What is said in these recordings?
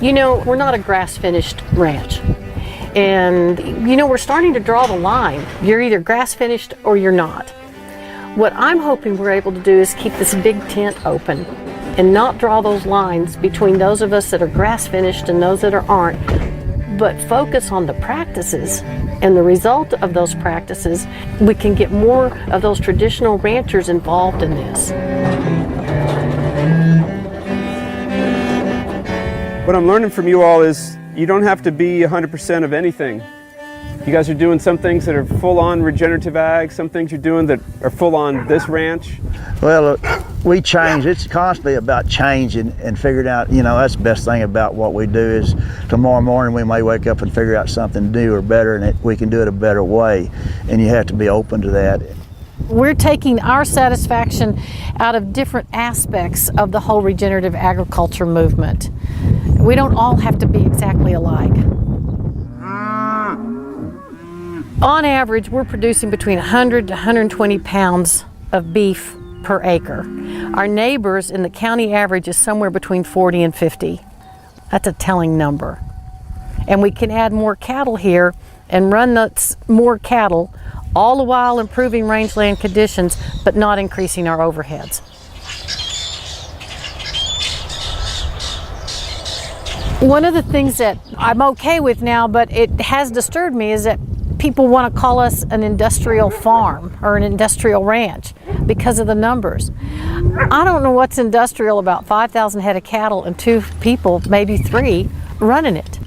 You know, we're not a grass-finished ranch. And, you know, we're starting to draw the line. You're either grass-finished or you're not. What I'm hoping we're able to do is keep this big tent open and not draw those lines between those of us that are grass-finished and those that aren't, but focus on the practices and the result of those practices. We can get more of those traditional ranchers involved in this. What I'm learning from you all is you don't have to be 100% of anything. You guys are doing some things that are full-on regenerative ag, some things you're doing that are full-on this ranch. Well, we change. It's constantly about changing and figuring out, you know, that's the best thing about what we do is tomorrow morning we may wake up and figure out something new or better, and we can do it a better way, and you have to be open to that. We're taking our satisfaction out of different aspects of the whole regenerative agriculture movement. We don't all have to be exactly alike. On average, we're producing between 100 to 120 pounds of beef per acre. Our neighbors in the county average is somewhere between 40 and 50. That's a telling number. And we can add more cattle here and run more cattle, all the while improving rangeland conditions, but not increasing our overheads. One of the things that I'm okay with now, but it has disturbed me, is that people want to call us an industrial farm or an industrial ranch because of the numbers. I don't know what's industrial about 5,000 head of cattle and 2 people, maybe 3, running it.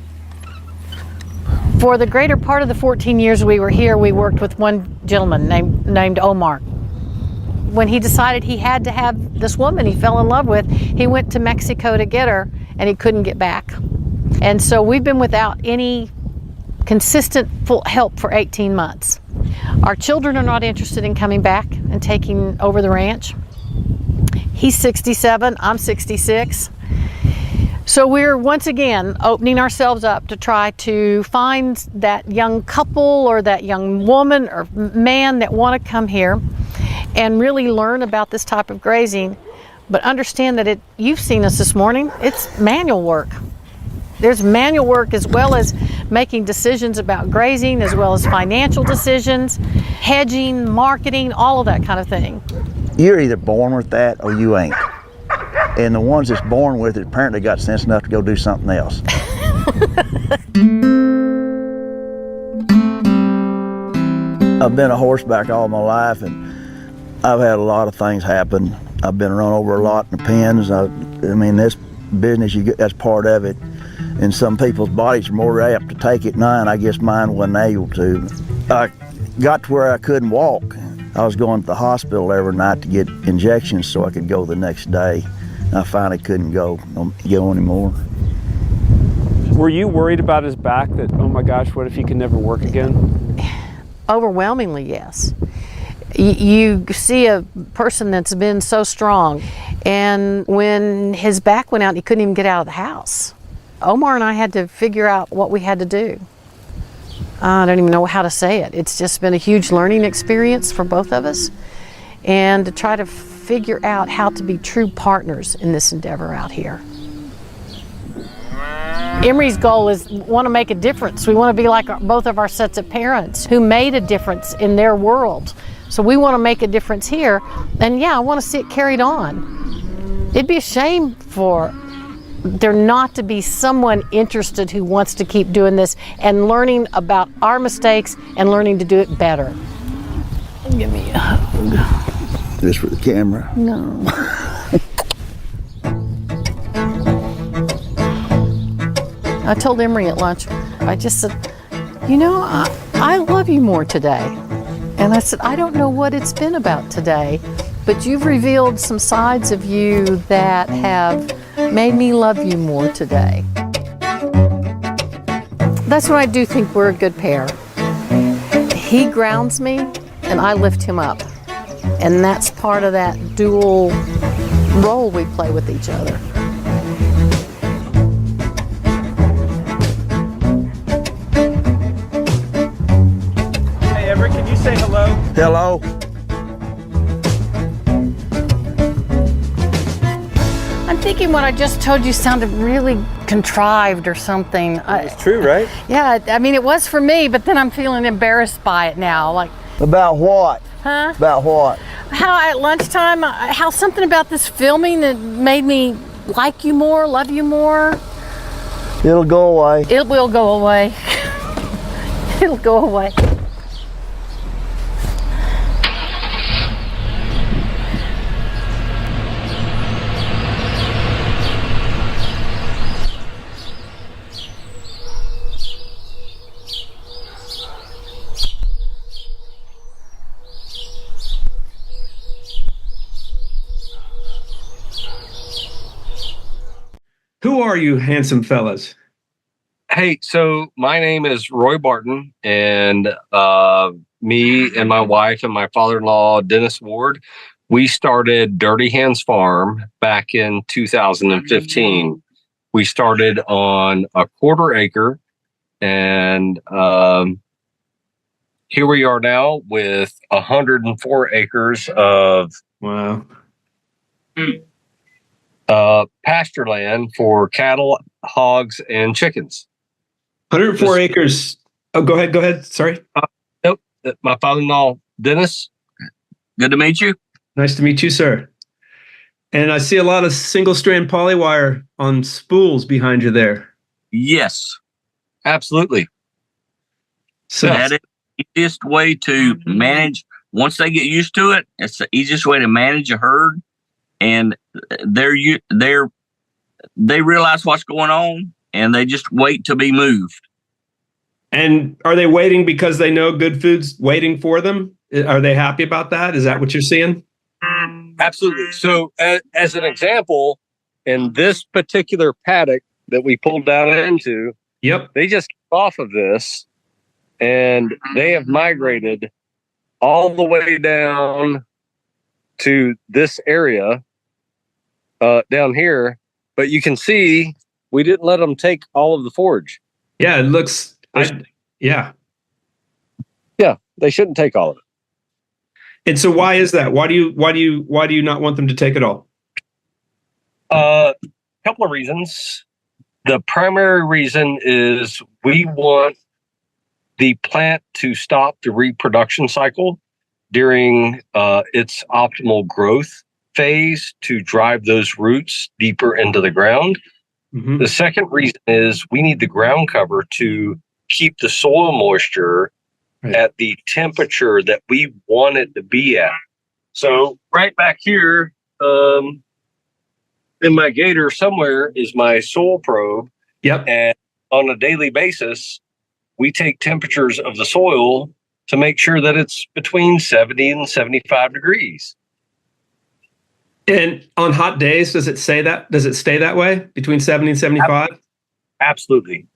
For the greater part of the 14 years we were here, we worked with one gentleman named Omar. When he decided he had to have this woman he fell in love with, he went to Mexico to get her, and he couldn't get back. And so we've been without any consistent full help for 18 months. Our children are not interested in coming back and taking over the ranch. He's 67, I'm 66. So we're once again opening ourselves up to try to find that young couple or that young woman or man that want to come here and really learn about this type of grazing, but understand that you've seen us this morning, it's manual work. There's manual work as well as making decisions about grazing, as well as financial decisions, hedging, marketing, all of that kind of thing. You're either born with that or you ain't. And the ones that's born with it apparently got sense enough to go do something else. I've been a horseback all my life, and I've had a lot of things happen. I've been run over a lot in the pens. I mean, this business, that's part of it. And some people's bodies are more apt to take it than mine. I guess mine wasn't able to. I got to where I couldn't walk. I was going to the hospital every night to get injections so I could go the next day. I finally couldn't go anymore. Were you worried about his back, that, oh my gosh, what if he can never work again? Overwhelmingly, yes. You see a person that's been so strong, and when his back went out, he couldn't even get out of the house. Omar and I had to figure out what we had to do. I don't even know how to say it. It's just been a huge learning experience for both of us, and to try to figure out how to be true partners in this endeavor out here. Emery's goal is want to make a difference. We want to be like both of our sets of parents who made a difference in their world. So we want to make a difference here, and yeah, I want to see it carried on. It'd be a shame for there not to be someone interested who wants to keep doing this and learning about our mistakes and learning to do it better. Give me a hug. This for the camera? No. I told Emery at lunch, I just said, you know, I love you more today. And I said, I don't know what it's been about today, but you've revealed some sides of you that have made me love you more today. That's when I do think we're a good pair. He grounds me and I lift him up. And that's part of that dual role we play with each other. Hey Everett, can you say hello? Hello. I'm thinking thinking what I just told you sounded really contrived or something. It's true, right? Yeah, I mean, it was for me, but then I'm feeling embarrassed by it now. Like, About what? huh? About what? How at lunchtime, how something about this filming that made me like you more, love you more. It'll go away. It will go away. It'll go away. Who are you, handsome fellas? Hey, so my name is Roy Barton, and me and my wife and my father-in-law, Dennis Ward, we started Dirty Hands Farm back in 2015. We started on a 1/4 acre, and here we are now with 104 acres of Wow. pasture land for cattle, hogs, and chickens. 104 acres. Oh, go ahead. Sorry. Nope. My father-in-law, Dennis. Good to meet you. Nice to meet you, sir. And I see a lot of single-strand polywire on spools behind you there. Yes, absolutely. So That is the easiest way to manage. Once they get used to it, it's the easiest way to manage a herd, and they realize what's going on, and they just wait to be moved. And are they waiting because they know good food's waiting for them? Are they happy about that? Is that what you're seeing? Absolutely. So, as an example, in this particular paddock that we pulled down into, Yep. they just came off of this, and they have migrated all the way down to this area down here. But you can see we didn't let them take all of the forage. Yeah, it looks. Yeah. Yeah, they shouldn't take all of it. And so, why is that? Why do you not want them to take it all? Couple of reasons. The primary reason is we want the plant to stop the reproduction cycle during its optimal growth phase to drive those roots deeper into the ground. Mm-hmm. The second reason is we need the ground cover to keep the soil moisture Right. at the temperature that we want it to be at. So right back here, in my gator somewhere is my soil probe. Yep. And on a daily basis, we take temperatures of the soil to make sure that it's between 70 and 75 degrees. And on hot days, does it say that? Does it stay that way between 70 and 75? Absolutely.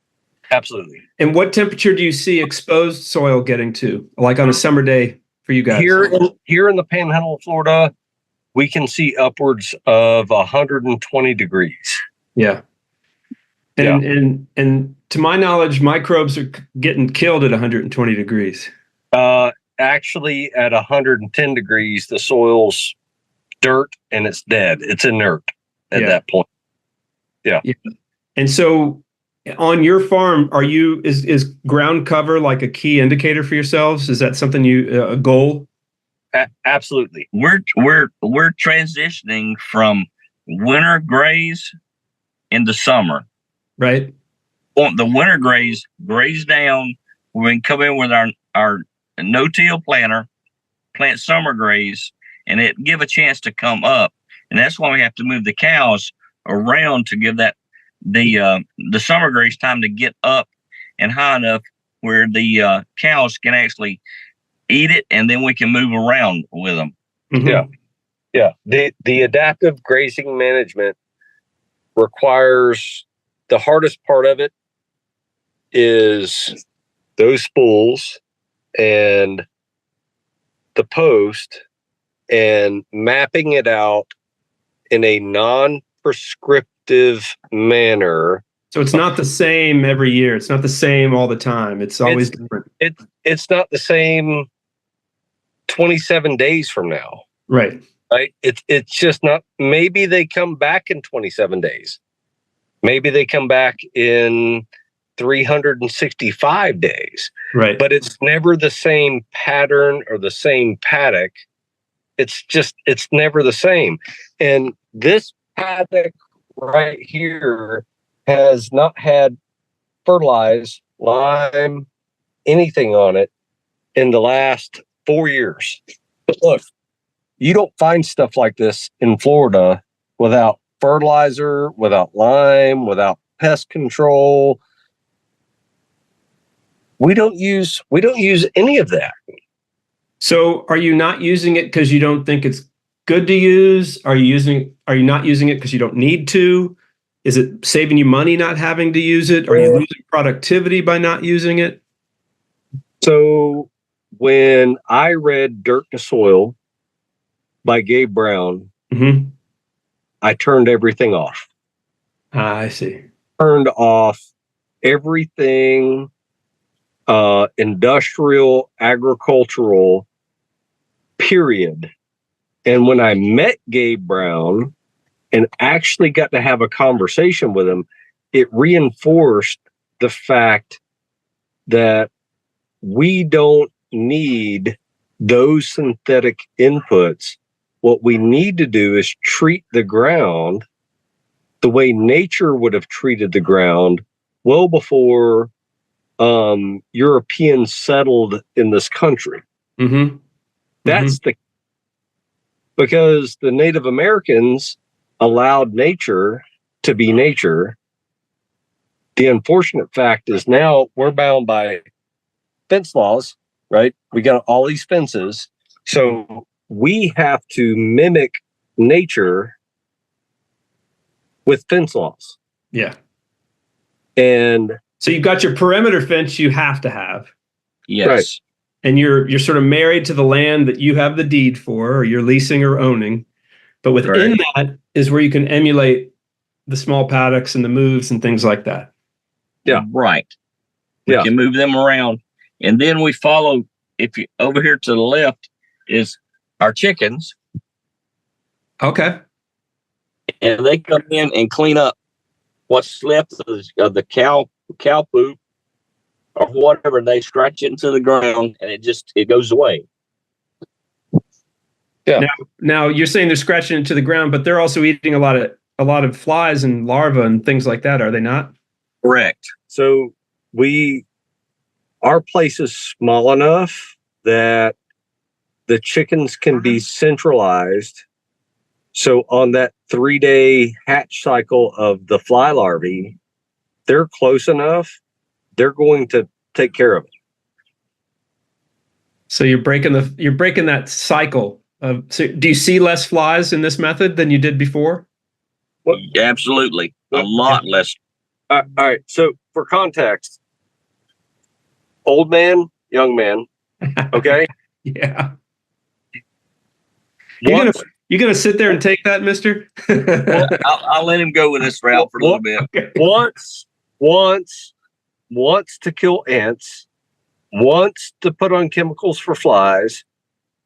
Absolutely. And what temperature do you see exposed soil getting to, like on a summer day for you guys? Here in the Panhandle of Florida, we can see upwards of 120 degrees. Yeah. And to my knowledge, microbes are getting killed at 120 degrees. Actually, at 110 degrees, the soil's dirt and it's dead. It's inert at that point. Yeah. And so on your farm, is ground cover like a key indicator for yourselves? Is that something a goal? Absolutely. We're transitioning from winter graze into summer. Right. On the winter graze down. We can come in with our no-till planter, plant summer graze, and it give a chance to come up. And that's why we have to move the cows around to give that the summer graze time to get up and high enough where the cows can actually eat it, and then we can move around with them. Mm-hmm. Yeah. The adaptive grazing management requires, the hardest part of it is those spools and the post and mapping it out in a non-prescriptive manner. So it's not the same every year. It's not the same all the time. It's always different. It's not the same 27 days from now. Right. right? It's just not. Maybe they come back in 27 days. Maybe they come back in 365 days. Right. But it's never the same pattern or the same paddock. It's never the same. And this paddock right here has not had fertilize, lime, anything on it in the last 4 years. But look, you don't find stuff like this in Florida without fertilizer, without lime, without pest control. We don't use any of that. So are you not using it because you don't think it's good to use? Are you not using it because you don't need to? Is it saving you money not having to use it? Are you losing productivity by not using it? So when I read Dirt to Soil by Gabe Brown, I turned everything off. I see. Turned off everything industrial, agricultural, period. And when I met Gabe Brown and actually got to have a conversation with him, it reinforced the fact that we don't need those synthetic inputs. What we need to do is treat the ground the way nature would have treated the ground well before Europeans settled in this country. That's because the Native Americans allowed nature to be nature. The unfortunate fact is now we're bound by fence laws, right? We got all these fences. So we have to mimic nature with fence laws. Yeah. And so you've got your perimeter fence you have to have. Yes. Right. And you're sort of married to the land that you have the deed for, or you're leasing or owning. But within that is where you can emulate the small paddocks and the moves and things like that. Yeah. Right. We can move them around. And then we follow, if you over here to the left is our chickens. Okay. And they come in and clean up what's left of the cow poop or whatever. They scratch it into the ground and it goes away. Yeah. Now you're saying they're scratching into the ground, but they're also eating a lot of flies and larvae and things like that, are they not? Correct. So our place is small enough that the chickens can be centralized. So on that 3-day hatch cycle of the fly larvae, they're close enough, they're going to take care of it. So you're breaking that cycle of, so do you see less flies in this method than you did before? Well, absolutely. A lot less. All right. So for context, old man, young man. Okay. Yeah. You're gonna sit there and take that, mister? Well, I'll let him go with this route for a little bit. Okay. Wants to kill ants, wants to put on chemicals for flies,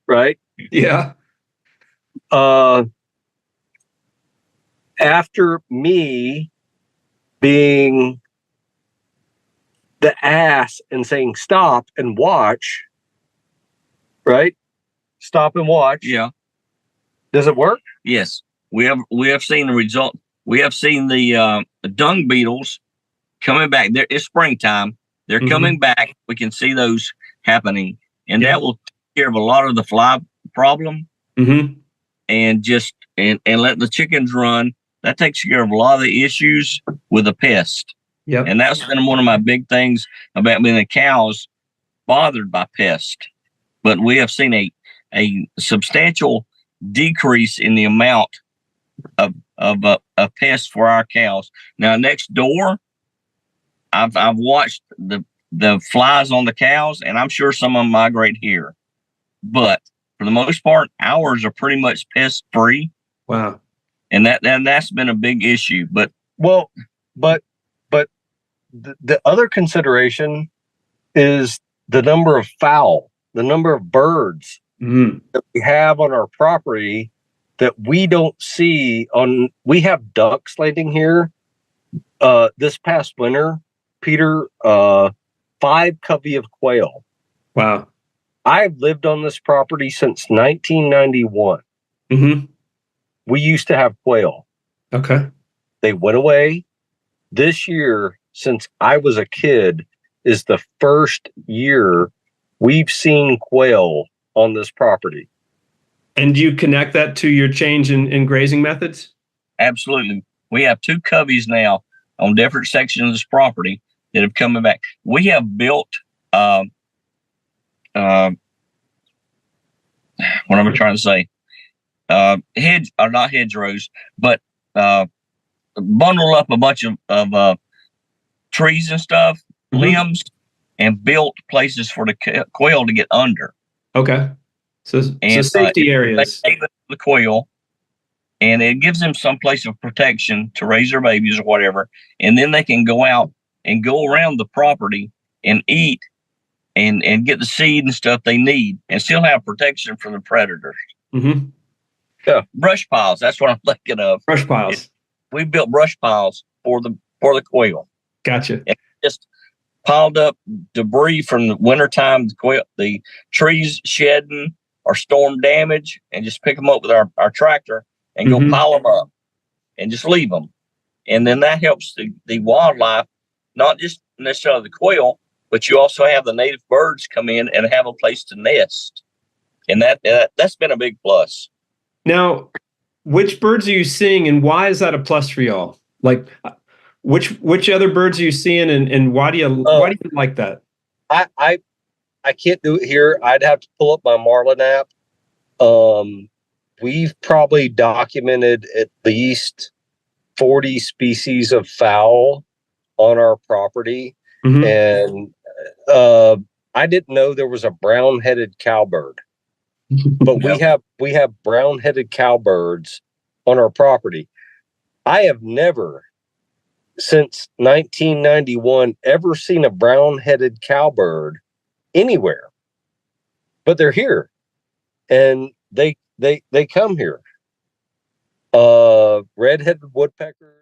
right? Yeah. After me being the ass and saying stop and watch, right? Stop and watch. Yeah. Does it work? Yes. We have seen the result. We have seen the dung beetles coming back. It's springtime. They're coming back. We can see those happening, and that will take care of a lot of the fly problem. And just and let the chickens run. That takes care of a lot of the issues with the pest. Yep. And that's been one of my big things about being the cows bothered by pest. But we have seen a substantial decrease in the amount of pests for our cows. Now next door, I've watched the flies on the cows, and I'm sure some of them migrate here. But for the most part, ours are pretty much pest free. Wow. And that's been a big issue. But the other consideration is the number of fowl, the number of birds that we have on our property that we don't see we have ducks landing here. This past winter, Peter, 5 covey of quail. Wow. I've lived on this property since 1991. Mm-hmm. We used to have quail. Okay. They went away. This year, since I was a kid, is the first year we've seen quail on this property. And do you connect that to your change in grazing methods? Absolutely. We have 2 coveys now on different sections of this property that have coming back. We have built, what am I trying to say? Not hedgerows, but bundle up a bunch of trees and stuff, limbs, and built places for the quail to get under. Okay. So safety areas. They the quail, and it gives them some place of protection to raise their babies or whatever. And then they can go out and go around the property and eat and get the seed and stuff they need and still have protection from the predators. Mm-hmm. Yeah. Brush piles. That's what I'm thinking of. Brush piles. We built brush piles for the quail. Gotcha. And just piled up debris from the wintertime, the trees shedding or storm damage, and just pick them up with our tractor and go pile them up and just leave them. And then that helps the wildlife, not just necessarily the quail, but you also have the native birds come in and have a place to nest. And that's been a big plus. Now, which birds are you seeing, and why is that a plus for y'all? Like, which other birds are you seeing, and why do you like that? I can't do it here. I'd have to pull up my Marlin app. We've probably documented at least 40 species of fowl on our property, and I didn't know there was a brown-headed cowbird. But we have brown-headed cowbirds on our property. I have never, since 1991, ever seen a brown-headed cowbird anywhere. But they're here, and they come here. Red-headed woodpeckers.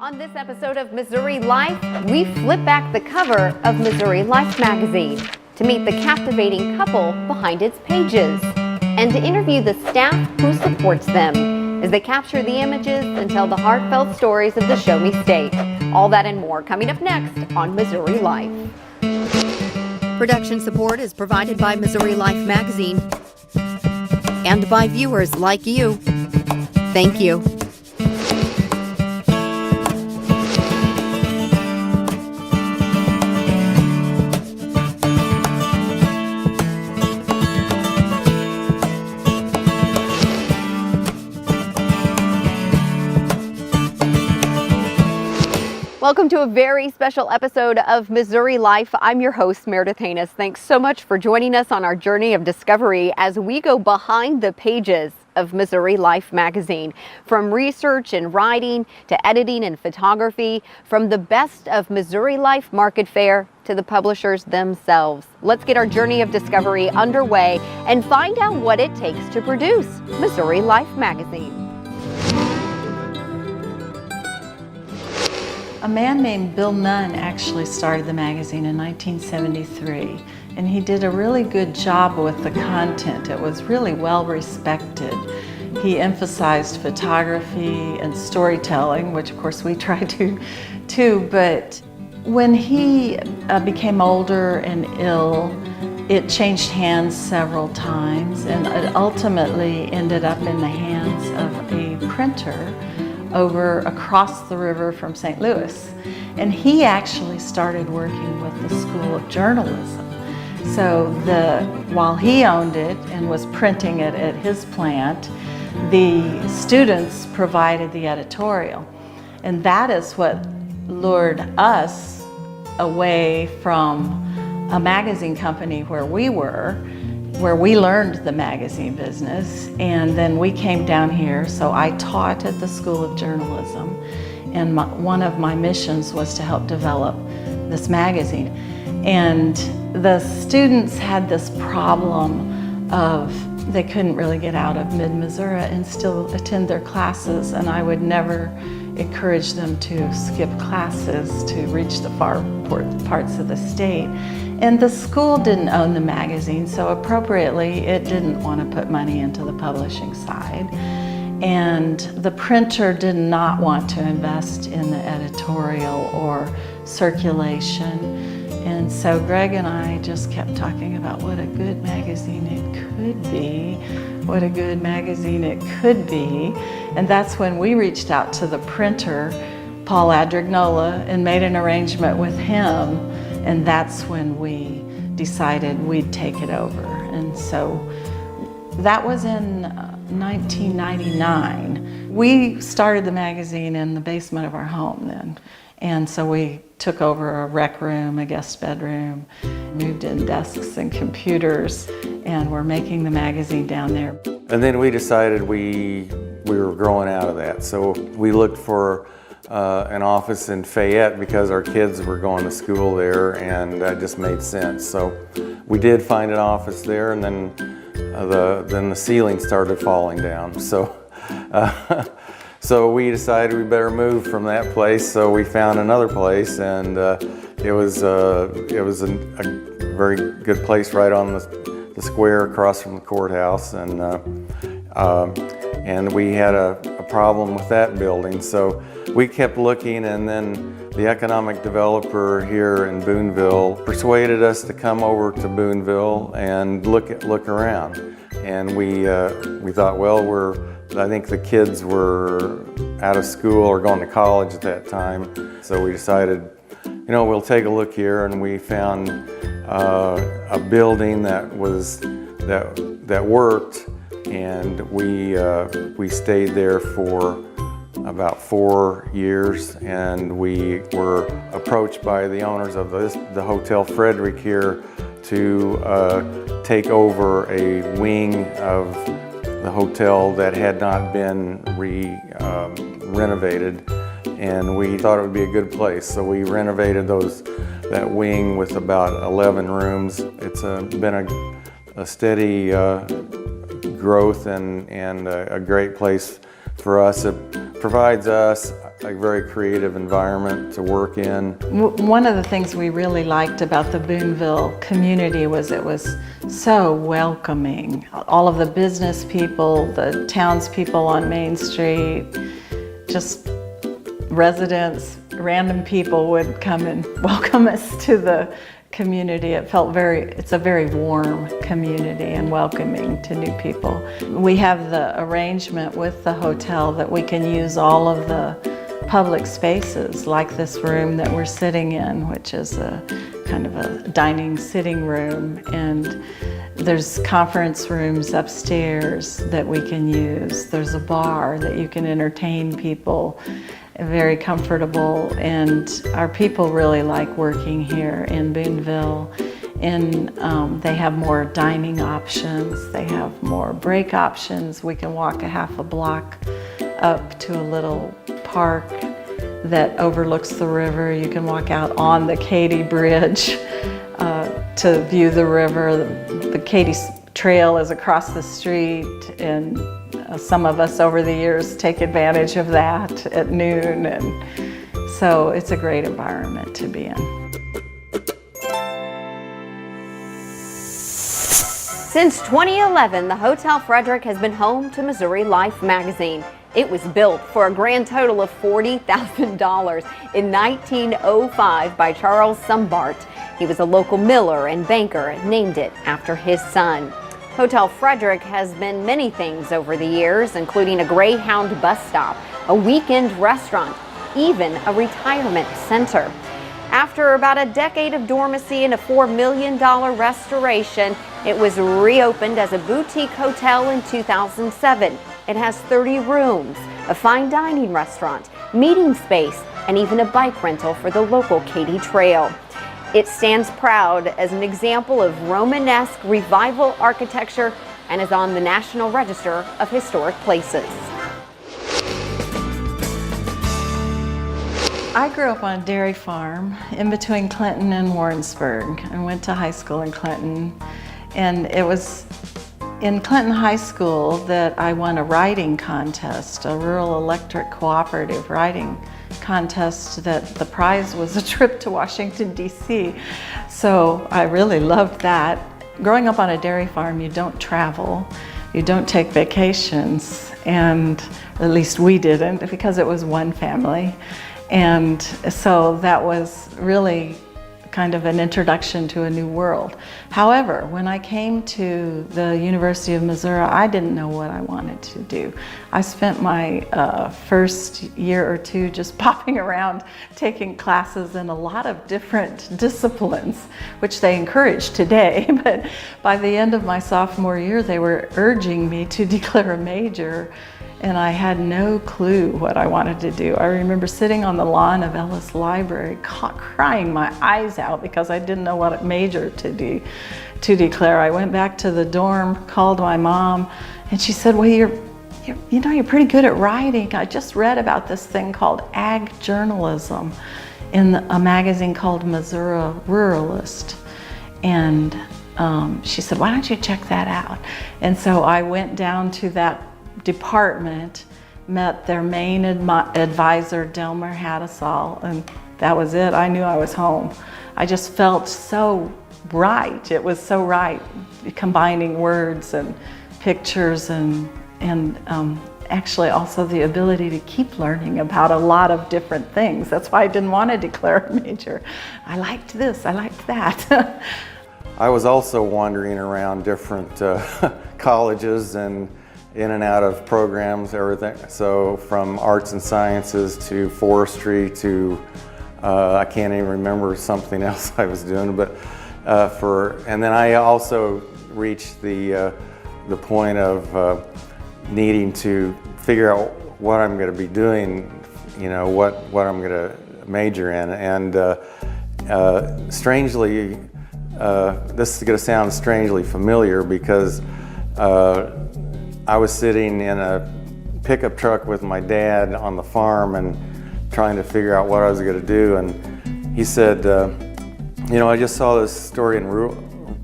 On this episode of Missouri Life, we flip back the cover of Missouri Life magazine to meet the captivating couple behind its pages and to interview the staff who supports them as they capture the images and tell the heartfelt stories of the Show Me State. All that and more coming up next on Missouri Life. Production support is provided by Missouri Life magazine and by viewers like you. Thank you. Welcome to a very special episode of Missouri Life. I'm your host, Meredith Haynes. Thanks so much for joining us on our journey of discovery as we go behind the pages of Missouri Life magazine. From research and writing to editing and photography, from the best of Missouri Life Market Fair to the publishers themselves. Let's get our journey of discovery underway and find out what it takes to produce Missouri Life magazine. A man named Bill Nunn actually started the magazine in 1973, and he did a really good job with the content. It was really well respected. He emphasized photography and storytelling, which of course we try to too, but when he became older and ill, it changed hands several times, and it ultimately ended up in the hands of a printer over across the river from St. Louis. And he actually started working with the School of Journalism. So while he owned it and was printing it at his plant, the students provided the editorial. And that is what lured us away from a magazine company where we learned the magazine business, and then we came down here. So I taught at the School of Journalism, and one of my missions was to help develop this magazine. And the students had this problem of they couldn't really get out of mid-Missouri and still attend their classes, and I would never encourage them to skip classes to reach the far parts of the state. And the school didn't own the magazine, so appropriately it didn't want to put money into the publishing side. And the printer did not want to invest in the editorial or circulation. And so Greg and I just kept talking about what a good magazine it could be, what a good magazine it could be. And that's when we reached out to the printer, Paul Adrignola, and made an arrangement with him. And that's when we decided we'd take it over. And so that was in 1999. We started the magazine in the basement of our home then. And so we took over a rec room, a guest bedroom, moved in desks and computers, and we're making the magazine down there. And then we decided we were growing out of that. So we looked for an office in Fayette because our kids were going to school there, and that just made sense. So we did find an office there, and then the ceiling started falling down. So so we decided we better move from that place. So we found another place, and it was a very good place right on the square across from the courthouse, and we had a problem with that building. So we kept looking, and then the economic developer here in Boonville persuaded us to come over to Boonville and look around. And we thought, well, I think the kids were out of school or going to college at that time. So we decided, we'll take a look here, and we found a building that worked, and we stayed there for about 4 years, and we were approached by the owners of the Hotel Frederick here to take over a wing of the hotel that had not been renovated, and we thought it would be a good place. So we renovated that wing with about 11 rooms. It's been a steady growth and a great place for us. It provides us a very creative environment to work in. One of the things we really liked about the Boonville community was it was so welcoming. All of the business people, the townspeople on Main Street, just residents, random people would come and welcome us to the community. It's a very warm community and welcoming to new people. We have the arrangement with the hotel that we can use all of the public spaces, like this room that we're sitting in, which is a kind of a dining sitting room, and there's conference rooms upstairs that we can use. There's a bar that you can entertain people. Very comfortable, and our people really like working here in Boonville. And they have more dining options, they have more break options. We can walk a half a block up to a little park that overlooks the river. You can walk out on the Katy Bridge to view the river. The Katy Trail is across the street, and some of us over the years take advantage of that at noon, and so it's a great environment to be in. Since 2011, the Hotel Frederick has been home to Missouri Life magazine. It was built for a grand total of $40,000 in 1905 by Charles Sumbart. He was a local miller and banker and named it after his son. Hotel Frederick has been many things over the years, including a Greyhound bus stop, a weekend restaurant, even a retirement center. After about a decade of dormancy and a $4 million restoration, it was reopened as a boutique hotel in 2007. It has 30 rooms, a fine dining restaurant, meeting space, and even a bike rental for the local Katy Trail. It stands proud as an example of Romanesque revival architecture and is on the National Register of Historic Places. I grew up on a dairy farm in between Clinton and Warrensburg. I went to high school in Clinton, and it was in Clinton High School that I won a writing contest, a rural electric cooperative writing contest, that the prize was a trip to Washington, D.C. So I really loved that. Growing up on a dairy farm, you don't travel, you don't take vacations, and at least we didn't because it was one family. And so that was really kind of an introduction to a new world. However, when I came to the University of Missouri, I didn't know what I wanted to do. I spent my first year or two just popping around, taking classes in a lot of different disciplines, which they encourage today. But by the end of my sophomore year, they were urging me to declare a major, and I had no clue what I wanted to do. I remember sitting on the lawn of Ellis Library, crying my eyes out because I didn't know what major to declare. I went back to the dorm, called my mom, and she said, well, you're pretty good at writing. I just read about this thing called ag journalism in a magazine called Missouri Ruralist. And she said, why don't you check that out? And so I went down to that department, met their main advisor, Delmer Hadasal, and that was it. I knew I was home. I just felt so right. It was so right, combining words and pictures and actually also the ability to keep learning about a lot of different things. That's why I didn't want to declare a major. I liked this, I liked that. I was also wandering around different colleges and in and out of programs, everything. So from arts and sciences to forestry to, I can't even remember something else I was doing, but and then I also reached the point of needing to figure out what I'm going to be doing, you know, what I'm going to major in. And strangely, this is going to sound strangely familiar because I was sitting in a pickup truck with my dad on the farm and trying to figure out what I was going to do. And he said, you know, I just saw this story in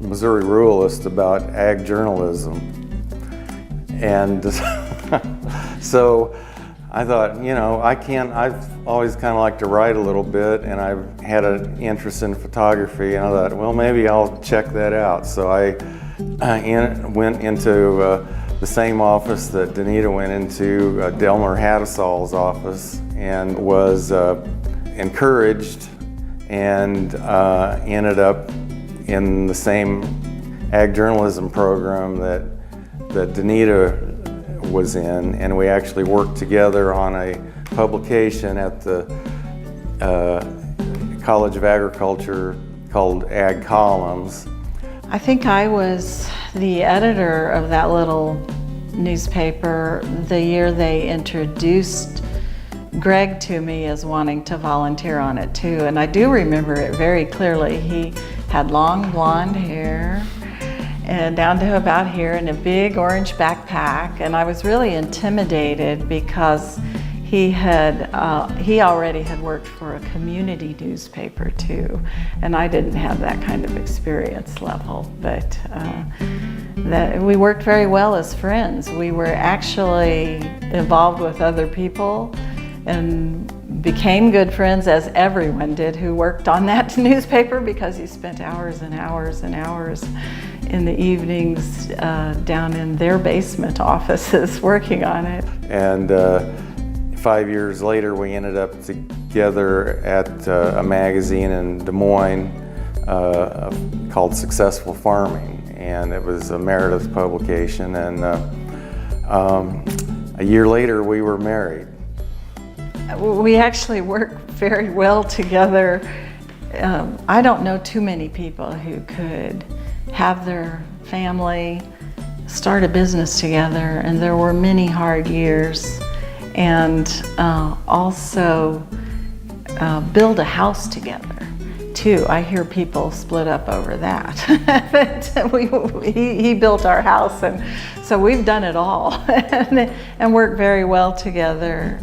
Missouri Ruralist about ag journalism. And so I thought, you know, I've always kind of liked to write a little bit, and I've had an interest in photography, and I thought, well, maybe I'll check that out. So I went into the same office that Danita went into, Delmer Hadasal's office, and was encouraged and ended up in the same ag journalism program that Danita was in, and we actually worked together on a publication at the College of Agriculture called Ag Columns. I think I was the editor of that little newspaper the year they introduced Greg to me as wanting to volunteer on it too, and I do remember it very clearly. He had long blonde hair and down to about here in a big orange backpack, and I was really intimidated because he already had worked for a community newspaper too, and I didn't have that kind of experience level, but that we worked very well as friends. We were actually involved with other people and became good friends, as everyone did who worked on that newspaper, because you spent hours and hours and hours in the evenings down in their basement offices working on it. And 5 years later, we ended up together at a magazine in Des Moines called Successful Farming, and it was a Meredith publication, and a year later we were married. We actually work very well together. I don't know too many people who could have their family start a business together, and there were many hard years, and also build a house together too. I hear people split up over that. But he built our house, and so we've done it all and worked very well together.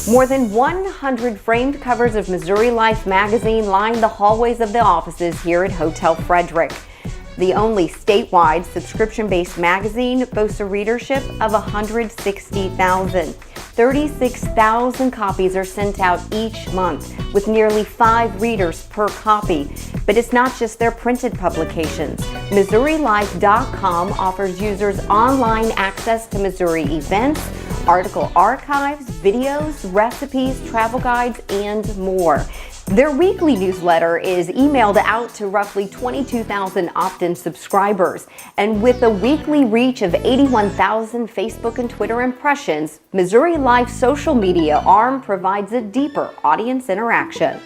More than 100 framed covers of Missouri Life magazine line the hallways of the offices here at Hotel Frederick. The only statewide subscription-based magazine boasts a readership of 160,000. 36,000 copies are sent out each month, with nearly 5 readers per copy. But it's not just their printed publications. MissouriLife.com offers users online access to Missouri events, article archives, videos, recipes, travel guides, and more. Their weekly newsletter is emailed out to roughly 22,000 opt-in subscribers. And with a weekly reach of 81,000 Facebook and Twitter impressions, Missouri Life social media arm provides a deeper audience interaction.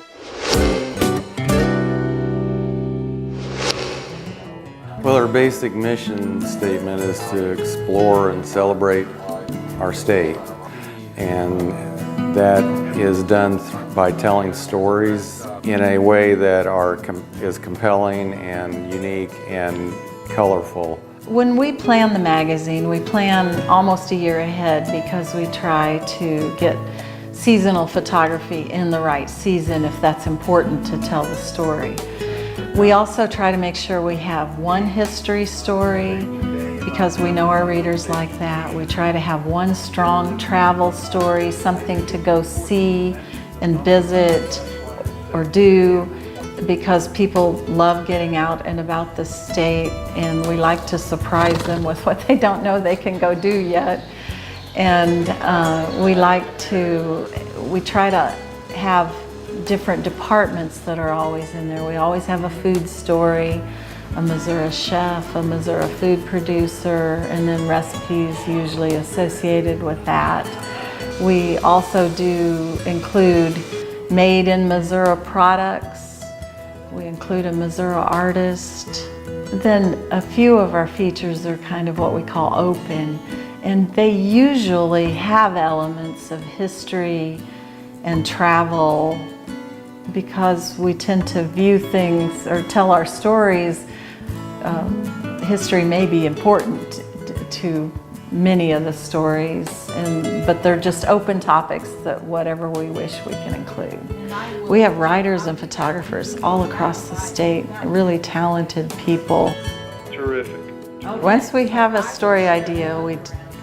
Well, our basic mission statement is to explore and celebrate our state, and that is done by telling stories in a way that is compelling and unique and colorful. When we plan the magazine, we plan almost a year ahead because we try to get seasonal photography in the right season if that's important to tell the story. We also try to make sure we have one history story because we know our readers like that. We try to have one strong travel story, something to go see and visit or do, because people love getting out and about the state, and we like to surprise them with what they don't know they can go do yet. And we try to have different departments that are always in there. We always have a food story, a Missouri chef, a Missouri food producer, and then recipes usually associated with that. We also do include made in Missouri products. We include a Missouri artist. Then a few of our features are kind of what we call open, and they usually have elements of history and travel because we tend to view things or tell our stories. History may be important to many of the stories, but they're just open topics that whatever we wish we can include. We have writers and photographers all across the state, really talented people. Terrific. Once we have a story idea,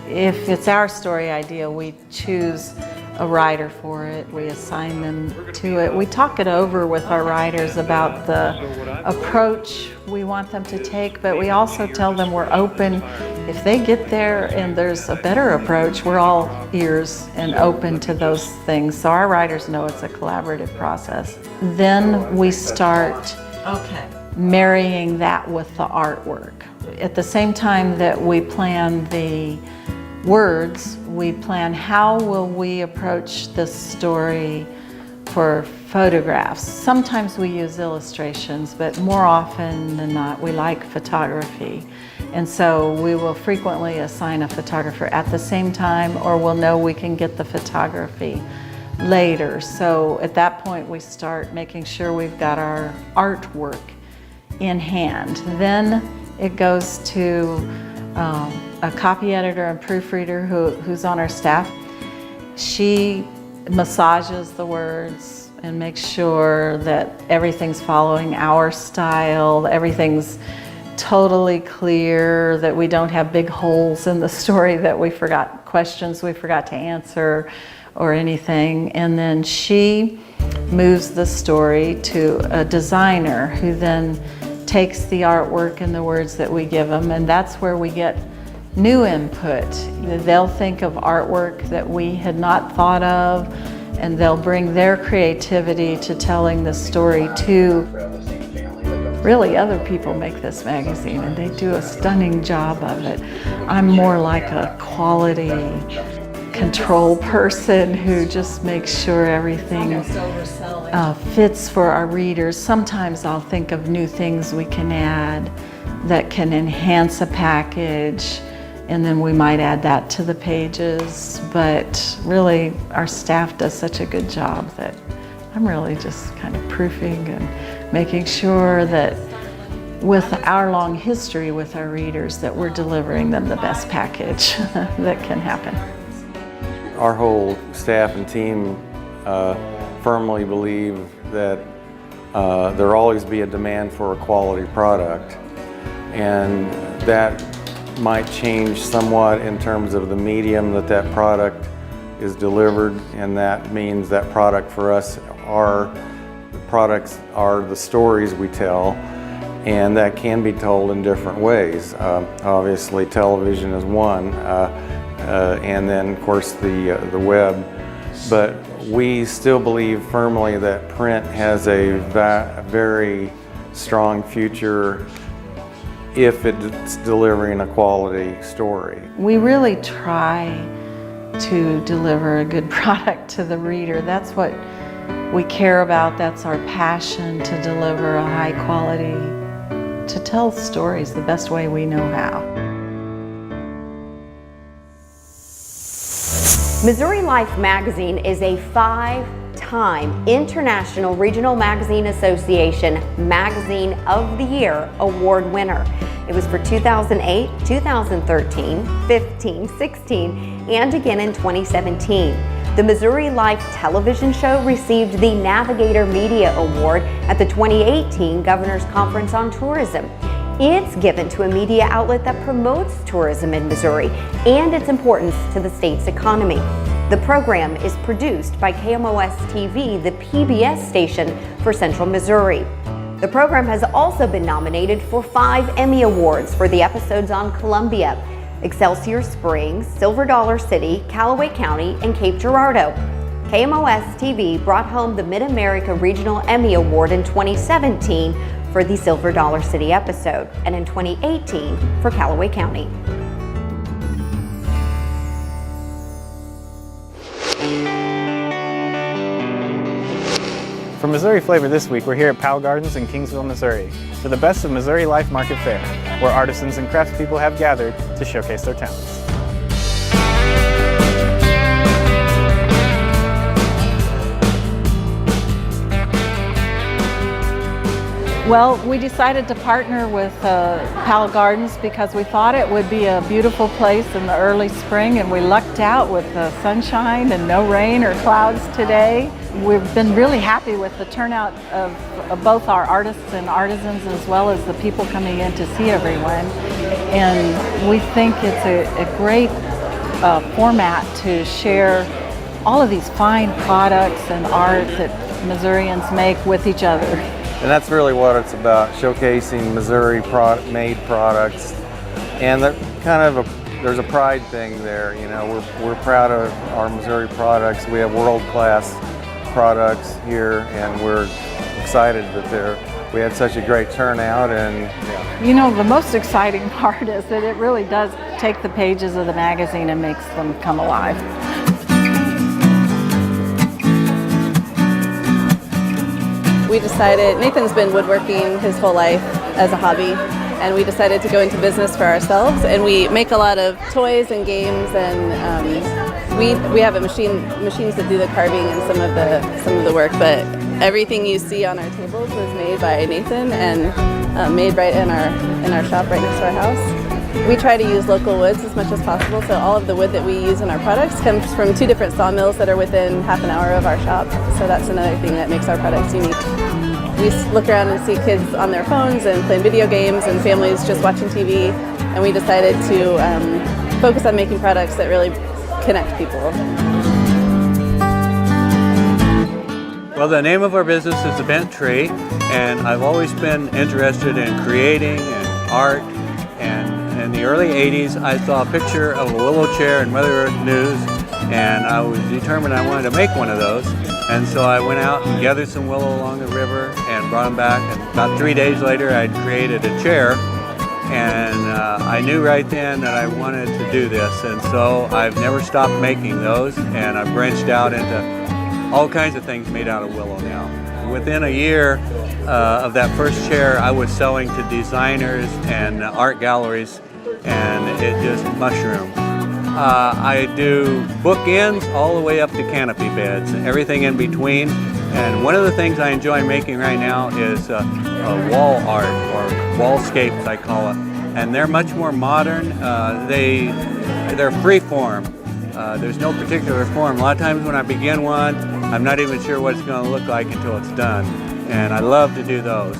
if it's our story idea, we choose a writer for it. We assign them to it. We talk it over with our writers about the approach we want them to take, but we also tell them we're open. If they get there and there's a better approach, we're all ears and open to those things. So our writers know it's a collaborative process. Then we start marrying that with the artwork. At the same time that we plan the words, we plan how will we approach this story for photographs. Sometimes we use illustrations, but more often than not, we like photography. And so we will frequently assign a photographer at the same time, or we'll know we can get the photography later. So at that point, we start making sure we've got our artwork in hand. Then it goes to a copy editor and proofreader who's on our staff. She massages the words and makes sure that everything's following our style, everything's totally clear, that we don't have big holes in the story that questions we forgot to answer or anything. And then she moves the story to a designer who then takes the artwork and the words that we give them, and that's where we get new input. They'll think of artwork that we had not thought of, and they'll bring their creativity to telling the story too. Really, other people make this magazine and they do a stunning job of it. I'm more like a quality control person who just makes sure everything fits for our readers. Sometimes I'll think of new things we can add that can enhance a package, and then we might add that to the pages. But really, our staff does such a good job that I'm really just kind of proofing and making sure that with our long history with our readers that we're delivering them the best package that can happen. Our whole staff and team firmly believe that there'll always be a demand for a quality product. and that might change somewhat in terms of the medium that product is delivered, and that means that product for us products are the stories we tell, and that can be told in different ways. Obviously television is one, and then of course the web, but we still believe firmly that print has a very strong future if it's delivering a quality story. We really try to deliver a good product to the reader. That's what we care about. That's our passion, to deliver a high quality, to tell stories the best way we know how. Missouri Life magazine is a 5-time International Regional Magazine Association Magazine of the Year award winner. It was for 2008, 2013, 15, 16, and again in 2017. The Missouri Life television show received the Navigator Media Award at the 2018 Governor's Conference on Tourism. It's given to a media outlet that promotes tourism in Missouri and its importance to the state's economy. The program is produced by KMOS TV, the PBS station for Central Missouri. The program has also been nominated for 5 Emmy Awards for the episodes on Columbia, Excelsior Springs, Silver Dollar City, Callaway County, and Cape Girardeau. KMOS TV brought home the Mid-America Regional Emmy Award in 2017 for the Silver Dollar City episode, and in 2018 for Callaway County. For Missouri Flavor this week, we're here at Powell Gardens in Kingsville, Missouri, for the best of Missouri Life Market Fair, where artisans and craftspeople have gathered to showcase their talents. Well, we decided to partner with Powell Gardens because we thought it would be a beautiful place in the early spring, and we lucked out with the sunshine and no rain or clouds today. We've been really happy with the turnout of both our artists and artisans, as well as the people coming in to see everyone. And we think it's a great format to share all of these fine products and art that Missourians make with each other. And that's really what it's about, showcasing Missouri-made products. And there's a pride thing there. You know, we're proud of our Missouri products. We have world-class products here, and we're excited that we had such a great turnout. And you know, the most exciting part is that it really does take the pages of the magazine and makes them come alive. We decided, Nathan's been woodworking his whole life as a hobby, and we decided to go into business for ourselves, and we make a lot of toys and games, and we have machines that do the carving and some of the work, but everything you see on our tables was made by Nathan and made right in our shop right next to our house. We try to use local woods as much as possible, so all of the wood that we use in our products comes from 2 different sawmills that are within half an hour of our shop, so that's another thing that makes our products unique. We look around and see kids on their phones and playing video games and families just watching TV, and we decided to focus on making products that really connect people. Well, the name of our business is The Bent Tree, and I've always been interested in creating and art. And in the early 80s, I saw a picture of a willow chair in Mother Earth News, and I was determined I wanted to make one of those. And so I went out and gathered some willow along the river and brought them back. And about 3 days later, I'd created a chair. And I knew right then that I wanted to do this. And so I've never stopped making those. And I've branched out into all kinds of things made out of willow now. Within a year of that first chair, I was selling to designers and art galleries, and it just mushroomed. I do bookends all the way up to canopy beds and everything in between. And one of the things I enjoy making right now is wall art, or wallscapes I call it. And they're much more modern. They're free form. There's no particular form. A lot of times when I begin one, I'm not even sure what it's going to look like until it's done. And I love to do those.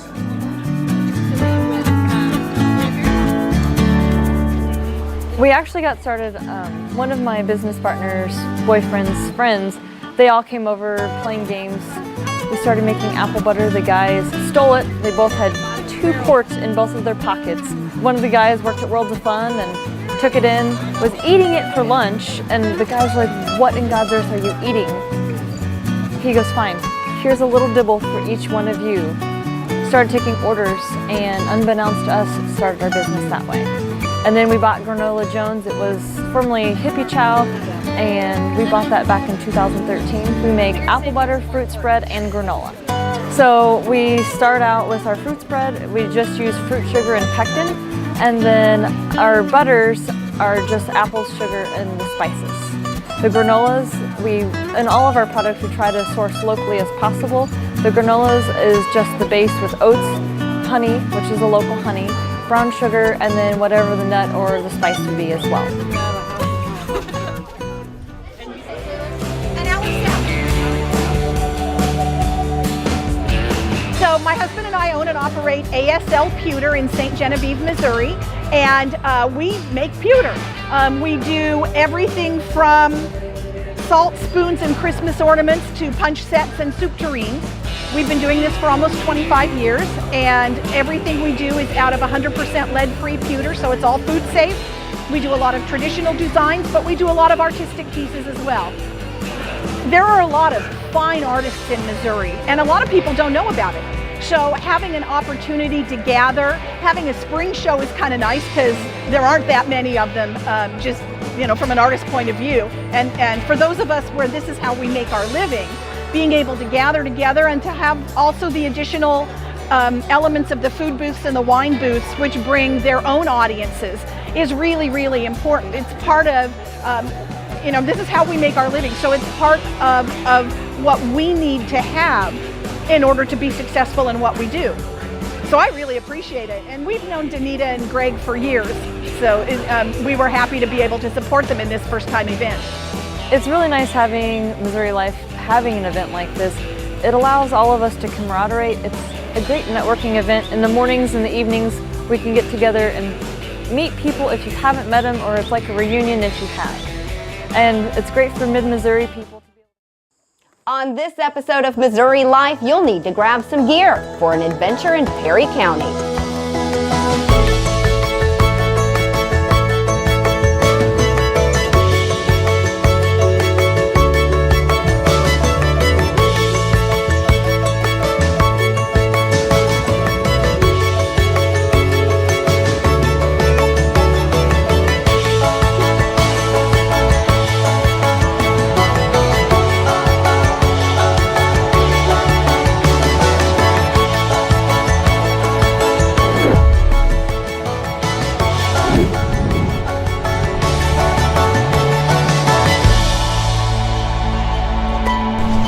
We actually got started, one of my business partners, boyfriend's friends, they all came over playing games. We started making apple butter. The guys stole it. They both had 2 quarts in both of their pockets. One of the guys worked at Worlds of Fun and took it in, was eating it for lunch, and the guys were like, "What in God's earth are you eating?" He goes, "Fine, here's a little dibble for each one of you." Started taking orders, and unbeknownst to us, started our business that way. And then we bought Granola Jones. It was formerly Hippie Chow, and we bought that back in 2013. We make apple butter, fruit spread, and granola. So we start out with our fruit spread. We just use fruit sugar and pectin, and then our butters are just apples, sugar, and the spices. The granolas, in all of our products, we try to source locally as possible. The granolas is just the base with oats, honey, which is a local honey, brown sugar, and then whatever the nut or the spice would be as well. So my husband and I own and operate ASL Pewter in St. Genevieve, Missouri, and we make pewter. We do everything from salt spoons and Christmas ornaments to punch sets and soup tureens. We've been doing this for almost 25 years, and everything we do is out of 100% lead-free pewter, so it's all food safe. We do a lot of traditional designs, but we do a lot of artistic pieces as well. There are a lot of fine artists in Missouri, and a lot of people don't know about it. So having an opportunity to gather, having a spring show is kind of nice because there aren't that many of them, just from an artist point of view. And for those of us where this is how we make our living, being able to gather together and to have also the additional elements of the food booths and the wine booths, which bring their own audiences, is really, really important. It's part of, this is how we make our living. So it's part of what we need to have in order to be successful in what we do. So I really appreciate it. And we've known Danita and Greg for years. So we were happy to be able to support them in this first time event. It's really nice having Missouri Life having an event like this. It allows all of us to camaraderie. It's a great networking event. In the mornings and the evenings, we can get together and meet people if you haven't met them, or it's like a reunion if you have. And it's great for mid-Missouri people. On this episode of Missouri Life, you'll need to grab some gear for an adventure in Perry County.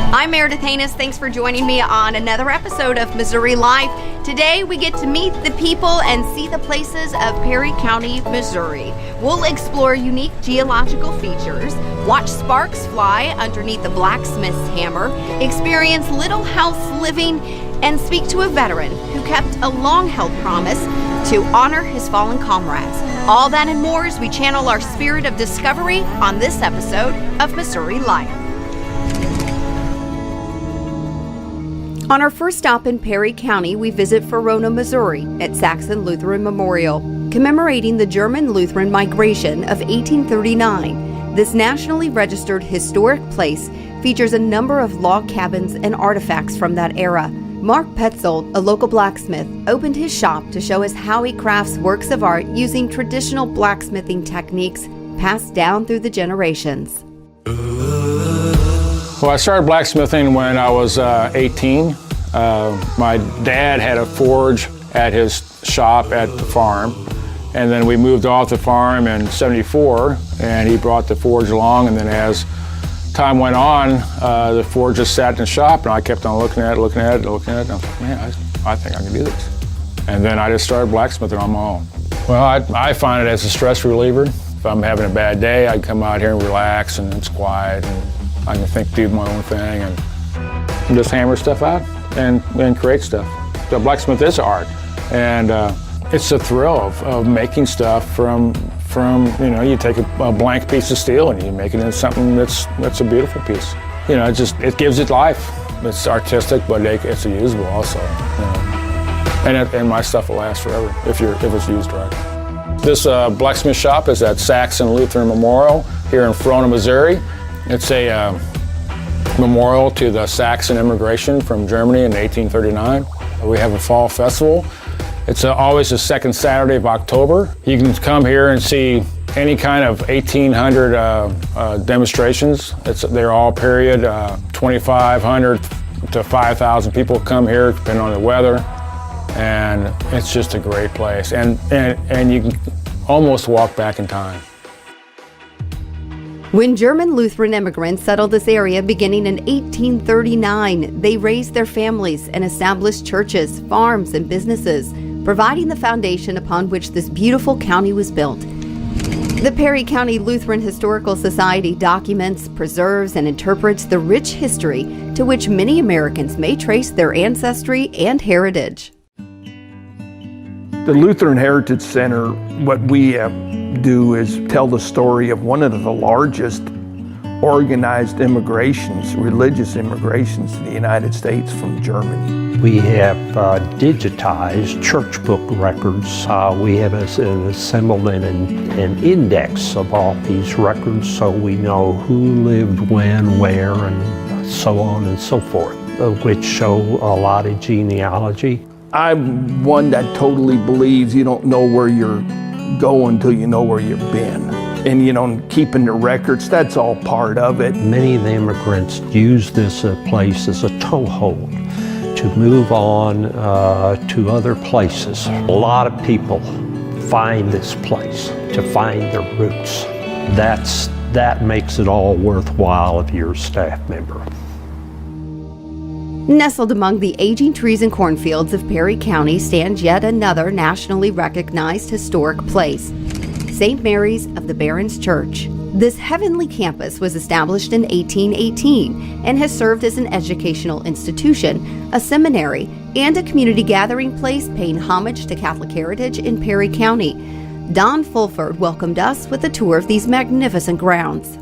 I'm Meredith Haynes. Thanks for joining me on another episode of Missouri Life. Today we get to meet the people and see the places of Perry County, Missouri. We'll explore unique geological features, watch sparks fly underneath the blacksmith's hammer, experience little house living, and speak to a veteran who kept a long-held promise to honor his fallen comrades. All that and more as we channel our spirit of discovery on this episode of Missouri Life. On our first stop in Perry County, we visit Verona, Missouri at Saxon Lutheran Memorial, commemorating the German Lutheran migration of 1839. This nationally registered historic place features a number of log cabins and artifacts from that era. Mark Petzold, a local blacksmith, opened his shop to show us how he crafts works of art using traditional blacksmithing techniques passed down through the generations. Well, I started blacksmithing when I was 18. My dad had a forge at his shop at the farm, and then we moved off the farm in '74, and he brought the forge along, and then as time went on, the forge just sat in the shop, and I kept on looking at it, and I was like, man, I think I can do this. And then I just started blacksmithing on my own. Well, I find it as a stress reliever. If I'm having a bad day, I can come out here and relax, and it's quiet, and I can do my own thing and just hammer stuff out and create stuff. The blacksmith is art, and it's the thrill of making stuff from from, you take a blank piece of steel and you make it into something that's a beautiful piece. It gives it life. It's artistic, but it's usable also. And my stuff will last forever if it's used right. This blacksmith shop is at Saxon Lutheran Memorial here in Verona, Missouri. It's a memorial to the Saxon immigration from Germany in 1839. We have a fall festival. It's always the second Saturday of October. You can come here and see any kind of 1,800 demonstrations. They're all period, 2,500 to 5,000 people come here, depending on the weather. And it's just a great place. And you can almost walk back in time. When German Lutheran immigrants settled this area beginning in 1839, they raised their families and established churches, farms, and businesses, providing the foundation upon which this beautiful county was built. The Perry County Lutheran Historical Society documents, preserves, and interprets the rich history to which many Americans may trace their ancestry and heritage. The Lutheran Heritage Center, what we do is tell the story of one of the largest organized immigrations, religious immigrations to the United States from Germany. We have digitized church book records. We have assembled an index of all these records so we know who lived when, where, and so on and so forth, which show a lot of genealogy. I'm one that totally believes you don't know where you're going until you know where you've been. And keeping the records, that's all part of it. Many of the immigrants use this place as a toehold to move on to other places. A lot of people find this place to find their roots. That makes it all worthwhile if you're a staff member. Nestled among the aging trees and cornfields of Perry County stands yet another nationally recognized historic place, St. Mary's of the Barons Church. This heavenly campus was established in 1818 and has served as an educational institution, a seminary, and a community gathering place paying homage to Catholic heritage in Perry County. Don Fulford welcomed us with a tour of these magnificent grounds.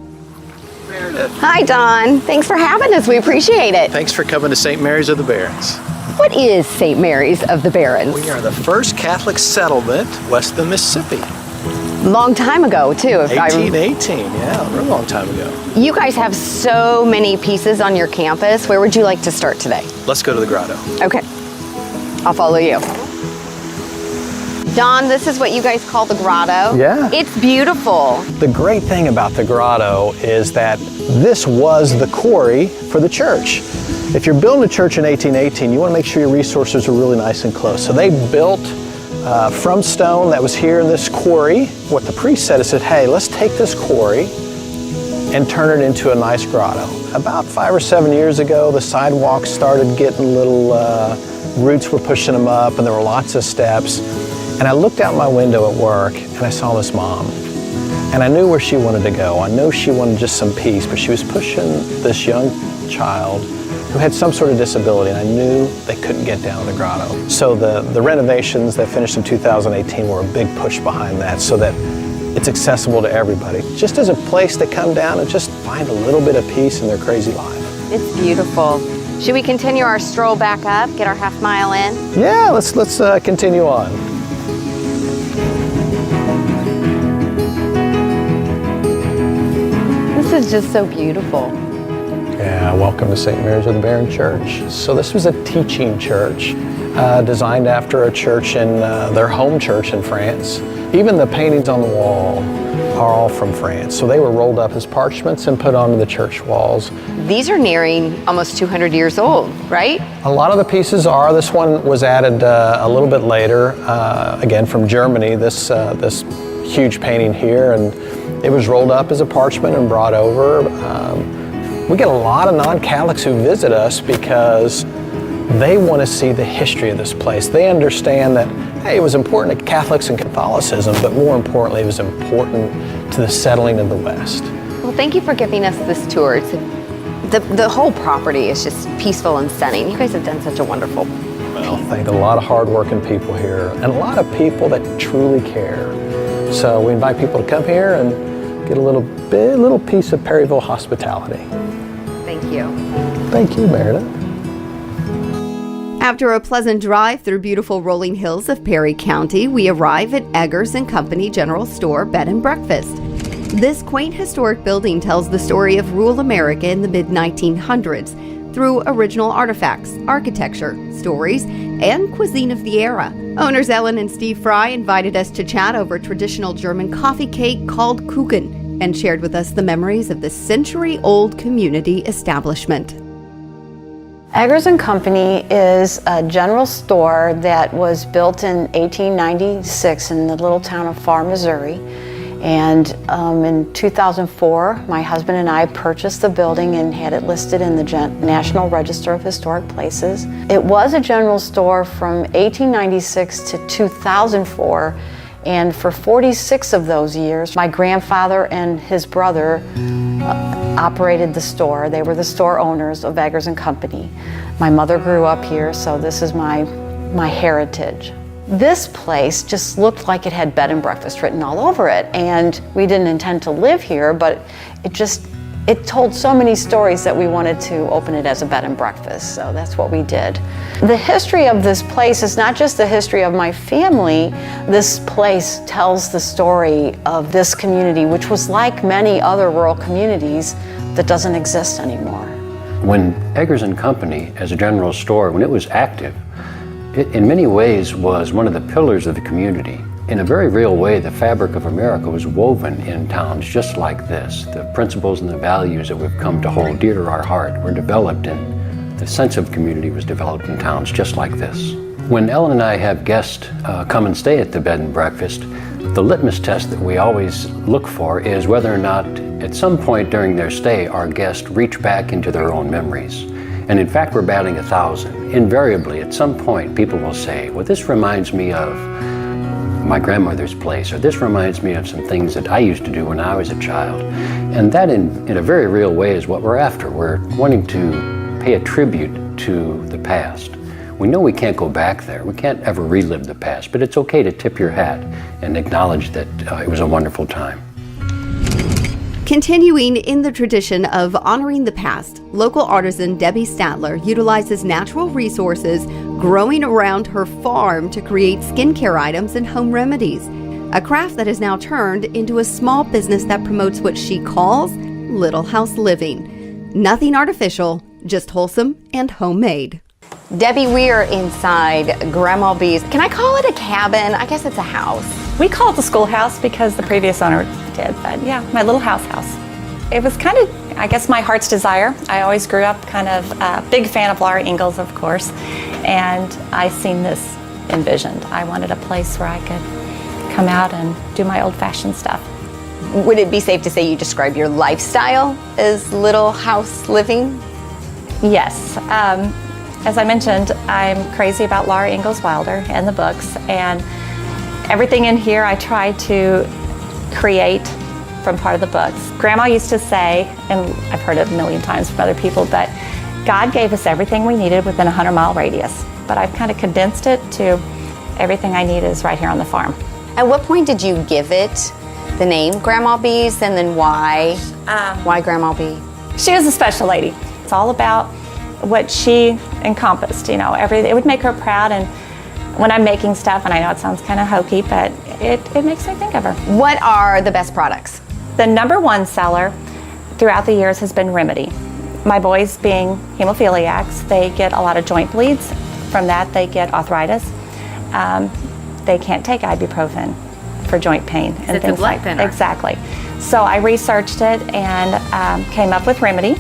Hi, Don. Thanks for having us. We appreciate it. Thanks for coming to St. Mary's of the Barons. What is St. Mary's of the Barons? We are the first Catholic settlement west of the Mississippi. Long time ago, too. 1818, yeah, a real long time ago. You guys have so many pieces on your campus. Where would you like to start today? Let's go to the grotto. Okay. I'll follow you. Don, this is what you guys call the grotto. Yeah. It's beautiful. The great thing about the grotto is that this was the quarry for the church. If you're building a church in 1818, you want to make sure your resources are really nice and close. So they built from stone that was here in this quarry. What the priest said is, hey, let's take this quarry and turn it into a nice grotto. About 5 or 7 years ago, the sidewalks started getting little, roots were pushing them up, and there were lots of steps. And I looked out my window at work and I saw this mom. And I knew where she wanted to go. I knew she wanted just some peace, but she was pushing this young child who had some sort of disability, and I knew they couldn't get down the grotto. So the renovations that finished in 2018 were a big push behind that so that it's accessible to everybody. Just as a place to come down and just find a little bit of peace in their crazy life. It's beautiful. Should we continue our stroll back up, get our half mile in? Yeah, let's continue on. This is just so beautiful. Yeah, welcome to St. Mary's of the Barons Church. So this was a teaching church designed after a church in their home church in France. Even the paintings on the wall are all from France. So they were rolled up as parchments and put onto the church walls. These are nearing almost 200 years old, right? A lot of the pieces are. This one was added a little bit later, again from Germany, this huge painting here, and it was rolled up as a parchment and brought over. We get a lot of non-Catholics who visit us because they want to see the history of this place. They understand that, hey, it was important to Catholics and Catholicism, but more importantly, it was important to the settling of the West. Well, thank you for giving us this tour. The whole property is just peaceful and stunning. You guys have done such a wonderful Well, thank a lot of hardworking people here and a lot of people that truly care So we invite people to come here and get a little piece of Perryville hospitality. Thank you. Thank you, Meredith. After a pleasant drive through beautiful rolling hills of Perry County, we arrive at Eggers & Company General Store Bed and Breakfast. This quaint historic building tells the story of rural America in the mid-1900s through original artifacts, architecture, stories, and cuisine of the era. Owners Ellen and Steve Fry invited us to chat over traditional German coffee cake called Kuchen and shared with us the memories of this century-old community establishment. Eggers & Company is a general store that was built in 1896 in the little town of Farr, Missouri. And in 2004, my husband and I purchased the building and had it listed in the National Register of Historic Places. It was a general store from 1896 to 2004, and for 46 of those years, my grandfather and his brother operated the store. They were the store owners of Eggers & Company. My mother grew up here, so this is my heritage. This place just looked like it had bed and breakfast written all over it, and we didn't intend to live here, but it told so many stories that we wanted to open it as a bed and breakfast, so that's what we did. The history of this place is not just the history of my family. This place tells the story of this community, which was like many other rural communities that doesn't exist anymore. When Eggers & Company, as a general store, when it was active, it in many ways was one of the pillars of the community. In a very real way, the fabric of America was woven in towns just like this. The principles and the values that we've come to hold dear to our heart were developed, and the sense of community was developed in towns just like this. When Ellen and I have guests come and stay at the bed and breakfast, the litmus test that we always look for is whether or not at some point during their stay our guests reach back into their own memories. And in fact, we're batting 1,000. Invariably, at some point, people will say, well, this reminds me of my grandmother's place, or this reminds me of some things that I used to do when I was a child. And that in a very real way is what we're after. We're wanting to pay a tribute to the past. We know we can't go back there. We can't ever relive the past, but it's okay to tip your hat and acknowledge that it was a wonderful time. Continuing in the tradition of honoring the past, local artisan Debbie Statler utilizes natural resources growing around her farm to create skincare items and home remedies, a craft that is now turned into a small business that promotes what she calls Little House Living. Nothing artificial, just wholesome and homemade. Debbie, we are inside Grandma B's. Can I call it a cabin? I guess it's a house. We call it the schoolhouse because the previous owner did, but yeah, my little house. It was kind of, I guess, my heart's desire. I always grew up kind of a big fan of Laura Ingalls, of course, and I seen this envisioned. I wanted a place where I could come out and do my old-fashioned stuff. Would it be safe to say you describe your lifestyle as Little House Living? Yes. As I mentioned, I'm crazy about Laura Ingalls Wilder and the books, and everything in here I try to create from part of the books. Grandma used to say, and I've heard it a million times from other people, but God gave us everything we needed within a 100-mile radius. But I've kind of condensed it to everything I need is right here on the farm. At what point did you give it the name Grandma B's, and then why Grandma B? She was a special lady. It's all about what she encompassed, you know, everything. It would make her proud, and when I'm making stuff, and I know it sounds kind of hokey, but it makes me think of her. What are the best products? The #1 seller throughout the years has been Remedy. My boys being hemophiliacs, they get a lot of joint bleeds. From that, they get arthritis. They can't take ibuprofen for joint pain and things like that. Exactly. So I researched it and came up with Remedy.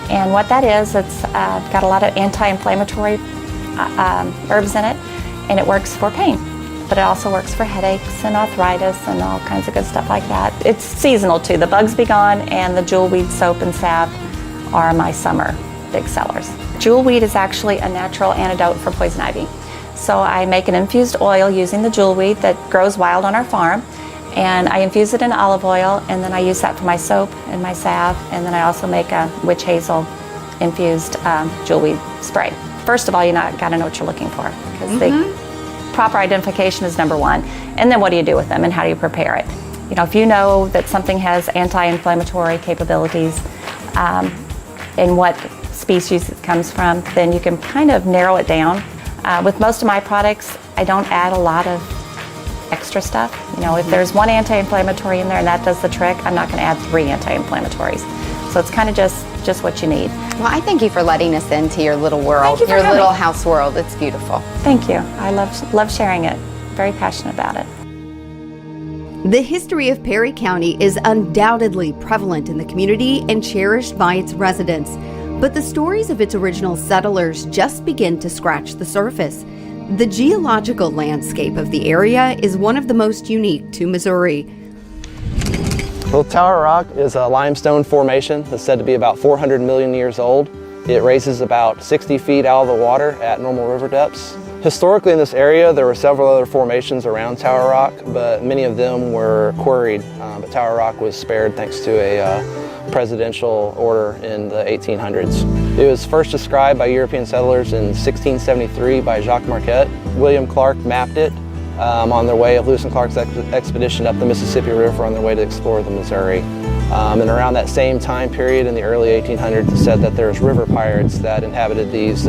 And what that is, it's got a lot of anti-inflammatory herbs in it, and it works for pain. But it also works for headaches and arthritis and all kinds of good stuff like that. It's seasonal too. The Bugs Be Gone and the Jewelweed soap and salve are my summer big sellers. Jewelweed is actually a natural antidote for poison ivy. So I make an infused oil using the jewelweed that grows wild on our farm, and I infuse it in olive oil, and then I use that for my soap and my salve, and then I also make a witch hazel infused jewelweed spray. First of all, you got to know what you're looking for, because they proper identification is number one. And then what do you do with them and how do you prepare it? You know, if you know that something has anti-inflammatory capabilities and what species it comes from, then you can kind of narrow it down. With most of my products, I don't add a lot of extra stuff. You know, if there's one anti-inflammatory in there and that does the trick, I'm not going to add 3 anti-inflammatories. So it's kind of just what you need. Well, I thank you for letting us into your little world, Thank you for your coming. little house world. It's beautiful. Thank you. I love sharing it. Very passionate about it. The history of Perry County is undoubtedly prevalent in the community and cherished by its residents. But the stories of its original settlers just begin to scratch the surface. The geological landscape of the area is one of the most unique to Missouri. Well, Tower Rock is a limestone formation that's said to be about 400 million years old. It raises about 60 feet out of the water at normal river depths. Historically in this area, there were several other formations around Tower Rock, but many of them were quarried. But Tower Rock was spared thanks to a presidential order in the 1800s. It was first described by European settlers in 1673 by Jacques Marquette. William Clark mapped it on their way of Lewis and Clark's expedition up the Mississippi River on their way to explore the Missouri. And around that same time period in the early 1800s, it said that there was river pirates that inhabited these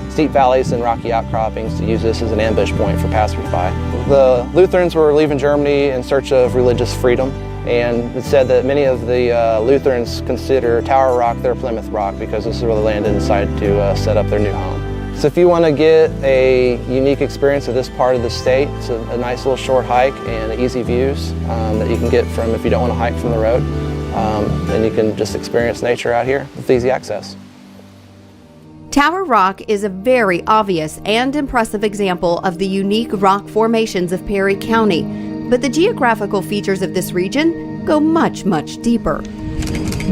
steep valleys and rocky outcroppings to use this as an ambush point for passersby. The Lutherans were leaving Germany in search of religious freedom, and it said that many of the Lutherans consider Tower Rock their Plymouth Rock because this is where they landed and decided to set up their new home. So if you want to get a unique experience of this part of the state, it's a nice little short hike and easy views that you can get from if you don't want to hike from the road. And you can just experience nature out here with easy access. Tower Rock is a very obvious and impressive example of the unique rock formations of Perry County, but the geographical features of this region go much, much deeper.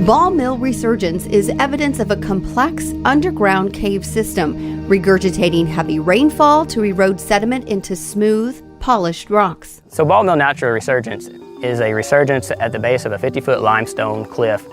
Ball Mill resurgence is evidence of a complex underground cave system, regurgitating heavy rainfall to erode sediment into smooth, polished rocks. So Ball Mill natural resurgence is a resurgence at the base of a 50-foot limestone cliff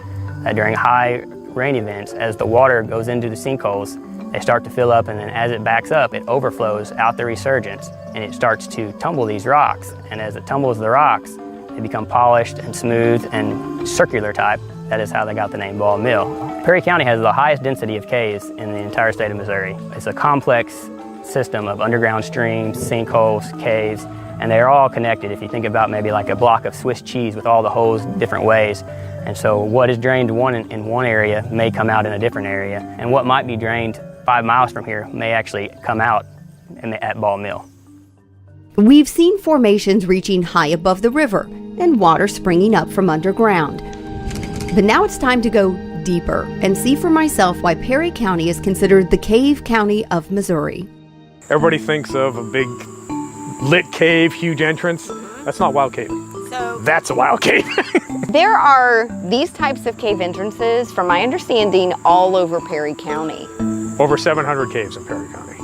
during high rain events. As the water goes into the sinkholes, they start to fill up, and then as it backs up, it overflows out the resurgence, and it starts to tumble these rocks. And as it tumbles the rocks, they become polished and smooth and circular type. That is how they got the name Ball Mill. Perry County has the highest density of caves in the entire state of Missouri. It's a complex system of underground streams, sinkholes, caves, and they're all connected. If you think about maybe like a block of Swiss cheese with all the holes different ways. And so what is drained in one area may come out in a different area. And what might be drained 5 miles from here may actually come out at Ball Mill. We've seen formations reaching high above the river and water springing up from underground. But now it's time to go deeper and see for myself why Perry County is considered the cave county of Missouri. Everybody thinks of a big lit cave, huge entrance. That's not Wild Cave. That's a wild cave. There are these types of cave entrances, from my understanding, all over Perry County. Over 700 caves in Perry County.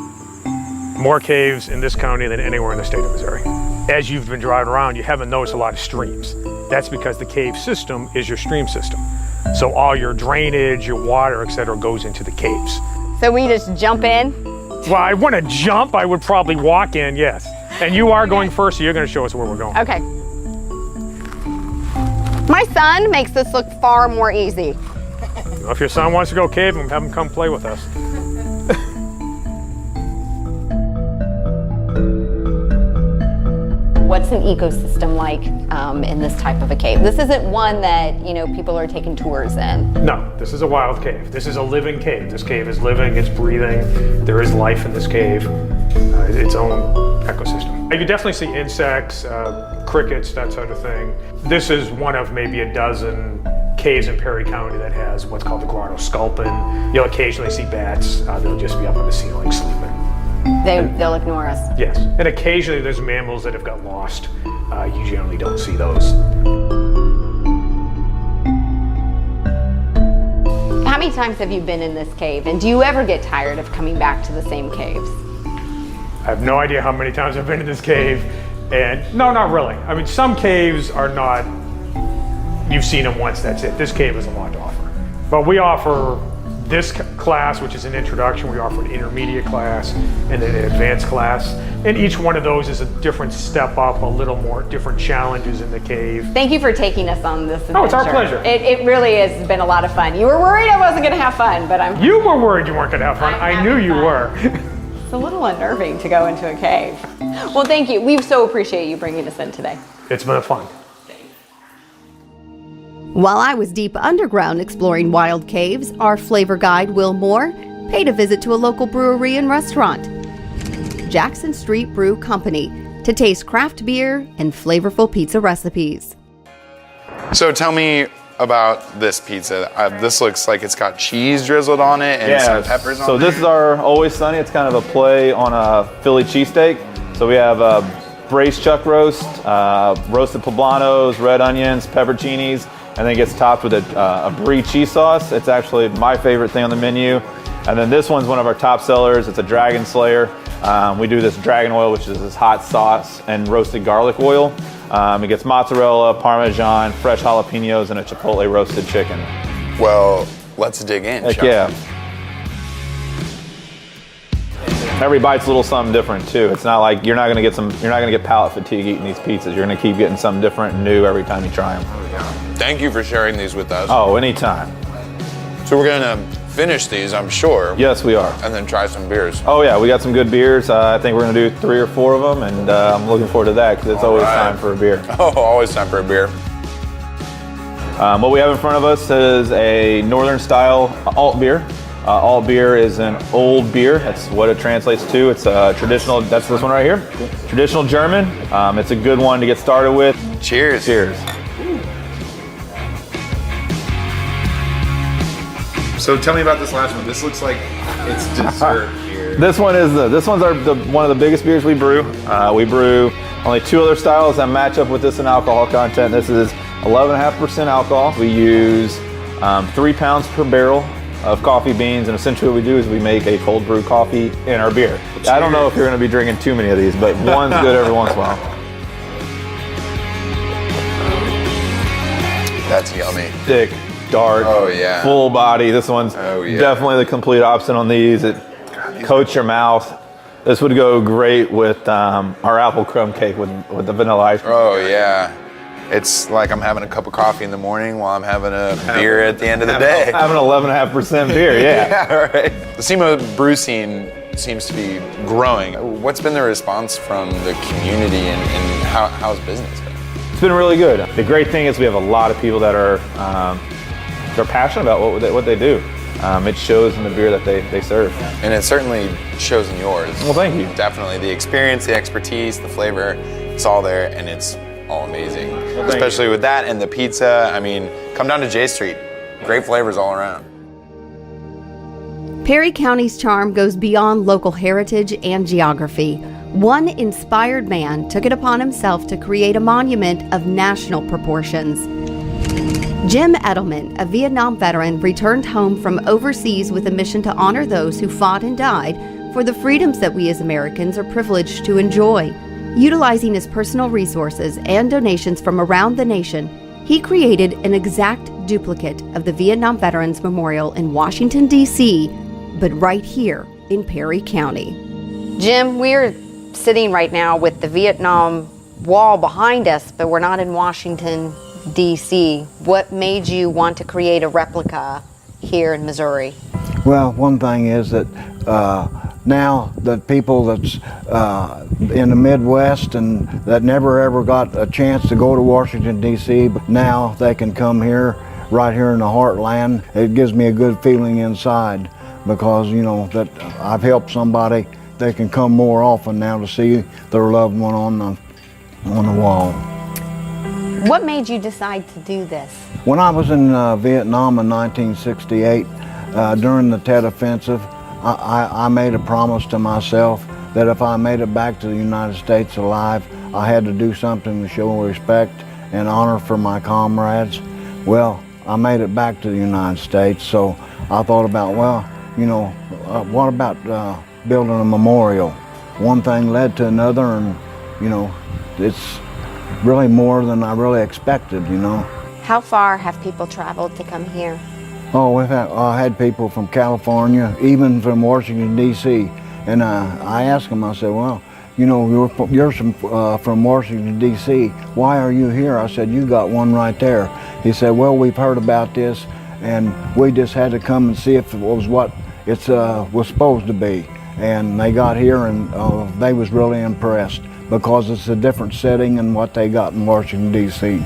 More caves in this county than anywhere in the state of Missouri. As you've been driving around, you haven't noticed a lot of streams. That's because the cave system is your stream system. So all your drainage, your water, etc., goes into the caves. So we just jump in? Well, I want to jump. I would probably walk in, yes. And you are going first, so you're going to show us where we're going. Okay. My son makes this look far more easy. If your son wants to go caving, have him come play with us. What's an ecosystem like in this type of a cave? This isn't one that, you know, people are taking tours in. No, this is a wild cave. This is a living cave. This cave is living, it's breathing. There is life in this cave. Its own ecosystem. You definitely see insects, crickets, that sort of thing. This is one of maybe a dozen caves in Perry County that has what's called the grotto sculpin. You'll occasionally see bats. They'll just be up on the ceiling sleeping. They'll ignore us. Yes, and occasionally there's mammals that have got lost. You generally don't see those. How many times have you been in this cave, and do you ever get tired of coming back to the same caves? I have no idea how many times I've been in this cave, and no, not really. I mean, some caves are not, you've seen them once, that's it. This cave has a lot to offer. But we offer This class, which is an introduction, we offer an intermediate class and then an advanced class. And each one of those is a different step up, a little more different challenges in the cave. Thank you for taking us on this adventure. Oh, it's our pleasure. It really has been a lot of fun. You were worried I wasn't going to have fun, but I'm... You were worried you weren't going to have fun. I knew you were. It's a little unnerving to go into a cave. Well, thank you. We so appreciate you bringing us in today. It's been fun. While I was deep underground exploring wild caves, our flavor guide, Will Moore, paid a visit to a local brewery and restaurant, Jackson Street Brew Company, to taste craft beer and flavorful pizza recipes. So tell me about this pizza. This looks like it's got cheese drizzled on it and some peppers on it. So this is our Always Sunny. It's kind of a play on a Philly cheesesteak. So we have braised chuck roast, roasted poblanos, red onions, pepperoncinis, and then it gets topped with a brie cheese sauce. It's actually my favorite thing on the menu. And then this one's one of our top sellers. It's a Dragon Slayer. We do this dragon oil, which is this hot sauce and roasted garlic oil. It gets mozzarella, Parmesan, fresh jalapenos, and a chipotle roasted chicken. Well, let's dig in. Heck yeah. Every bite's a little something different too. It's not like you're not gonna get palate fatigue eating these pizzas. You're gonna keep getting something different and new every time you try them. Thank you for sharing these with us. Oh, anytime. So we're gonna finish these, I'm sure. Yes, we are. And then try some beers. Oh yeah, we got some good beers. I think we're gonna do 3 or 4 of them, and I'm looking forward to that because it's always time for a beer. Oh, always time for a beer. What we have in front of us is a Northern style alt beer. Alt beer is an old beer. That's what it translates to. It's a traditional, that's this one right here. Traditional German. It's a good one to get started with. Cheers. Cheers. So tell me about this last one. This looks like it's dessert beer. This one's one of the biggest beers we brew. We brew only 2 other styles that match up with this in alcohol content. This is 11.5% alcohol. We use 3 pounds per barrel of coffee beans, and essentially what we do is we make a cold brew coffee in our beer. Cheers. I don't know if you're going to be drinking too many of these, but one's good every once in a while. That's yummy. Thick, dark, full body. This one's definitely the complete opposite on these. It coats your mouth. This would go great with our apple crumb cake with the vanilla ice cream. Oh yeah. It's like I'm having a cup of coffee in the morning while I'm having a beer at the end of the day. Having 11.5% beer, yeah. Yeah, right. The SEMA brew scene seems to be growing. What's been the response from the community and how's business been? It's been really good. The great thing is we have a lot of people that are they're passionate about what they do. It shows in the beer that they serve. And it certainly shows in yours. Well, thank you. Definitely. The experience, the expertise, the flavor, it's all there, and it's all amazing. Well, especially with that and the pizza. I mean, come down to J Street. Great flavors all around. Perry County's charm goes beyond local heritage and geography. One inspired man took it upon himself to create a monument of national proportions. Jim Edelman, a Vietnam veteran, returned home from overseas with a mission to honor those who fought and died for the freedoms that we as Americans are privileged to enjoy. Utilizing his personal resources and donations from around the nation, he created an exact duplicate of the Vietnam Veterans Memorial in Washington, D.C., but right here in Perry County. Jim, we're sitting right now with the Vietnam Wall behind us, but we're not in Washington, D.C. What made you want to create a replica here in Missouri? Well, one thing is that now the people that's in the Midwest and that never ever got a chance to go to Washington, D.C., but now they can come here, right here in the heartland. It gives me a good feeling inside because, you know, that I've helped somebody. They can come more often now to see their loved one on the wall. What made you decide to do this? When I was in Vietnam in 1968, during the Tet Offensive, I made a promise to myself that if I made it back to the United States alive, I had to do something to show respect and honor for my comrades. Well, I made it back to the United States, so I thought about, well, you know, what about building a memorial? One thing led to another, and, you know, it's really more than I really expected, you know. How far have people traveled to come here? Oh, we've had people from California, even from Washington, D.C. And I asked them, I said, well, you know, you're from Washington, D.C. Why are you here? I said, you got one right there. He said, well, we've heard about this, and we just had to come and see if it was what it was supposed to be. And they got here, and they was really impressed because it's a different setting than what they got in Washington, D.C.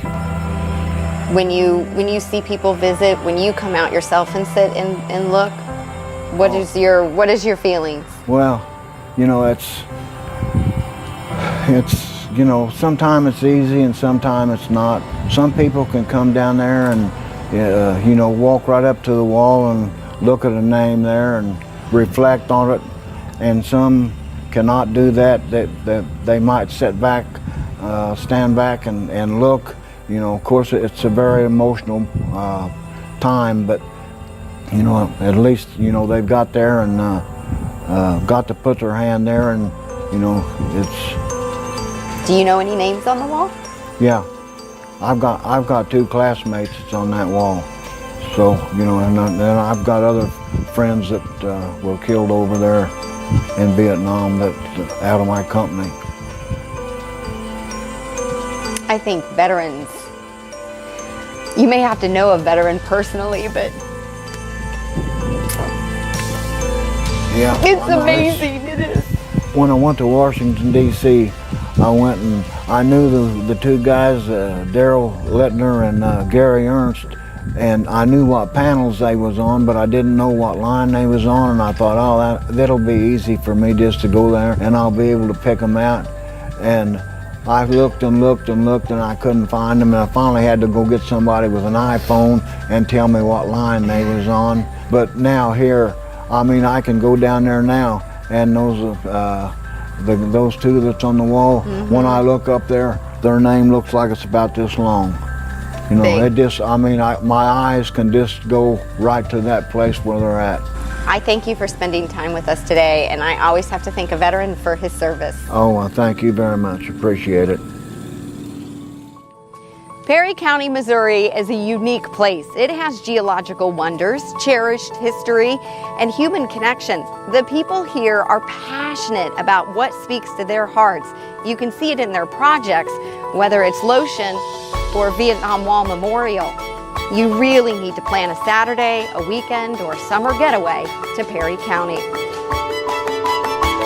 When you see people visit, when you come out yourself and sit and look, what is your feelings? Well, you know, it's you know, sometimes it's easy and sometimes it's not. Some people can come down there and you know, walk right up to the wall and look at a name there and reflect on it, and some cannot do that. That they might sit back, stand back and look. You know, of course, it's a very emotional time, but you know, at least you know they've got there and got to put their hand there, and you know, it's. Do you know any names on the wall? Yeah, I've got 2 classmates that's on that wall. So you know, and then I've got other friends that were killed over there in Vietnam that out of my company. I think veterans, you may have to know a veteran personally, but yeah, it's amazing, it is. When I went to Washington, D.C., I went and I knew the 2 guys, Daryl Littner and Gary Ernst, and I knew what panels they was on, but I didn't know what line they was on, and I thought, oh, that'll be easy for me just to go there, and I'll be able to pick them out. And I looked and looked and looked, and I couldn't find them, and I finally had to go get somebody with an iPhone and tell me what line they was on. But now here, I mean, I can go down there now, and those 2 that's on the wall, when I look up there, their name looks like it's about this long. You know, it just, I mean, my eyes can just go right to that place where they're at. I thank you for spending time with us today, and I always have to thank a veteran for his service. Oh, well, thank you very much. Appreciate it. Perry County, Missouri is a unique place. It has geological wonders, cherished history, and human connections. The people here are passionate about what speaks to their hearts. You can see it in their projects, whether it's lotion or Vietnam Wall Memorial. You really need to plan a Saturday, a weekend, or summer getaway to Perry County.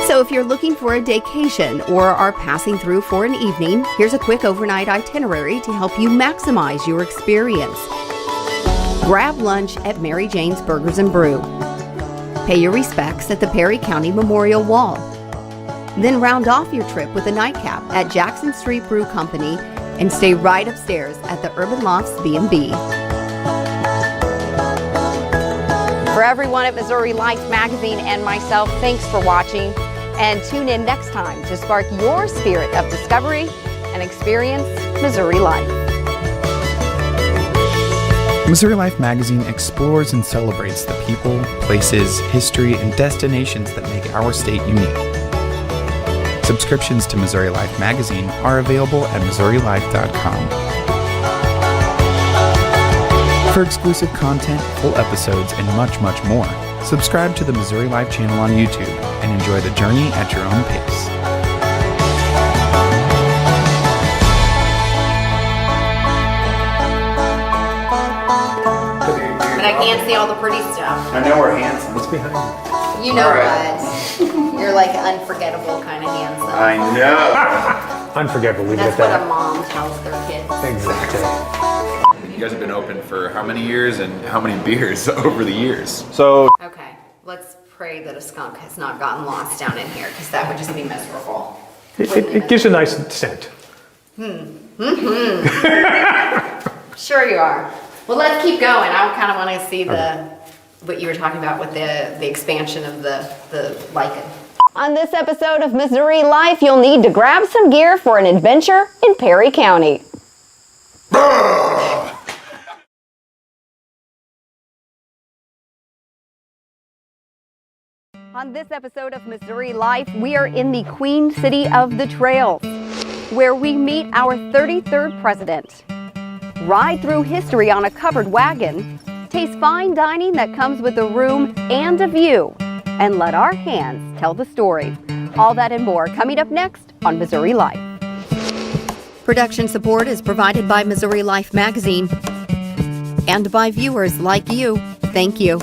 So if you're looking for a vacation or are passing through for an evening, here's a quick overnight itinerary to help you maximize your experience. Grab lunch at Mary Jane's Burgers and Brew. Pay your respects at the Perry County Memorial Wall. Then round off your trip with a nightcap at Jackson Street Brew Company and stay right upstairs at the Urban Lofts B&B. For everyone at Missouri Life Magazine and myself, thanks for watching, and tune in next time to spark your spirit of discovery and experience Missouri Life. Missouri Life Magazine explores and celebrates the people, places, history, and destinations that make our state unique. Subscriptions to Missouri Life Magazine are available at MissouriLife.com. For exclusive content, full episodes, and much, much more, subscribe to the Missouri Life channel on YouTube and enjoy the journey at your own pace. But I can't see all the pretty stuff. I know we're handsome. What's behind you? You know what? You're like unforgettable kind of handsome. I know. Unforgettable, leave it That's at that. what a mom tells their kids. Exactly. You guys have been open for how many years and how many beers over the years? So. Okay, let's pray that a skunk has not gotten lost down in here, because that would just be miserable. It gives a nice scent. Sure you are. Well, let's keep going. I kind of want to see what you were talking about with the expansion of the lichen. On this episode of Missouri Life, you'll need to grab some gear for an adventure in Perry County. On this episode of Missouri Life, we are in the Queen City of the Trails, where we meet our 33rd president, ride through history on a covered wagon, Taste fine dining that comes with a room and a view. And let our hands tell the story. All that and more coming up next on Missouri Life. Production support is provided by Missouri Life magazine and by viewers like you. Thank you.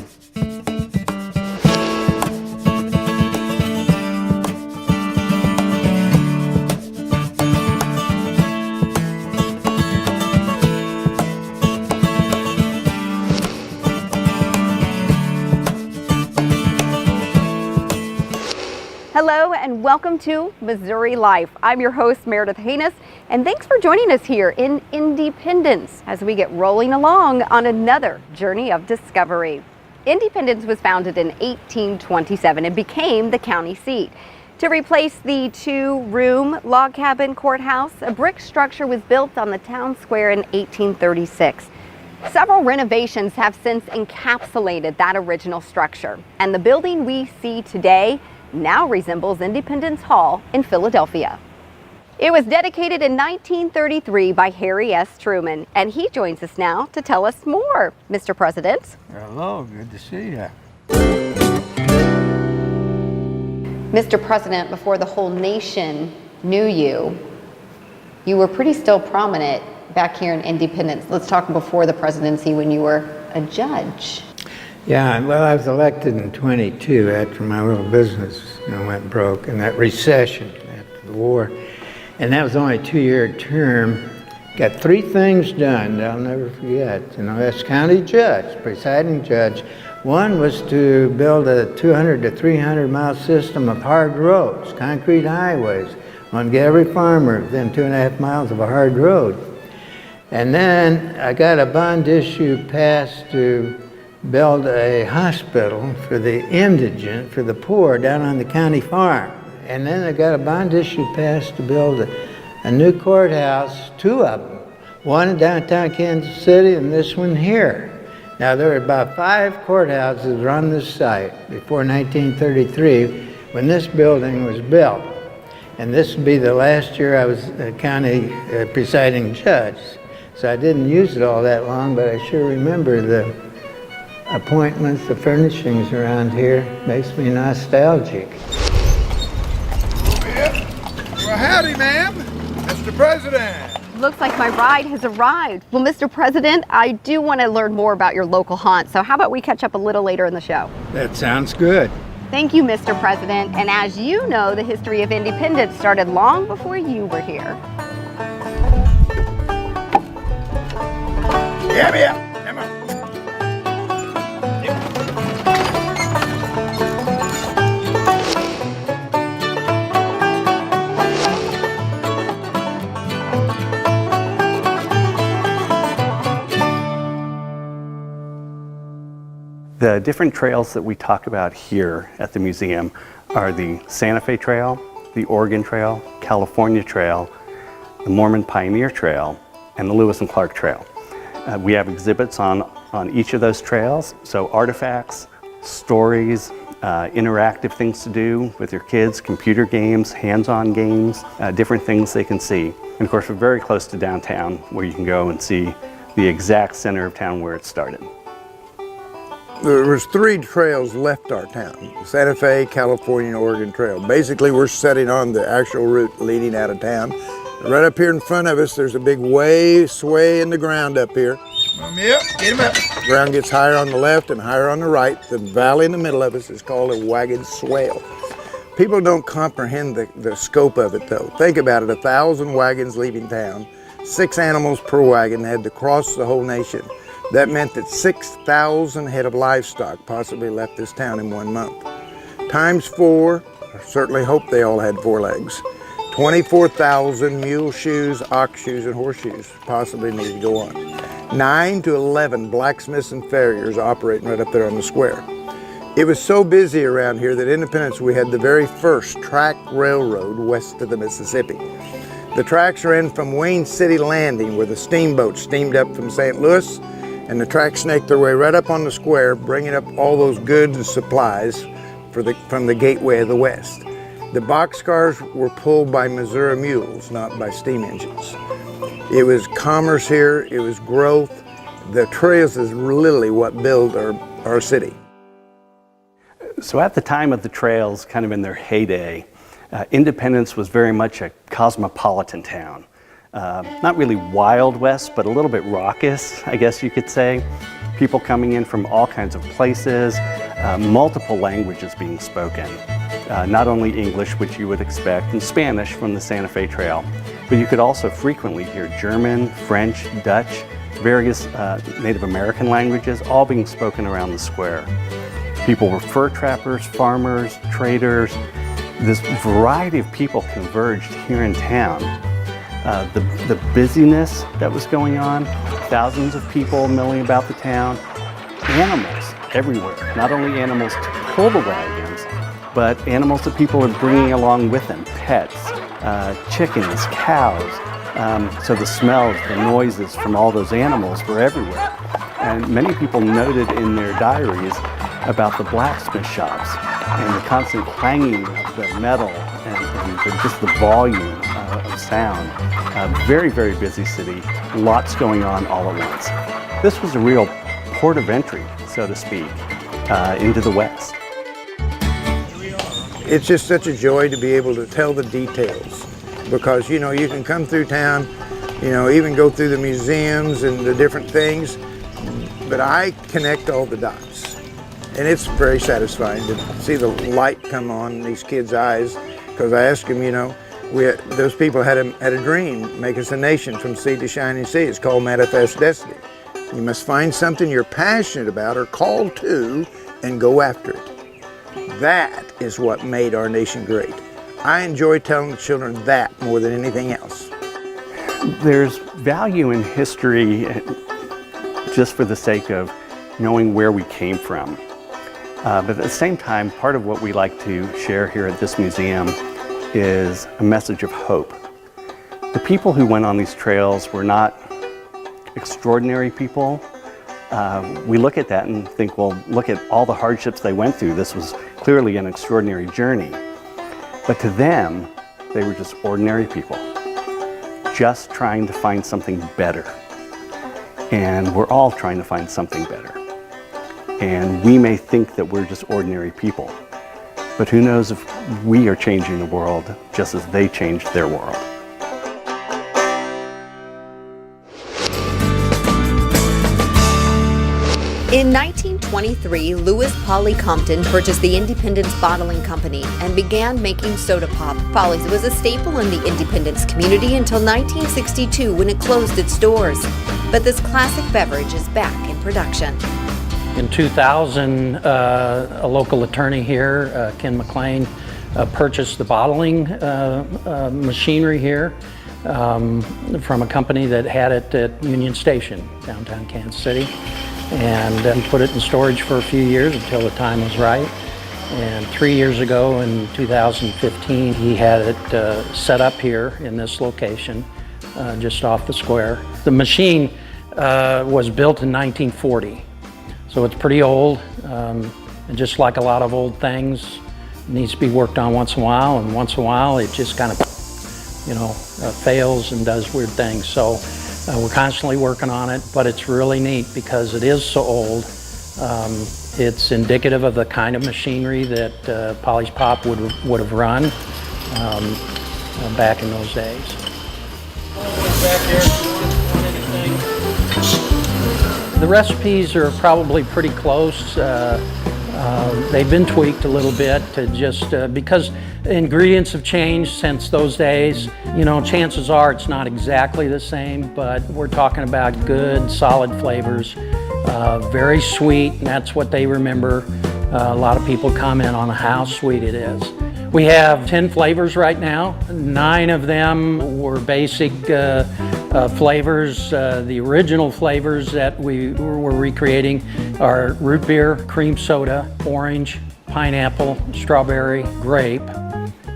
Hello and welcome to Missouri Life. I'm your host, Meredith Haynes, and thanks for joining us here in Independence as we get rolling along on another journey of discovery. Independence was founded in 1827 and became the county seat. To replace the two-room log cabin courthouse, a brick structure was built on the town square in 1836. Several renovations have since encapsulated that original structure, and the building we see today now resembles Independence Hall in Philadelphia. It was dedicated in 1933 by Harry S. Truman, and he joins us now to tell us more. Mr. President. Hello, good to see you. Mr. President, before the whole nation knew you, you were pretty still prominent back here in Independence. Let's talk before the presidency when you were a judge. Yeah, well, I was elected in 22 after my little business went broke in that recession after the war. And that was only a 2-year term. Got 3 things done that I'll never forget. As county judge, presiding judge. One was to build a 200 to 300 mile system of hard roads, concrete highways. I want to get every farmer within 2.5 miles of a hard road. And then I got a bond issue passed to build a hospital for the indigent, for the poor down on the county farm. And then I got a bond issue passed to build a new courthouse, 2 of them. One in downtown Kansas City and this one here. Now there were about 5 courthouses on this site before 1933 when this building was built. And this would be the last year I was a county presiding judge. So I didn't use it all that long, but I sure remember the appointments, the furnishings around here. Makes me nostalgic. Well, howdy, ma'am. Mr. President. Looks like my ride has arrived. Well, Mr. President, I do want to learn more about your local haunt, so how about we catch up a little later in the show? That sounds good. Thank you, Mr. President. And as you know, the history of Independence started long before you were here. Yeah. The different trails that we talk about here at the museum are the Santa Fe Trail, the Oregon Trail, California Trail, the Mormon Pioneer Trail, and the Lewis and Clark Trail. We have exhibits on each of those trails, so artifacts, stories, interactive things to do with your kids, computer games, hands-on games, different things they can see. And of course, we're very close to downtown where you can go and see the exact center of town where it started. There was 3 trails left our town, Santa Fe, California, and Oregon Trail. Basically, we're setting on the actual route leading out of town. Right up here in front of us, there's a big sway in the ground up here. Yep, get him up. The ground gets higher on the left and higher on the right. The valley in the middle of us is called a wagon swale. People don't comprehend the scope of it, though. Think about it, 1,000 wagons leaving town, 6 animals per wagon had to cross the whole nation. That meant that 6,000 head of livestock possibly left this town in 1 month. Times 4, I certainly hope they all had 4 legs. 24,000 mule shoes, ox shoes, and horseshoes possibly needed to go on. 9 to 11 blacksmiths and farriers operating right up there on the square. It was so busy around here that Independence, we had the very first track railroad west of the Mississippi. The tracks ran from Wayne City Landing, where the steamboats steamed up from St. Louis, and the tracks snaked their way right up on the square, bringing up all those goods and supplies from the gateway of the West. The boxcars were pulled by Missouri mules, not by steam engines. It was commerce here, it was growth, the trails is literally what build our city. So at the time of the trails, kind of in their heyday, Independence was very much a cosmopolitan town. Not really Wild West, but a little bit raucous, I guess you could say. People coming in from all kinds of places, multiple languages being spoken. Not only English, which you would expect, and Spanish from the Santa Fe Trail, but you could also frequently hear German, French, Dutch, various Native American languages, all being spoken around the square. People were fur trappers, farmers, traders. This variety of people converged here in town. The busyness that was going on, thousands of people milling about the town, animals everywhere, not only animals to pull the wagons, but animals that people are bringing along with them, pets, chickens, cows. So the smells, the noises from all those animals were everywhere. And many people noted in their diaries about the blacksmith shops and the constant clanging of the metal and just the volume of sound. Very, very busy city, lots going on all at once. This was a real port of entry, so to speak, into the West. It's just such a joy to be able to tell the details because, you know, you can come through town, you know, even go through the museums and the different things, but I connect all the dots. And it's very satisfying to see the light come on in these kids' eyes because I ask them, you know, those people had a dream, make us a nation from sea to shining sea. It's called Manifest Destiny. You must find something you're passionate about or called to and go after it. That is what made our nation great. I enjoy telling the children that more than anything else. There's value in history just for the sake of knowing where we came from. But at the same time, part of what we like to share here at this museum is a message of hope. The people who went on these trails were not extraordinary people. We look at that and think, well, look at all the hardships they went through. This was clearly an extraordinary journey. But to them, they were just ordinary people, just trying to find something better. And we're all trying to find something better. And we may think that we're just ordinary people, but who knows if we are changing the world just as they changed their world. In 1923, Louis Polly Compton purchased the Independence Bottling Company and began making soda pop. Polly's was a staple in the Independence community until 1962 when it closed its doors. But this classic beverage is back in production. In 2000, a local attorney here, Ken McLean, purchased the bottling machinery here from a company that had it at Union Station, downtown Kansas City. And he put it in storage for a few years until the time was right. And 3 years ago, in 2015, he had it set up here in this location, just off the square. The machine was built in 1940. So it's pretty old, and just like a lot of old things, it needs to be worked on once in a while, and once in a while it just kind of, fails and does weird things. So we're constantly working on it, but it's really neat because it is so old. It's indicative of the kind of machinery that Polly's Pop would have run back in those days. Back here. The recipes are probably pretty close. They've been tweaked a little bit to just because ingredients have changed since those days. Chances are it's not exactly the same, but we're talking about good, solid flavors, very sweet, and that's what they remember. A lot of people comment on how sweet it is. We have 10 flavors right now. 9 of them were basic flavors. The original flavors that we were recreating are root beer, cream soda, orange, pineapple, strawberry, grape,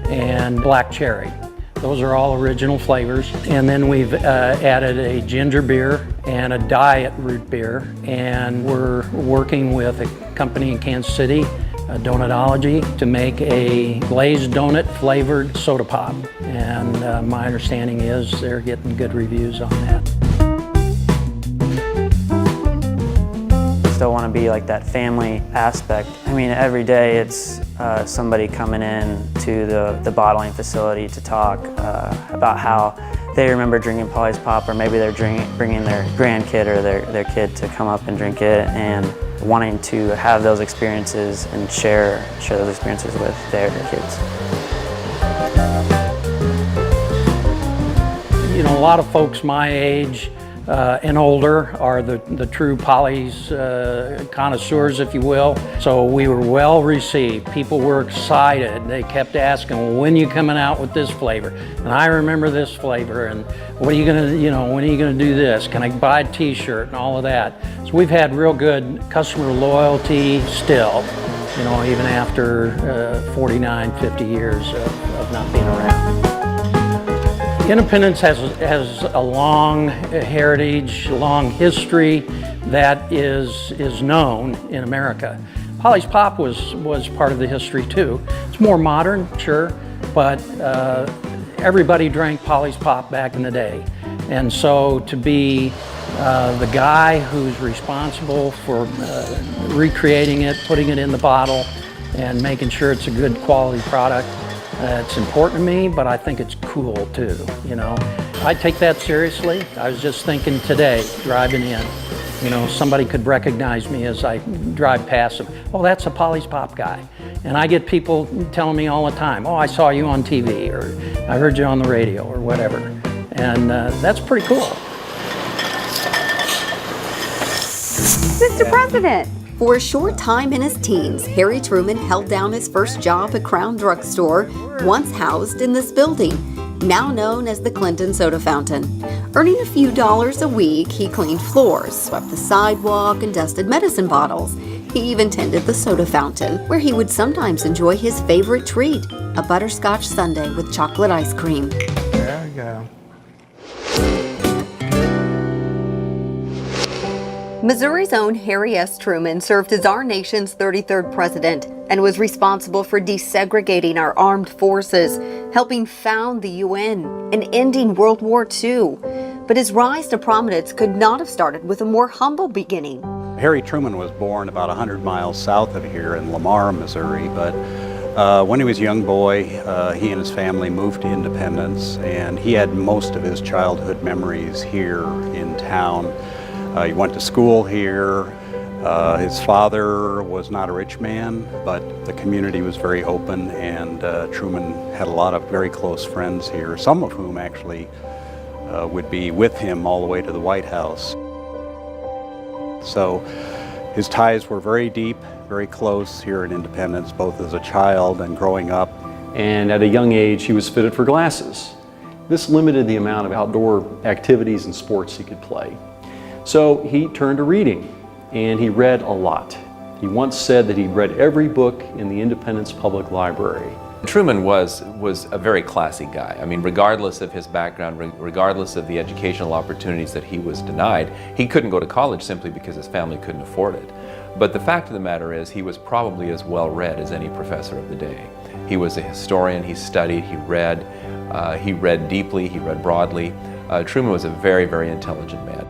and black cherry. Those are all original flavors. And then we've added a ginger beer and a diet root beer. And we're working with a company in Kansas City, Donutology, to make a glazed donut flavored soda pop. And my understanding is they're getting good reviews on that. still want to be like that family aspect. I mean, every day it's somebody coming in to the bottling facility to talk about how they remember drinking Polly's Pop, or maybe they're bringing their grandkid or their kid to come up and drink it, and wanting to have those experiences and share those experiences with their kids. You know, a lot of folks my age and older are the true Polly's connoisseurs, if you will. So we were well received. People were excited. They kept asking, well, when are you coming out with this flavor? And I remember this flavor, and what are you gonna, when are you gonna do this? Can I buy a t-shirt and all of that? So we've had real good customer loyalty still, even after 49, 50 years of not being around. Independence has a long heritage, long history that is known in America. Polly's Pop was part of the history too. It's more modern, sure, but everybody drank Polly's Pop back in the day. And so to be the guy who's responsible for recreating it, putting it in the bottle, and making sure it's a good quality product, it's important to me, but I think it's cool too, I take that seriously. I was just thinking today, driving in, somebody could recognize me as I drive past them. Oh, that's a Polly's Pop guy. And I get people telling me all the time, oh, I saw you on TV, or I heard you on the radio, or whatever. And that's pretty cool. Mr. President. For a short time in his teens, Harry Truman held down his first job at Crown Drugstore, once housed in this building, now known as the Clinton Soda Fountain. Earning a few dollars a week, he cleaned floors, swept the sidewalk, and dusted medicine bottles. He even tended the soda fountain, where he would sometimes enjoy his favorite treat, a butterscotch sundae with chocolate ice cream. There we go. Missouri's own Harry S. Truman served as our nation's 33rd president and was responsible for desegregating our armed forces, helping found the UN, and ending World War II. But his rise to prominence could not have started with a more humble beginning. Harry Truman was born about 100 miles south of here in Lamar, Missouri, but when he was a young boy, he and his family moved to Independence, and he had most of his childhood memories here in town. He went to school here. His father was not a rich man, but the community was very open, and Truman had a lot of very close friends here, some of whom actually would be with him all the way to the White House. So his ties were very deep, very close here in Independence, both as a child and growing up. And at a young age, he was fitted for glasses. This limited the amount of outdoor activities and sports he could play. So he turned to reading, and he read a lot. He once said that he'd read every book in the Independence Public Library. Truman was a very classy guy. I mean, regardless of his background, regardless of the educational opportunities that he was denied, he couldn't go to college simply because his family couldn't afford it. But the fact of the matter is, he was probably as well read as any professor of the day. He was a historian, he studied, he read deeply, he read broadly. Truman was a very, very intelligent man.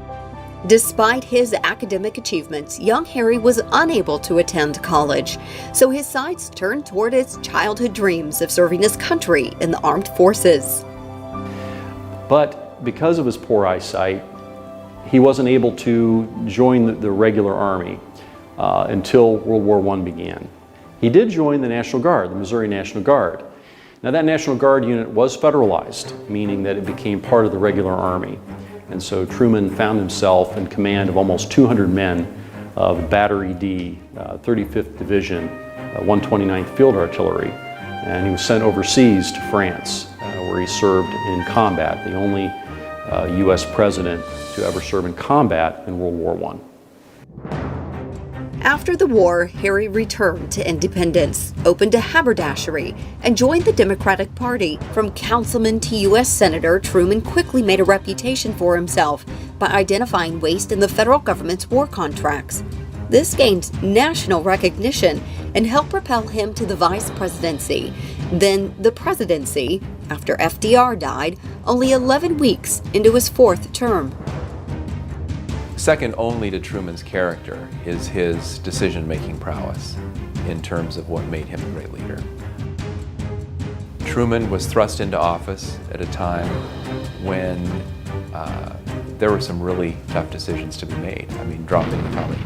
Despite his academic achievements, young Harry was unable to attend college, so his sights turned toward his childhood dreams of serving his country in the armed forces. But because of his poor eyesight, he wasn't able to join the regular army until World War I began. He did join the National Guard, the Missouri National Guard. Now that National Guard unit was federalized, meaning that it became part of the regular army. And so Truman found himself in command of almost 200 men of Battery D, 35th Division, 129th Field Artillery. And he was sent overseas to France, where he served in combat, the only U.S. president to ever serve in combat in World War I. After the war, Harry returned to Independence, opened a haberdashery, and joined the Democratic Party. From councilman to U.S. Senator, Truman quickly made a reputation for himself by identifying waste in the federal government's war contracts. This gained national recognition and helped propel him to the vice presidency, then the presidency, after FDR died, only 11 weeks into his fourth term. Second only to Truman's character is his decision-making prowess in terms of what made him a great leader. Truman was thrust into office at a time when there were some really tough decisions to be made. I mean, dropping the atomic,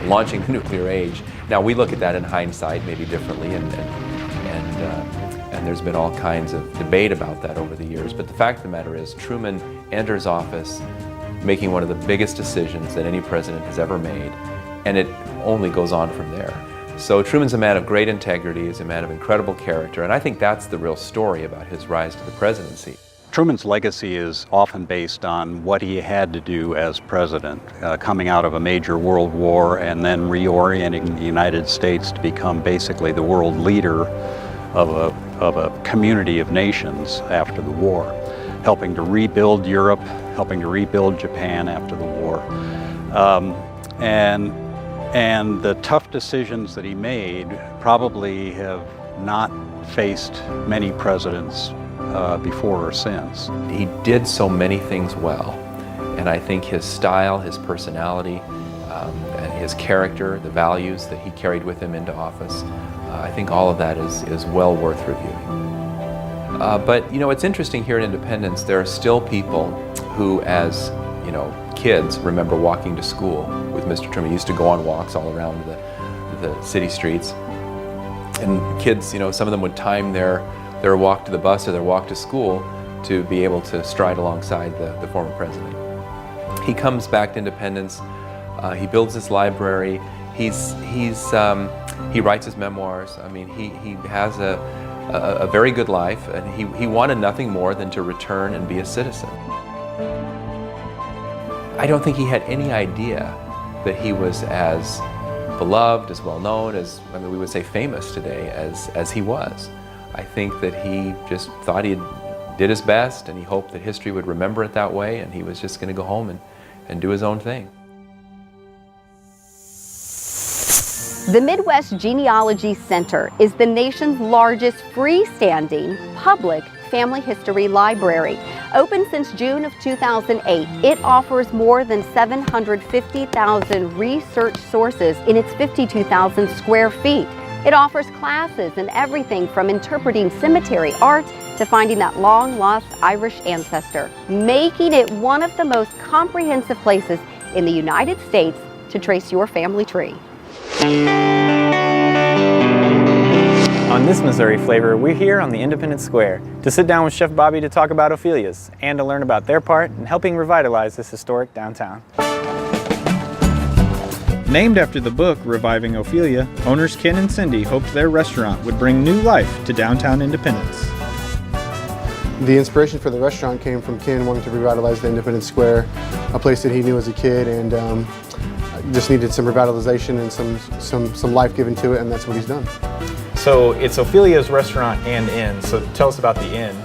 launching the nuclear age. Now we look at that in hindsight maybe differently, and there's been all kinds of debate about that over the years. But the fact of the matter is, Truman enters office making one of the biggest decisions that any president has ever made, and it only goes on from there. So Truman's a man of great integrity, he's a man of incredible character, and I think that's the real story about his rise to the presidency. Truman's legacy is often based on what he had to do as president, coming out of a major world war and then reorienting the United States to become basically the world leader of a community of nations after the war, helping to rebuild Europe, helping to rebuild Japan after the war. And the tough decisions that he made probably have not faced many presidents before or since. He did so many things well, and I think his style, his personality, and his character, the values that he carried with him into office, I think all of that is well worth reviewing. But it's interesting here at Independence, there are still people who, as kids, remember walking to school with Mr. Truman. He used to go on walks all around the city streets, and kids, some of them would time their walk to the bus or their walk to school to be able to stride alongside the former president. He comes back to Independence, he builds his library, he writes his memoirs. I mean, he has a very good life, and he wanted nothing more than to return and be a citizen. I don't think he had any idea that he was as beloved, as well known, as, we would say famous today, as he was. I think that he just thought he did his best, and he hoped that history would remember it that way, and he was just going to go home and do his own thing. The Midwest Genealogy Center is the nation's largest freestanding public family history library. Open since June of 2008, it offers more than 750,000 research sources in its 52,000 square feet. It offers classes in everything from interpreting cemetery art to finding that long-lost Irish ancestor, making it one of the most comprehensive places in the United States to trace your family tree. On this Missouri Flavor, we're here on the Independence Square to sit down with Chef Bobby to talk about Ophelia's and to learn about their part in helping revitalize this historic downtown. Named after the book Reviving Ophelia, owners Ken and Cindy hoped their restaurant would bring new life to downtown Independence. The inspiration for the restaurant came from Ken wanting to revitalize the Independence Square, a place that he knew as a kid, and just needed some revitalization and some life given to it, and that's what he's done. So it's Ophelia's restaurant and inn, so tell us about the inn.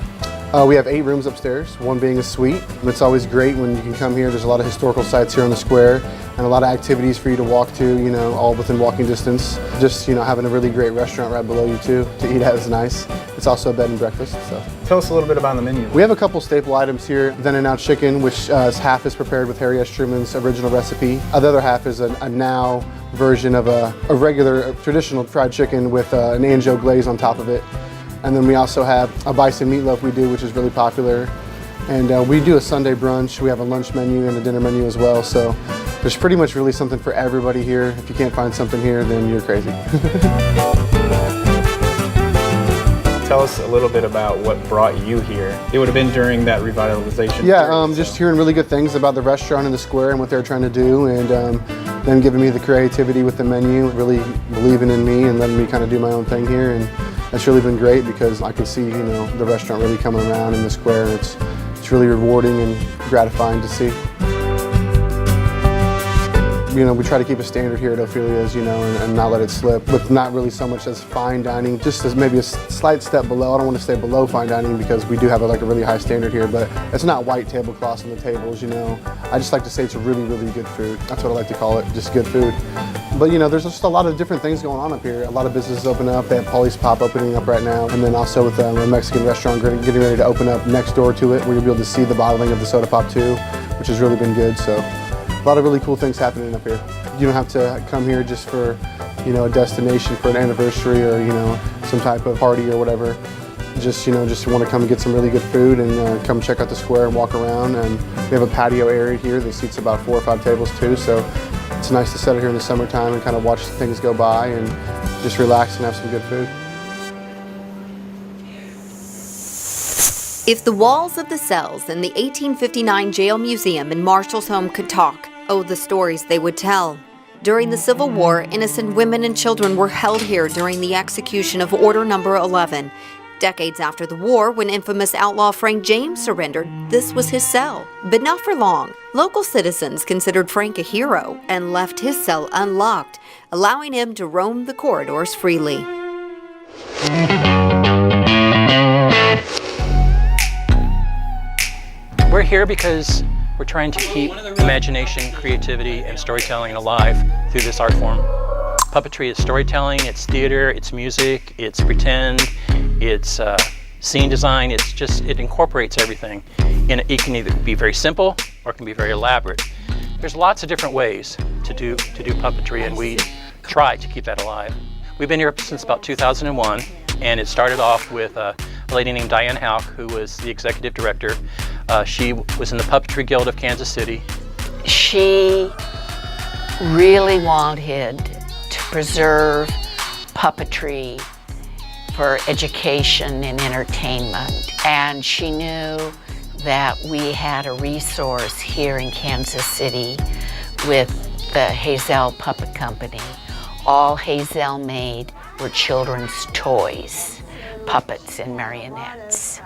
We have 8 rooms upstairs, one being a suite. It's always great when you can come here. There's a lot of historical sites here on the square and a lot of activities for you to walk to, all within walking distance. Just, having a really great restaurant right below you too to eat at is nice. It's also a bed and breakfast. So. Tell us a little bit about the menu. We have a couple staple items here. Then and Now chicken, which half is prepared with Harry S. Truman's original recipe. The other half is a now version of a regular traditional fried chicken with an anjo glaze on top of it. And then we also have a bison meatloaf we do, which is really popular. And we do a Sunday brunch. We have a lunch menu and a dinner menu as well. So there's pretty much really something for everybody here. If you can't find something here, then you're crazy. Tell us a little bit about what brought you here. It would have been during that revitalization period, just hearing really good things about the restaurant and the square and what they're trying to do, and them giving me the creativity with the menu, really believing in me and letting me kind of do my own thing here. And that's really been great because I can see, the restaurant really coming around in the square. It's really rewarding and gratifying to see. We try to keep a standard here at Ophelia's, and not let it slip, with not really so much as fine dining, just as maybe a slight step below. I don't want to say below fine dining because we do have a really high standard here, but it's not white tablecloths on the tables, I just like to say it's a really, really good food. That's what I like to call it, just good food. But there's just a lot of different things going on up here. A lot of businesses open up. They have Polly's Pop opening up right now, and then also with a Mexican restaurant getting ready to open up next door to it, where you'll be able to see the bottling of the soda pop too, which has really been good. So lot of really cool things happening up here. You don't have to come here just for, you know, a destination for an anniversary or, you know, some type of party or whatever. Just, you know, just want to come and get some really good food and come check out the square and walk around. And we have a patio area here that seats about 4 or 5 tables too. So it's nice to sit here in the summertime and kind of watch things go by and just relax and have some good food. If the walls of the cells in the 1859 jail museum in Marshall's home could talk, oh, the stories they would tell. During the Civil War, innocent women and children were held here during the execution of Order Number 11. Decades after the war, when infamous outlaw Frank James surrendered, this was his cell. But not for long. Local citizens considered Frank a hero and left his cell unlocked, allowing him to roam the corridors freely. We're here because we're trying to keep imagination, creativity, and storytelling alive through this art form. Puppetry is storytelling, it's theater, it's music, it's pretend, it's scene design. It's just, it incorporates everything. And it can either be very simple or it can be very elaborate. There's lots of different ways to do puppetry, and we try to keep that alive. We've been here since about 2001, and it started off with a lady named Diane Houck, who was the executive director. She was in the Puppetry Guild of Kansas City. She really wanted to preserve puppetry for education and entertainment. And she knew that we had a resource here in Kansas City with the Hazel Puppet Company. All Hazel made were children's toys, puppets and marionettes.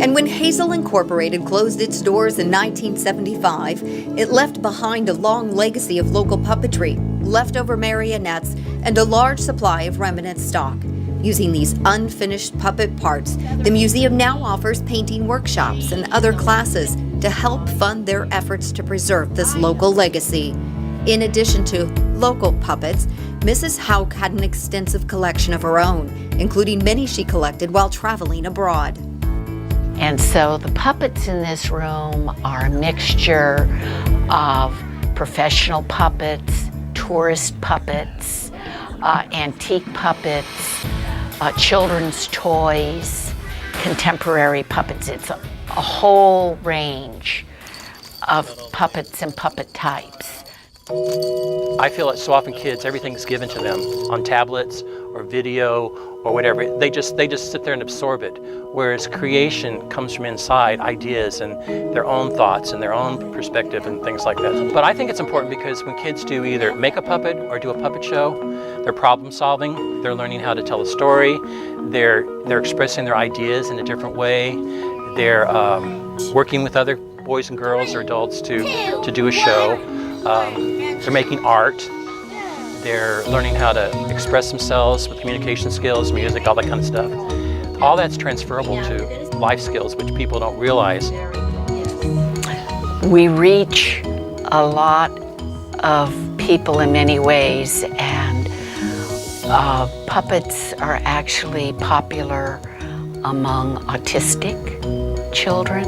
And when Hazel Incorporated closed its doors in 1975, it left behind a long legacy of local puppetry, leftover marionettes, and a large supply of remnant stock. Using these unfinished puppet parts, the museum now offers painting workshops and other classes to help fund their efforts to preserve this local legacy. In addition to local puppets, Mrs. Houck had an extensive collection of her own, including many she collected while traveling abroad. And so the puppets in this room are a mixture of professional puppets, tourist puppets, antique puppets, children's toys, contemporary puppets. It's a whole range of puppets and puppet types. I feel that so often kids, everything's given to them on tablets or video or whatever. They just sit there and absorb it. Whereas creation comes from inside, ideas and their own thoughts and their own perspective and things like that. But I think it's important because when kids do either make a puppet or do a puppet show, they're problem solving, they're learning how to tell a story, they're expressing their ideas in a different way, they're working with other boys and girls or adults to do a show. They're making art. They're learning how to express themselves with communication skills, music, all that kind of stuff. All that's transferable to life skills, which people don't realize. We reach a lot of people in many ways, and puppets are actually popular among autistic children.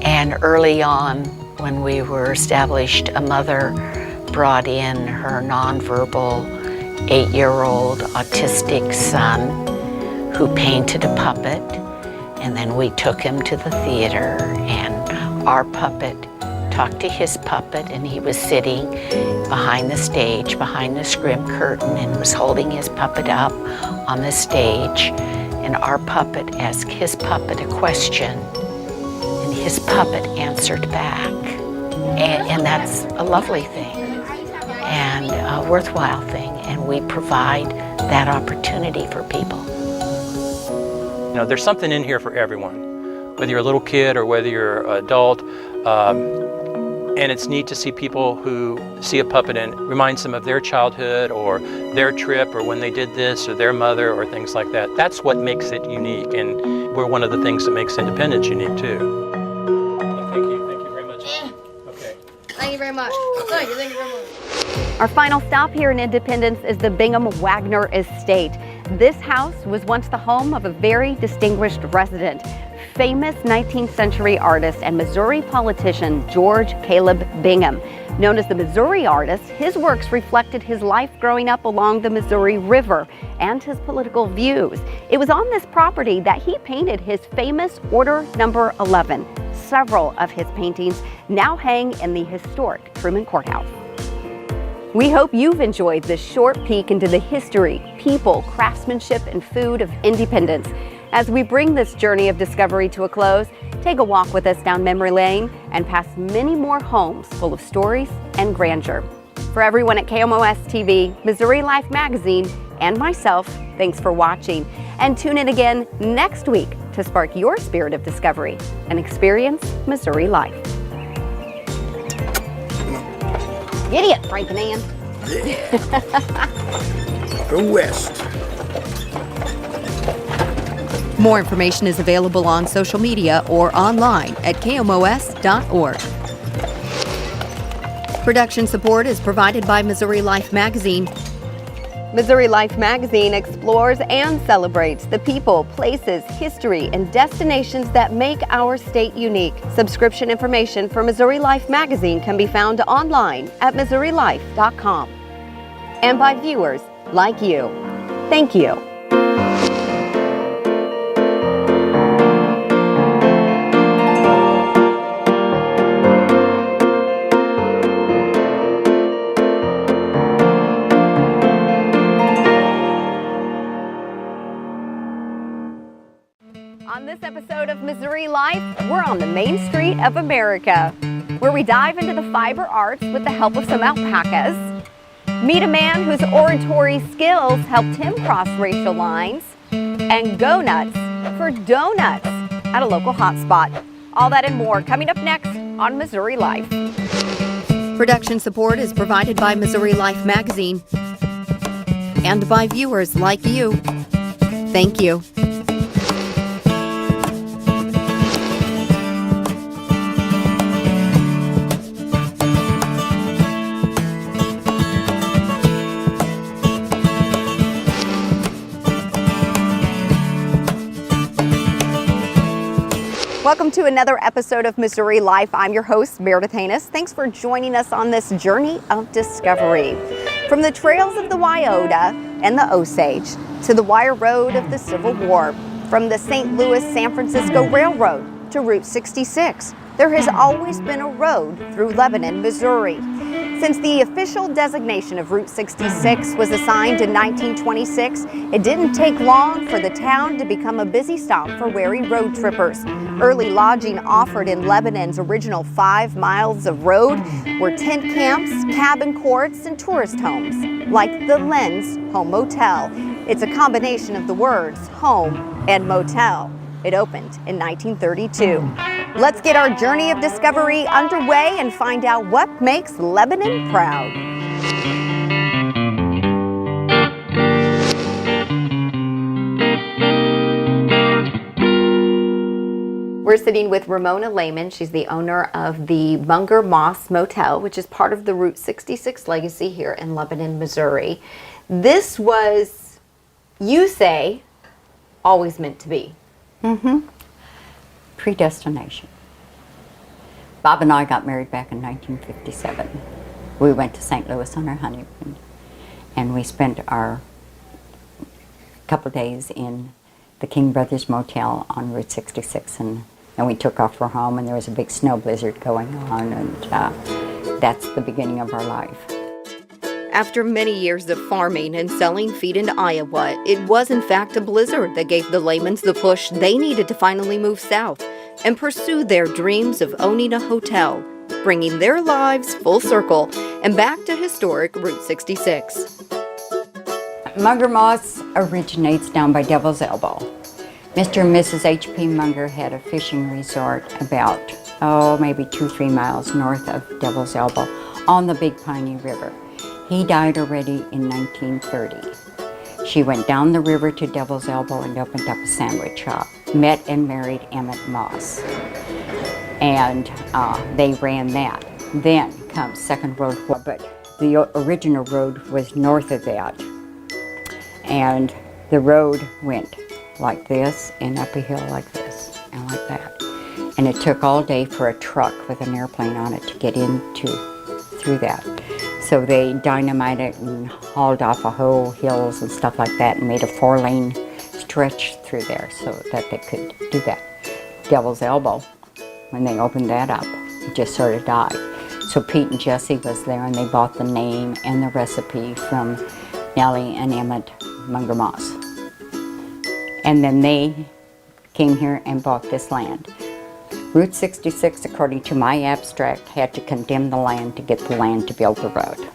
And early on, when we were established, a mother brought in her nonverbal 8-year-old autistic son who painted a puppet, and then we took him to the theater, and our puppet talked to his puppet, and he was sitting behind the stage, behind the scrim curtain, and was holding his puppet up on the stage, and our puppet asked his puppet a question, and his puppet answered back. And that's a lovely thing and a worthwhile thing, and we provide that opportunity for people. You know, there's something in here for everyone, whether you're a little kid or whether you're an adult. And it's neat to see people who see a puppet and it reminds them of their childhood or their trip or when they did this or their mother or things like that. That's what makes it unique, and we're one of the things that makes Independence unique too. Thank you very much. Okay. Thank you very much. Thank you very much. Our final stop here in Independence is the Bingham Wagner Estate. This house was once the home of a very distinguished resident, famous 19th century artist and Missouri politician George Caleb Bingham. Known as the Missouri artist, his works reflected his life growing up along the Missouri River and his political views. It was on this property that he painted his famous Order Number 11. Several of his paintings now hang in the historic Truman Courthouse. We hope you've enjoyed this short peek into the history, people, craftsmanship, and food of Independence. As we bring this journey of discovery to a close, take a walk with us down memory lane and past many more homes full of stories and grandeur. For everyone at KMOS TV, Missouri Life Magazine, and myself, thanks for watching. And tune in again next week to spark your spirit of discovery and experience Missouri life. Idiot, Frank and Ann. Go west. More information is available on social media or online at KMOS.org. Production support is provided by Missouri Life Magazine. Missouri Life Magazine explores and celebrates the people, places, history, and destinations that make our state unique. Subscription information for Missouri Life Magazine can be found online at MissouriLife.com. And by viewers like you. Thank you. On this episode of Missouri Life, we're on the Main Street of America, where we dive into the fiber arts with the help of some alpacas, meet a man whose oratory skills helped him cross racial lines, and go nuts for donuts at a local hotspot. All that and more coming up next on Missouri Life. Production support is provided by Missouri Life Magazine and by viewers like you. Thank you. Welcome to another episode of Missouri Life. I'm your host, Meredith Haynes. Thanks for joining us on this journey of discovery. From the trails of the Wyoda and the Osage to the wire road of the Civil War, from the St. Louis-San Francisco Railroad to Route 66, there has always been a road through Lebanon, Missouri. Since the official designation of Route 66 was assigned in 1926, it didn't take long for the town to become a busy stop for wary road trippers. Early lodging offered in Lebanon's original 5 miles of road were tent camps, cabin courts, and tourist homes, like the Lens Home Motel. It's a combination of the words home and motel. It opened in 1932. Let's get our journey of discovery underway and find out what makes Lebanon proud. We're sitting with Ramona Lehman. She's the owner of the Munger Moss Motel, which is part of the Route 66 legacy here in Lebanon, Missouri. This was, you say, always meant to be. Predestination. Bob and I got married back in 1957. We went to St. Louis on our honeymoon, and we spent our couple days in the King Brothers Motel on Route 66, and then we took off for home, and there was a big snow blizzard going on, and that's the beginning of our life. After many years of farming and selling feed in Iowa, it was in fact a blizzard that gave the Lehmans the push they needed to finally move south and pursue their dreams of owning a hotel, bringing their lives full circle and back to historic Route 66. Munger Moss originates down by Devil's Elbow. Mr. and Mrs. H.P. Munger had a fishing resort about, maybe 2-3 miles north of Devil's Elbow on the Big Piney River. He died already in 1930. She went down the river to Devil's Elbow and opened up a sandwich shop. Met and married Emmett Moss. And they ran that. Then comes Second World War, but the original road was north of that. And the road went like this and up a hill like this. and like that. And it took all day for a truck with an airplane on it to get through that. So they dynamited and hauled off a whole hills and stuff like that and made a 4-lane stretch through there so that they could do that. Devil's Elbow, when they opened that up, it just sort of died. So Pete and Jesse was there and they bought the name and the recipe from Nellie and Emmett Munger Moss. And then they came here and bought this land. Route 66, according to my abstract, had to condemn the land to get the land to build the road.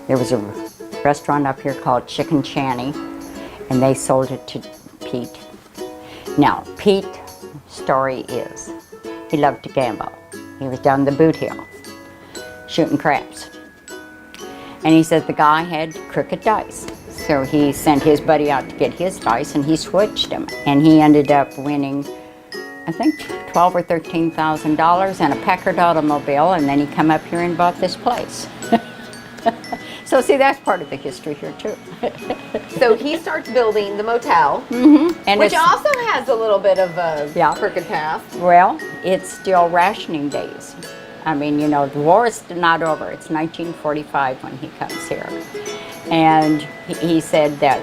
There was a restaurant up here called Chicken Channy, and they sold it to Pete. Now, Pete's story is, he loved to gamble. He was down the boot hill, shooting craps. And he said the guy had crooked dice. So he sent his buddy out to get his dice, and he switched them. And he ended up winning, I think, $12,000 or $13,000 and a Packard automobile, and then he come up here and bought this place. So see, that's part of the history here too. So he starts building the motel, And which it's- also has a little bit of a crooked past. Well, it's still rationing days. I mean, you know, the war is not over. It's 1945 when he comes here. And he said that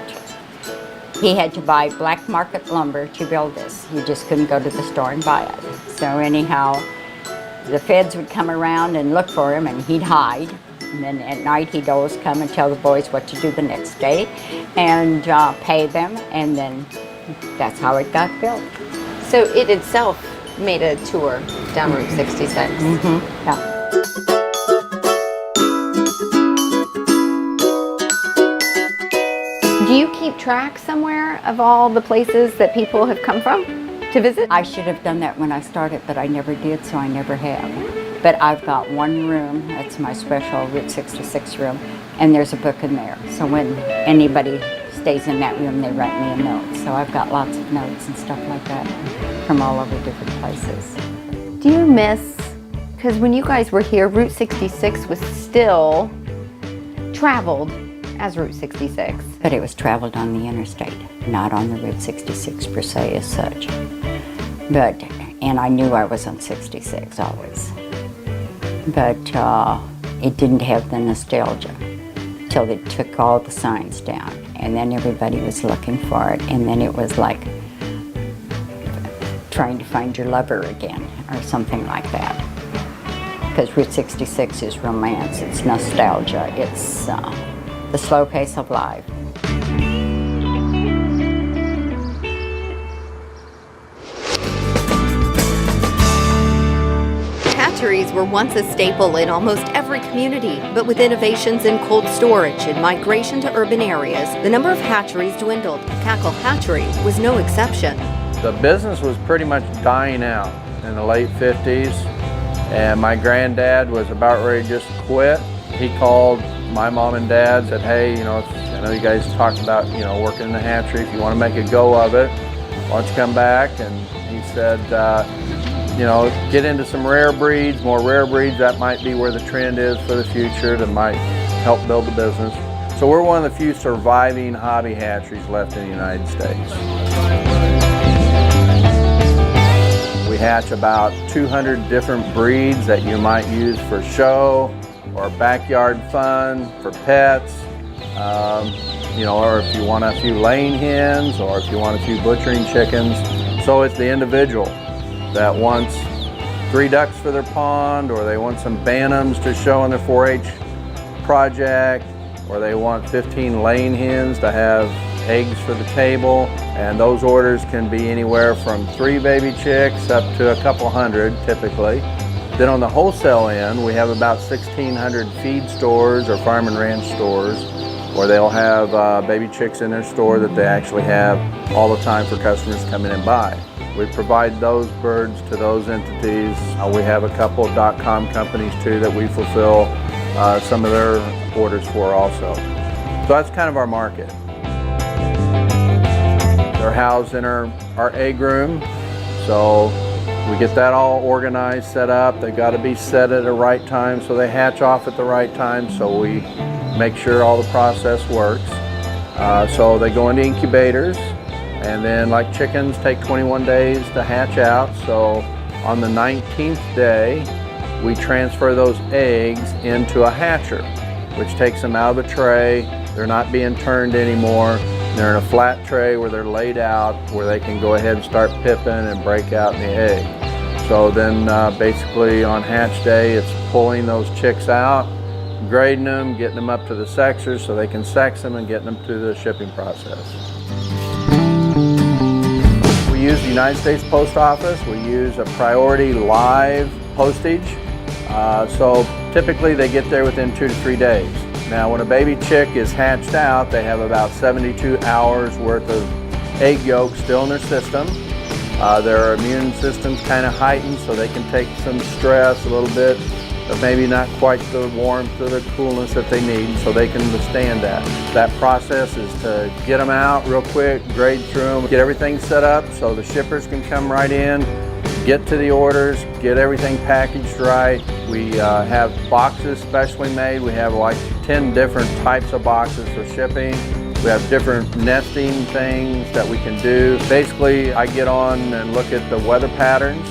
he had to buy black market lumber to build this. You just couldn't go to the store and buy it. So anyhow, the feds would come around and look for him, and he'd hide. And then at night he'd always come and tell the boys what to do the next day and pay them, and then that's how it got built. So it itself made a tour down Route 66. Yeah. Do you keep track somewhere of all the places that people have come from to visit? I should have done that when I started, but I never did, so I never have. But I've got one room, that's my special Route 66 room, and there's a book in there. So when anybody stays in that room, they write me a note. So I've got lots of notes and stuff like that from all over different places. Do you miss, because when you guys were here, Route 66 was still traveled as Route 66. But it was traveled on the interstate, not on the Route 66 per se as such. But, and I knew I was on 66 always. But it didn't have the nostalgia till they took all the signs down, and then everybody was looking for it, and then it was like trying to find your lover again or something like that. Because Route 66 is romance, it's nostalgia, it's the slow pace of life. Hatcheries were once a staple in almost every community, but with innovations in cold storage and migration to urban areas, the number of hatcheries dwindled. Cackle Hatchery was no exception. The business was pretty much dying out in the late 50s, and my granddad was about ready to just quit. He called my mom and dad, said, hey, you know, I know you guys talked about, you know, working in the hatchery. If you want to make a go of it, why don't you come back? And he said, you know, get into some rare breeds, more rare breeds. That might be where the trend is for the future that might help build the business. So we're one of the few surviving hobby hatcheries left in the United States. We hatch about 200 different breeds that you might use for show or backyard fun, for pets, you know, or if you want a few laying hens or if you want a few butchering chickens. So it's the individual that wants 3 ducks for their pond, or they want some bantams to show in their 4-H project, or they want 15 laying hens to have eggs for the table. And those orders can be anywhere from 3 baby chicks up to a couple hundred typically. Then on the wholesale end, we have about 1,600 feed stores or farm and ranch stores where they'll have baby chicks in their store that they actually have all the time for customers to come in and buy. We provide those birds to those entities. We have a couple of .com companies too that we fulfill some of their orders for also. So that's kind of our market. They're housed in our egg room, so we get that all organized, set up. They got to be set at the right time so they hatch off at the right time, so we make sure all the process works. So they go into incubators, And then like chickens take 21 days to hatch out. So on the 19th day, we transfer those eggs into a hatcher, which takes them out of the tray. They're not being turned anymore. They're in a flat tray where they're laid out, where they can go ahead and start pipping and break out in the egg. So then basically on hatch day, it's pulling those chicks out, grading them, getting them up to the sexers so they can sex them and getting them through the shipping process. We use the United States Post Office. We use a priority live postage. So typically they get there within 2 to 3 days. Now when a baby chick is hatched out, they have about 72 hours worth of egg yolk still in their system. Their immune system's kind of heightened, so they can take some stress, a little bit, but maybe not quite the warmth or the coolness that they need, so they can withstand that. That process is to get them out real quick, grade through them, get everything set up so the shippers can come right in, get to the orders, get everything packaged right. We have boxes specially made. We have like 10 different types of boxes for shipping. We have different nesting things that we can do. Basically, I get on and look at the weather patterns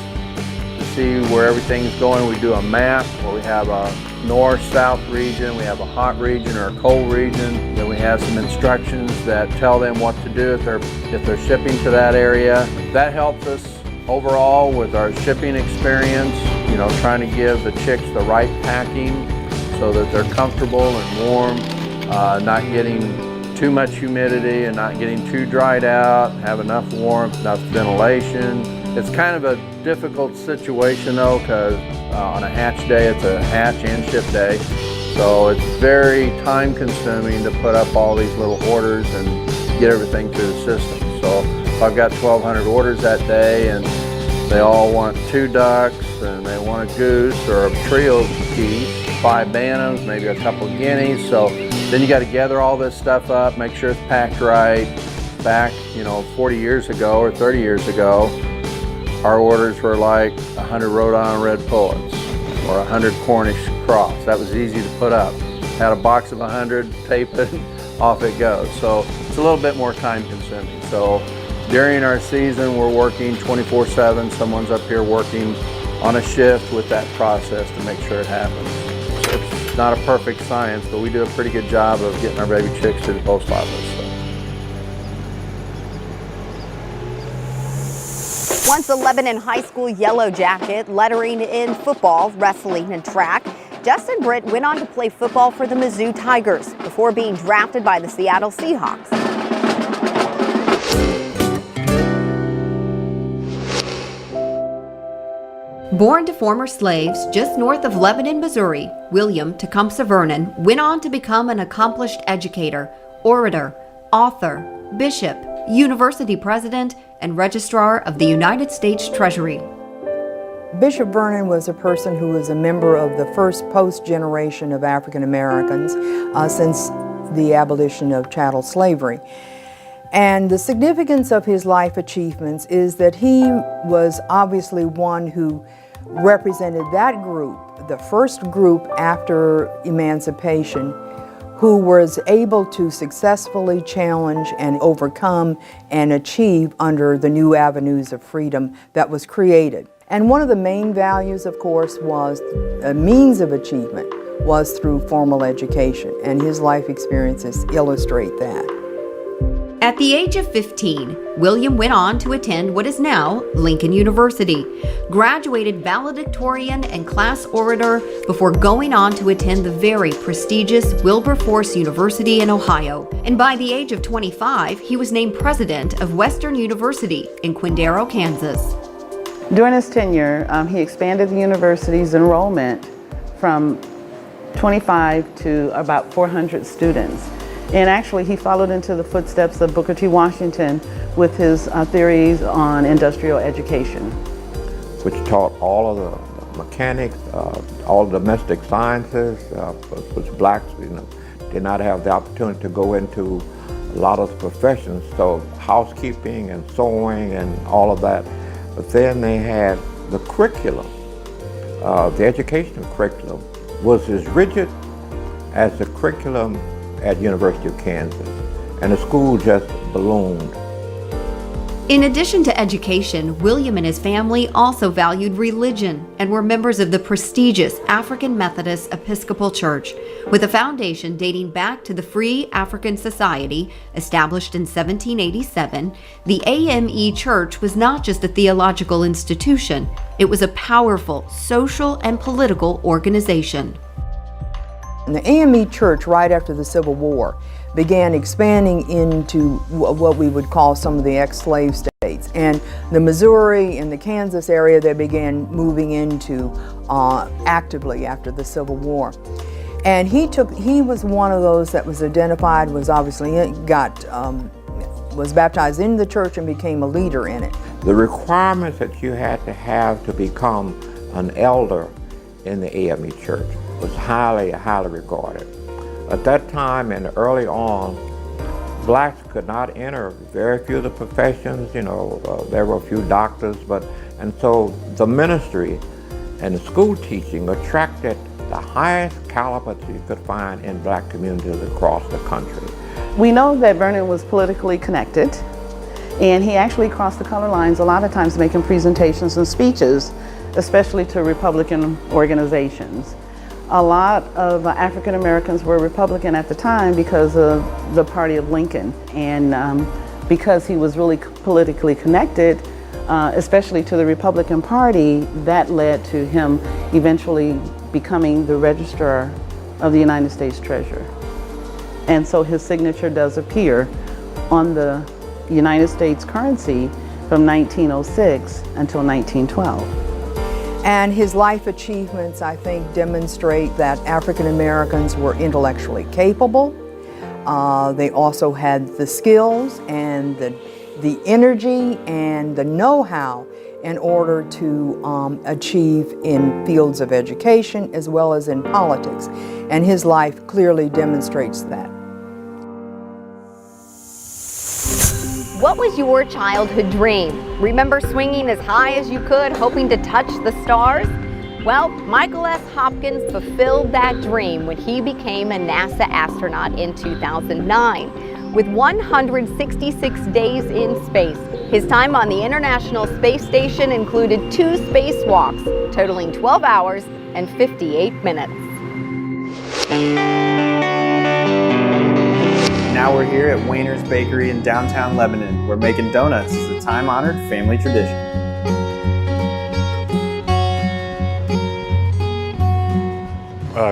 to see where everything's going. We do a map where we have a north-south region, we have a hot region or a cold region. Then we have some instructions that tell them what to do if they're shipping to that area. That helps us overall with our shipping experience, you know, trying to give the chicks the right packing so that they're comfortable and warm, not getting too much humidity and not getting too dried out, have enough warmth, enough ventilation. It's kind of a difficult situation though, because on a hatch day, it's a hatch and ship day. So it's very time consuming to put up all these little orders and get everything through the system. So I've got 1,200 orders that day and they all want 2 ducks and they want a goose or a trio of geese, 5 bantams, maybe a couple of guineas. So then you got to gather all this stuff up, make sure it's packed right. Back, 40 years ago or 30 years ago, our orders were like 100 Rhode Island red pullets or 100 Cornish crofts. That was easy to put up. Had a box of 100, tape it, off it goes. So it's a little bit more time consuming. So during our season, we're working 24/7. Someone's up here working on a shift with that process to make sure it happens. It's not a perfect science, but we do a pretty good job of getting our baby chicks to the post office. Once a Lebanon High School Yellow Jacket, lettering in football, wrestling, and track, Justin Britt went on to play football for the Mizzou Tigers before being drafted by the Seattle Seahawks. Born to former slaves just north of Lebanon, Missouri, William Tecumseh Vernon went on to become an accomplished educator, orator, author, bishop, university president, and registrar of the United States Treasury. Bishop Vernon was a person who was a member of the first post-generation of African Americans since the abolition of chattel slavery. And the significance of his life achievements is that he was obviously one who represented that group, the first group after emancipation, who was able to successfully challenge and overcome and achieve under the new avenues of freedom that was created. And one of the main values, of course, was a means of achievement was through formal education, and his life experiences illustrate that. At the age of 15, William went on to attend what is now Lincoln University, graduated valedictorian and class orator before going on to attend the very prestigious Wilberforce University in Ohio. And by the age of 25, he was named president of Western University in Quindaro, Kansas. During his tenure, he expanded the university's enrollment from 25 to about 400 students. And actually, he followed into the footsteps of Booker T. Washington with his theories on industrial education, which taught all of the mechanics, all the domestic sciences, which blacks did not have the opportunity to go into a lot of the professions, so housekeeping and sewing and all of that. But then they had the curriculum. The educational curriculum was as rigid as the curriculum at University of Kansas, and the school just ballooned. In addition to education, William and his family also valued religion and were members of the prestigious African Methodist Episcopal Church, with a foundation dating back to the Free African Society, established in 1787. The AME Church was not just a theological institution, it was a powerful social and political organization. And the AME Church, right after the Civil War, began expanding into what we would call some of the ex-slave states. And the Missouri and the Kansas area, they began moving into actively after the Civil War. And he was one of those that was identified, was obviously was baptized in the church and became a leader in it. The requirements that you had to have to become an elder in the AME Church was highly regarded. At that time and early on, blacks could not enter very few of the professions. There were a few doctors, and so the ministry and the school teaching attracted the highest caliber that you could find in black communities across the country. We know that Vernon was politically connected, and he actually crossed the color lines a lot of times making presentations and speeches, especially to Republican organizations. A lot of African Americans were Republican at the time because of the party of Lincoln, and because he was really politically connected, especially to the Republican Party, that led to him eventually becoming the Registrar of the United States Treasurer. And so his signature does appear on the United States currency from 1906 until 1912. And his life achievements, I think, demonstrate that African Americans were intellectually capable. They also had the skills and the energy and the know-how in order to achieve in fields of education as well as in politics. And his life clearly demonstrates that. What was your childhood dream? Remember swinging as high as you could, hoping to touch the stars? Well, Michael S. Hopkins fulfilled that dream when he became a NASA astronaut in 2009. With 166 days in space, his time on the International Space Station included 2 spacewalks, totaling 12 hours and 58 minutes. Now we're here at Wayner's Bakery in downtown Lebanon, where making donuts is a time-honored family tradition.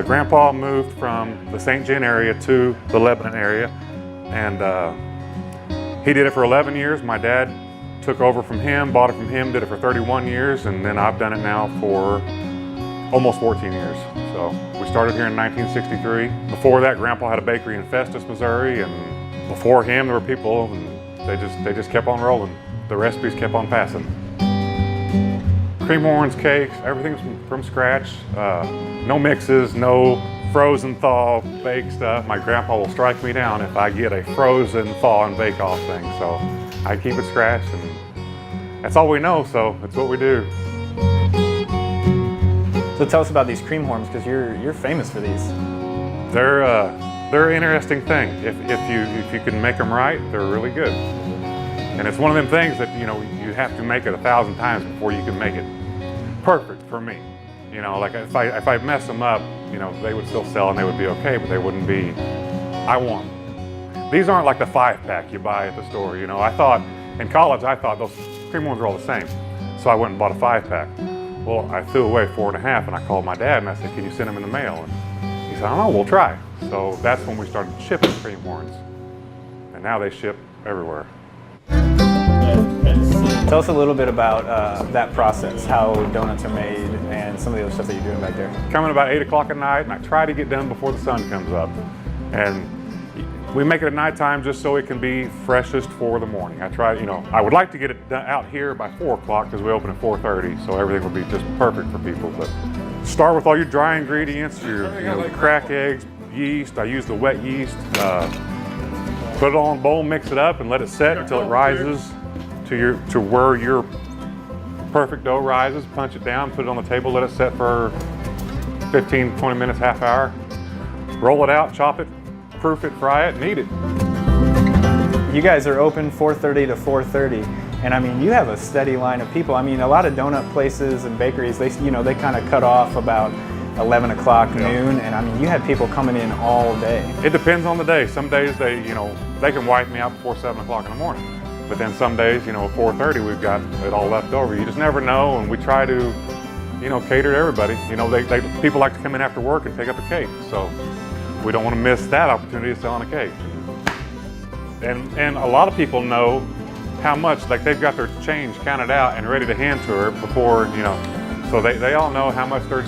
Grandpa moved from the St. John area to the Lebanon area, and he did it for 11 years. My dad took over from him, bought it from him, did it for 31 years, and then I've done it now for almost 14 years. So we started here in 1963. Before that, Grandpa had a bakery in Festus, Missouri, and before him there were people, and they just kept on rolling. The recipes kept on passing. Cream horns, cakes, everything's from scratch. No mixes, no frozen thaw bake stuff. My grandpa will strike me down if I get a frozen thaw and bake off thing. So I keep it scratch, and that's all we know, so it's what we do. So tell us about these cream horns, because you're famous for these. They're an interesting thing. If you can make them right, they're really good. And it's one of them things that you have to make it 1,000 times before you can make it perfect for me. Like if I mess them up, they would still sell and they would be okay, but they wouldn't be. I want them. These aren't like the 5-pack you buy at the store. I thought in college those cream horns were all the same, so I went and bought a 5-pack. Well, I threw away 4.5, and I called my dad and I said, "Can you send them in the mail?" And he said, "I don't know, we'll try." So that's when we started shipping cream horns, and now they ship everywhere. Tell us a little bit about that process, how donuts are made, and some of the other stuff that you're doing back there. Coming about 8 o'clock at night, and I try to get done before the sun comes up. And we make it at nighttime just so it can be freshest for the morning. I would like to get it done out here by 4 o'clock because we open at 4:30, so everything will be just perfect for people. But start with all your dry ingredients, your crack eggs, yeast. I use the wet yeast. Put it all in a bowl, mix it up, and let it set until it rises to where your perfect dough rises. Punch it down, put it on the table, let it set for 15, 20 minutes, half hour. Roll it out, chop it, proof it, fry it, and eat it. You guys are open 4:30 to 4:30. And I mean, you have a steady line of people. I mean, a lot of donut places and bakeries, they kind of cut off about 11 o'clock noon, and I mean, you had people coming in all day. It depends on the day. Some days they can wipe me out before 7 o'clock in the morning. But then some days, 4:30, we've got it all left over. You just never know, and we try to, cater to everybody. People like to come in after work and pick up a cake, so we don't want to miss that opportunity of selling a cake. And a lot of people know how much, like they've got their change counted out and ready to hand to her before, so they all know how much their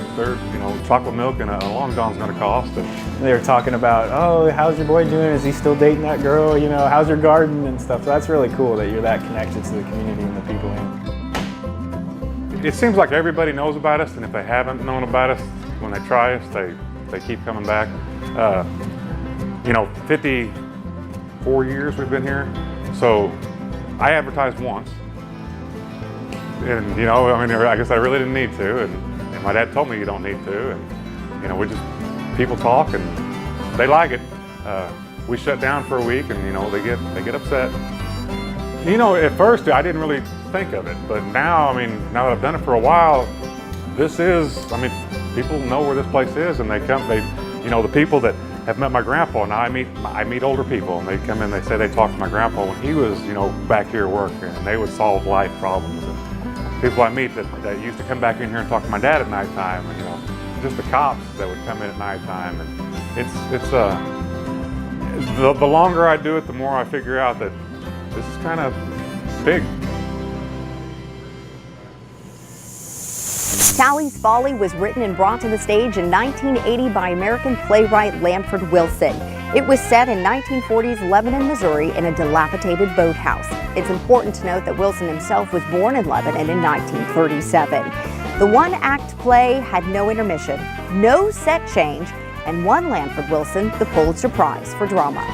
chocolate milk and a Long John's going to cost. And they were talking about, oh, how's your boy doing? Is he still dating that girl? How's your garden and stuff. So that's really cool that you're that connected to the community and the people in. It seems like everybody knows about us, and if they haven't known about us, when they try us, they keep coming back. 54 years we've been here, so I advertised once. And I guess I really didn't need to, and my dad told me you don't need to, and we just, people talk and they like it. We shut down for a week, and they get upset. At first I didn't really think of it, but now now that I've done it for a while, people know where this place is, and they come. The people that have met my grandpa. Now I meet older people, and they come in. They say they talked to my grandpa when he was back here working, and they would solve life problems. And people I meet that used to come back in here and talk to my dad at nighttime, and just the cops that would come in at nighttime. And the longer I do it, the more I figure out that this is kind of big. Sally's Folly was written and brought to the stage in 1980 by American playwright Lanford Wilson. It was set in 1940s Lebanon, Missouri in a dilapidated boathouse. It's important to note that Wilson himself was born in Lebanon in 1937. The one-act play had no intermission, no set change, and won Lanford Wilson the Pulitzer Prize for drama.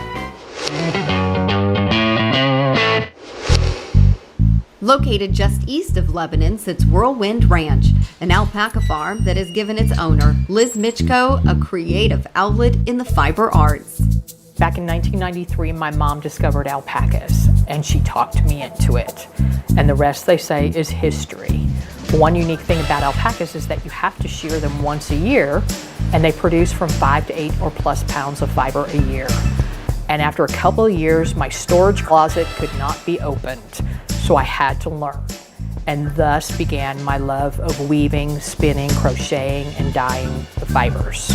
Located just east of Lebanon sits Whirlwind Ranch, an alpaca farm that has given its owner, Liz Michko, a creative outlet in the fiber arts. Back in 1993, my mom discovered alpacas, and she talked me into it. And the rest, they say, is history. One unique thing about alpacas is that you have to shear them once a year, and they produce from 5 to 8 or plus pounds of fiber a year. And after a couple of years, my storage closet could not be opened. So I had to learn, and thus began my love of weaving, spinning, crocheting, and dyeing the fibers.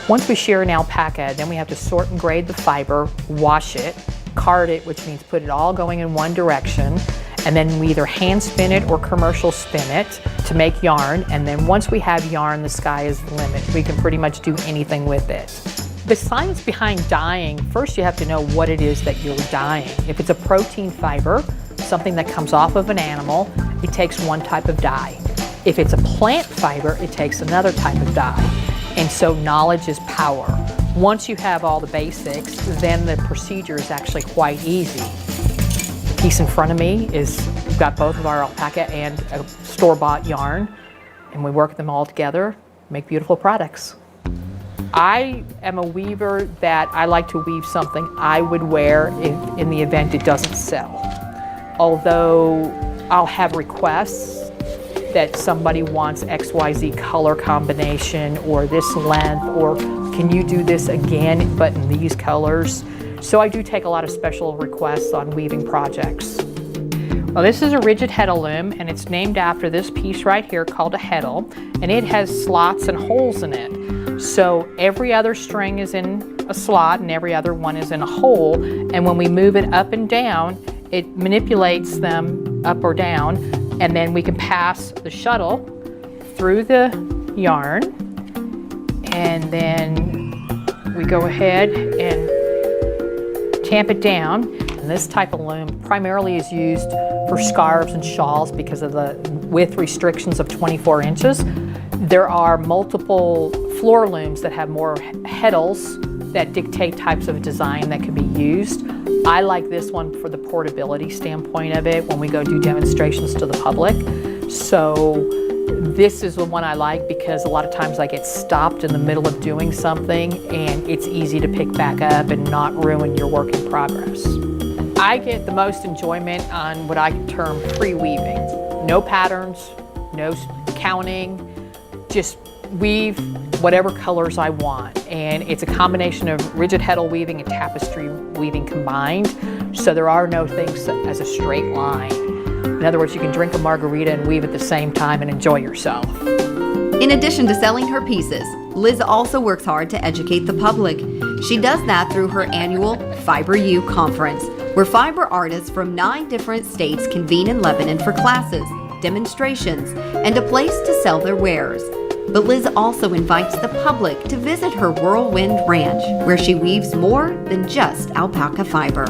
Once we shear an alpaca, then we have to sort and grade the fiber, wash it, card it, which means put it all going in one direction, and then we either hand spin it or commercial spin it to make yarn, and then once we have yarn, the sky is the limit. We can pretty much do anything with it. The science behind dyeing, first you have to know what it is that you're dyeing. If it's a protein fiber, something that comes off of an animal, it takes one type of dye. If it's a plant fiber, it takes another type of dye. And so knowledge is power. Once you have all the basics, then the procedure is actually quite easy. The piece in front of me we've got both of our alpaca and a store-bought yarn, and we work them all together, make beautiful products. I am a weaver that I like to weave something I would wear in the event it doesn't sell. Although I'll have requests that somebody wants XYZ color combination or this length, or can you do this again but in these colors? So I do take a lot of special requests on weaving projects. Well, this is a rigid heddle loom, and it's named after this piece right here called a heddle, and it has slots and holes in it. So every other string is in a slot and every other one is in a hole, and when we move it up and down, it manipulates them up or down, and then we can pass the shuttle through the yarn, and then we go ahead and tamp it down. And this type of loom primarily is used for scarves and shawls because of the width restrictions of 24 inches. There are multiple floor looms that have more heddles that dictate types of design that can be used. I like this one for the portability standpoint of it when we go do demonstrations to the public. So this is the one I like because a lot of times I get stopped in the middle of doing something and it's easy to pick back up and not ruin your work in progress. I get the most enjoyment on what I term free weaving. No patterns, no counting, just weave whatever colors I want. And it's a combination of rigid heddle weaving and tapestry weaving combined. So there are no things as a straight line. In other words, you can drink a margarita and weave at the same time and enjoy yourself. In addition to selling her pieces, Liz also works hard to educate the public. She does that through her annual Fiber U conference, where fiber artists from 9 different states convene in Lebanon for classes, demonstrations, and a place to sell their wares. But Liz also invites the public to visit her Whirlwind Ranch, where she weaves more than just alpaca fiber.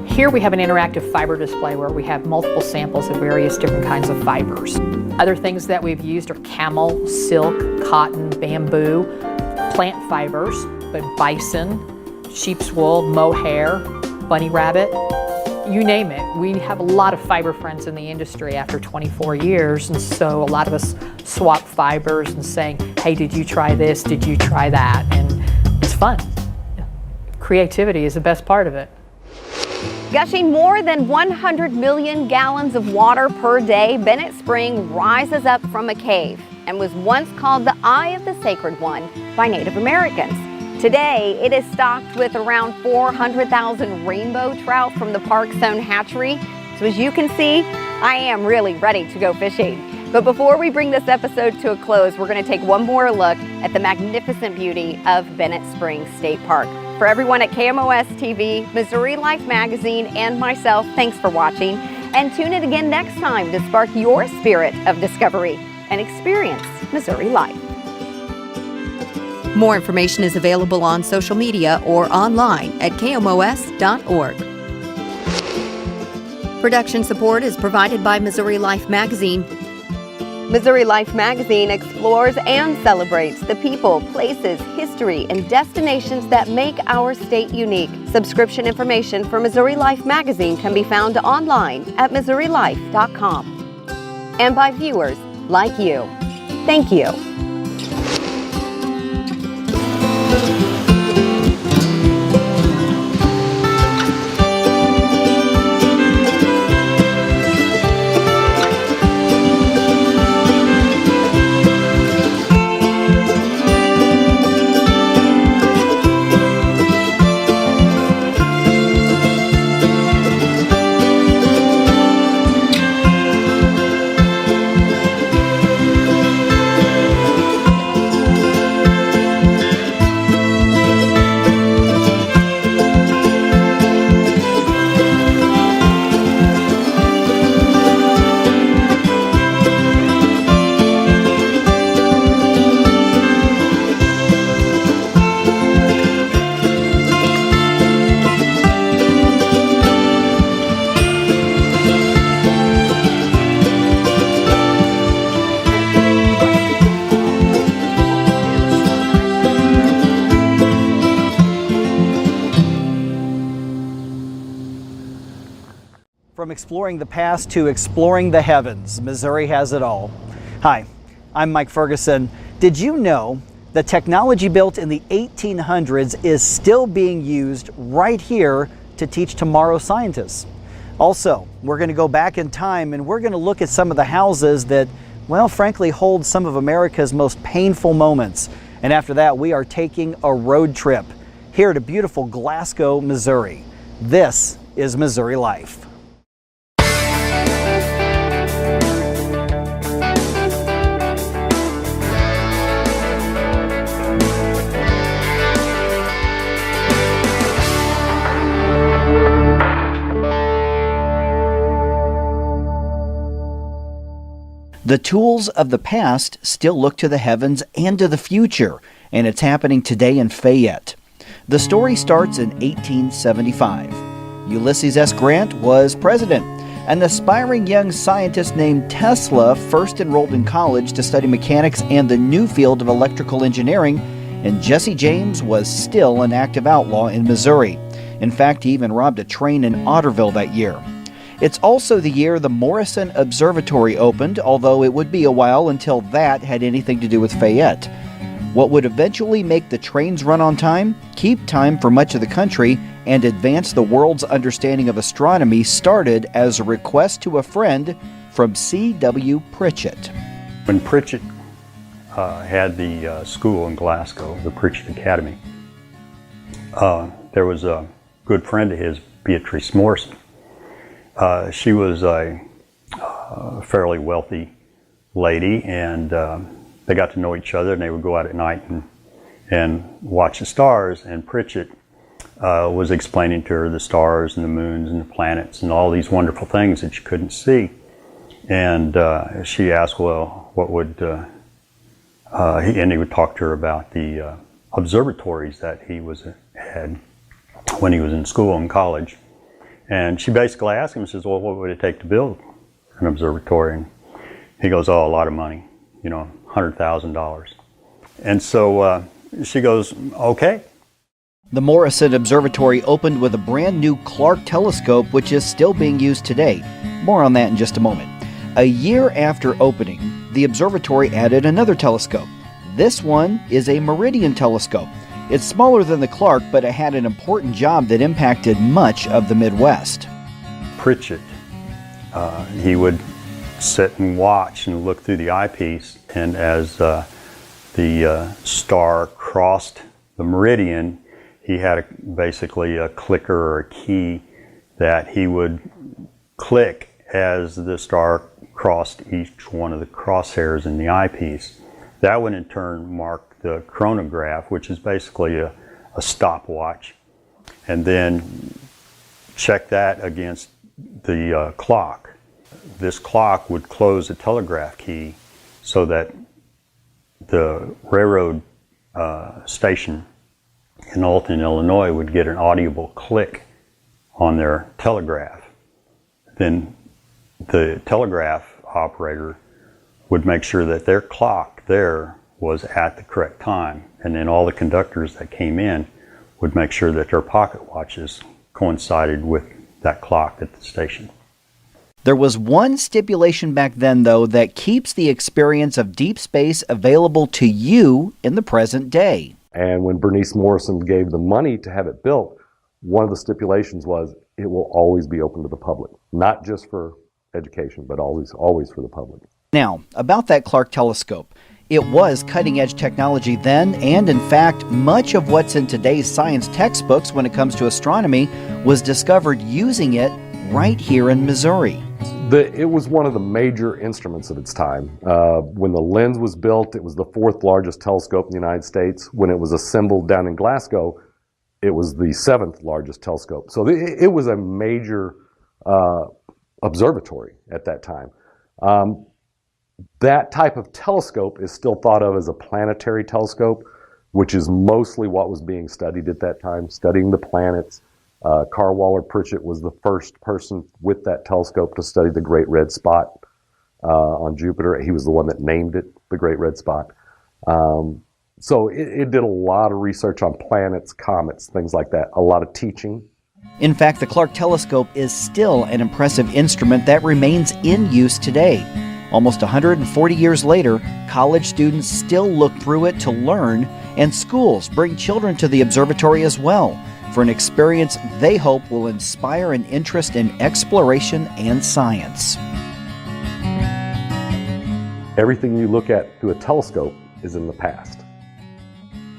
Here we have an interactive fiber display where we have multiple samples of various different kinds of fibers. Other things that we've used are camel, silk, cotton, bamboo, plant fibers, but bison, sheep's wool, mohair, bunny rabbit, you name it. We have a lot of fiber friends in the industry after 24 years, and so a lot of us swap fibers and saying, hey, did you try this? Did you try that? And it's fun. Creativity is the best part of it. Gushing more than 100 million gallons of water per day, Bennett Spring rises up from a cave and was once called the Eye of the Sacred One by Native Americans. Today, it is stocked with around 400,000 rainbow trout from the park's own hatchery. So as you can see, I am really ready to go fishing. But before we bring this episode to a close, we're going to take one more look at the magnificent beauty of Bennett Springs State Park. For everyone at KMOS TV, Missouri Life Magazine, and myself, thanks for watching. And tune in again next time to spark your spirit of discovery and experience Missouri life. More information is available on social media or online at kmos.org. Production support is provided by Missouri Life Magazine. Missouri Life Magazine explores and celebrates the people, places, history, and destinations that make our state unique. Subscription information for Missouri Life Magazine can be found online at missourilife.com. And by viewers like you. Thank you. From exploring the past to exploring the heavens, Missouri has it all. Hi, I'm Mike Ferguson. Did you know that technology built in the 1800s is still being used right here to teach tomorrow's scientists? Also, we're going to go back in time and we're going to look at some of the houses that, well, frankly, hold some of America's most painful moments. And after that, we are taking a road trip here to beautiful Glasgow, Missouri. This is Missouri Life. The tools of the past still look to the heavens and to the future, and it's happening today in Fayette. The story starts in 1875. Ulysses S. Grant was president. An aspiring young scientist named Tesla first enrolled in college to study mechanics and the new field of electrical engineering, and Jesse James was still an active outlaw in Missouri. In fact, he even robbed a train in Otterville that year. It's also the year the Morrison Observatory opened, although it would be a while until that had anything to do with Fayette. what would eventually make the trains run on time, keep time for much of the country, and advance the world's understanding of astronomy started as a request to a friend from C.W. Pritchett. When Pritchett had the school in Glasgow, the Pritchett Academy, there was a good friend of his, Beatrice Morrison. She was a fairly wealthy lady, and they got to know each other, and they would go out at night and watch the stars. And Pritchett was explaining to her the stars and the moons and the planets and all these wonderful things that you couldn't see. And she asked, well, what would, and he would talk to her about the observatories that he had when he was in school and college. And she basically asked him, says, well, what would it take to build an observatory? And he goes, oh, a lot of money, $100,000. And so she goes, okay. The Morrison Observatory opened with a brand new Clark telescope, which is still being used today. More on that in just a moment. A year after opening, the observatory added another telescope. This one is a Meridian telescope. It's smaller than the Clark, but it had an important job that impacted much of the Midwest. Pritchett, he would sit and watch and look through the eyepiece, and as the star crossed the meridian, he had basically a clicker or a key that he would click as the star crossed each one of the crosshairs in the eyepiece. That would in turn mark the chronograph, which is basically a stopwatch, and then check that against the clock. This clock would close the telegraph key so that the railroad station in Alton, Illinois would get an audible click on their telegraph. Then the telegraph operator would make sure that their clock there was at the correct time, and then all the conductors that came in would make sure that their pocket watches coincided with that clock at the station. There was one stipulation back then, though, that keeps the experience of deep space available to you in the present day. And when Bernice Morrison gave the money to have it built, one of the stipulations was it will always be open to the public, not just for education, but always for the public. Now, about that Clark telescope. It was cutting-edge technology then, and in fact, much of what's in today's science textbooks when it comes to astronomy was discovered using it right here in Missouri. It was one of the major instruments of its time. When the lens was built, it was the 4th largest telescope in the United States. When it was assembled down in Glasgow, it was the 7th largest telescope. So it was a major observatory at that time. That type of telescope is still thought of as a planetary telescope, which is mostly what was being studied at that time, studying the planets. Carl Waller Pritchett was the first person with that telescope to study the Great Red Spot on Jupiter. He was the one that named it the Great Red Spot. So it did a lot of research on planets, comets, things like that, a lot of teaching. In fact, the Clark telescope is still an impressive instrument that remains in use today. Almost 140 years later, college students still look through it to learn, and schools bring children to the observatory as well for an experience they hope will inspire an interest in exploration and science. Everything you look at through a telescope is in the past.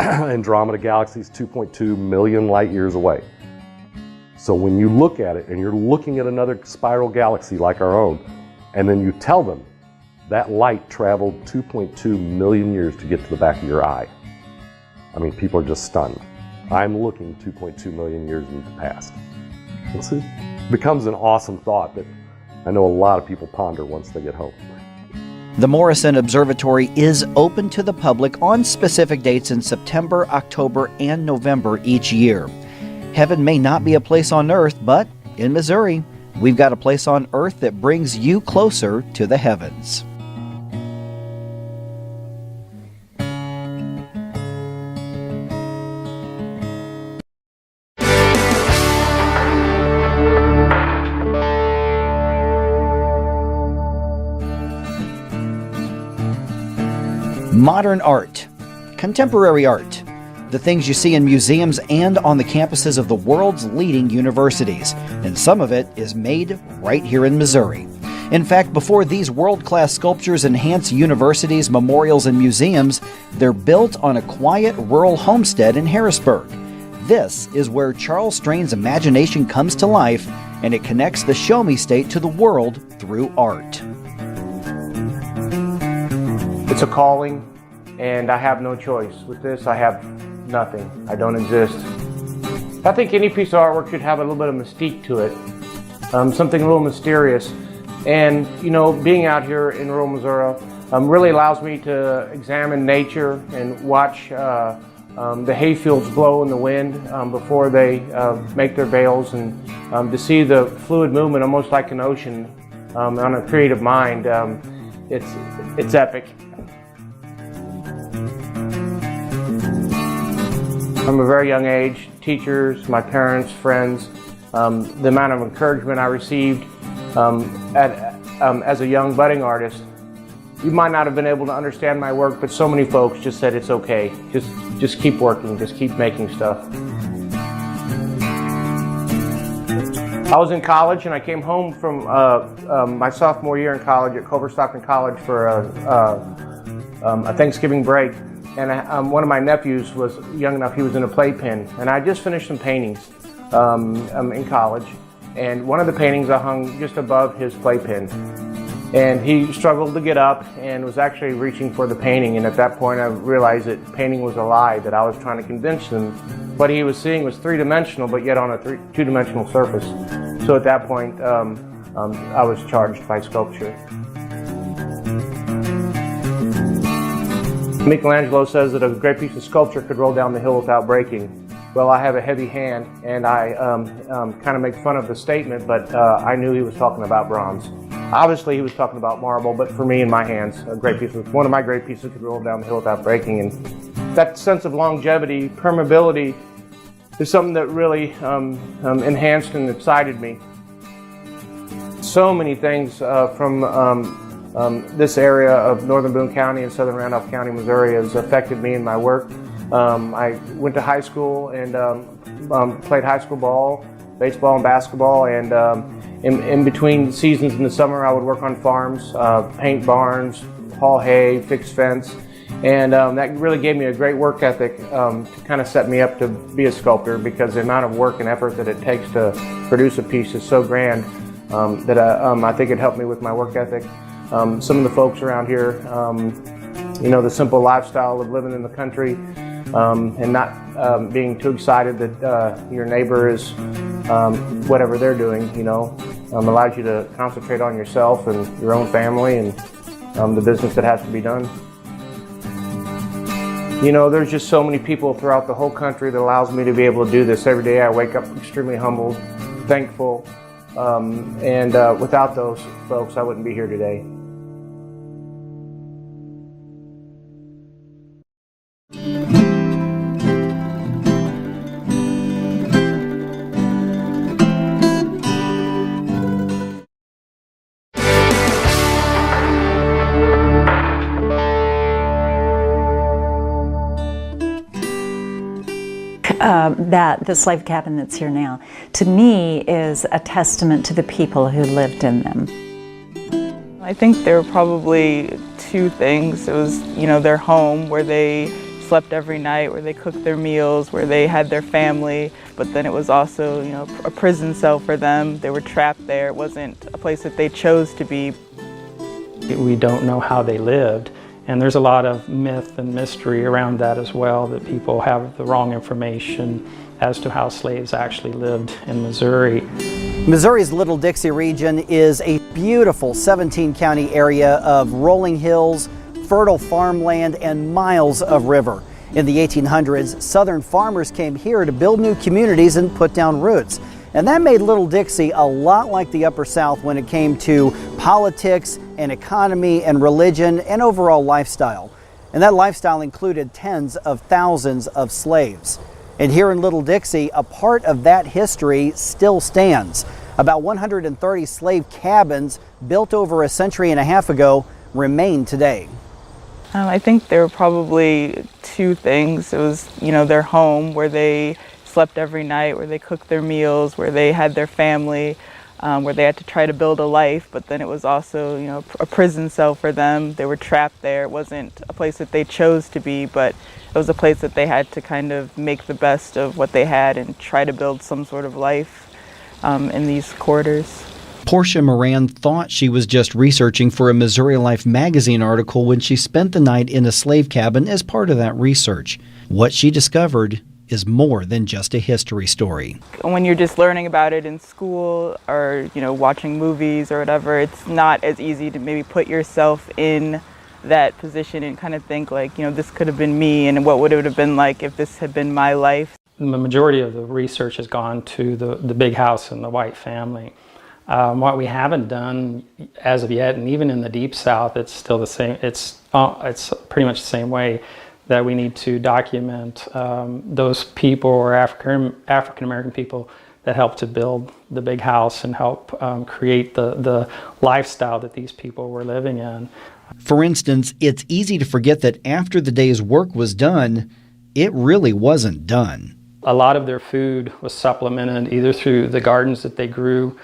Andromeda Galaxy is 2.2 million light years away. So when you look at it and you're looking at another spiral galaxy like our own, and then you tell them that light traveled 2.2 million years to get to the back of your eye. I mean, people are just stunned. I'm looking 2.2 million years into the past. It becomes an awesome thought that I know a lot of people ponder once they get home. The Morrison Observatory is open to the public on specific dates in September, October, and November each year. Heaven may not be a place on earth, but in Missouri, we've got a place on earth that brings you closer to the heavens. Modern art. contemporary art, the things you see in museums and on the campuses of the world's leading universities. And some of it is made right here in Missouri. In fact, before these world-class sculptures enhance universities, memorials, and museums, they're built on a quiet rural homestead in Harrisburg. This is where Charles Strain's imagination comes to life, and it connects the Show Me State to the world through art. It's a calling, and I have no choice. With this, I have nothing. I don't exist. I think any piece of artwork should have a little bit of mystique to it, something a little mysterious. And, you know, being out here in rural Missouri really allows me to examine nature and watch the hayfields blow in the wind before they make their bales, and to see the fluid movement almost like an ocean on a creative mind. It's epic. From a very young age, teachers, my parents, friends, the amount of encouragement I received as a young budding artist. You might not have been able to understand my work, but so many folks just said it's okay. Just keep working, just keep making stuff. I was in college and I came home from my sophomore year in college at Culver Stockton College for a Thanksgiving break. And one of my nephews was young enough, he was in a playpen. And I just finished some paintings in college. And one of the paintings I hung just above his playpen. And he struggled to get up and was actually reaching for the painting. And at that point I realized that painting was a lie, that I was trying to convince him what he was seeing was three-dimensional, but yet on a two-dimensional surface. So at that point, I was charged by sculpture. Michelangelo says that a great piece of sculpture could roll down the hill without breaking. Well, I have a heavy hand, and I kind of make fun of the statement, but I knew he was talking about bronze. Obviously, he was talking about marble, but for me, in my hands, one of my great pieces could roll down the hill without breaking. And that sense of longevity, permeability, is something that really enhanced and excited me. So many things from this area of northern Boone County and southern Randolph County, Missouri, has affected me in my work. I went to high school and played high school ball, baseball and basketball, and in between seasons in the summer I would work on farms, paint barns, haul hay, fix fence, and that really gave me a great work ethic to kind of set me up to be a sculptor, because the amount of work and effort that it takes to produce a piece is so grand that I think it helped me with my work ethic. Some of the folks around here, you know, the simple lifestyle of living in the country and not being too excited that your neighbor is whatever they're doing, you know, allows you to concentrate on yourself and your own family and the business that has to be done. You know, there's just so many people throughout the whole country that allows me to be able to do this every day. I wake up extremely humbled, thankful, and without those folks, I wouldn't be here today. That the slave cabin that's here now, to me, is a testament to the people who lived in them. I think there were probably two things. It was, you know, their home where they slept every night, where they cooked their meals, where they had their family, but then it was also, you know, a prison cell for them. They were trapped there. It wasn't a place that they chose to be. We don't know how they lived. And there's a lot of myth and mystery around that as well, that people have the wrong information as to how slaves actually lived in Missouri. Missouri's Little Dixie region is a beautiful 17-county area of rolling hills, fertile farmland, and miles of river. In the 1800s, Southern farmers came here to build new communities and put down roots. And that made Little Dixie a lot like the Upper South when it came to politics and economy and religion and overall lifestyle. And that lifestyle included tens of thousands of slaves. And here in Little Dixie, a part of that history still stands. About 130 slave cabins built over a century and a half ago remain today. I think there were probably two things. It was, their home where they slept every night, where they cooked their meals, where they had their family, where they had to try to build a life, but then it was also, a prison cell for them. They were trapped there. It wasn't a place that they chose to be, but it was a place that they had to kind of make the best of what they had and try to build some sort of life in these quarters. Portia Moran thought she was just researching for a Missouri Life magazine article when she spent the night in a slave cabin as part of that research. What she discovered is more than just a history story. When you're just learning about it in school or, watching movies or whatever, it's not as easy to maybe put yourself in that position and kind of think like, this could have been me and what would it have been like if this had been my life. The majority of the research has gone to the big house and the white family. What we haven't done as of yet, and even in the Deep South, it's still the same. It's pretty much the same way that we need to document those people or African American people that helped to build the big house and help create the lifestyle that these people were living in. For instance, it's easy to forget that after the day's work was done, it really wasn't done. A lot of their food was supplemented either through the gardens that they grew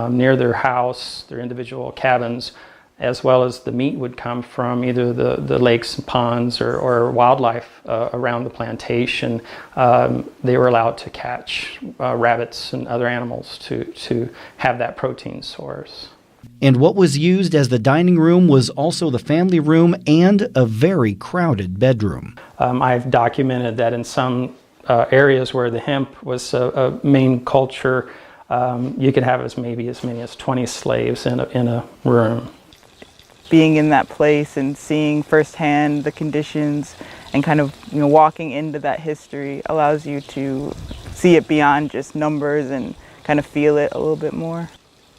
near their house, their individual cabins, as well as the meat would come from either the lakes and ponds or wildlife around the plantation. They were allowed to catch rabbits and other animals to have that protein source. And what was used as the dining room was also the family room and a very crowded bedroom. I've documented that in some areas where the hemp was a main culture, you could have as many as 20 slaves in a room. Being in that place and seeing firsthand the conditions and kind of walking into that history allows you to see it beyond just numbers and kind of feel it a little bit more.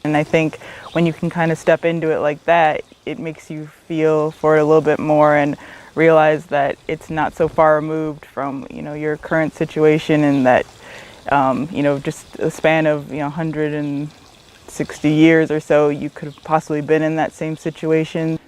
And I think when you can kind of step into it like that, it makes you feel for it a little bit more and realize that it's not so far removed from your current situation, and that just a span of 160 years or so, you could have possibly been in that same situation.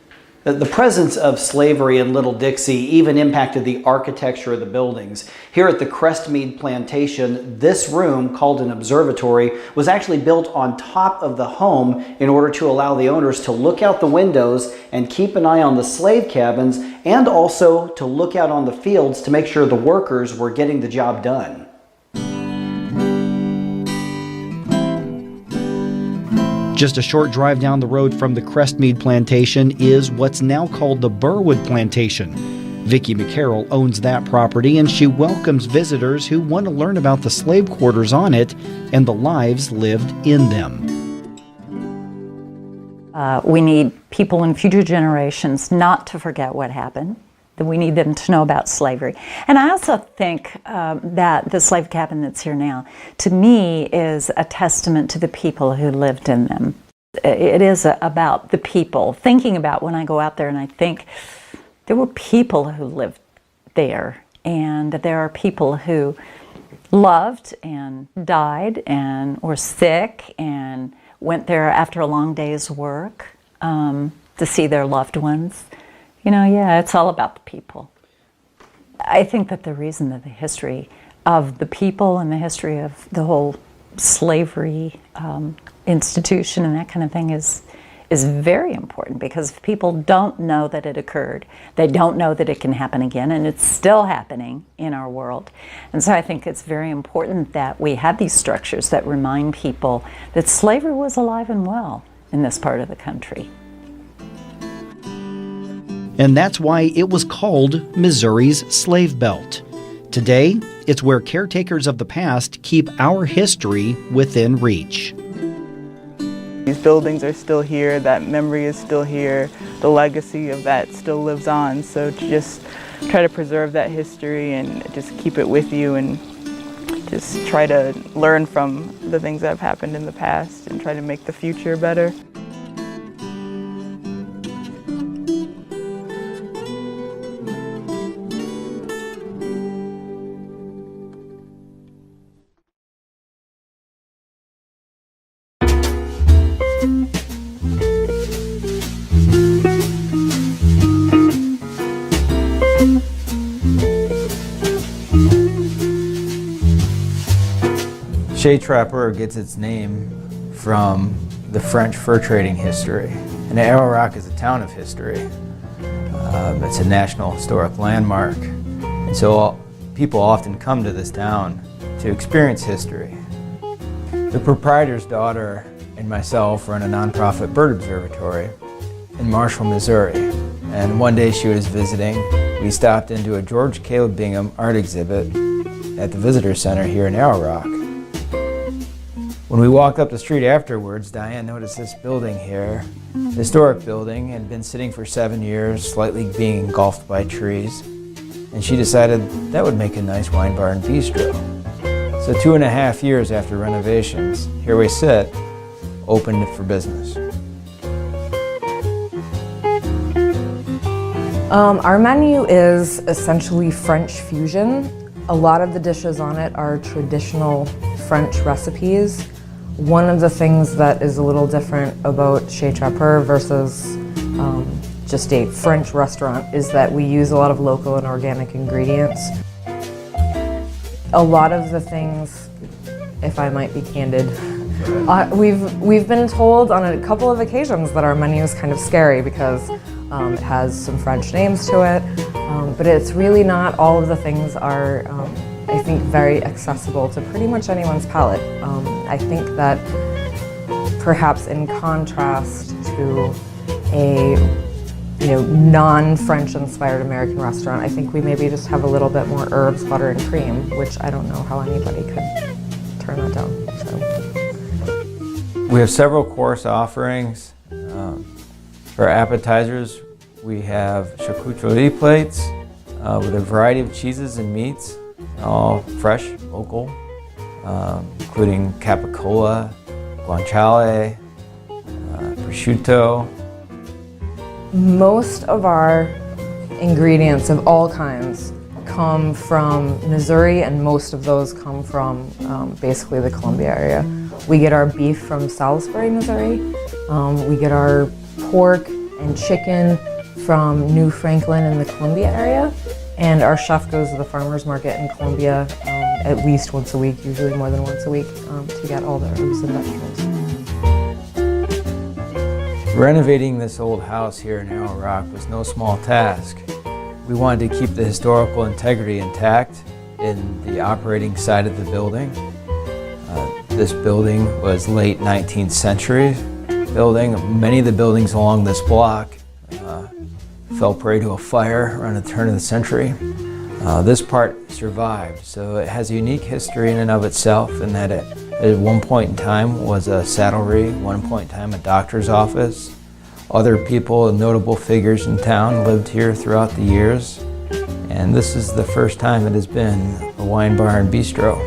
The presence of slavery in Little Dixie even impacted the architecture of the buildings. Here at the Crestmead Plantation, this room, called an observatory, was actually built on top of the home in order to allow the owners to look out the windows and keep an eye on the slave cabins, and also to look out on the fields to make sure the workers were getting the job done. Just a short drive down the road from the Crestmead Plantation is what's now called the Burwood Plantation. Vicki McCarroll owns that property, and she welcomes visitors who want to learn about the slave quarters on it and the lives lived in them. We need people in future generations not to forget what happened. That we need them to know about slavery. And I also think that the slave cabin that's here now, to me, is a testament to the people who lived in them. It is about the people. Thinking about when I go out there and I think there were people who lived there, and there are people who loved and died and were sick and went there after a long day's work to see their loved ones. It's all about the people. I think that the reason that the history of the people and the history of the whole slavery institution and that kind of thing is very important, because if people don't know that it occurred, they don't know that it can happen again, and it's still happening in our world. And so I think it's very important that we have these structures that remind people that slavery was alive and well in this part of the country. And that's why it was called Missouri's Slave Belt. Today, it's where caretakers of the past keep our history within reach. These buildings are still here, that memory is still here, the legacy of that still lives on. So to just try to preserve that history and just keep it with you and just try to learn from the things that have happened in the past and try to make the future better. Chez Trappeur gets its name from the French fur trading history. And Arrow Rock is a town of history. It's a National Historic Landmark. And so people often come to this town to experience history. The proprietor's daughter and myself run a nonprofit bird observatory in Marshall, Missouri. And one day she was visiting. We stopped into a George Caleb Bingham art exhibit at the Visitor Center here in Arrow Rock. When we walked up the street afterwards, Diane noticed this building here, historic building, had been sitting for 7 years, slightly being engulfed by trees. And she decided that would make a nice wine bar and bistro. So 2.5 years after renovations, here we sit, open for business. Our menu is essentially French fusion. A lot of the dishes on it are traditional French recipes. One of the things that is a little different about Chez Trappeur versus just a French restaurant is that we use a lot of local and organic ingredients. A lot of the things, if I might be candid, we've been told on a couple of occasions that our menu is kind of scary because it has some French names to it, but it's really not. All of the things are, I think, very accessible to pretty much anyone's palate. I think that perhaps in contrast to a non-French inspired American restaurant, I think we maybe just have a little bit more herbs, butter, and cream, which I don't know how anybody could turn that down. So. We have several course offerings. For appetizers, we have charcuterie plates with a variety of cheeses and meats, all fresh, local, including capicola, guanciale, prosciutto. Most of our ingredients of all kinds come from Missouri, and most of those come from basically the Columbia area. We get our beef from Salisbury, Missouri. We get our pork and chicken from New Franklin in the Columbia area. And our chef goes to the farmer's market in Columbia at least once a week, usually more than once a week, to get all the herbs and vegetables. Renovating this old house here in Arrow Rock was no small task. We wanted to keep the historical integrity intact in the operating side of the building. This building was late 19th century building. Many of the buildings along this block fell prey to a fire around the turn of the century. This part survived, so it has a unique history in and of itself in that it at one point in time was a saddlery, one point in time a doctor's office. Other people and notable figures in town lived here throughout the years, and this is the first time it has been a wine bar and bistro.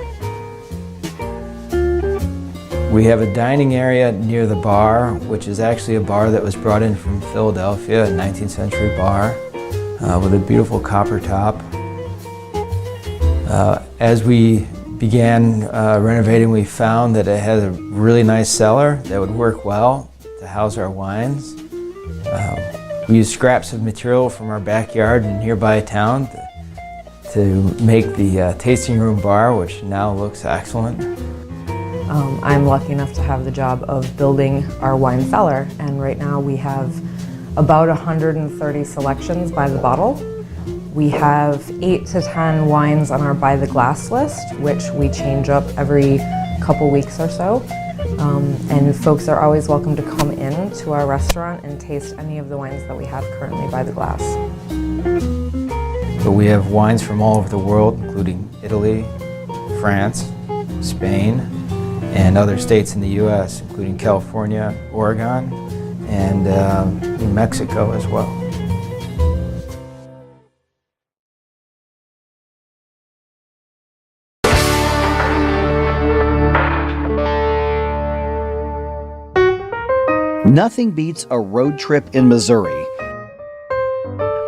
We have a dining area near the bar, which is actually a bar that was brought in from Philadelphia, a 19th century bar with a beautiful copper top. As we began renovating, we found that it had a really nice cellar that would work well to house our wines. We used scraps of material from our backyard in nearby town to make the tasting room bar, which now looks excellent. I'm lucky enough to have the job of building our wine cellar, and right now we have about 130 selections by the bottle. We have 8 to 10 wines on our by the glass list, which we change up every couple weeks or so. And folks are always welcome to come in to our restaurant and taste any of the wines that we have currently by the glass. But we have wines from all over the world, including Italy, France, Spain, and other states in the U.S., including California, Oregon, and New Mexico as well. Nothing beats a road trip in Missouri.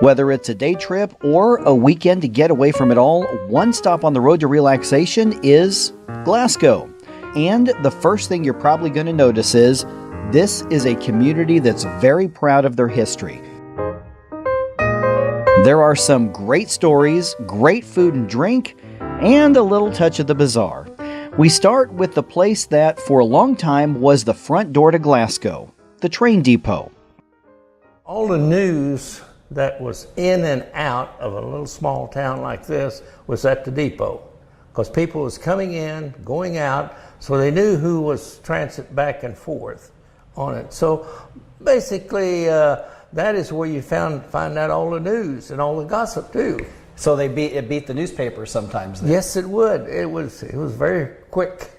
Whether it's a day trip or a weekend to get away from it all, one stop on the road to relaxation is Glasgow. And the first thing you're probably going to notice is this is a community that's very proud of their history. There are some great stories, great food and drink, and a little touch of the bizarre. We start with the place that for a long time was the front door to Glasgow, the train depot. All the news that was in and out of a little small town like this was at the depot, because people was coming in, going out, so they knew who was transit back and forth on it. So basically, that is where you find out all the news and all the gossip too. So it beat the newspaper sometimes then. Yes, it would. It was very quick.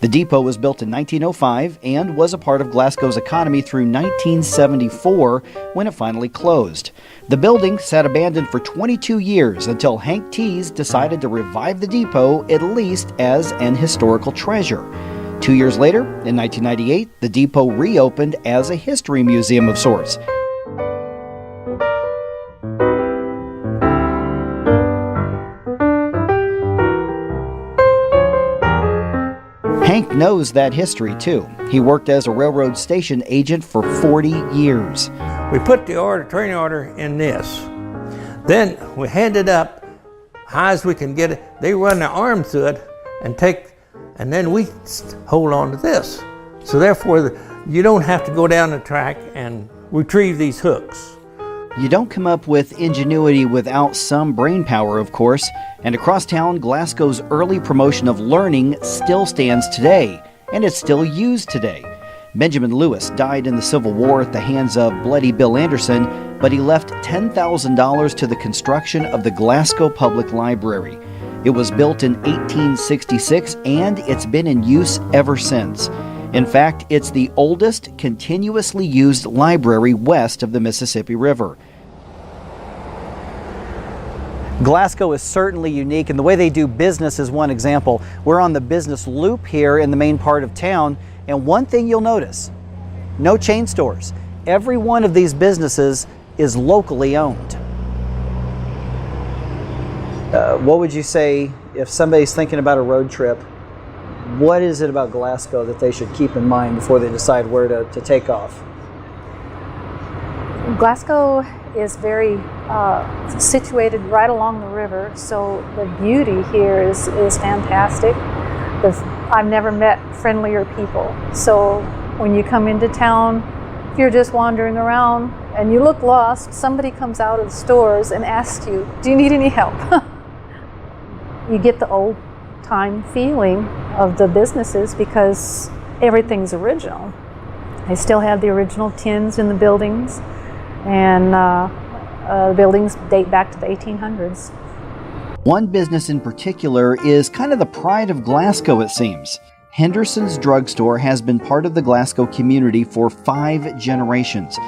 The depot was built in 1905 and was a part of Glasgow's economy through 1974 when it finally closed. The building sat abandoned for 22 years until Hank Tees decided to revive the depot, at least as an historical treasure. 2 years later, in 1998, the depot reopened as a history museum of sorts. Hank knows that history too. He worked as a railroad station agent for 40 years. We put the train order in this. Then we hand it up high as we can get it. They run their arm through it and then we hold on to this. So therefore, you don't have to go down the track and retrieve these hooks. You don't come up with ingenuity without some brain power, of course. And across town, Glasgow's early promotion of learning still stands today, and it's still used today. Benjamin Lewis died in the Civil War at the hands of Bloody Bill Anderson, but he left $10,000 to the construction of the Glasgow Public Library. It was built in 1866, and it's been in use ever since. In fact, it's the oldest continuously used library west of the Mississippi River. Glasgow is certainly unique, and the way they do business is one example. We're on the business loop here in the main part of town, and one thing you'll notice, no chain stores. Every one of these businesses is locally owned. What would you say if somebody's thinking about a road trip? What is it about Glasgow that they should keep in mind before they decide where to take off? Glasgow is very situated right along the river, so the beauty here is fantastic. I've never met friendlier people. So when you come into town, if you're just wandering around and you look lost, somebody comes out of the stores and asks you, "Do you need any help?" You get the old time feeling of the businesses because everything's original. They still have the original tins in the buildings, and the buildings date back to the 1800s. One business in particular is kind of the pride of Glasgow, it seems. Henderson's Drugstore has been part of the Glasgow community for 5 generations.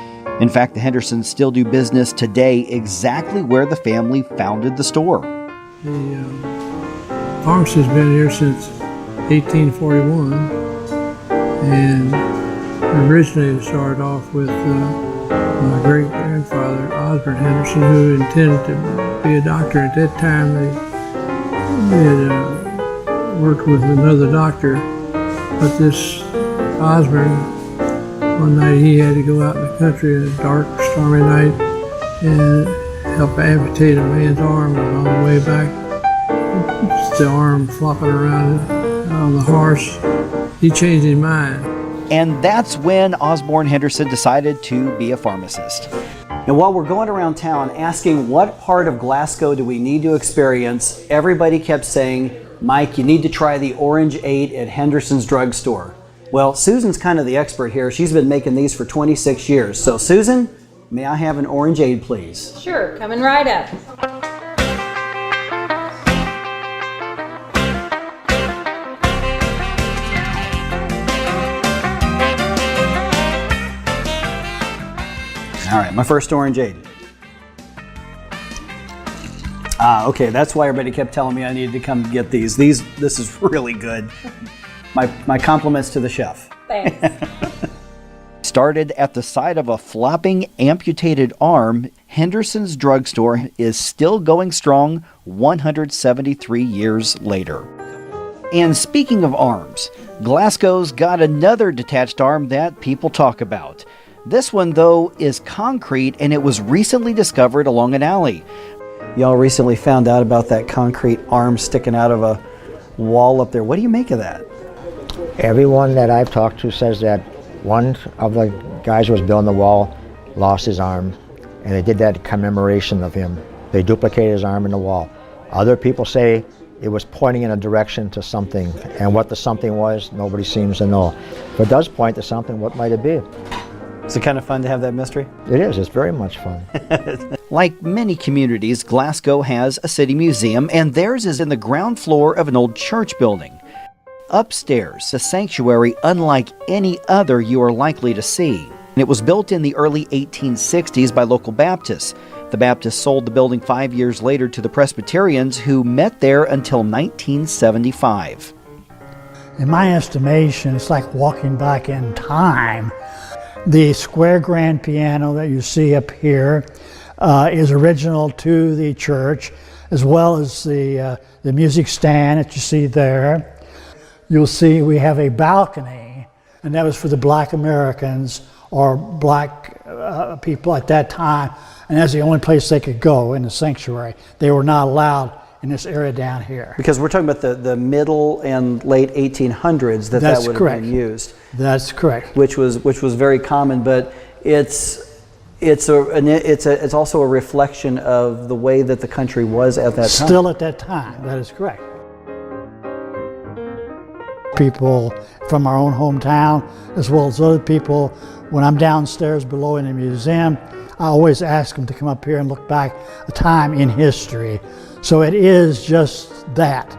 In fact, the Hendersons still do business today exactly where the family founded the store. The Pharmacy has been here since 1841, and originally it started off with my great-grandfather, Osborne Henderson, who intended to be a doctor. At that time, they had worked with another doctor, but this Osborne, one night he had to go out in the country on a dark, stormy night and help amputate a man's arm, and on the way back, the arm flopping around on the horse, he changed his mind. And that's when Osborne Henderson decided to be a pharmacist. And while we're going around town asking what part of Glasgow do we need to experience, everybody kept saying, "Mike, you need to try the Orangeade at Henderson's Drugstore." Well, Susan's kind of the expert here. She's been making these for 26 years. So Susan, may I have an Orangeade, please? Sure, coming right up. All right, my first Orangeade. Okay, that's why everybody kept telling me I needed to come get these. This is really good. My compliments to the chef. Thanks. Started at the side of a flopping, amputated arm, Henderson's Drugstore is still going strong 173 years later. And speaking of arms, Glasgow's got another detached arm that people talk about. This one, though, is concrete, and it was recently discovered along an alley. Y'all recently found out about that concrete arm sticking out of a wall up there. What do you make of that? Everyone that I've talked to says that one of the guys who was building the wall lost his arm, and they did that in commemoration of him. They duplicated his arm in the wall. Other people say it was pointing in a direction to something, and what the something was, nobody seems to know. If it does point to something, what might it be? Is it kind of fun to have that mystery? It is. It's very much fun. Like many communities, Glasgow has a city museum, and theirs is in the ground floor of an old church building. Upstairs, a sanctuary unlike any other you are likely to see. It was built in the early 1860s by local Baptists. The Baptists sold the building 5 years later to the Presbyterians, who met there until 1975. In my estimation, it's like walking back in time. The square grand piano that you see up here is original to the church, as well as the music stand that you see there. You'll see we have a balcony, and that was for the Black Americans or black people at that time, and that's the only place they could go in the sanctuary. They were not allowed in this area down here. Because we're talking about the middle and late 1800s that would have been used. That's correct. Which was very common, but it's also a reflection of the way that the country was at that time. Still at that time, that is correct. People from our own hometown, as well as other people, when I'm downstairs below in the museum, I always ask them to come up here and look back a time in history. So it is just that,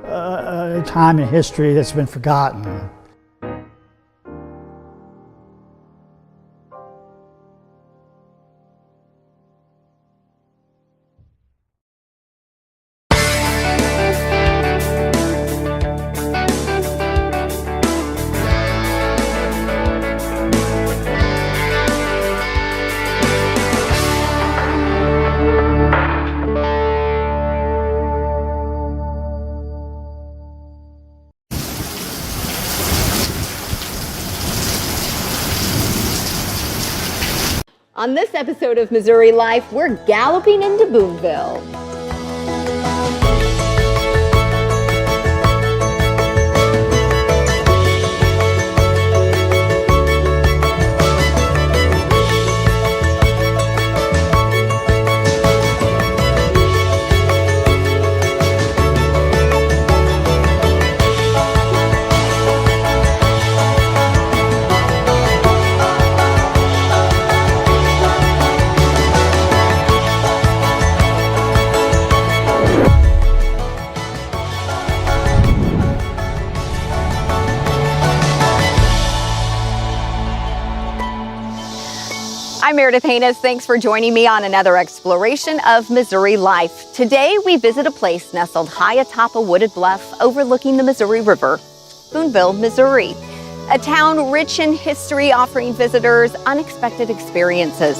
a time in history that's been forgotten. On this episode of Missouri Life, we're galloping into Boonville. I'm Meredith Haynes. Thanks for joining me on another exploration of Missouri life. Today, we visit a place nestled high atop a wooded bluff overlooking the Missouri River, Boonville, Missouri. A town rich in history, offering visitors unexpected experiences.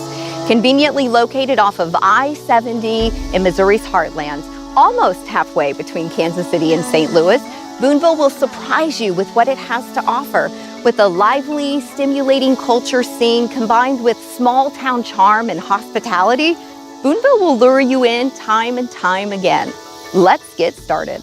Conveniently located off of I-70 in Missouri's heartland, almost halfway between Kansas City and St. Louis, Boonville will surprise you with what it has to offer. With a lively, stimulating culture scene combined with small town charm and hospitality, Boonville will lure you in time and time again. Let's get started.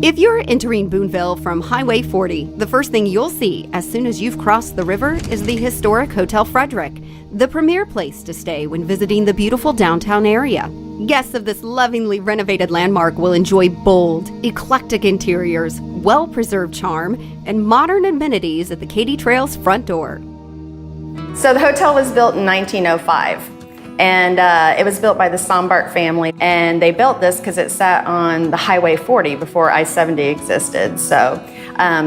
If you're entering Boonville from Highway 40, the first thing you'll see as soon as you've crossed the river is the historic Hotel Frederick, the premier place to stay when visiting the beautiful downtown area. Guests of this lovingly renovated landmark will enjoy bold, eclectic interiors, well-preserved charm, and modern amenities at the Katy Trail's front door. So the hotel was built in 1905. And it was built by the Sombart family, and they built this because it sat on the Highway 40 before I-70 existed. So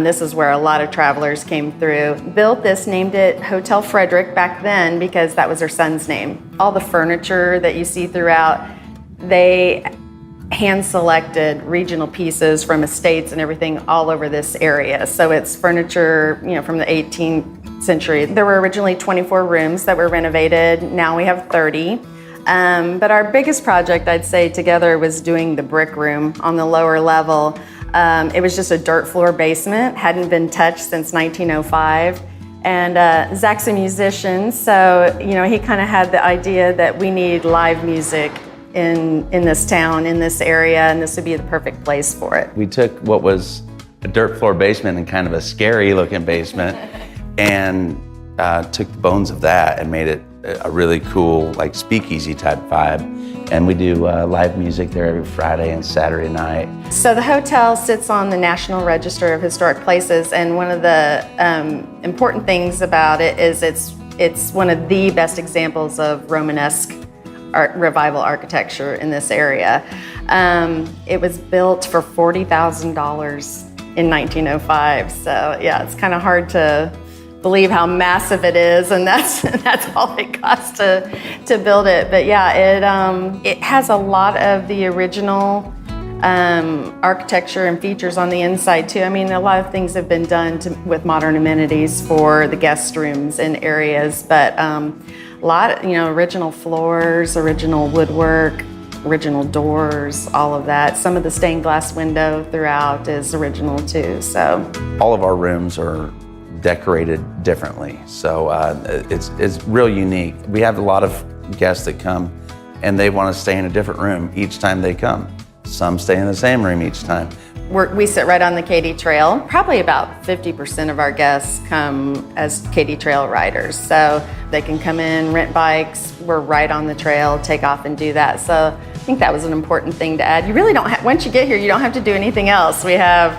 this is where a lot of travelers came through. Built this, named it Hotel Frederick back then because that was their son's name. All the furniture that you see throughout, they hand-selected regional pieces from estates and everything all over this area. So it's furniture, you know, from the 18th century. There were originally 24 rooms that were renovated. Now we have 30. But our biggest project, I'd say, together was doing the brick room on the lower level. It was just a dirt floor basement, hadn't been touched since 1905. And Zach's a musician, so you know he kind of had the idea that we need live music in this town, in this area, and this would be the perfect place for it. We took what was a dirt floor basement and kind of a scary looking basement and took the bones of that and made it a really cool, like speakeasy type vibe. And we do live music there every Friday and Saturday night. So the hotel sits on the National Register of Historic Places, and one of the important things about it is it's one of the best examples of Romanesque revival architecture in this area. It was built for $40,000 in 1905. So yeah, it's kind of hard to believe how massive it is, and that's all it costs to build it. But yeah, it has a lot of the original architecture and features on the inside too. I mean, a lot of things have been done with modern amenities for the guest rooms and areas, but a lot, original floors, original woodwork, original doors, all of that. Some of the stained glass window throughout is original too. So all of our rooms are decorated differently, so it's real unique. We have a lot of guests that come and they want to stay in a different room each time they come. Some stay in the same room each time. We sit right on the Katy Trail. Probably about 50% of our guests come as Katy Trail riders, so they can come in, rent bikes. We're right on the trail, take off and do that. So I think that was an important thing to add. You really don't once you get here, you don't have to do anything else. We have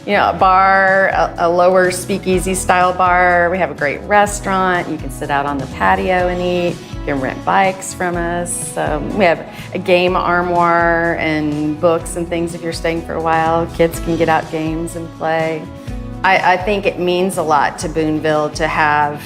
a bar, a lower speakeasy style bar. We have a great restaurant. You can sit out on the patio and eat. You can rent bikes from us. We have a game armoire and books and things if you're staying for a while. Kids can get out games and play. I think it means a lot to Boonville to have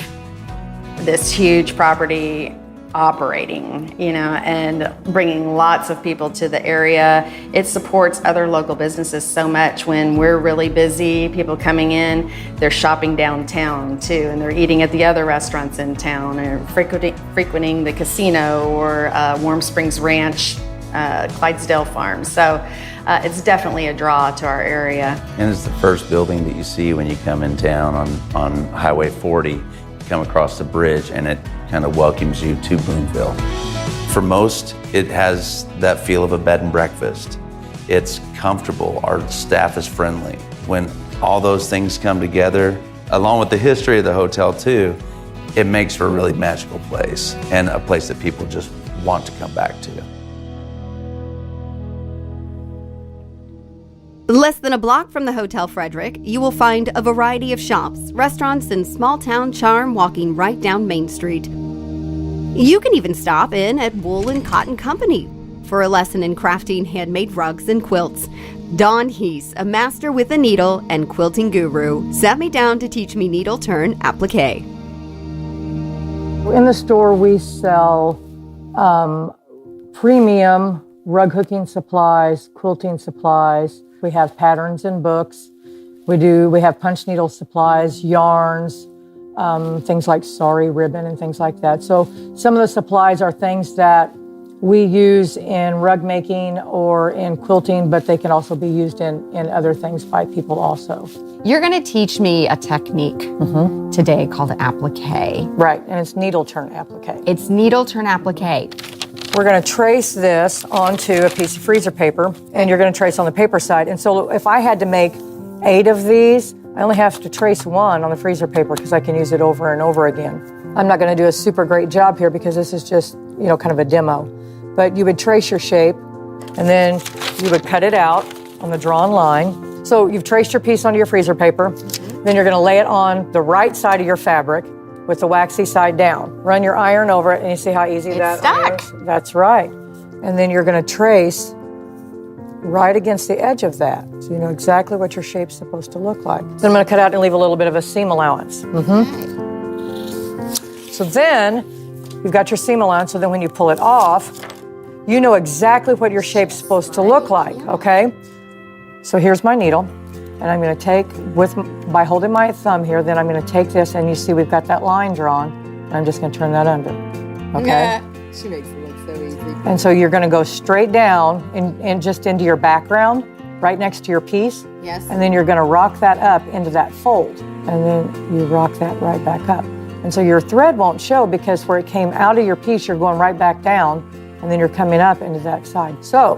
this huge property operating, and bringing lots of people to the area. It supports other local businesses so much. When we're really busy, people coming in, they're shopping downtown too, and they're eating at the other restaurants in town, or frequenting the casino or Warm Springs Ranch, Clydesdale Farm. So it's definitely a draw to our area. And it's the first building that you see when you come in town on Highway 40. You come across the bridge and it kind of welcomes you to Boonville. For most, it has that feel of a bed and breakfast. It's comfortable, our staff is friendly. When all those things come together, along with the history of the hotel too, it makes for a really magical place and a place that people just want to come back to. Less than a block from the Hotel Frederick, you will find a variety of shops, restaurants, and small-town charm walking right down Main Street. You can even stop in at Wool and Cotton Company for a lesson in crafting handmade rugs and quilts. Dawn Heese, a master with a needle and quilting guru, sat me down to teach me needle turn applique. In the store, we sell premium rug hooking supplies, quilting supplies. We have patterns and books. We have punch needle supplies, yarns, things like sari ribbon and things like that. So some of the supplies are things that we use in rug making or in quilting, but they can also be used in other things by people also. You're going to teach me a technique today called applique. Right, and it's needle turn applique. It's needle turn applique. We're going to trace this onto a piece of freezer paper, and you're going to trace on the paper side. And so if I had to make 8 of these, I only have to trace 1 on the freezer paper because I can use it over and over again. I'm not going to do a super great job here because this is just, kind of a demo. But you would trace your shape, and then you would cut it out on the drawn line. So you've traced your piece onto your freezer paper. Then you're going to lay it on the right side of your fabric with the waxy side down. Run your iron over it, and you see how easy that is? That's right. And then you're going to trace right against the edge of that, so you know exactly what your shape's supposed to look like. Then I'm going to cut out and leave a little bit of a seam allowance. So then you've got your seam allowance, so then when you pull it off, you know exactly what your shape's supposed to look like, okay? So here's my needle, and I'm going to take, by holding my thumb here, then I'm going to take this, and you see we've got that line drawn, and I'm just going to turn that under, okay? She makes it look so easy. And so you're going to go straight down and just into your background, right next to your piece. Yes. And then you're going to rock that up into that fold, and then you rock that right back up. And so your thread won't show because where it came out of your piece, you're going right back down, and then you're coming up into that side. So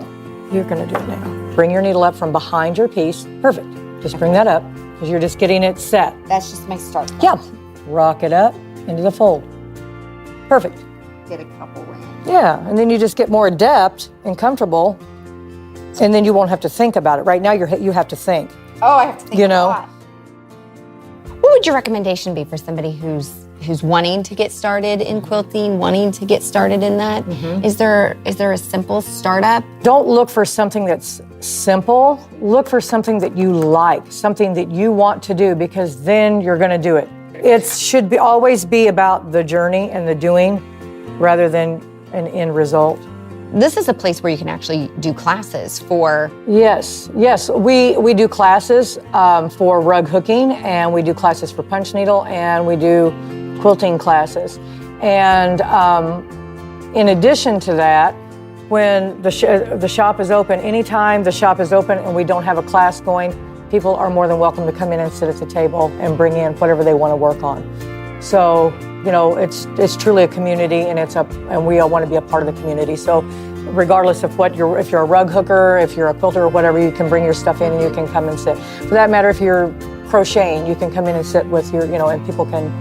you're going to do it now. Bring your needle up from behind your piece. Perfect. Just bring that up because you're just getting it set. That's just my start. Yeah. Rock it up into the fold. Perfect. Get a couple rounds. Yeah, and then you just get more adept and comfortable, and then you won't have to think about it. Right now, you have to think. Oh, I have to think You a know? lot. What would your recommendation be for somebody who's wanting to get started in quilting, wanting to get started in that? Is there a simple startup? Don't look for something that's simple. Look for something that you like, something that you want to do, because then you're going to do it. It should always be about the journey and the doing rather than an end result. This is a place where you can actually do classes for... Yes, we do classes for rug hooking, and we do classes for punch needle, and we do quilting classes. And in addition to that, when the shop is open, anytime the shop is open and we don't have a class going, people are more than welcome to come in and sit at the table and bring in whatever they want to work on. So, you know, it's truly a community, and we all want to be a part of the community. So regardless of if you're a rug hooker, if you're a quilter or whatever, you can bring your stuff in and you can come and sit. For that matter, if you're crocheting, you can come in and sit with and people can,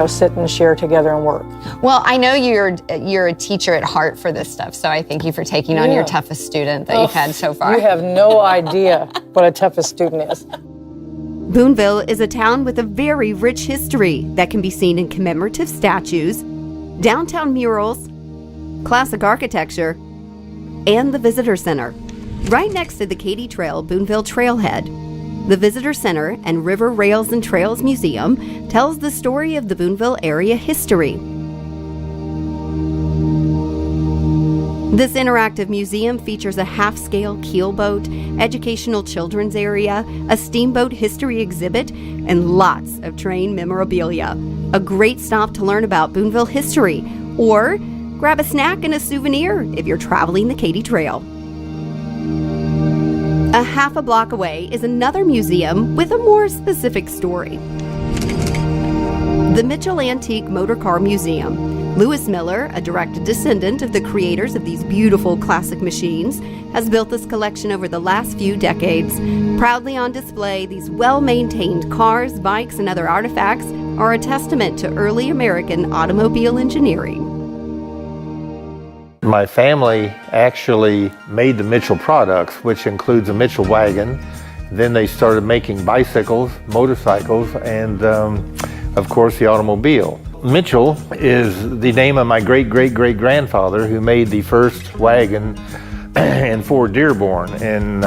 sit and share together and work. Well, I know you're a teacher at heart for this stuff, so I thank you for taking on your toughest student that you've had so far. You have no idea what a toughest student is. Boonville is a town with a very rich history that can be seen in commemorative statues, downtown murals, classic architecture, and the Visitor Center. Right next to the Katy Trail Boonville Trailhead, the Visitor Center and River Rails and Trails Museum tells the story of the Boonville area history. This interactive museum features a half-scale keelboat, educational children's area, a steamboat history exhibit, and lots of train memorabilia. A great stop to learn about Boonville history, or grab a snack and a souvenir if you're traveling the Katy Trail. A half a block away is another museum with a more specific story. The Mitchell Antique Motor Car Museum. Lewis Miller, a direct descendant of the creators of these beautiful classic machines, has built this collection over the last few decades. Proudly on display, these well-maintained cars, bikes, and other artifacts are a testament to early American automobile engineering. My family actually made the Mitchell products, which includes a Mitchell wagon. Then they started making bicycles, motorcycles, and of course the automobile. Mitchell is the name of my great-great-great-grandfather who made the first wagon in Fort Dearborn in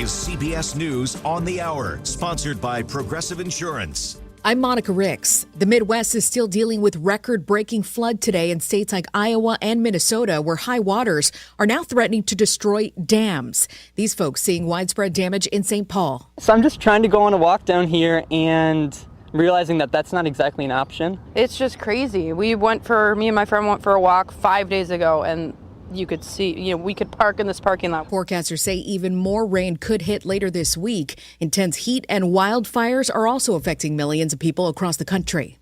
is CBS News on the Hour, sponsored by Progressive Insurance. I'm Monica Ricks. The Midwest is still dealing with record-breaking flood today in states like Iowa and Minnesota, where high waters are now threatening to destroy dams. These folks seeing widespread damage in St. Paul. So I'm just trying to go on a walk down here and realizing that that's not exactly an option. It's just crazy. Me and my friend went for a walk 5 days ago, and you could see, we could park in this parking lot. Forecasters say even more rain could hit later this week. Intense heat and wildfires are also affecting millions of people across the country.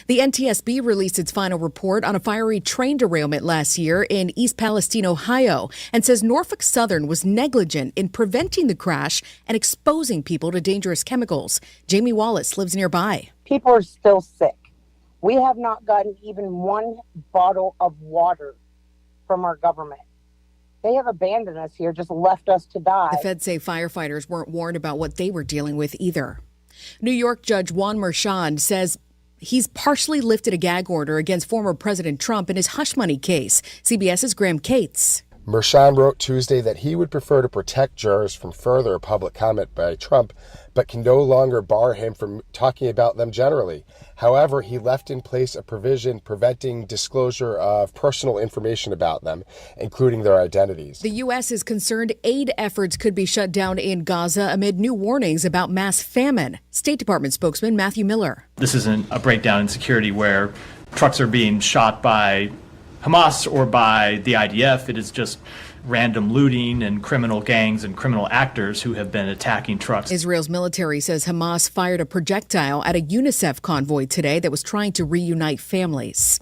The NTSB released its final report on a fiery train derailment last year in East Palestine, Ohio, and says Norfolk Southern was negligent in preventing the crash and exposing people to dangerous chemicals. Jamie Wallace lives nearby. People are still sick. We have not gotten even one bottle of water from our government. They have abandoned us here, just left us to die. The feds say firefighters weren't warned about what they were dealing with either. New York Judge Juan Merchan says he's partially lifted a gag order against former President Trump in his hush money case. CBS's Graham Cates. Merchan wrote Tuesday that he would prefer to protect jurors from further public comment by Trump, but can no longer bar him from talking about them generally. However, he left in place a provision preventing disclosure of personal information about them, including their identities. The U.S. is concerned aid efforts could be shut down in Gaza amid new warnings about mass famine. State Department spokesman Matthew Miller. This isn't a breakdown in security where trucks are being shot by Hamas or by the IDF. It is just random looting and criminal gangs and criminal actors who have been attacking trucks. Israel's military says Hamas fired a projectile at a UNICEF convoy today that was trying to reunite families.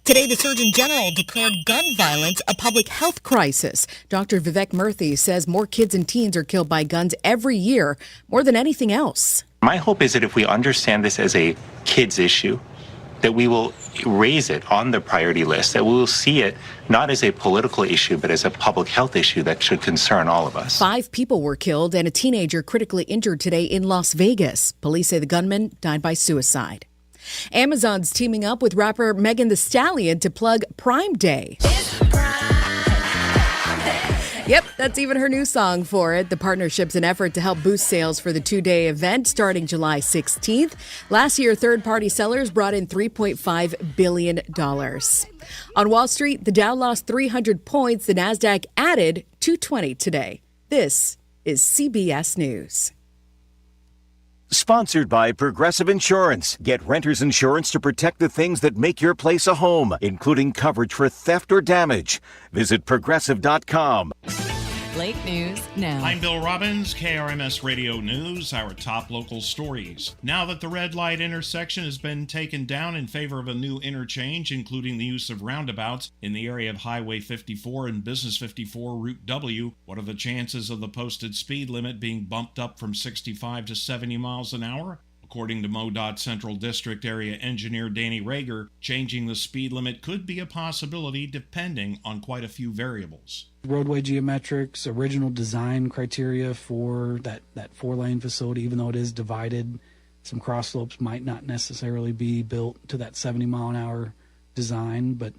Today, the Surgeon General declared gun violence a public health crisis. Dr. Vivek Murthy says more kids and teens are killed by guns every year, more than anything else. My hope is that if we understand this as a kids issue, that we will raise it on the priority list, that we will see it not as a political issue, but as a public health issue that should concern all of us. 5 people were killed and a teenager critically injured today in Las Vegas. Police say the gunman died by suicide. Amazon's teaming up with rapper Megan Thee Stallion to plug Prime Day. Yep, that's even her new song for it. The partnership's an effort to help boost sales for the 2-day event starting July 16th. Last year, third-party sellers brought in $3.5 billion. On Wall Street, the Dow lost 300 points. The Nasdaq added 220 today. This is CBS News. Sponsored by Progressive Insurance. Get renter's insurance to protect the things that make your place a home, including coverage for theft or damage. Visit Progressive.com. Lake News Now. I'm Bill Robbins, KRMS Radio News, our top local stories. Now that the red light intersection has been taken down in favor of a new interchange, including the use of roundabouts in the area of Highway 54 and Business 54 Route W, what are the chances of the posted speed limit being bumped up from 65 to 70 miles an hour? According to MoDOT Central District Area Engineer Danny Rager, changing the speed limit could be a possibility depending on quite a few variables. Roadway geometrics, original design criteria for that 4-lane facility, even though it is divided, some cross slopes might not necessarily be built to that 70 mile an hour design, but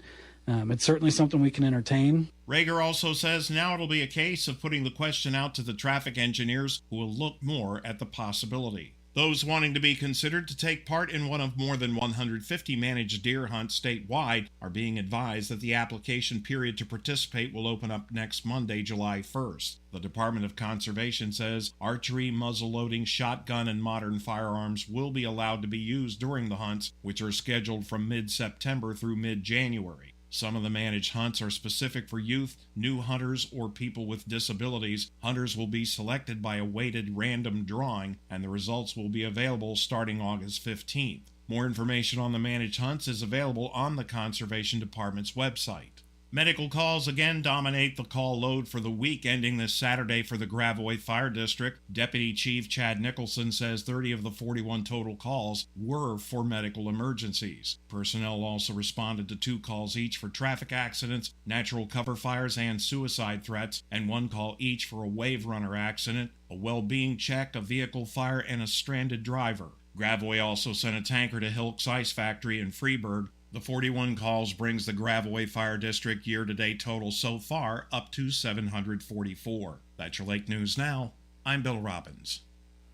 it's certainly something we can entertain. Rager also says now it'll be a case of putting the question out to the traffic engineers who will look more at the possibility. Those wanting to be considered to take part in one of more than 150 managed deer hunts statewide are being advised that the application period to participate will open up next Monday, July 1st. The Department of Conservation says archery, muzzleloading, shotgun, and modern firearms will be allowed to be used during the hunts, which are scheduled from mid-September through mid-January. Some of the managed hunts are specific for youth, new hunters, or people with disabilities. Hunters will be selected by a weighted random drawing, and the results will be available starting August 15th. More information on the managed hunts is available on the Conservation Department's website. Medical calls again dominate the call load for the week ending this Saturday for the Gravois Fire District. Deputy Chief Chad Nicholson says 30 of the 41 total calls were for medical emergencies. Personnel also responded to 2 calls each for traffic accidents, natural cover fires, and suicide threats, and 1 call each for a wave runner accident, a well-being check, a vehicle fire, and a stranded driver. Gravois also sent a tanker to Hilks Ice Factory in Freeburg. The 41 calls brings the Gravois Fire District year-to-date total so far up to 744. That's your Lake News Now. I'm Bill Robbins.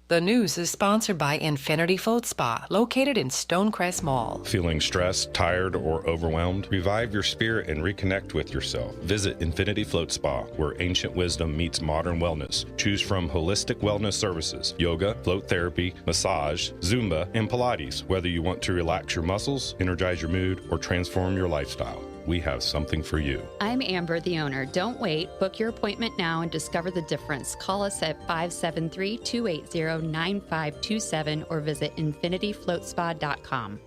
The news is sponsored by Infinity Float Spa, located in Stonecrest Mall. Feeling stressed, tired, or overwhelmed? Revive your spirit and reconnect with yourself. Visit Infinity Float Spa, where ancient wisdom meets modern wellness. Choose from holistic wellness services, yoga, float therapy, massage, Zumba, and Pilates. Whether you want to relax your muscles, energize your mood, or transform your lifestyle, we have something for you. I'm Amber, the owner. Don't wait. Book your appointment now and discover the difference. Call us at 573-280-9527 or visit infinityfloatspa.com.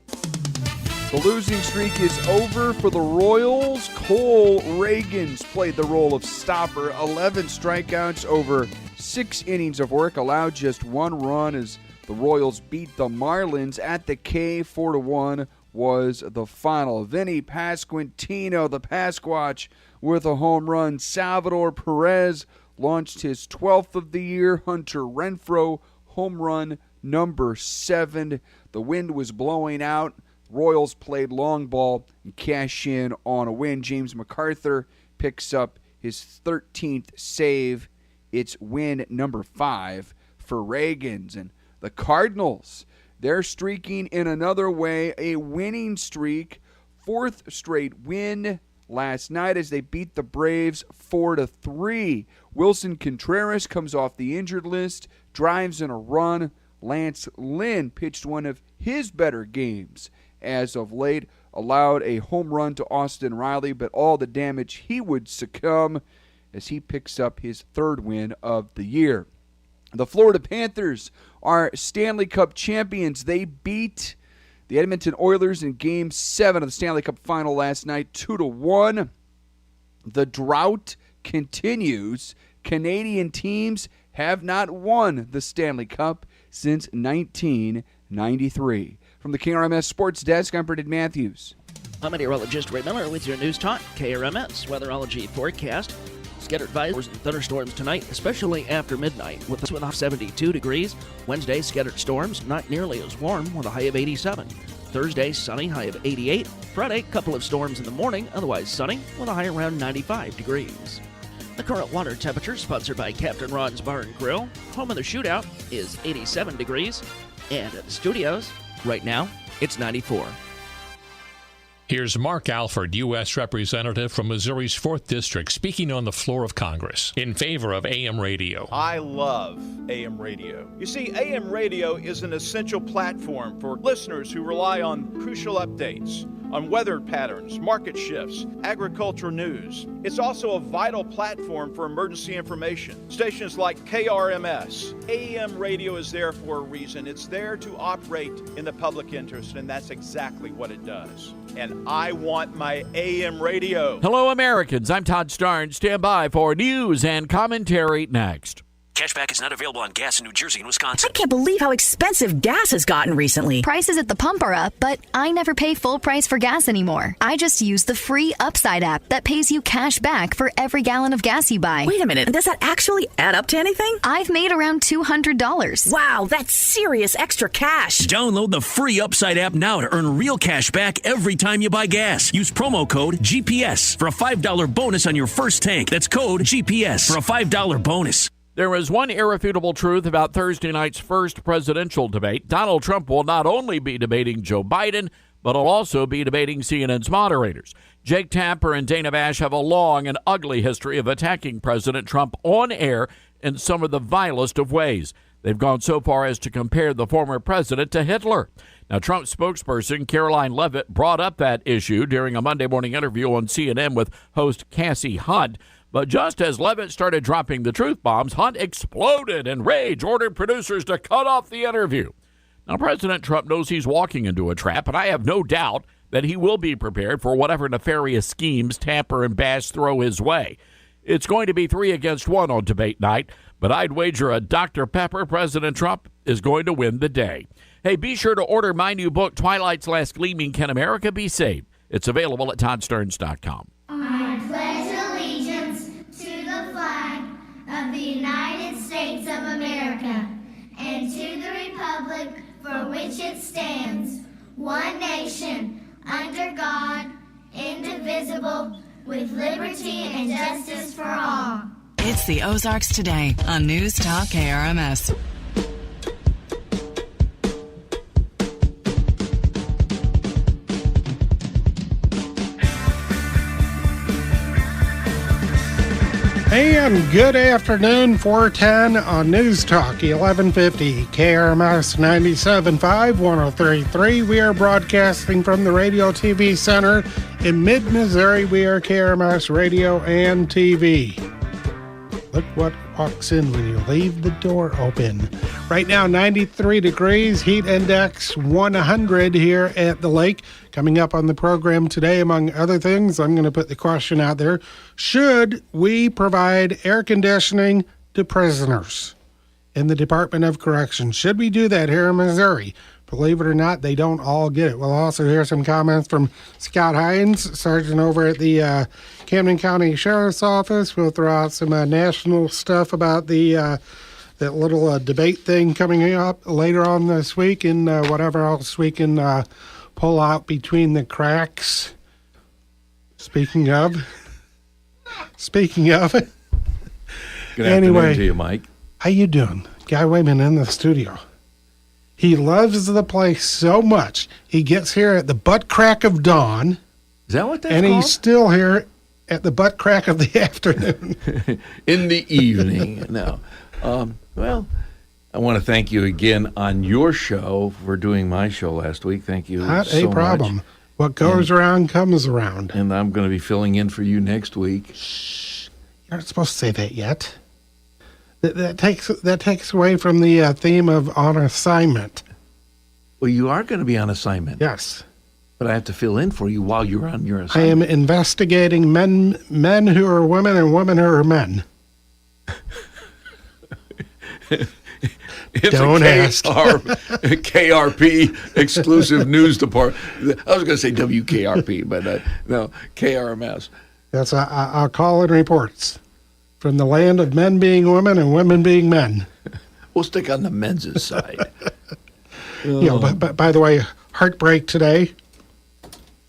The losing streak is over for the Royals. Cole Reagans played the role of stopper. 11 strikeouts over 6 innings of work, allowed just 1 run as the Royals beat the Marlins at the K. 4-1 was the final. Vinny Pasquantino, the Pasquatch, with a home run. Salvador Perez launched his 12th of the year. Hunter Renfroe, home run number 7. The wind was blowing out. Royals played long ball and cash in on a win. James MacArthur picks up his 13th save. It's win number 5 for Reagans. And the Cardinals, they're streaking in another way, a winning streak. 4th straight win last night as they beat the Braves 4-3. Wilson Contreras comes off the injured list, drives in a run. Lance Lynn pitched one of his better games as of late, allowed a home run to Austin Riley, but all the damage he would succumb as he picks up his 3rd win of the year. The Florida Panthers are Stanley Cup champions. They beat the Edmonton Oilers in Game 7 of the Stanley Cup Final last night, 2-1. The drought continues. Canadian teams have not won the Stanley Cup since 1993. From the KRMS Sports Desk, I'm Brendan Matthews. I'm meteorologist Ray Miller with your News Talk KRMS weatherology forecast. Scattered advisories and thunderstorms tonight, especially after midnight, with a high of 72 degrees. Wednesday, scattered storms, not nearly as warm, with a high of 87. Thursday, sunny, high of 88. Friday, couple of storms in the morning, otherwise sunny, with a high around 95 degrees. The current water temperature, sponsored by Captain Ron's Bar and Grill, home of the shootout, is 87 degrees. And at the studios, right now, it's 94. Here's Mark Alford, U.S. Representative from Missouri's 4th District, speaking on the floor of Congress in favor of AM radio. I love AM radio. You see, AM radio is an essential platform for listeners who rely on crucial updates, on weather patterns, market shifts, agricultural news. It's also a vital platform for emergency information. Stations like KRMS, AM radio is there for a reason. It's there to operate in the public interest, and that's exactly what it does. And I want my AM radio. Hello, Americans. I'm Todd Starnes. Stand by for news and commentary next. Cashback is not available on gas in New Jersey and Wisconsin. I can't believe how expensive gas has gotten recently. Prices at the pump are up, but I never pay full price for gas anymore. I just use the free Upside app that pays you cash back for every gallon of gas you buy. Wait a minute, does that actually add up to anything? I've made around $200. Wow, that's serious extra cash. Download the free Upside app now to earn real cash back every time you buy gas. Use promo code GPS for a $5 bonus on your first tank. That's code GPS for a $5 bonus. There is one irrefutable truth about Thursday night's first presidential debate. Donald Trump will not only be debating Joe Biden, but will also be debating CNN's moderators. Jake Tapper and Dana Bash have a long and ugly history of attacking President Trump on air in some of the vilest of ways. They've gone so far as to compare the former president to Hitler. Now, Trump spokesperson Caroline Leavitt brought up that issue during a Monday morning interview on CNN with host Cassie Hunt. But just as Leavitt started dropping the truth bombs, Hunt exploded and rage, ordered producers to cut off the interview. Now, President Trump knows he's walking into a trap, and I have no doubt that he will be prepared for whatever nefarious schemes Tapper and Bash throw his way. It's going to be 3 against 1 on debate night, but I'd wager a Dr. Pepper President Trump is going to win the day. Hey, be sure to order my new book, Twilight's Last Gleaming, Can America Be Saved? It's available at ToddStarnes.com. I pledge allegiance to the flag of the United States of America and to the republic for which it stands, one nation, under God, indivisible, with liberty and justice for all. It's the Ozarks Today on News Talk KRMS. And good afternoon, 410 on News Talk 1150, KRMS 97.5, 103.3. We are broadcasting from the Radio TV Center in mid-Missouri. We are KRMS Radio and TV. Look what walks in when you leave the door open. Right now, 93 degrees, heat index 100 here at the lake. Coming up on the program today, among other things, I'm going to put the question out there. Should we provide air conditioning to prisoners in the Department of Corrections? Should we do that here in Missouri? Believe it or not, they don't all get it. We'll also hear some comments from Scott Hines, sergeant over at the Camden County Sheriff's Office. We'll throw out some national stuff about the that little debate thing coming up later on this week, and whatever else we can pull out between the cracks. Speaking of. Good anyway, afternoon to you, Mike. How you doing? Guy Wayman in the studio. He loves the place so much. He gets here at the butt crack of dawn. Is that what that's and called? He's still here at the butt crack of the afternoon. In the evening. No. Well, I want to thank you again on your show for doing my show last week. Thank you Not so a problem. much. What goes around comes around. And I'm going to be filling in for you next week. Shh. You're not supposed to say that yet. That takes away from the theme of on assignment. Well, you are going to be on assignment. Yes. But I have to fill in for you while you're on your I assignment. am investigating men who are women and women who are men. It's Don't ask. KRP exclusive news department. I was going to say WKRP, but no, KRMS. That's I'll call in reports from the land of men being women and women being men. We'll stick on the men's side. But by the way, heartbreak today.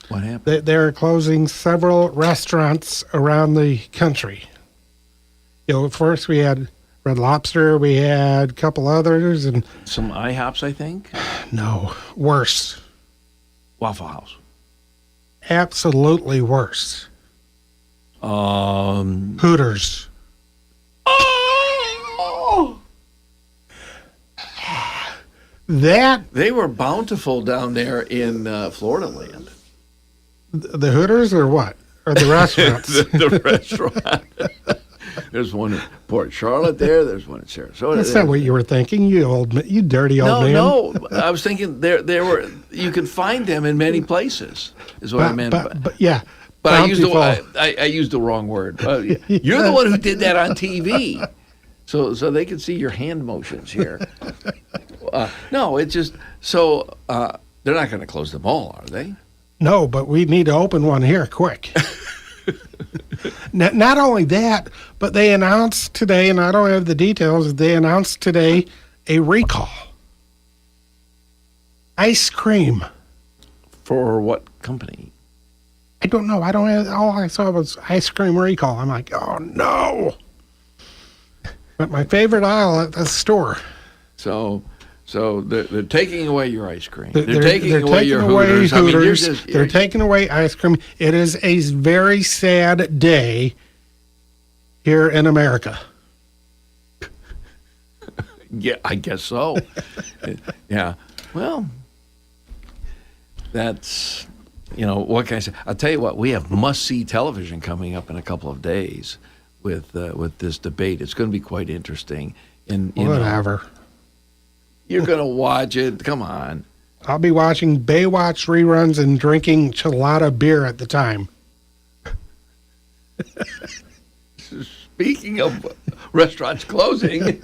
What happened? They're closing several restaurants around the country. First we had Red Lobster, we had a couple others, and some IHOPs, I think. No, worse. Waffle House. Absolutely worse. Hooters. Oh! That they were bountiful down there in Florida land. The Hooters or what? Or the restaurants? the restaurant. There's one in Port Charlotte there. There's one in Sarasota. That's not what you were thinking, you dirty old man. No, I was thinking there were. You can find them in many places. Is what I meant. But yeah. But I used the wrong word. You're the one who did that on TV, so they can see your hand motions here. No, it's just so they're not going to close them all, are they? No, but we need to open one here quick. Not only that, but they announced today, and I don't have the details, they announced today a recall. Ice cream. For what company? I don't know. I don't have, all I saw was ice cream recall. I'm like, oh no. But my favorite aisle at the store. So they're taking away your ice cream. They're taking away your Hooters. They're taking away ice cream. It is a very sad day here in America. Yeah, I guess so. Yeah. Well, that's, what can I say? I'll tell you what, we have must-see television coming up in a couple of days with this debate. It's going to be quite interesting. And whatever. You're going to watch it. Come on. I'll be watching Baywatch reruns and drinking Chelada beer at the time. Speaking of restaurants closing.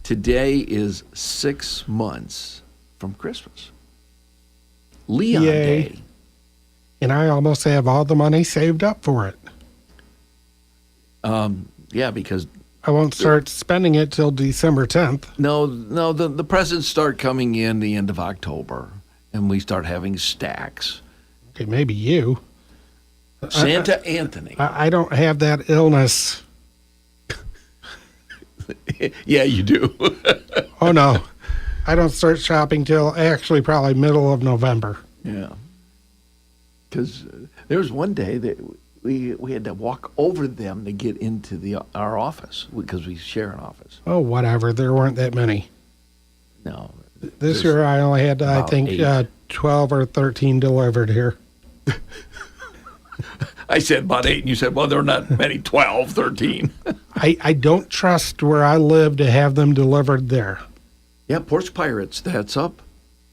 Today is 6 months from Christmas. Leon Day. And I almost have all the money saved up for it. Yeah, because I won't start spending it till December 10th. No, the presents start coming in the end of October, and we start having stacks. Okay, maybe you. Santa Anthony. I don't have that illness. Yeah, you do. Oh, no. I don't start shopping till actually probably middle of November. Yeah. Because there was one day that we had to walk over them to get into our office because we share an office. Oh, whatever. There weren't that many. No. This year I only had, I think, 12 or 13 delivered here. I said about 8, and you said, well, there are not many, 12, 13. I don't trust where I live to have them delivered there. Yeah, Porch Pirates, that's up.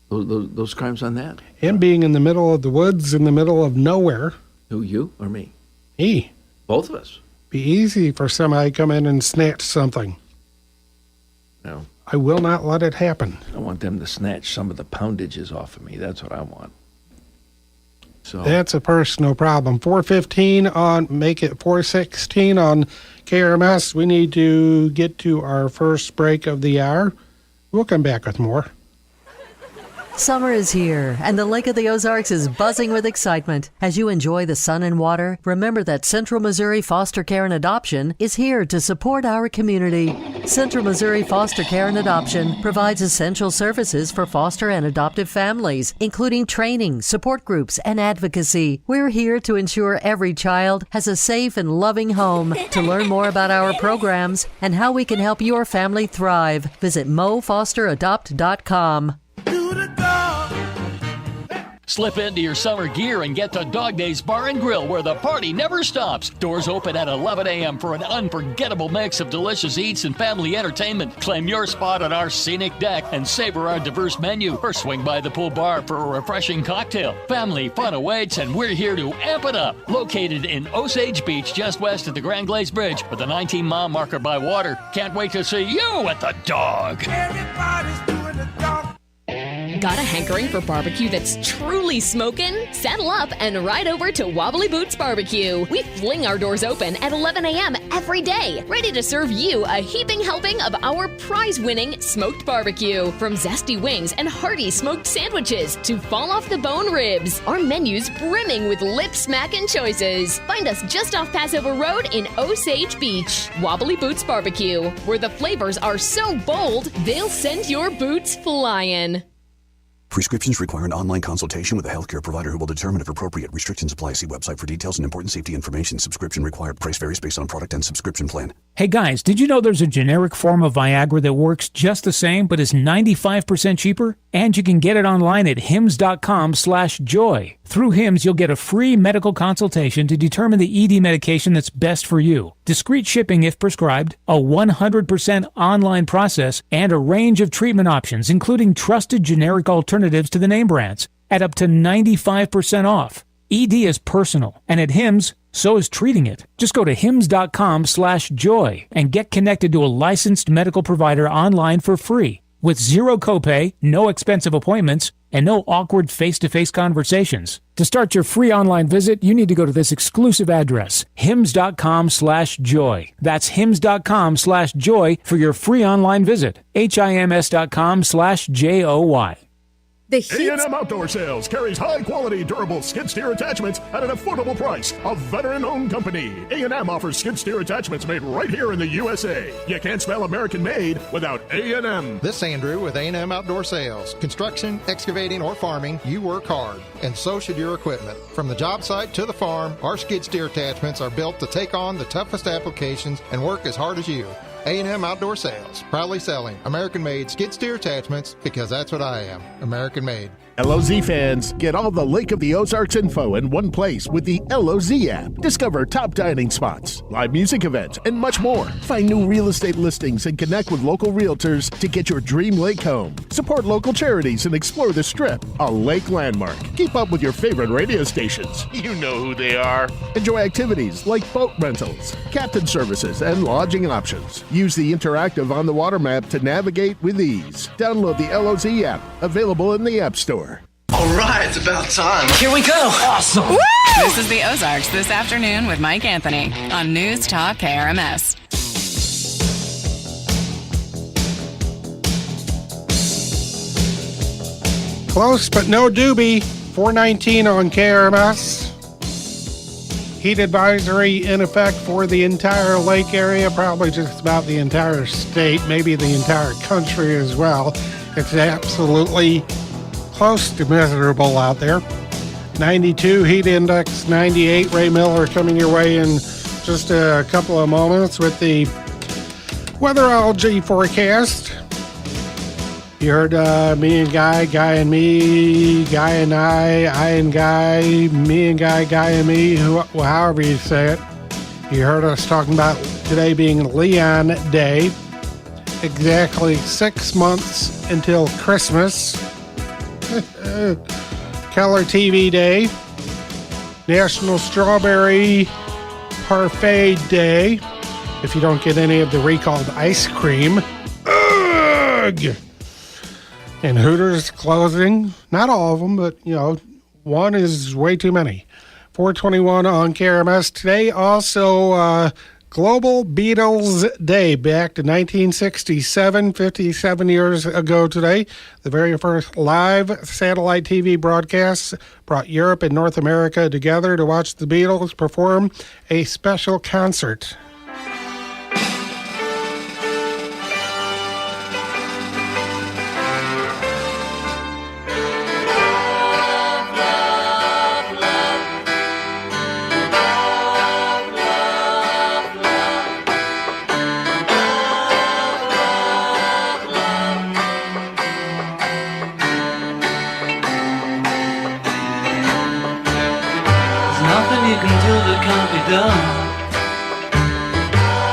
Those crimes on that. And being in the middle of the woods, in the middle of nowhere. Who, you or me? Me. Both of us. Be easy for somebody to come in and snatch something. No. I will not let it happen. I want them to snatch some of the poundages off of me. That's what I want. So that's a personal problem. 4:15 on, make it 4:16 on KRMS. We need to get to our first break of the hour. We'll come back with more. Summer is here, and the Lake of the Ozarks is buzzing with excitement. As you enjoy the sun and water, remember that Central Missouri Foster Care and Adoption is here to support our community. Central Missouri Foster Care and Adoption provides essential services for foster and adoptive families, including training, support groups, and advocacy. We're here to ensure every child has a safe and loving home. To learn more about our programs and how we can help your family thrive, visit mofosteradopt.com. Slip into your summer gear and get to Dog Days Bar and Grill, where the party never stops. Doors open at 11 a.m. for an unforgettable mix of delicious eats and family entertainment. Claim your spot on our scenic deck and savor our diverse menu, or swing by the pool bar for a refreshing cocktail. Family fun awaits, and we're here to amp it up. Located in Osage Beach, just west of the Grand Glades Bridge, with a 19-mile marker by water. Can't wait to see you at the Dog. Everybody's doing the dog. Got a hankering for barbecue that's truly smokin'? Saddle up and ride over to Wobbly Boots Barbecue. We fling our doors open at 11 a.m. every day, ready to serve you a heaping helping of our prize-winning smoked barbecue. From zesty wings and hearty smoked sandwiches to fall-off-the-bone ribs, our menu's brimming with lip-smacking choices. Find us just off Passover Road in Osage Beach. Wobbly Boots Barbecue, where the flavors are so bold, they'll send your boots flying. Prescriptions require an online consultation with a healthcare provider who will determine if appropriate. Restrictions apply. See website for details and important safety information. Subscription required. Price varies based on product and subscription plan. Hey guys, did you know there's a generic form of Viagra that works just the same but is 95% cheaper? And you can get it online at hims.com/joy. Through Hims, you'll get a free medical consultation to determine the ED medication that's best for you. Discreet shipping if prescribed, a 100% online process, and a range of treatment options, including trusted generic alternatives to the name brands, at up to 95% off. ED is personal, and at Hims, so is treating it. Just go to hims.com/joy and get connected to a licensed medical provider online for free, with zero copay, no expensive appointments, and no awkward face-to-face conversations. To start your free online visit, you need to go to this exclusive address, hims.com/joy. That's hims.com/joy for your free online visit. hims.com/joy. A&M Outdoor Sales carries high-quality, durable skid steer attachments at an affordable price. A veteran-owned company, A&M offers skid steer attachments made right here in the USA. You can't spell American-made without A&M. This is Andrew with A&M Outdoor Sales. Construction, excavating, or farming, you work hard, and so should your equipment. From the job site to the farm, our skid steer attachments are built to take on the toughest applications and work as hard as you. A&M Outdoor Sales, proudly selling American-made skid steer attachments, because that's what I am, American-made. LOZ fans, get all the Lake of the Ozarks info in one place with the LOZ app. Discover top dining spots, live music events, and much more. Find new real estate listings and connect with local realtors to get your dream lake home. Support local charities and explore the Strip, a lake landmark. Keep up with your favorite radio stations. You know who they are. Enjoy activities like boat rentals, captain services, and lodging options. Use the interactive on-the-water map to navigate with ease. Download the LOZ app, available in the App Store. All right, it's about time. Here we go. Awesome. Woo! This is the Ozarks this afternoon with Mike Anthony on News Talk KRMS. Close, but no doobie. 419 on KRMS. heat advisory in effect for the entire lake area, probably just about the entire state, maybe the entire country as well. It's absolutely close to miserable out there. 92 heat index, 98. Ray Miller coming your way in just a couple of moments with the weatherology forecast. You heard me and Guy, Guy and me, Guy and I and Guy, me and Guy, Guy and me, however you say it. You heard us talking about today being Leon Day. Exactly 6 months until Christmas. Color TV Day. National Strawberry Parfait Day. If you don't get any of the recalled ice cream. Ugh! And Hooters closing. Not all of them, but, one is way too many. 421 on KRMS today. Also, Global Beatles Day, back to 1967, 57 years ago today. The very first live satellite TV broadcasts brought Europe and North America together to watch the Beatles perform a special concert.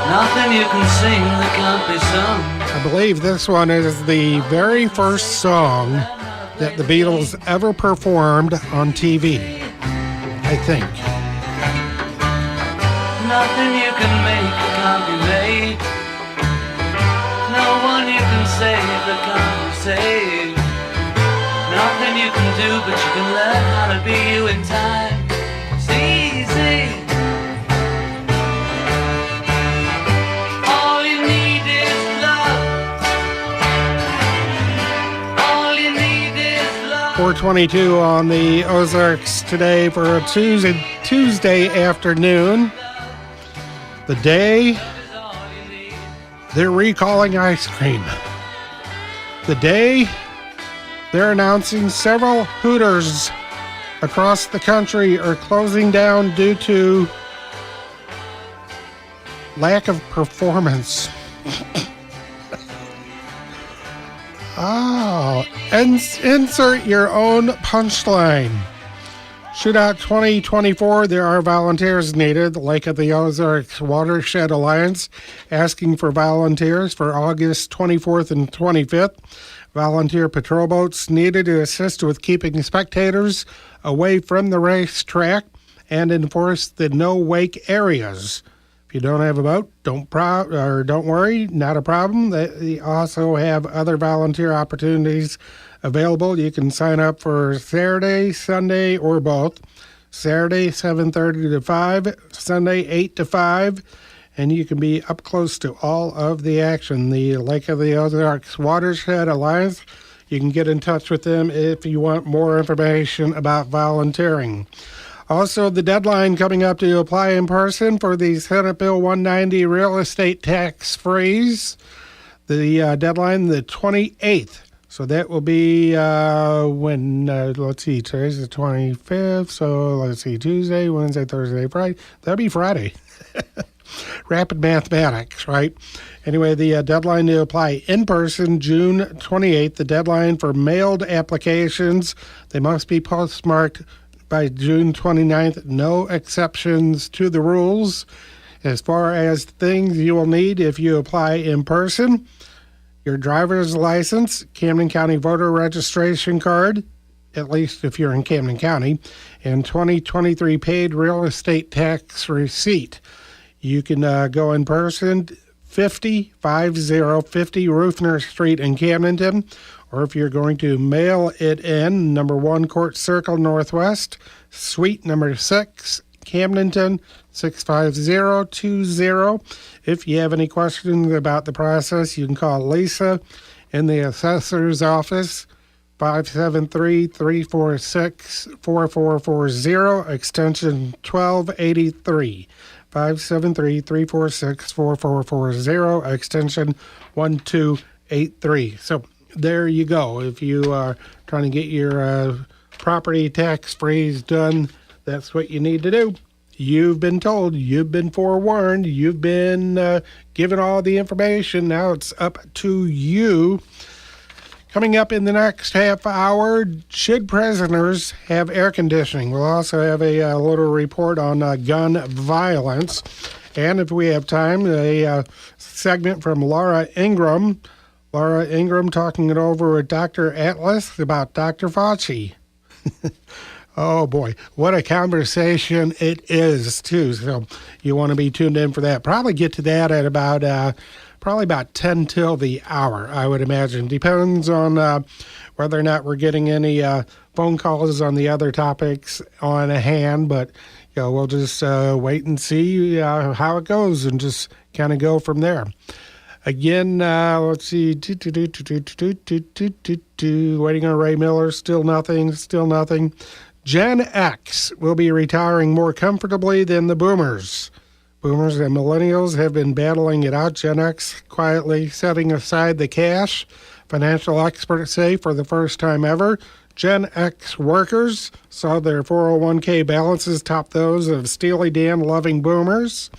Nothing you can sing that can't be sung. I believe this one is the very first song that the Beatles ever performed on TV, I think. Nothing you can make that can't be made. No one you can save that can't be saved. Nothing you can do, but you can learn how to be you in time. It's easy. All you need is love. All you need is love. 422 on the Ozarks today for a Tuesday afternoon. The day they're recalling ice cream. The day they're announcing several Hooters across the country are closing down due to lack of performance. Insert your own punchline. Shootout 2024, there are volunteers needed. The Lake of the Ozarks Watershed Alliance asking for volunteers for August 24th and 25th. Volunteer patrol boats needed to assist with keeping spectators away from the racetrack and enforce the no-wake areas. If you don't have a boat, don't worry, not a problem. They also have other volunteer opportunities available. You can sign up for Saturday, Sunday, or both. Saturday, 7:30 to 5, Sunday, 8 to 5, and you can be up close to all of the action. The Lake of the Ozarks Watershed Alliance, you can get in touch with them if you want more information about volunteering. Also, the deadline coming up to apply in person for the Senate Bill 190 real estate tax freeze. The deadline, the 28th. So that will be let's see, today's the 25th. So let's see, Tuesday, Wednesday, Thursday, Friday. That'll be Friday. Rapid mathematics, right? Anyway, the deadline to apply in person, June 28th. The deadline for mailed applications, they must be postmarked by June 29th. No exceptions to the rules. As far as things you will need if you apply in person, your driver's license, Camden County voter registration card, at least if you're in Camden County, and 2023 paid real estate tax receipt. You can go in person, 50 Ruffner Street in Camdenton, or if you're going to mail it in, number 1 Court Circle Northwest, Suite number 6, Camdenton, 65020. If you have any questions about the process, you can call Lisa in the assessor's office, 573-346-4440, extension 1283. 573-346-4440, extension 1283. So there you go. If you are trying to get your property tax freeze done, that's what you need to do. You've been told, you've been forewarned, you've been given all the information. Now it's up to you. Coming up in the next half hour, should prisoners have air conditioning? We'll also have a little report on gun violence. And if we have time, a segment from Laura Ingram. Laura Ingram talking it over with Dr. Atlas about Dr. Fauci. Oh, boy, what a conversation it is, too. So you want to be tuned in for that. Probably get to that at about 10 till the hour, I would imagine. Depends on whether or not we're getting any phone calls on the other topics on hand. But, we'll just wait and see how it goes and just kind of go from there. Again, let's see. Waiting on Ray Miller. Still nothing. Gen X will be retiring more comfortably than the boomers. Boomers and millennials have been battling it out. Gen X quietly setting aside the cash. Financial experts say for the first time ever, Gen X workers saw their 401k balances top those of Steely Dan loving boomers.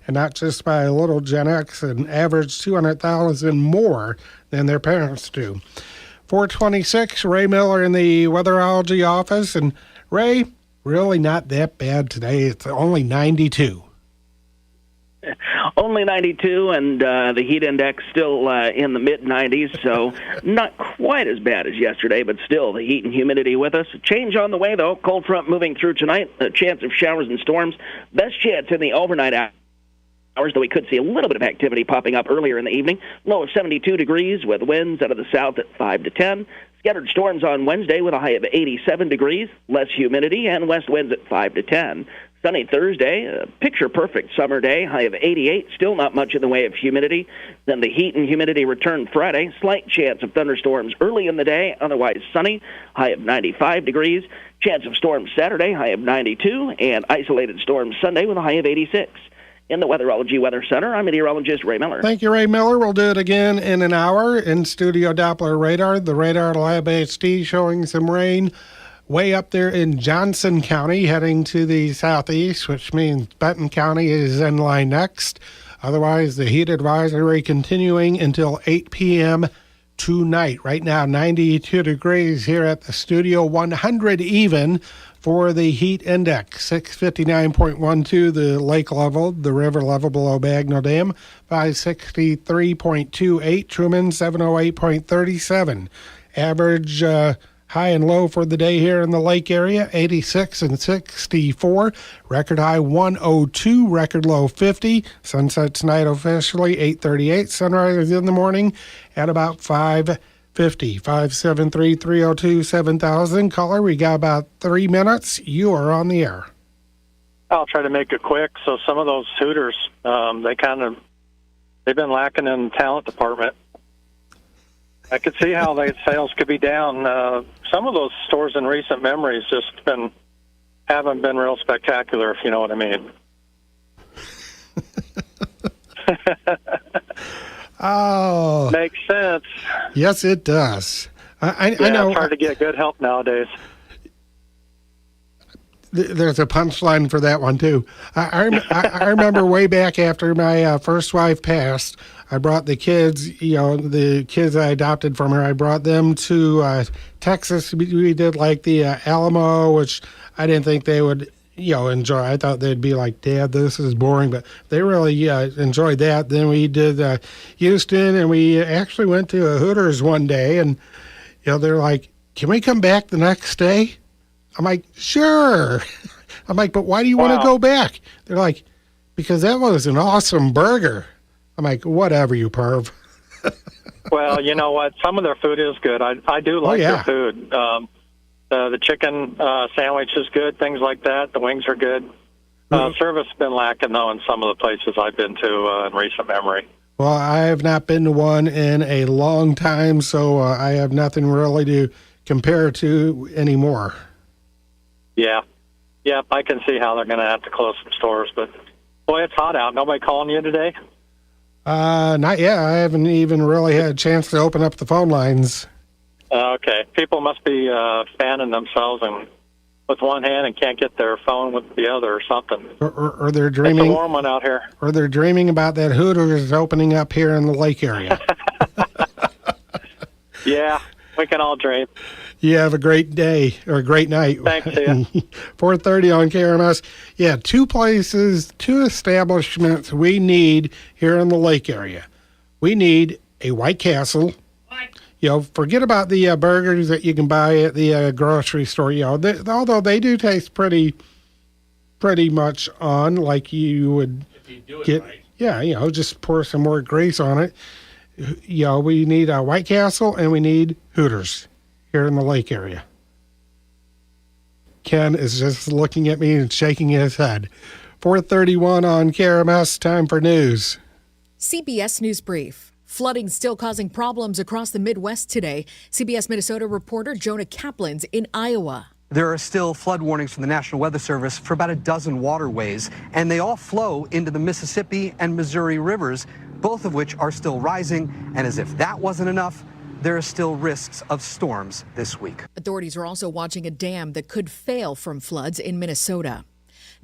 And not just by a little. Gen X, an average $200,000 more than their parents do. 426, Ray Miller in the weatherology office. And Ray, really not that bad today. It's only 92. Only 92, and the heat index still in the mid-90s, so not quite as bad as yesterday, but still the heat and humidity with us. Change on the way, though. Cold front moving through tonight. A chance of showers and storms. Best chance in the overnight hours, though we could see a little bit of activity popping up earlier in the evening. Low of 72 degrees with winds out of the south at 5 to 10. Scattered storms on Wednesday with a high of 87 degrees, less humidity, and west winds at 5 to 10. Sunny Thursday, a picture-perfect summer day, high of 88, still not much in the way of humidity. Then the heat and humidity return Friday, slight chance of thunderstorms early in the day, otherwise sunny, high of 95 degrees. Chance of storms Saturday, high of 92, and isolated storms Sunday with a high of 86. In the Weatherology Weather Center, I'm meteorologist Ray Miller. Thank you, Ray Miller. We'll do it again in an hour. In studio Doppler radar, the radar lab HD showing some rain way up there in Johnson County, heading to the southeast, which means Benton County is in line next. Otherwise, the heat advisory continuing until 8 p.m. tonight. Right now, 92 degrees here at the studio, 100 even for the heat index, 659.12 the lake level, the river level below Bagnell Dam, 563.28, Truman 708.37. Average high and low for the day here in the lake area, 86 and 64. Record high 102, record low 50. Sunset tonight officially 8:38. Sunrise in the morning at about 5:50. 573-302-7000. Caller, we got about 3 minutes. You are on the air. I'll try to make it quick. So some of those Hooters, they've been lacking in the talent department. I could see how the sales could be down. Some of those stores in recent memories haven't been real spectacular, if you know what I mean. Oh. Makes sense. Yes, it does. I know. It's hard to get good help nowadays. There's a punchline for that one, too. I remember way back after my first wife passed, I brought the kids, the kids I adopted from her, I brought them to Texas. We did like the Alamo, which I didn't think they would, enjoy. I thought they'd be like, Dad, this is boring, but they really enjoyed that. Then we did Houston, and we actually went to a Hooters one day, and, they're like, can we come back the next day? I'm like, sure. I'm like, but why do you want to go back? They're like, because that was an awesome burger. I'm like, whatever, you perv. Well, you know what? Some of their food is good. I do like their food. The chicken sandwich is good, things like that. The wings are good. Service has been lacking, though, in some of the places I've been to in recent memory. Well, I have not been to one in a long time, so I have nothing really to compare to anymore. Yeah. Yep, I can see how they're going to have to close some stores. But, boy, it's hot out. Nobody calling you today? Not yet. I haven't even really had a chance to open up the phone lines. Okay. People must be fanning themselves and with one hand and can't get their phone with the other or something. Or they're dreaming. It's a warm one out here. Or they're dreaming about that Hooters opening up here in the lake area. Yeah, we can all dream. You have a great day or a great night. Thanks, Ian. 4:30 on KRMS. Yeah, two establishments we need here in the lake area. We need a White Castle. Forget about the burgers that you can buy at the grocery store. Although they do taste pretty much on like you would If you do it get. right. Yeah, just pour some more grease on it. We need a White Castle and we need Hooters here in the lake area. Ken is just looking at me and shaking his head. 4:31 on KRMS, time for news. CBS News Brief. Flooding still causing problems across the Midwest today. CBS Minnesota reporter Jonah Kaplan's in Iowa. There are still flood warnings from the National Weather Service for about a dozen waterways, and they all flow into the Mississippi and Missouri rivers, both of which are still rising. And as if that wasn't enough, there are still risks of storms this week. Authorities are also watching a dam that could fail from floods in Minnesota.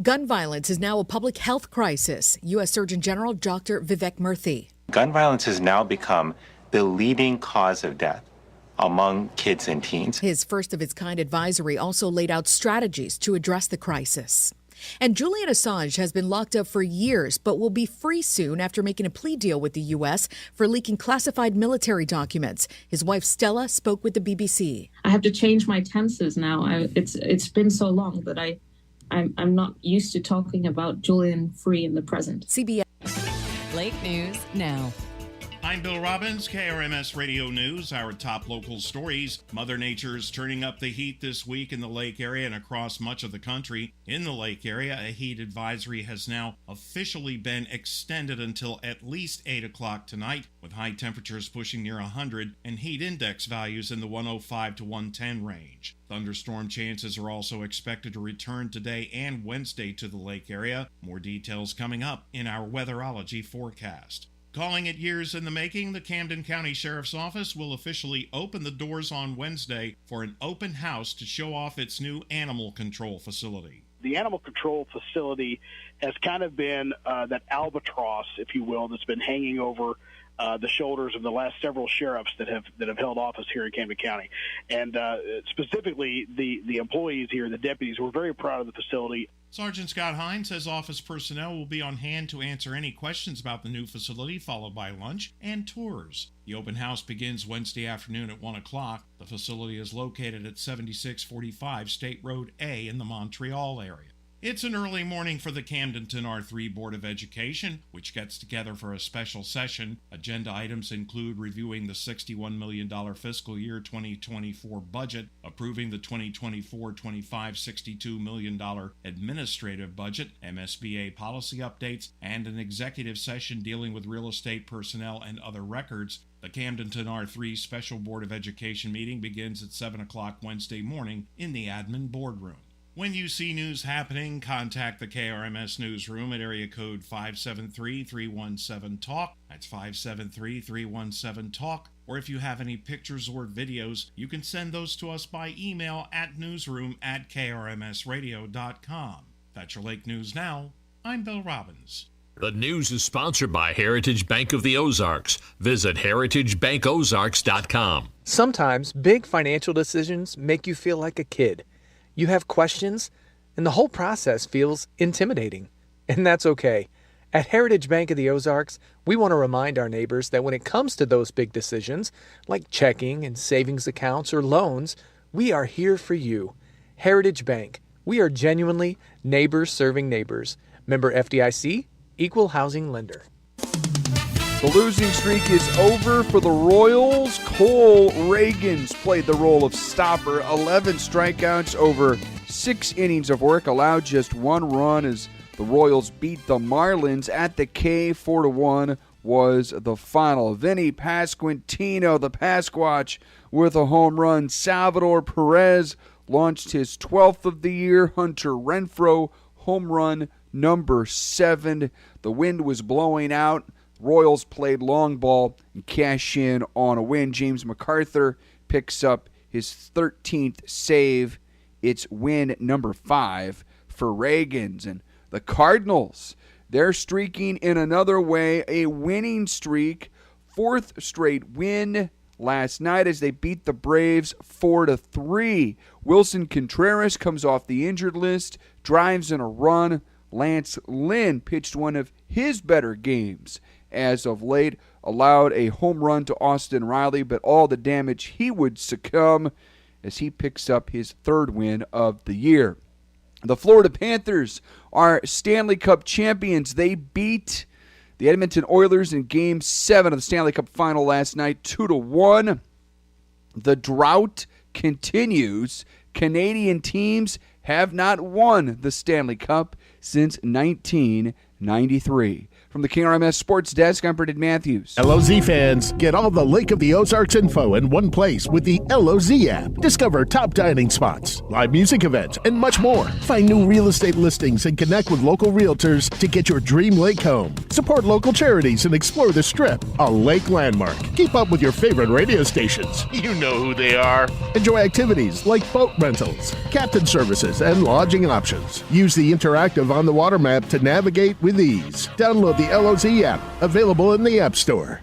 Gun violence is now a public health crisis. U.S. Surgeon General Dr. Vivek Murthy. Gun violence has now become the leading cause of death among kids and teens. His first-of-its-kind advisory also laid out strategies to address the crisis. And Julian Assange has been locked up for years, but will be free soon after making a plea deal with the U.S. for leaking classified military documents. His wife, Stella, spoke with the BBC. I have to change my tenses now. It's been so long that I'm not used to talking about Julian free in the present. CBS. Lake News now. I'm Bill Robbins, KRMS Radio News. Our top local stories. Mother Nature's turning up the heat this week in the lake area and across much of the country. In the lake area, a heat advisory has now officially been extended until at least 8 o'clock tonight, with high temperatures pushing near 100 and heat index values in the 105 to 110 range. Thunderstorm chances are also expected to return today and Wednesday to the lake area. More details coming up in our weatherology forecast. Calling it years in the making, the Camden County Sheriff's Office will officially open the doors on Wednesday for an open house to show off its new animal control facility. The animal control facility has kind of been that albatross, if you will, that's been hanging over the shoulders of the last several sheriffs that have held office here in Camden County. And specifically, the employees here, the deputies, were very proud of the facility. Sergeant Scott Hines says office personnel will be on hand to answer any questions about the new facility, followed by lunch and tours. The open house begins Wednesday afternoon at 1 o'clock. The facility is located at 7645 State Road A in the Montreal area. It's an early morning for the Camdenton R3 Board of Education, which gets together for a special session. Agenda items include reviewing the $61 million fiscal year 2024 budget, approving the 2024-25 $62 million administrative budget, MSBA policy updates, and an executive session dealing with real estate personnel and other records. The Camdenton R3 Special Board of Education meeting begins at 7 o'clock Wednesday morning in the admin boardroom. When you see news happening, contact the KRMS newsroom at area code 573-317-TALK. That's 573-317-TALK. Or if you have any pictures or videos, you can send those to us by email at newsroom@krmsradio.com. That's your Lake News Now. I'm Bill Robbins. The news is sponsored by Heritage Bank of the Ozarks. Visit heritagebankozarks.com. Sometimes big financial decisions make you feel like a kid. You have questions, and the whole process feels intimidating. And that's okay. At Heritage Bank of the Ozarks, we want to remind our neighbors that when it comes to those big decisions, like checking and savings accounts or loans, we are here for you. Heritage Bank. We are genuinely neighbors serving neighbors. Member FDIC, Equal Housing Lender. The losing streak is over for the Royals. Cole Reagans played the role of stopper. 11 strikeouts over 6 innings of work, allowed just 1 run as the Royals beat the Marlins at the K 4-1. was the final. Vinny Pasquantino, the Pasquatch, with a home run. Salvador Perez launched his 12th of the year. Hunter Renfroe, home run number 7. The wind was blowing out. Royals played long ball and cash in on a win. James MacArthur picks up his 13th save. It's win number 5 for Reagans. And the Cardinals, they're streaking in another way, a winning streak. 4th straight win last night as they beat the Braves 4-3. Wilson Contreras comes off the injured list, drives in a run. Lance Lynn pitched one of his better games as of late, allowed a home run to Austin Riley, but all the damage he would succumb as he picks up his 3rd win of the year. The Florida Panthers are Stanley Cup champions. They beat the Edmonton Oilers in Game 7 of the Stanley Cup Final last night, 2-1. The drought continues. Canadian teams have not won the Stanley Cup since 1993. From the KRMS Sports Desk, I'm Brendan Matthews. LOZ fans, get all the Lake of the Ozarks info in one place with the LOZ app. Discover top dining spots, live music events, and much more. Find new real estate listings and connect with local realtors to get your dream lake home. Support local charities and explore the Strip, a lake landmark. Keep up with your favorite radio stations. You know who they are. Enjoy activities like boat rentals, captain services, and lodging options. Use the interactive on-the-water map to navigate with ease. Download the LOZ app, available in the App Store.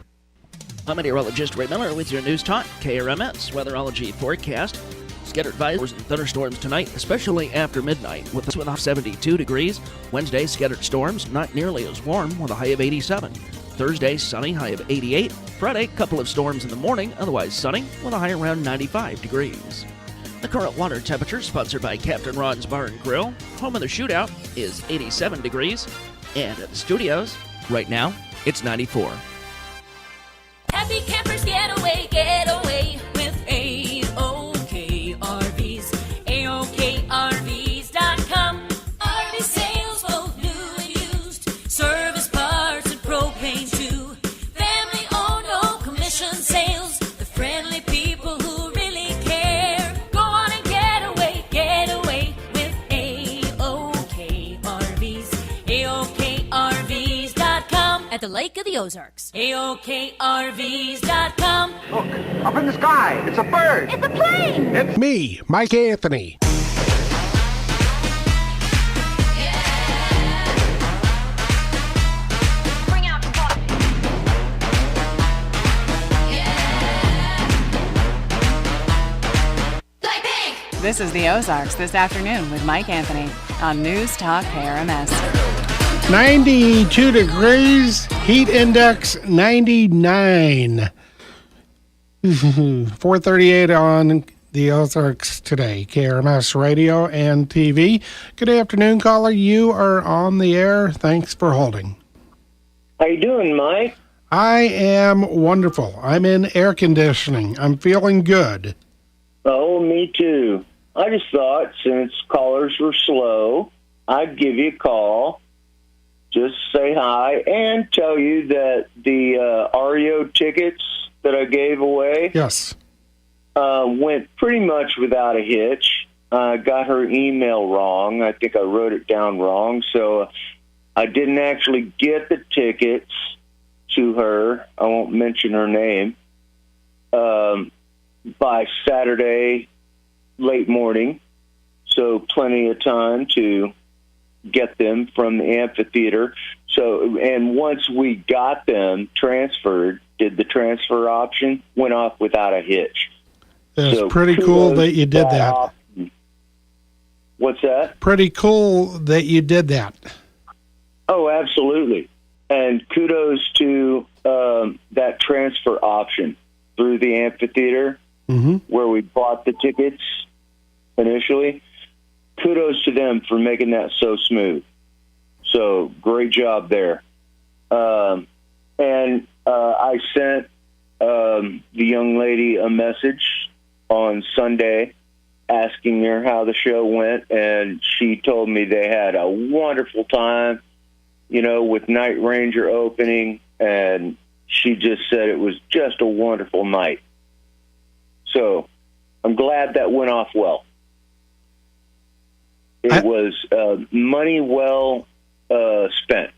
I'm meteorologist Ray Miller with your News Talk KRMS weatherology forecast. Scattered advisories and thunderstorms tonight, especially after midnight, with a high of 72 degrees. Wednesday, scattered storms, not nearly as warm, with a high of 87. Thursday, sunny, high of 88. Friday, couple of storms in the morning, otherwise sunny, with a high around 95 degrees. The current water temperature, sponsored by Captain Ron's Bar and Grill, home of the shootout, is 87 degrees. And at the studios, right now, it's 94. Happy campers get away with A-OK RVs. AOKRVs.com. RV sales, both new and used. Service parts and propane too. Family owned, no commission sales. The friendly people who really care. Go on and get away with A-OK RVs. AOKRVs.com. At the Lake of the Ozarks. AOKRVs.com. Look, up in the sky. It's a bird. It's a plane. It's me, Mike Anthony. This is the Ozarks this afternoon with Mike Anthony on News Talk KRMS. 92 degrees, heat index 99. 438 on the Ozarks today, KRMS radio and TV. Good afternoon, caller. You are on the air. Thanks for holding. How you doing, Mike? I am wonderful. I'm in air conditioning. I'm feeling good. Oh, me too. I just thought since callers were slow, I'd give you a call, just say hi, and tell you that the REO tickets that I gave away went pretty much without a hitch. I got her email wrong. I think I wrote it down wrong, so I didn't actually get the tickets to her. I won't mention her name. By Saturday late morning, so plenty of time to get them from the amphitheater. So, and once we got them transferred, did the transfer option, went off without a hitch. It's pretty cool that you did that. Option. What's that? Pretty cool that you did that. Oh, absolutely. And kudos to that transfer option through the amphitheater, where we bought the tickets initially. Kudos to them for making that so smooth. So great job there. And I sent the young lady a message on Sunday asking her how the show went, and she told me they had a wonderful time, you know, with Night Ranger opening, and she just said it was just a wonderful night. So I'm glad that went off well. It was money well spent.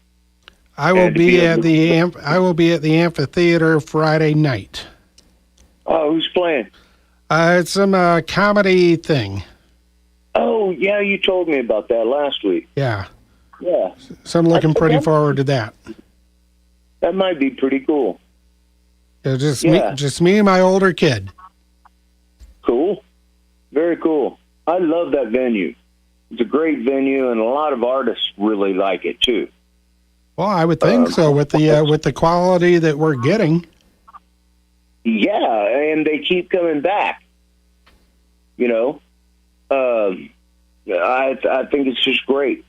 I will be at the amphitheater Friday night. Oh, who's playing? It's some comedy thing. Oh, yeah, you told me about that last week. Yeah. Yeah. So I'm looking pretty forward to that. That might be pretty cool. Just me and my older kid. Cool. Very cool. I love that venue. It's a great venue, and a lot of artists really like it, too. Well, I would think so with the quality that we're getting. Yeah, and they keep coming back. You know, I think it's just great.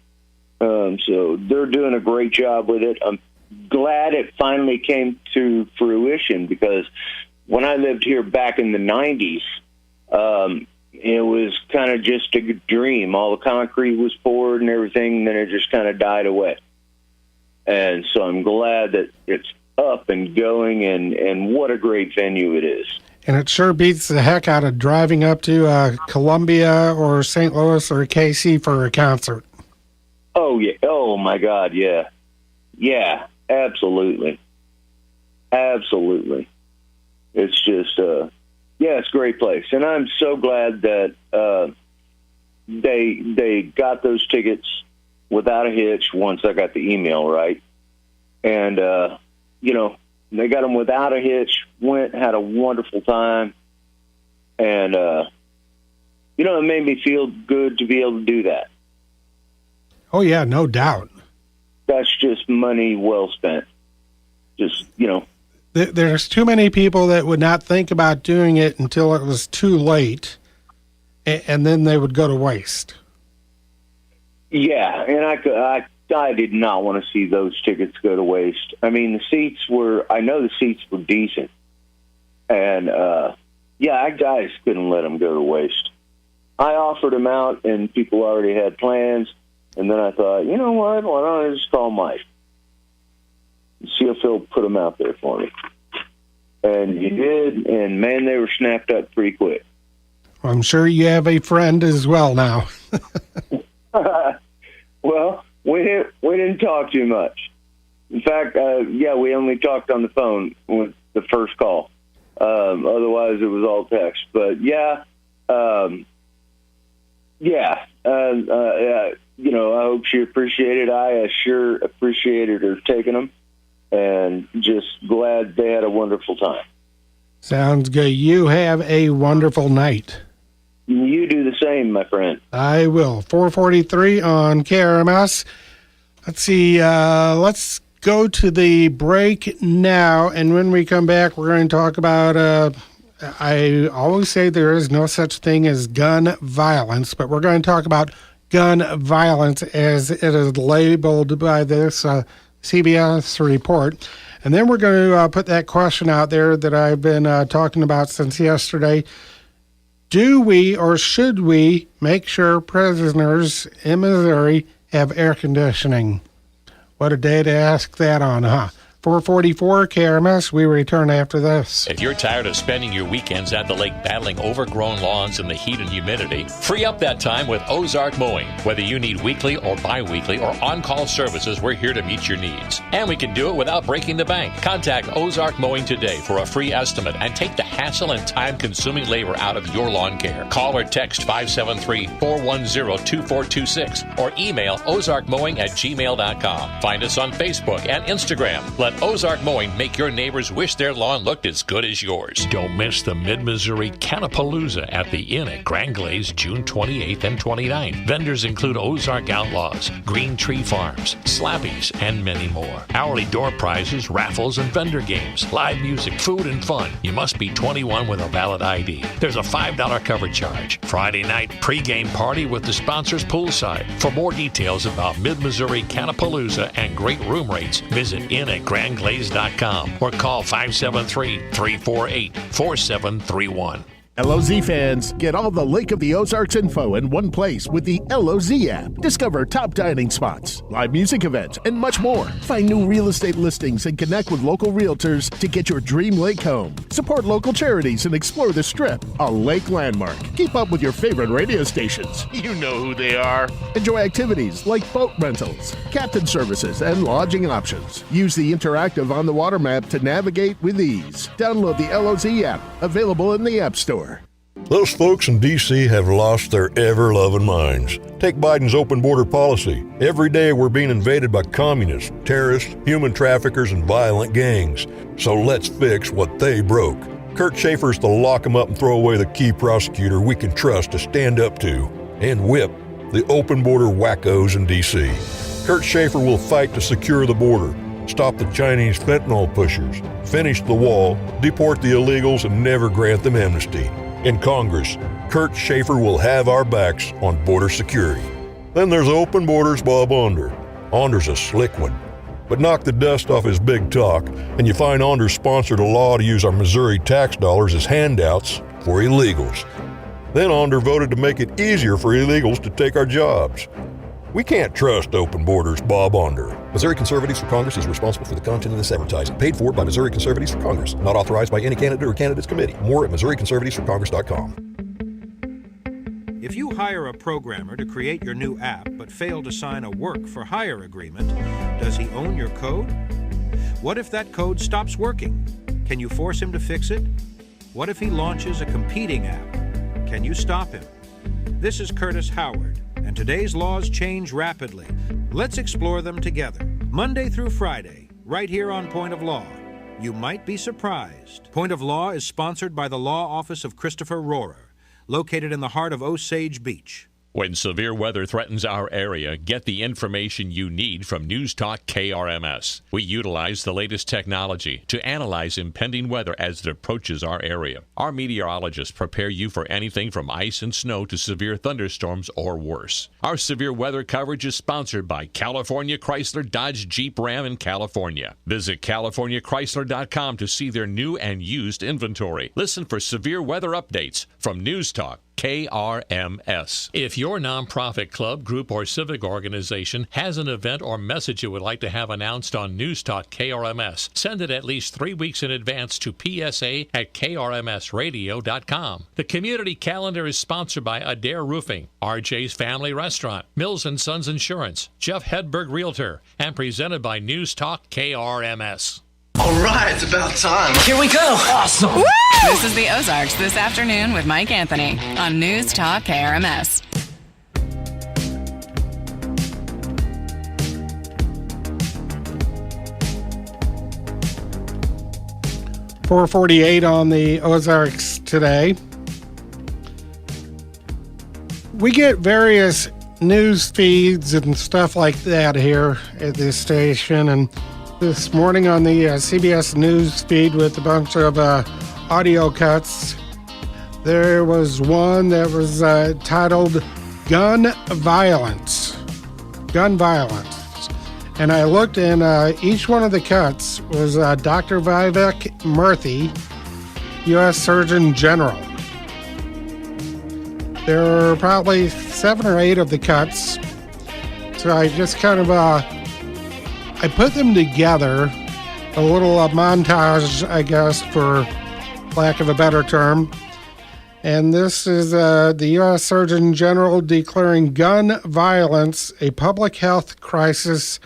So they're doing a great job with it. I'm glad it finally came to fruition, because when I lived here back in the 90s, it was kind of just a dream. All the concrete was poured and everything, and then it just kind of died away. And so I'm glad that it's up and going, and what a great venue it is. And it sure beats the heck out of driving up to Columbia or St. Louis or KC for a concert. Oh, yeah. Oh, my God, yeah. Yeah, absolutely. Absolutely. It's just, it's a great place. And I'm so glad that they got those tickets without a hitch once I got the email, right? And, they got them without a hitch, went, had a wonderful time. And, it made me feel good to be able to do that. Oh, yeah, no doubt. That's just money well spent. Just, There's too many people that would not think about doing it until it was too late, and then they would go to waste. Yeah, and I did not want to see those tickets go to waste. I mean, the seats were decent. And, I just couldn't let them go to waste. I offered them out, and people already had plans. And then I thought, you know what? Why don't I just call Mike and see if he'll put them out there for me? And he did, and man, they were snapped up pretty quick. I'm sure you have a friend as well now. Well, we didn't talk too much. In fact, we only talked on the phone with the first call. Otherwise, it was all text. But I hope she appreciated it. I sure appreciated her taking them, and just glad they had a wonderful time. Sounds good. You have a wonderful night. You do the same, my friend. I will. 443 on KRMS. Let's see. Let's go to the break now, and when we come back, we're going to talk about... I always say there is no such thing as gun violence, but we're going to talk about gun violence as it is labeled by this CBS report. And then we're going to put that question out there that I've been talking about since yesterday. Do we or should we make sure prisoners in Missouri have air conditioning? What a day to ask that on, huh? 444 KRMS, we return after this. If you're tired of spending your weekends at the lake battling overgrown lawns in the heat and humidity, free up that time with Ozark Mowing. Whether you need weekly or bi-weekly or on-call services, we're here to meet your needs. And we can do it without breaking the bank. Contact Ozark Mowing today for a free estimate and take the hassle and time-consuming labor out of your lawn care. Call or text 573-410-2426 or email ozarkmowing@gmail.com. Find us on Facebook and Instagram. Let Ozark Mowing make your neighbors wish their lawn looked as good as yours. Don't miss the Mid-Missouri Cannapalooza at the Inn at Grand Glaze, June 28th and 29th. Vendors include Ozark Outlaws, Green Tree Farms, Slappies, and many more. Hourly door prizes, raffles, and vendor games, live music, food, and fun. You must be 21 with a valid ID. There's a $5 cover charge. Friday night pregame party with the sponsors poolside. For more details about Mid-Missouri Cannapalooza and great room rates, visit Inn at GrandGlaze.com or call 573-348-4731. LOZ fans, get all the Lake of the Ozarks info in one place with the LOZ app. Discover top dining spots, live music events, and much more. Find new real estate listings and connect with local realtors to get your dream lake home. Support local charities and explore the Strip, a lake landmark. Keep up with your favorite radio stations. You know who they are. Enjoy activities like boat rentals, captain services, and lodging options. Use the interactive on-the-water map to navigate with ease. Download the LOZ app, available in the App Store. Those folks in D.C. have lost their ever-loving minds. Take Biden's open border policy. Every day we're being invaded by communists, terrorists, human traffickers, and violent gangs. So let's fix what they broke. Kurt Schaefer's to lock them up and throw away the key prosecutor we can trust to stand up to and whip the open border wackos in D.C. Kurt Schaefer will fight to secure the border, stop the Chinese fentanyl pushers, finish the wall, deport the illegals, and never grant them amnesty. In Congress, Kurt Schaefer will have our backs on border security. Then there's Open Borders Bob Onder. Onder's a slick one. But knock the dust off his big talk, and you find Onder sponsored a law to use our Missouri tax dollars as handouts for illegals. Then Onder voted to make it easier for illegals to take our jobs. We can't trust Open Borders Bob Onder. Missouri Conservatives for Congress is responsible for the content of this advertising. Paid for by Missouri Conservatives for Congress. Not authorized by any candidate or candidates committee. More at MissouriConservativesForCongress.com. If you hire a programmer to create your new app but fail to sign a work-for-hire agreement, does he own your code? What if that code stops working? Can you force him to fix it? What if he launches a competing app? Can you stop him? This is Curtis Howard, and today's laws change rapidly. Let's explore them together, Monday through Friday, right here on Point of Law. You might be surprised. Point of Law is sponsored by the Law Office of Christopher Rohrer, located in the heart of Osage Beach. When severe weather threatens our area, get the information you need from News Talk KRMS. We utilize the latest technology to analyze impending weather as it approaches our area. Our meteorologists prepare you for anything from ice and snow to severe thunderstorms or worse. Our severe weather coverage is sponsored by California Chrysler Dodge Jeep Ram in California. Visit CaliforniaChrysler.com to see their new and used inventory. Listen for severe weather updates from News Talk KRMS. If your nonprofit club, group, or civic organization has an event or message you would like to have announced on News Talk KRMS, send it at least 3 weeks in advance to psa@krmsradio.com. The community calendar is sponsored by Adair Roofing, RJ's Family Restaurant, Mills & Sons Insurance, Jeff Hedberg Realtor, and presented by News Talk KRMS. All right, it's about time. Here we go. Awesome. Woo! This is the Ozarks This Afternoon with Mike Anthony on News Talk KRMS. .448 on the Ozarks today. We get various news feeds and stuff like that here at this station, and this morning on the CBS News feed with a bunch of audio cuts, there was one that was titled Gun Violence. Gun Violence. And I looked, and each one of the cuts was Dr. Vivek Murthy, U.S. Surgeon General. There were probably 7 or 8 of the cuts, so I just kind of I put them together, a little montage, I guess, for lack of a better term. And this is the U.S. Surgeon General declaring gun violence a public health crisis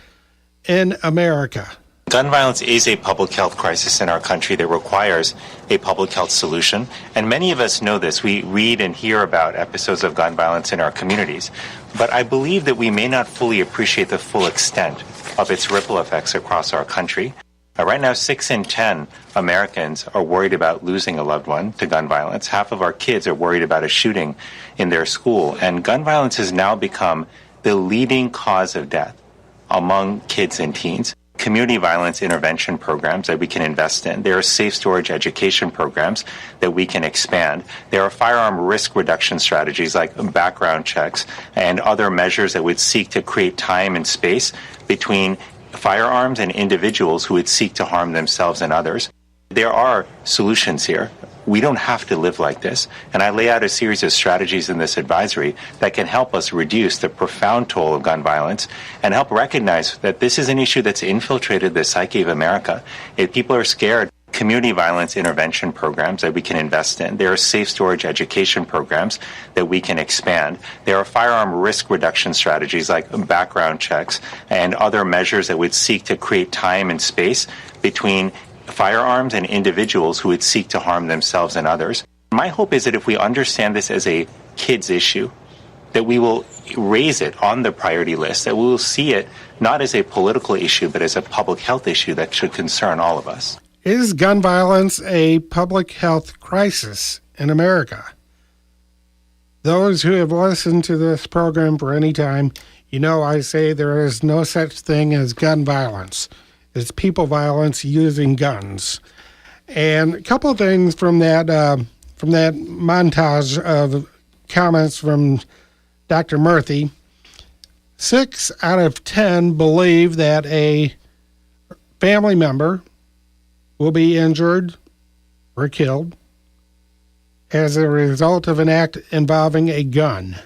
in America. Gun violence is a public health crisis in our country that requires a public health solution. And many of us know this. We read and hear about episodes of gun violence in our communities. But I believe that we may not fully appreciate the full extent of its ripple effects across our country. Right now, 6 in 10 Americans are worried about losing a loved one to gun violence. Half of our kids are worried about a shooting in their school. And gun violence has now become the leading cause of death among kids and teens. Community violence intervention programs that we can invest in. There are safe storage education programs that we can expand. There are firearm risk reduction strategies like background checks and other measures that would seek to create time and space between firearms and individuals who would seek to harm themselves and others. There are solutions here. we don't have to live like this. And I lay out a series of strategies in this advisory that can help us reduce the profound toll of gun violence and help recognize that this is an issue that's infiltrated the psyche of America. If people are scared, community violence intervention programs that we can invest in. There are safe storage education programs that we can expand. There are firearm risk reduction strategies like background checks and other measures that would seek to create time and space between firearms and individuals who would seek to harm themselves and others. My hope is that if we understand this as a kids issue, that we will raise it on the priority list, that we will see it not as a political issue, but as a public health issue that should concern all of us. Is gun violence a public health crisis in America? Those who have listened to this program for any time, you know I say there is no such thing as gun violence. It's people violence using guns. And a couple of things from that montage of comments from Dr. Murthy. 6 out of 10 believe that a family member will be injured or killed as a result of an act involving a gun.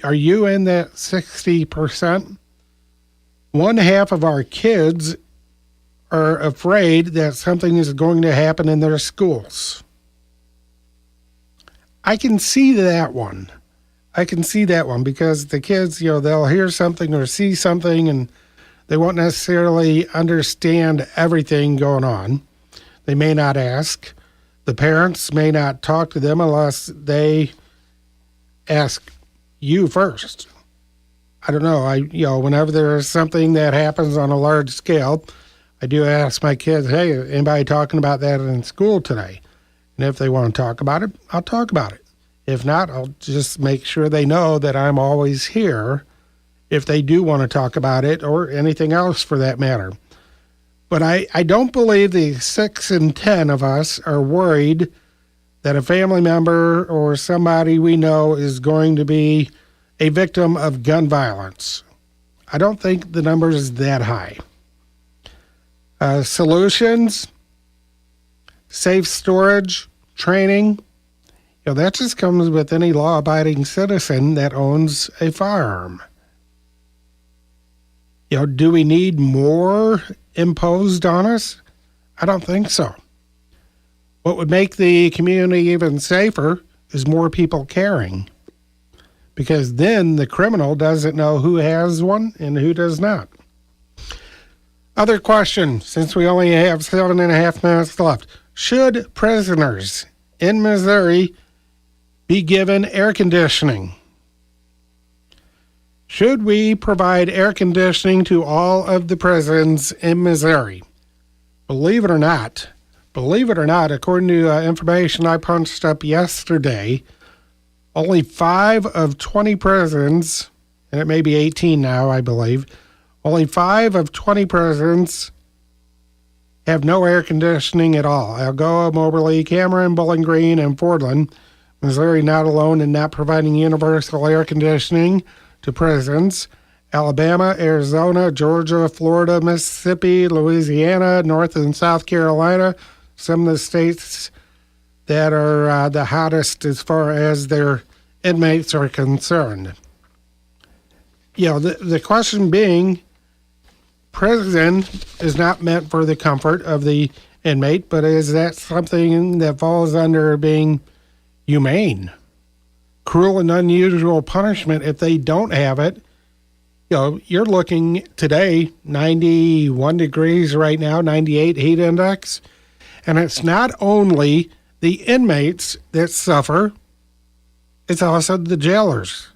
Are you in that 60%? One half of our kids are afraid that something is going to happen in their schools. I can see that one. Because the kids, they'll hear something or see something and they won't necessarily understand everything going on. They may not ask. The parents may not talk to them unless they ask you first. I don't know. Whenever there's something that happens on a large scale, I do ask my kids, hey, anybody talking about that in school today? And if they want to talk about it, I'll talk about it. If not, I'll just make sure they know that I'm always here if they do want to talk about it or anything else for that matter. But I don't believe the 6 in 10 of us are worried that a family member or somebody we know is going to be a victim of gun violence. I don't think the number is that high. Solutions, safe storage, training, that just comes with any law-abiding citizen that owns a firearm. Do we need more imposed on us? I don't think so. What would make the community even safer is more people caring, because then the criminal doesn't know who has one and who does not. Other question, since we only have 7.5 minutes left. Should prisoners in Missouri be given air conditioning? Should we provide air conditioning to all of the prisons in Missouri? Believe it or not, according to information I punched up yesterday, only 5 of 20 prisons, and it may be 18 now, I believe, only 5 of 20 prisons have no air conditioning at all. Algoa, Moberly, Cameron, Bowling Green, and Fordland. Missouri not alone in not providing universal air conditioning to prisons. Alabama, Arizona, Georgia, Florida, Mississippi, Louisiana, North and South Carolina, some of the states that are the hottest as far as their inmates are concerned. The question being, prison is not meant for the comfort of the inmate, but is that something that falls under being humane? Cruel and unusual punishment if they don't have it. You're looking today, 91 degrees right now, 98 heat index. And it's not only the inmates that suffer, it's also the jailers,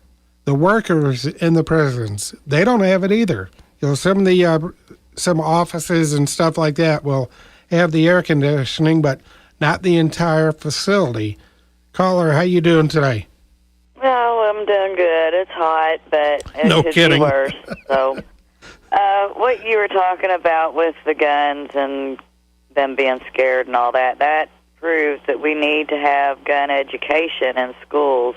the workers in the prisons. They don't have it either. Some of the some offices and stuff like that will have the air conditioning, but not the entire facility. Caller, how you doing today? Oh, I'm doing good. It's hot, but it no could kidding. be worse. So, what you were talking about with the guns and them being scared and all that, that proves that we need to have gun education in schools,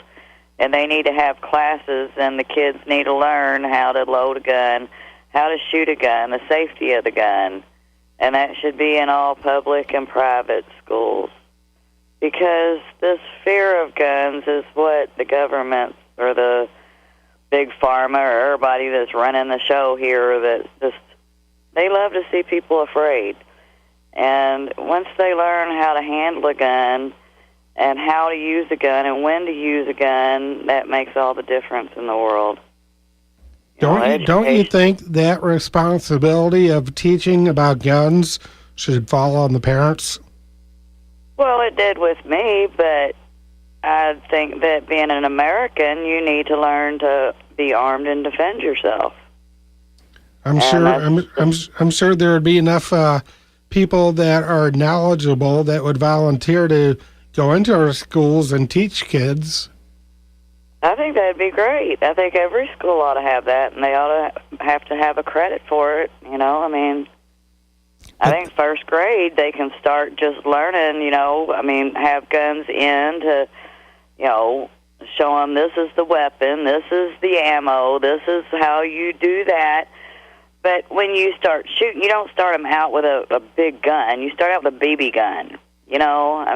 and they need to have classes, and the kids need to learn how to load a gun, how to shoot a gun, the safety of the gun. And that should be in all public and private schools. Because this fear of guns is what the government or the big pharma or everybody that's running the show here, that just, they love to see people afraid. And once they learn how to handle a gun and how to use a gun and when to use a gun, that makes all the difference in the world. Don't you think that responsibility of teaching about guns should fall on the parents? Well, it did with me, but I think that being an American, you need to learn to be armed and defend yourself. I'm sure there would be enough people that are knowledgeable that would volunteer to go into our schools and teach kids. I think that'd be great. I think every school ought to have that, and they ought to have a credit for it. I mean, I think first grade they can start just learning, have guns in to, show them this is the weapon, this is the ammo, this is how you do that. But when you start shooting, you don't start them out with a big gun. You start out with a BB gun.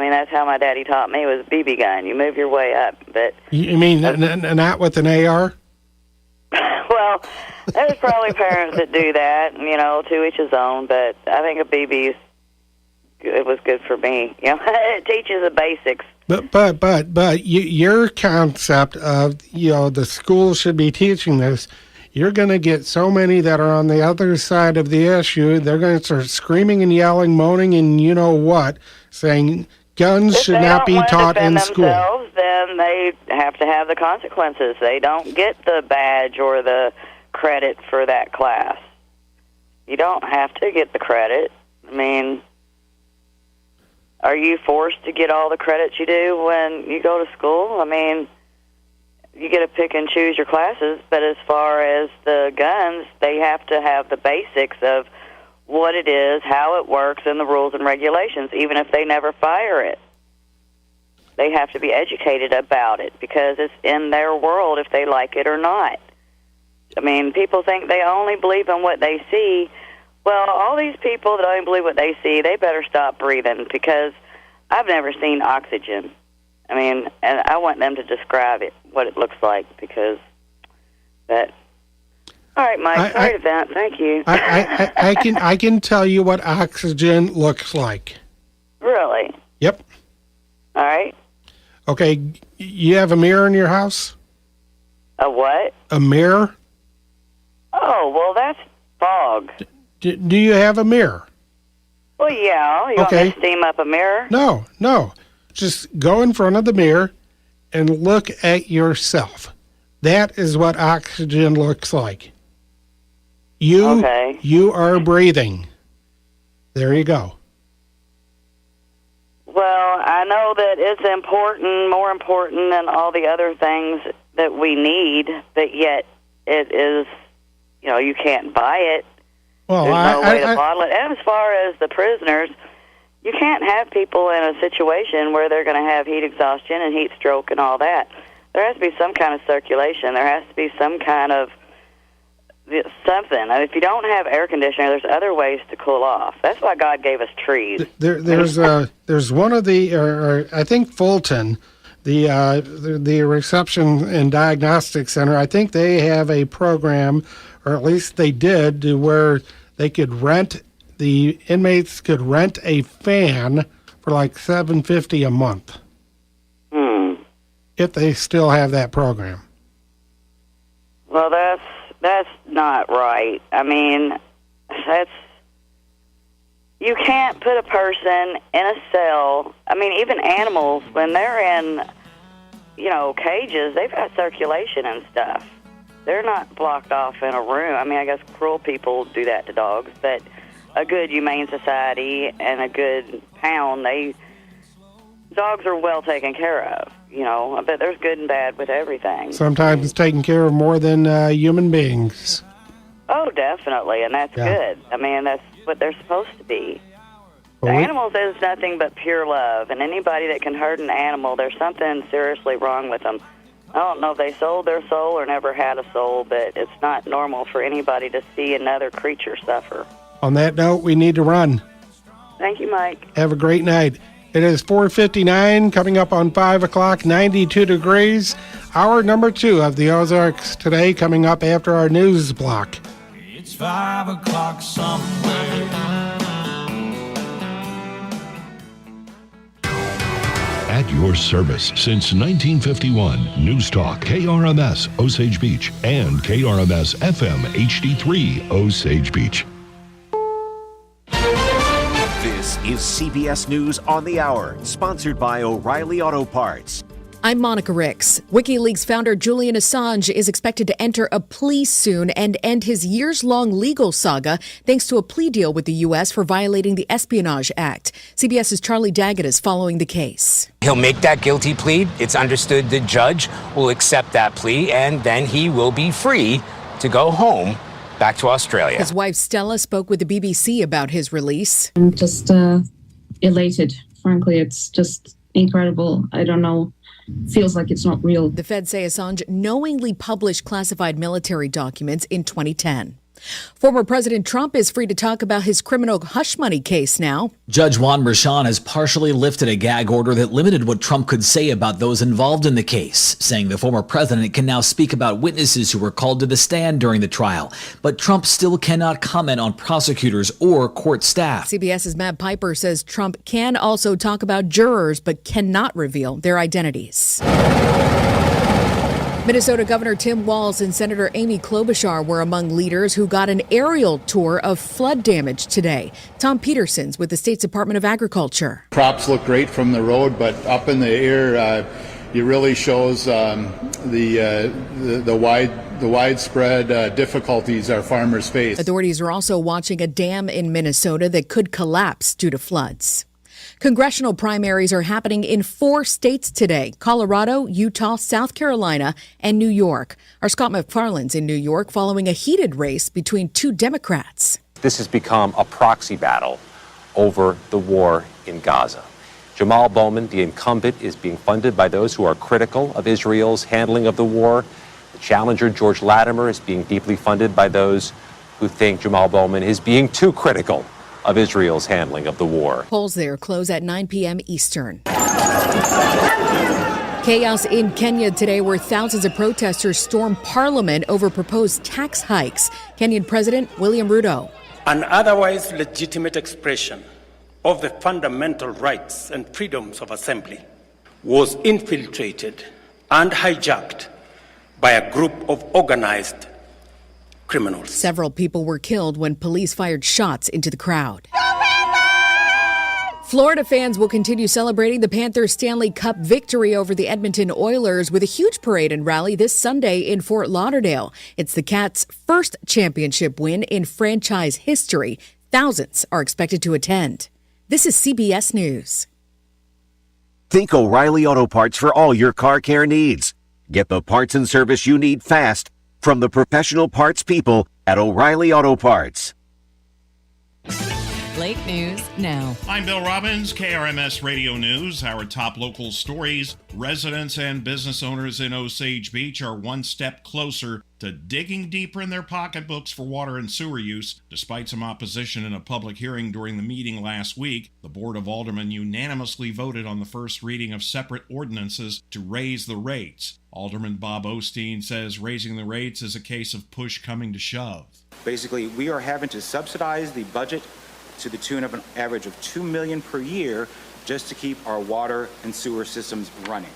That's how my daddy taught me, was a BB gun. You move your way up. But you mean not with an AR? Well, there's probably parents that do that, to each his own. But I think a BB it was good for me. It teaches the basics. But your concept of the school should be teaching this. You're going to get so many that are on the other side of the issue. They're going to start screaming and yelling, moaning, and saying guns should not be taught in school. Then they have to have the consequences. They don't get the badge or the credit for that class. You don't have to get the credit. Are you forced to get all the credits you do when you go to school? You get to pick and choose your classes, but as far as the guns, they have to have the basics of what it is, how it works, and the rules and regulations, even if they never fire it. They have to be educated about it because it's in their world if they like it or not. People think they only believe in what they see. Well, all these people that only believe what they see, they better stop breathing because I've never seen oxygen. And I want them to describe it, what it looks like, because that. All right, Mike. Sorry to vent. Thank you. I can tell you what oxygen looks like. Really? Yep. All right. Okay. You have a mirror in your house? A what? A mirror. Oh, well, that's fog. Do you have a mirror? Well, yeah. You want me to steam up a mirror? No. Just go in front of the mirror and look at yourself. That is what oxygen looks like. You are breathing. There you go. Well, I know that it's important, more important than all the other things that we need, but yet it is, you can't buy it. Well, there's no way to bottle it. And as far as the prisoners, you can't have people in a situation where they're going to have heat exhaustion and heat stroke and all that. There has to be some kind of circulation. There has to be some kind of something. If you don't have air conditioner, there's other ways to cool off. That's why God gave us trees. There's one of the, I think Fulton, the reception and diagnostic center. I think they have a program, or at least they did, to where they could rent. The inmates could rent a fan for like $750 a month. If they still have that program. Well, that's not right. You can't put a person in a cell. Even animals, when they're in, cages, they've got circulation and stuff. They're not blocked off in a room. I guess cruel people do that to dogs, but a good humane society and a good pound, dogs are well taken care of. But there's good and bad with everything. Sometimes taking care of more than human beings. Oh, definitely, and that's good. That's what they're supposed to be. The animals is nothing but pure love, and anybody that can hurt an animal, there's something seriously wrong with them. I don't know if they sold their soul or never had a soul, but it's not normal for anybody to see another creature suffer. On that note, we need to run. Thank you, Mike. Have a great night. It is 4:59, coming up on 5 o'clock, 92 degrees. Hour number 2 of the Ozarks today, coming up after our news block. It's 5 o'clock somewhere. At your service since 1951, News Talk, KRMS, Osage Beach, and KRMS FM HD3, Osage Beach. This is CBS News on the Hour, sponsored by O'Reilly Auto Parts. I'm Monica Ricks. WikiLeaks founder Julian Assange is expected to enter a plea soon and end his years-long legal saga thanks to a plea deal with the U.S. for violating the Espionage Act. CBS's Charlie Daggett is following the case. He'll make that guilty plea. It's understood the judge will accept that plea, and then he will be free to go home, back to Australia. His wife Stella spoke with the BBC about his release. I'm just elated. Frankly, it's just incredible. I don't know. Feels like it's not real. The feds say Assange knowingly published classified military documents in 2010. Former President Trump is free to talk about his criminal hush money case now. Judge Juan Merchan has partially lifted a gag order that limited what Trump could say about those involved in the case, saying the former president can now speak about witnesses who were called to the stand during the trial. But Trump still cannot comment on prosecutors or court staff. CBS's Matt Piper says Trump can also talk about jurors, but cannot reveal their identities. Minnesota Governor Tim Walz and Senator Amy Klobuchar were among leaders who got an aerial tour of flood damage today. Tom Peterson's with the State's Department of Agriculture. Crops look great from the road, but up in the air, it really shows the widespread difficulties our farmers face. Authorities are also watching a dam in Minnesota that could collapse due to floods. Congressional primaries are happening in 4 states today: Colorado, Utah, South Carolina, and New York. Our Scott McFarland's in New York following a heated race between 2 Democrats. This has become a proxy battle over the war in Gaza. Jamal Bowman, the incumbent, is being funded by those who are critical of Israel's handling of the war. The challenger, George Latimer, is being deeply funded by those who think Jamal Bowman is being too critical of Israel's handling of the war. Polls there close at 9 p.m. Eastern. Chaos in Kenya today where thousands of protesters stormed parliament over proposed tax hikes. Kenyan President William Ruto. An otherwise legitimate expression of the fundamental rights and freedoms of assembly was infiltrated and hijacked by a group of organized criminals. Several people were killed when police fired shots into the crowd. Florida fans will continue celebrating the Panthers' Stanley Cup victory over the Edmonton Oilers with a huge parade and rally this Sunday in Fort Lauderdale. It's the Cats' first championship win in franchise history. Thousands are expected to attend. This is CBS News. Think O'Reilly Auto Parts for all your car care needs. Get the parts and service you need fast from the professional parts people at O'Reilly Auto Parts. Lake News now. I'm Bill Robbins, KRMS Radio News. Our top local stories. Residents and business owners in Osage Beach are one step closer to digging deeper in their pocketbooks for water and sewer use. Despite some opposition in a public hearing during the meeting last week, the Board of Aldermen unanimously voted on the first reading of separate ordinances to raise the rates. Alderman Bob Osteen says raising the rates is a case of push coming to shove. Basically, we are having to subsidize the budget to the tune of an average of $2 million per year just to keep our water and sewer systems running.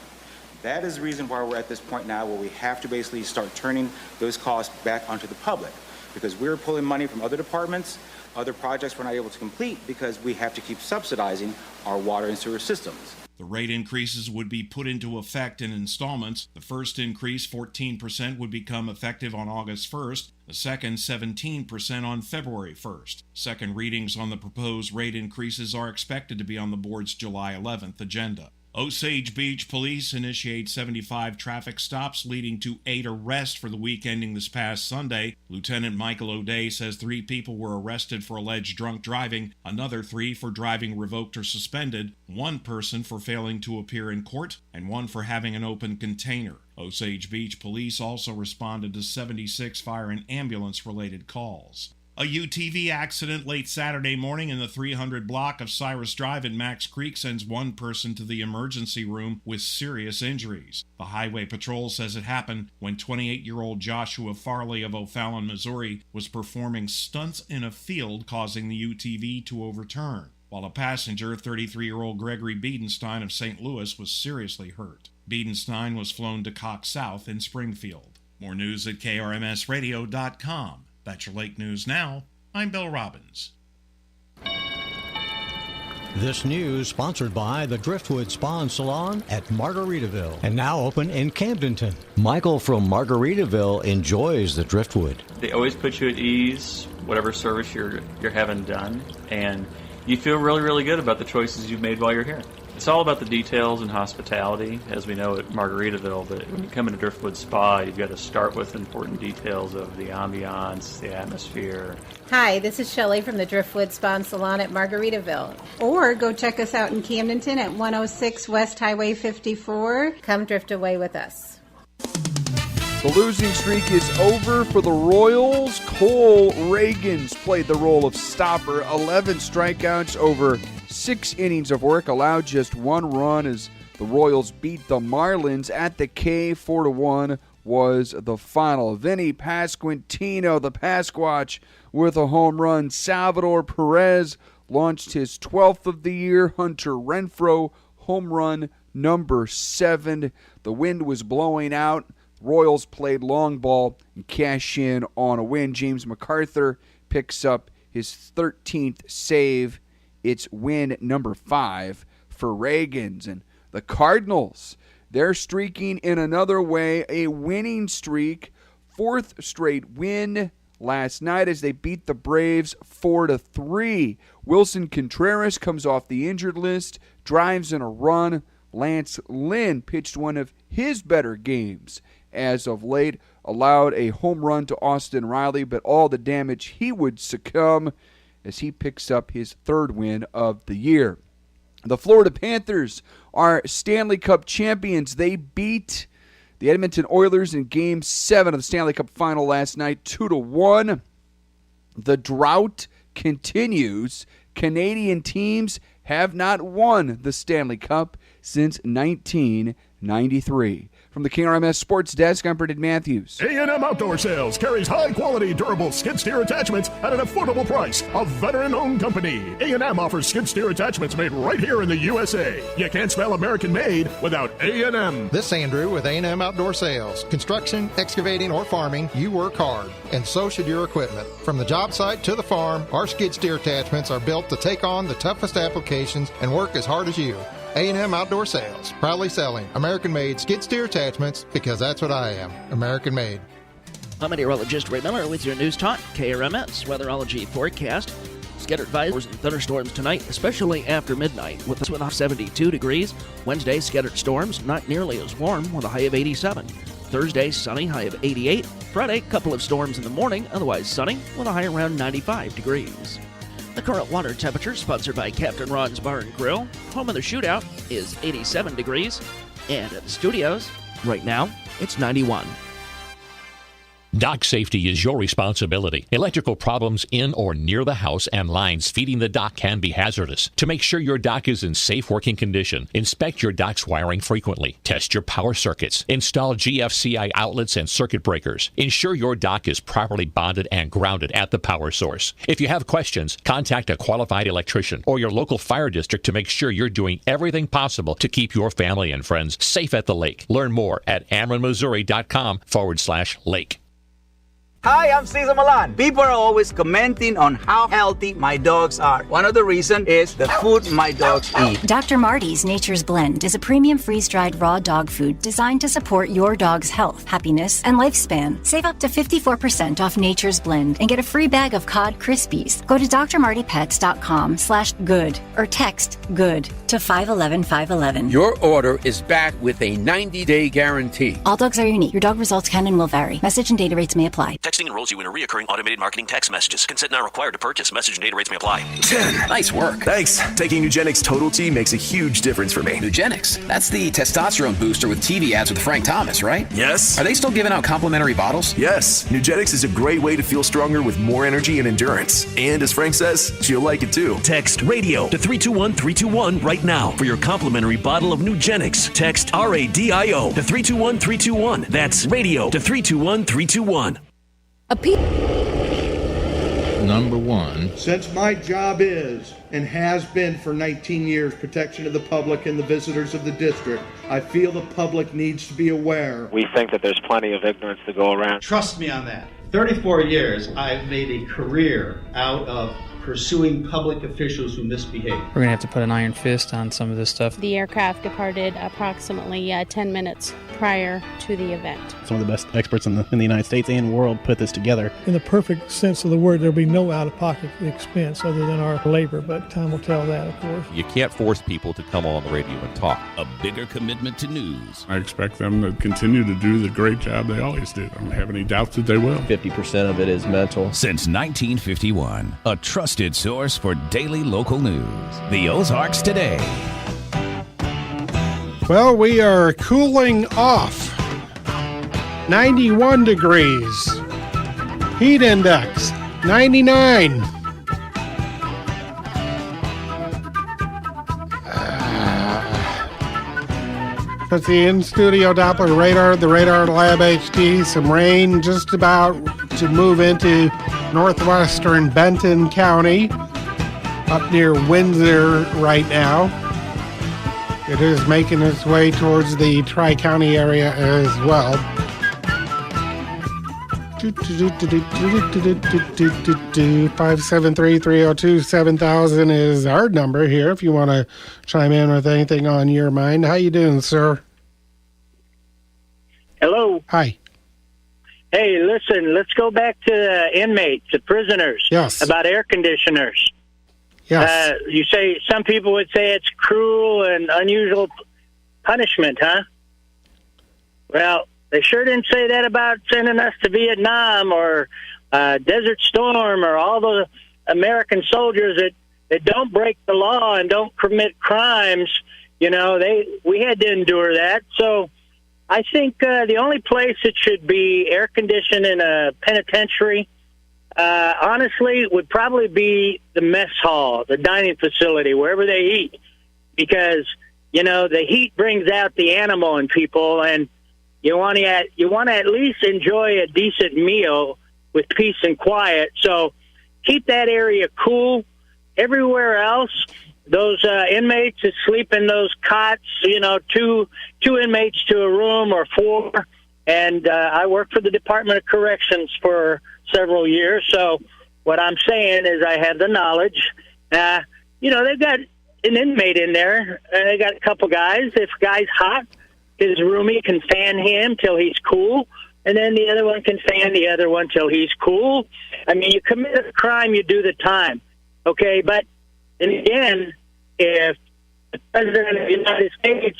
That is the reason why we're at this point now where we have to basically start turning those costs back onto the public, because we're pulling money from other departments, other projects we're not able to complete because we have to keep subsidizing our water and sewer systems. The rate increases would be put into effect in installments. The first increase, 14%, would become effective on August 1st. The second, 17% on February 1st. Second readings on the proposed rate increases are expected to be on the board's July 11th agenda. Osage Beach Police initiate 75 traffic stops, leading to 8 arrests for the week ending this past Sunday. Lieutenant Michael O'Day says 3 people were arrested for alleged drunk driving, another 3 for driving revoked or suspended, 1 person for failing to appear in court, and 1 for having an open container. Osage Beach Police also responded to 76 fire and ambulance-related calls. A UTV accident late Saturday morning in the 300 block of Cyrus Drive in Max Creek sends one person to the emergency room with serious injuries. The Highway Patrol says it happened when 28-year-old Joshua Farley of O'Fallon, Missouri, was performing stunts in a field, causing the UTV to overturn, while a passenger, 33-year-old Gregory Biedenstein of St. Louis, was seriously hurt. Biedenstein was flown to Cox South in Springfield. More news at krmsradio.com. That's your Lake News Now. I'm Bill Robbins. This news sponsored by the Driftwood Spa and Salon at Margaritaville and now open in Camdenton. Michael from Margaritaville enjoys the Driftwood. They always put you at ease, whatever service you're having done, and you feel really, really good about the choices you've made while you're here. It's all about the details and hospitality, as we know at Margaritaville, but when you come into Driftwood Spa, you've got to start with important details of the ambiance, the atmosphere. Hi, this is Shelley from the Driftwood Spa and Salon at Margaritaville. Or go check us out in Camdenton at 106 West Highway 54. Come drift away with us. The losing streak is over for the Royals. Cole Reagans played the role of stopper. 11 strikeouts over 6 innings of work, allowed just 1 run as the Royals beat the Marlins at the K. 4-1 was the final. Vinny Pasquantino, the Pasquatch, with a home run. Salvador Perez launched his 12th of the year. Hunter Renfroe, home run number 7. The wind was blowing out. Royals played long ball and cash in on a win. James MacArthur picks up his 13th save. It's win number 5 for Reagans. And the Cardinals, they're streaking in another way, a winning streak. 4th straight win last night as they beat the Braves 4-3. Wilson Contreras comes off the injured list, drives in a run. Lance Lynn pitched one of his better games as of late, allowed a home run to Austin Riley, but all the damage he would succumb as he picks up his 3rd win of the year. The Florida Panthers are Stanley Cup champions. They beat the Edmonton Oilers in Game 7 of the Stanley Cup Final last night, 2-1. The drought continues. Canadian teams have not won the Stanley Cup since 1993. From the KRMS Sports Desk, I'm Brendan Matthews. A&M Outdoor Sales carries high-quality, durable skid steer attachments at an affordable price. A veteran-owned company. A&M offers skid steer attachments made right here in the USA. You can't spell American-made without A&M. This is Andrew with A&M Outdoor Sales. Construction, excavating, or farming, you work hard, and so should your equipment. From the job site to the farm, our skid steer attachments are built to take on the toughest applications and work as hard as you. A&M Outdoor Sales, proudly selling American-made skid steer attachments because that's what I am, American-made. I'm meteorologist Ray Miller with your News Talk KRMS weatherology forecast. Scattered advisories and thunderstorms tonight, especially after midnight, with a off 72 degrees. Wednesday, scattered storms, not nearly as warm, with a high of 87. Thursday, sunny, high of 88. Friday, couple of storms in the morning, otherwise sunny, with a high around 95 degrees. The current water temperature, sponsored by Captain Ron's Bar and Grill, home of the shootout, is 87 degrees. And at the studios, right now, it's 91. Dock safety is your responsibility. Electrical problems in or near the house and lines feeding the dock can be hazardous. To make sure your dock is in safe working condition, inspect your dock's wiring frequently. Test your power circuits. Install GFCI outlets and circuit breakers. Ensure your dock is properly bonded and grounded at the power source. If you have questions, contact a qualified electrician or your local fire district to make sure you're doing everything possible to keep your family and friends safe at the lake. Learn more at AmerinMissouri.com/lake. Hi, I'm Cesar Milan. People are always commenting on how healthy my dogs are. One of the reasons is the food my dogs eat. Dr. Marty's Nature's Blend is a premium freeze-dried raw dog food designed to support your dog's health, happiness, and lifespan. Save up to 54% off Nature's Blend and get a free bag of cod Crispies. Go to drmartypets.com/good or text GOOD to 511-511. Your order is back with a 90-day guarantee. All dogs are unique. Your dog results can and will vary. Message and data rates may apply. Texting enrolls you in a recurring automated marketing text messages. Consent not required to purchase. Message and data rates may apply. 10. Nice work. Thanks. Taking Nugenix Total T makes a huge difference for me. Nugenix? That's the testosterone booster with TV ads with Frank Thomas, right? Yes. Are they still giving out complimentary bottles? Yes. Nugenix is a great way to feel stronger with more energy and endurance. And as Frank says, she'll like it too. Text RADIO to 321-321 right now for your complimentary bottle of Nugenix. Text RADIO to 321-321. That's RADIO to 321-321. Number one. Since my job is and has been for 19 years protection of the public and the visitors of the district, I feel the public needs to be aware. We think that there's plenty of ignorance to go around. Trust me on that. 34 years I've made a career out of pursuing public officials who misbehave. We're going to have to put an iron fist on some of this stuff. The aircraft departed approximately 10 minutes prior to the event. Some of the best experts in the United States and world put this together. In the perfect sense of the word, there'll be no out-of-pocket expense other than our labor, but time will tell that, of course. You can't force people to come on the radio and talk. A bigger commitment to news. I expect them to continue to do the great job they always did. I don't have any doubts that they will. 50% of it is mental. Since 1951, a trusted source for daily local news. The Ozarks Today. Well, we are cooling off. 91 degrees. Heat index, 99. That's the in-studio Doppler radar, the Radar Lab HD. Some rain just about to move into northwestern Benton County, up near Windsor right now. It is making its way towards the Tri-County area as well. 573-302-7000 is our number here if you want to chime in with anything on your mind. How you doing, sir? Hello. Hi. Hey, listen, let's go back to the inmates, the prisoners. Yes. About air conditioners. Yes. You say some people would say it's cruel and unusual punishment, huh? Well, they sure didn't say that about sending us to Vietnam or Desert Storm or all the American soldiers that don't break the law and don't commit crimes. You know, we had to endure that. So I think the only place it should be air conditioned in a penitentiary, honestly, would probably be the mess hall, the dining facility, wherever they eat. Because, you know, the heat brings out the animal in people, and you want to at least enjoy a decent meal with peace and quiet. So keep that area cool. Everywhere else, those inmates that sleep in those cots, you know, two inmates to a room or four. And I worked for the Department of Corrections for several years. So what I'm saying is I have the knowledge. You know, they've got an inmate in there. They got a couple guys. If a guy's hot, his roomie can fan him till he's cool, and then the other one can fan the other one till he's cool. I mean, you commit a crime, you do the time. Okay, but, and again, if the President of the United States,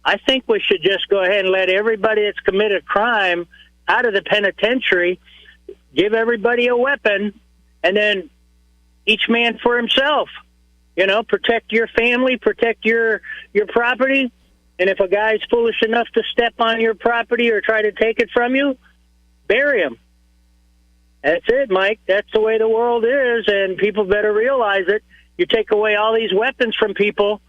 I think we should just go ahead and let everybody that's committed a crime out of the penitentiary, give everybody a weapon, and then each man for himself. You know, protect your family, protect your property. And if a guy's foolish enough to step on your property or try to take it from you, bury him. That's it, Mike. That's the way the world is, and people better realize it. You take away all these weapons from people.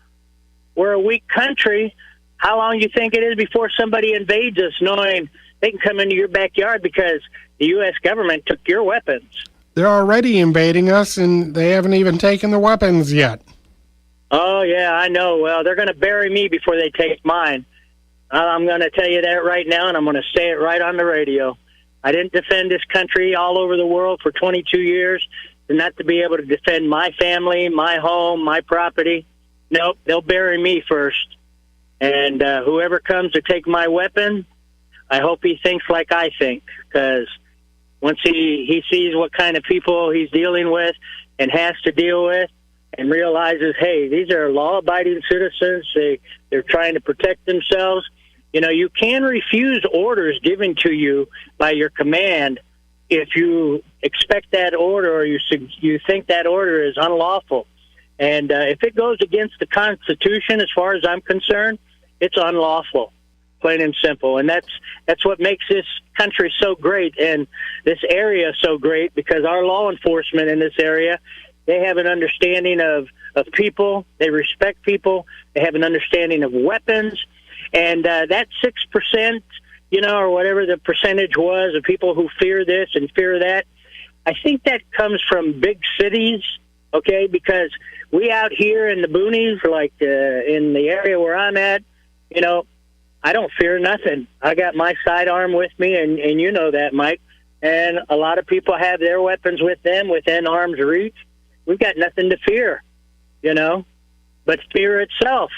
We're a weak country. How long do you think it is before somebody invades us, knowing they can come into your backyard because the U.S. government took your weapons? They're already invading us, and they haven't even taken the weapons yet. Oh, yeah, I know. Well, they're going to bury me before they take mine. I'm going to tell you that right now, and I'm going to say it right on the radio. I didn't defend this country all over the world for 22 years, and not to be able to defend my family, my home, my property. Nope, they'll bury me first. And whoever comes to take my weapon, I hope he thinks like I think, because once he sees what kind of people he's dealing with and has to deal with and realizes, hey, these are law-abiding citizens, they're trying to protect themselves, You can refuse orders given to you by your command if you expect that order or you think that order is unlawful. And if it goes against the Constitution, as far as I'm concerned, it's unlawful, plain and simple. And that's what makes this country so great and this area so great, because our law enforcement in this area, they have an understanding of people. They respect people. They have an understanding of weapons. And that 6%, or whatever the percentage was of people who fear this and fear that, I think that comes from big cities, okay? Because we out here in the boonies, like in the area where I'm at, I don't fear nothing. I got my sidearm with me, and you know that, Mike. And a lot of people have their weapons with them within arm's reach. We've got nothing to fear, but fear itself.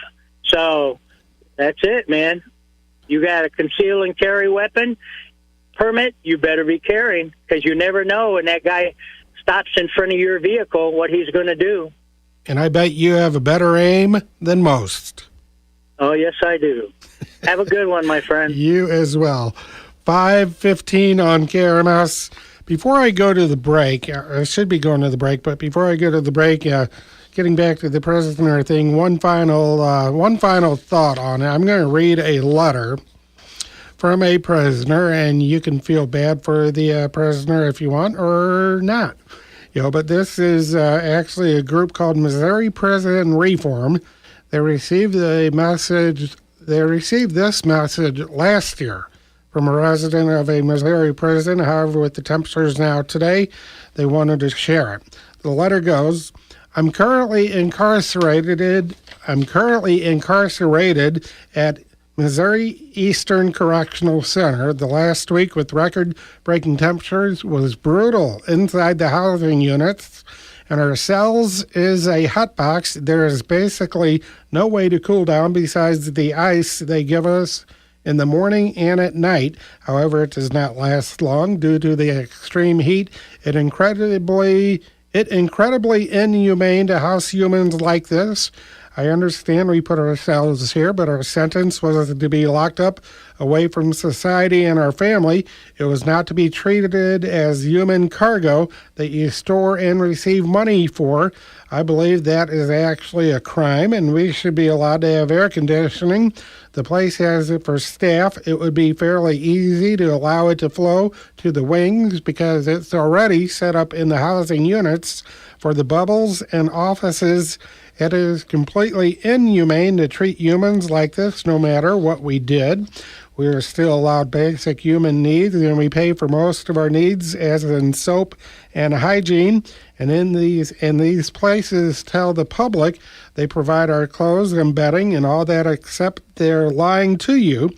So that's it, man. You got a conceal and carry weapon permit, you better be carrying, because you never know when that guy stops in front of your vehicle what he's going to do. And I bet you have a better aim than most. Oh, yes, I do. Have a good one, my friend. You as well. 5:15 on KRMS. Before I go to the break, I should be going to the break, but before I go to the break, getting back to the prisoner thing, one final thought on it. I'm going to read a letter from a prisoner, and you can feel bad for the prisoner if you want or not. But this is actually a group called Missouri Prison Reform. They received this message last year from a resident of a Missouri prison. However, with the temperatures now today, they wanted to share it. The letter goes, I'm currently incarcerated at Missouri Eastern Correctional Center. The last week with record-breaking temperatures was brutal inside the housing units, and our cells is a hot box. There is basically no way to cool down besides the ice they give us in the morning and at night. However, it does not last long due to the extreme heat. It incredibly inhumane to house humans like this. I understand we put ourselves here, but our sentence was to be locked up away from society and our family. It was not to be treated as human cargo that you store and receive money for. I believe that is actually a crime, and we should be allowed to have air conditioning. The place has it for staff. It would be fairly easy to allow it to flow to the wings because it's already set up in the housing units for the bubbles and offices. It is completely inhumane to treat humans like this no matter what we did. We are still allowed basic human needs, and we pay for most of our needs, as in soap and hygiene. And in these places tell the public they provide our clothes and bedding and all that, except they're lying to you.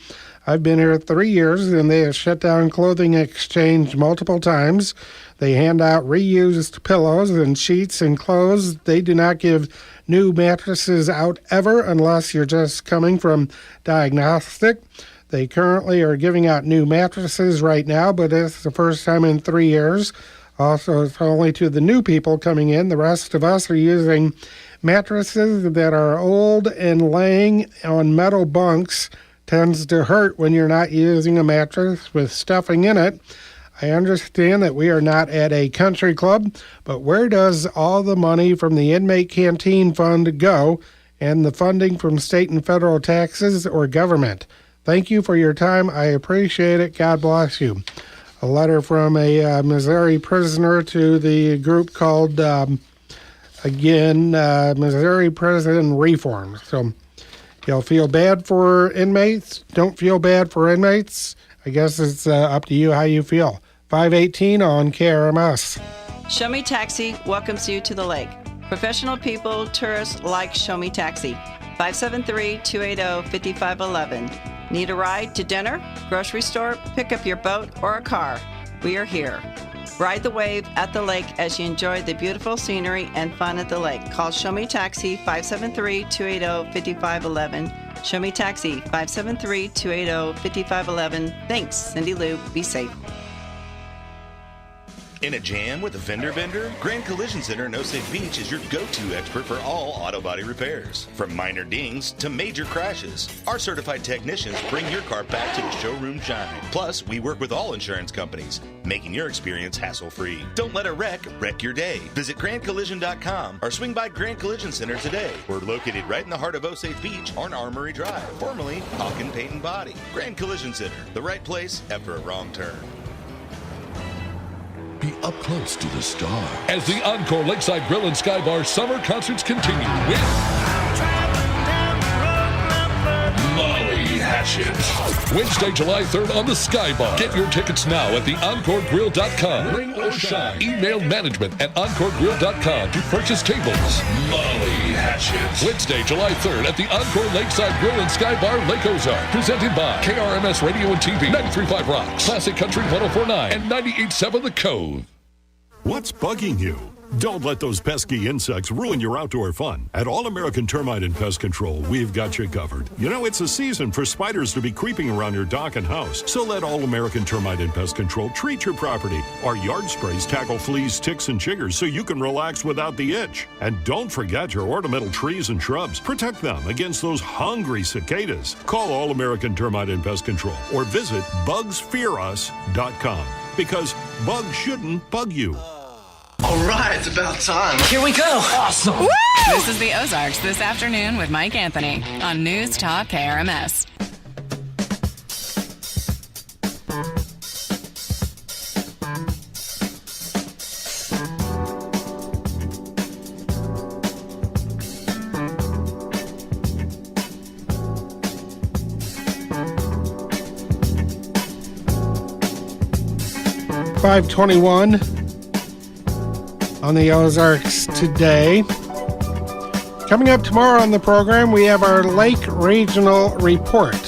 I've been here 3 years, and they have shut down clothing exchange multiple times. They hand out reused pillows and sheets and clothes. They do not give new mattresses out ever unless you're just coming from diagnostic. They currently are giving out new mattresses right now, but it's the first time in 3 years. Also, it's only to the new people coming in. The rest of us are using mattresses that are old, and laying on metal bunks tends to hurt when you're not using a mattress with stuffing in it. I understand that we are not at a country club, but where does all the money from the inmate canteen fund go, and the funding from state and federal taxes or government? Thank you for your time. I appreciate it. God bless you. A letter from a Missouri prisoner to the group called, Missouri Prison Reform. So you'll feel bad for inmates. Don't feel bad for inmates. I guess it's up to you how you feel. 5:18 on KRMS. Show Me Taxi welcomes you to the lake. Professional people, tourists like Show Me Taxi. 573-280-5511. Need a ride to dinner, grocery store, pick up your boat, or a car? We are here. Ride the wave at the lake as you enjoy the beautiful scenery and fun at the lake. Call Show Me Taxi 573-280-5511. Show Me Taxi 573-280-5511. Thanks, Cindy Lou. Be safe. In a jam with a fender bender? Grand Collision Center in Osage Beach is your go-to expert for all auto body repairs. From minor dings to major crashes, our certified technicians bring your car back to the showroom shine. Plus, we work with all insurance companies, making your experience hassle-free. Don't let a wreck your day. Visit GrandCollision.com or swing by Grand Collision Center today. We're located right in the heart of Osage Beach on Armory Drive, formerly Hawken Paint and Body. Grand Collision Center, the right place after a wrong turn. Be up close to the star. As the Encore Lakeside Grill and Sky Bar summer concerts continue with Molly Hatchet. Wednesday, July 3rd on the Sky Bar. Get your tickets now at theEncoreGrill.com. Rain or shine. Email management at EncoreGrill.com to purchase tables. Molly Hatchet. Wednesday, July 3rd at the Encore Lakeside Grill and Sky Bar, Lake Ozark. Presented by KRMS Radio and TV, 93.5 Rocks, Classic Country 104.9, and 98.7 The Cove. What's bugging you? Don't let those pesky insects ruin your outdoor fun. At All American Termite and Pest Control, we've got you covered. You know, it's a season for spiders to be creeping around your dock and house. So let All American Termite and Pest Control treat your property. Our yard sprays tackle fleas, ticks, and chiggers so you can relax without the itch. And don't forget your ornamental trees and shrubs. Protect them against those hungry cicadas. Call All American Termite and Pest Control or visit bugsfearus.com because bugs shouldn't bug you. All right, it's about time. Here we go. Awesome. Woo! This is the Ozarks this afternoon with Mike Anthony on News Talk KRMS. .521 on the Ozarks today. Coming up tomorrow on the program, we have our Lake Regional Report.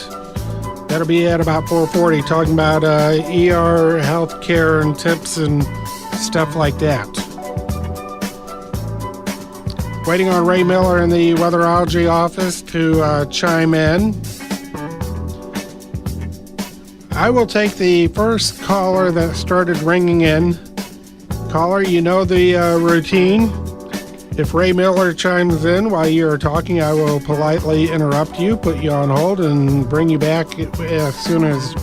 That'll be at about 4:40, talking about ER, healthcare, and tips and stuff like that. Waiting on Ray Miller in the weatherology office to chime in. I will take the first caller that started ringing in. Caller, you know the routine. If Ray Miller chimes in while you're talking, I will politely interrupt you, put you on hold, and bring you back as soon as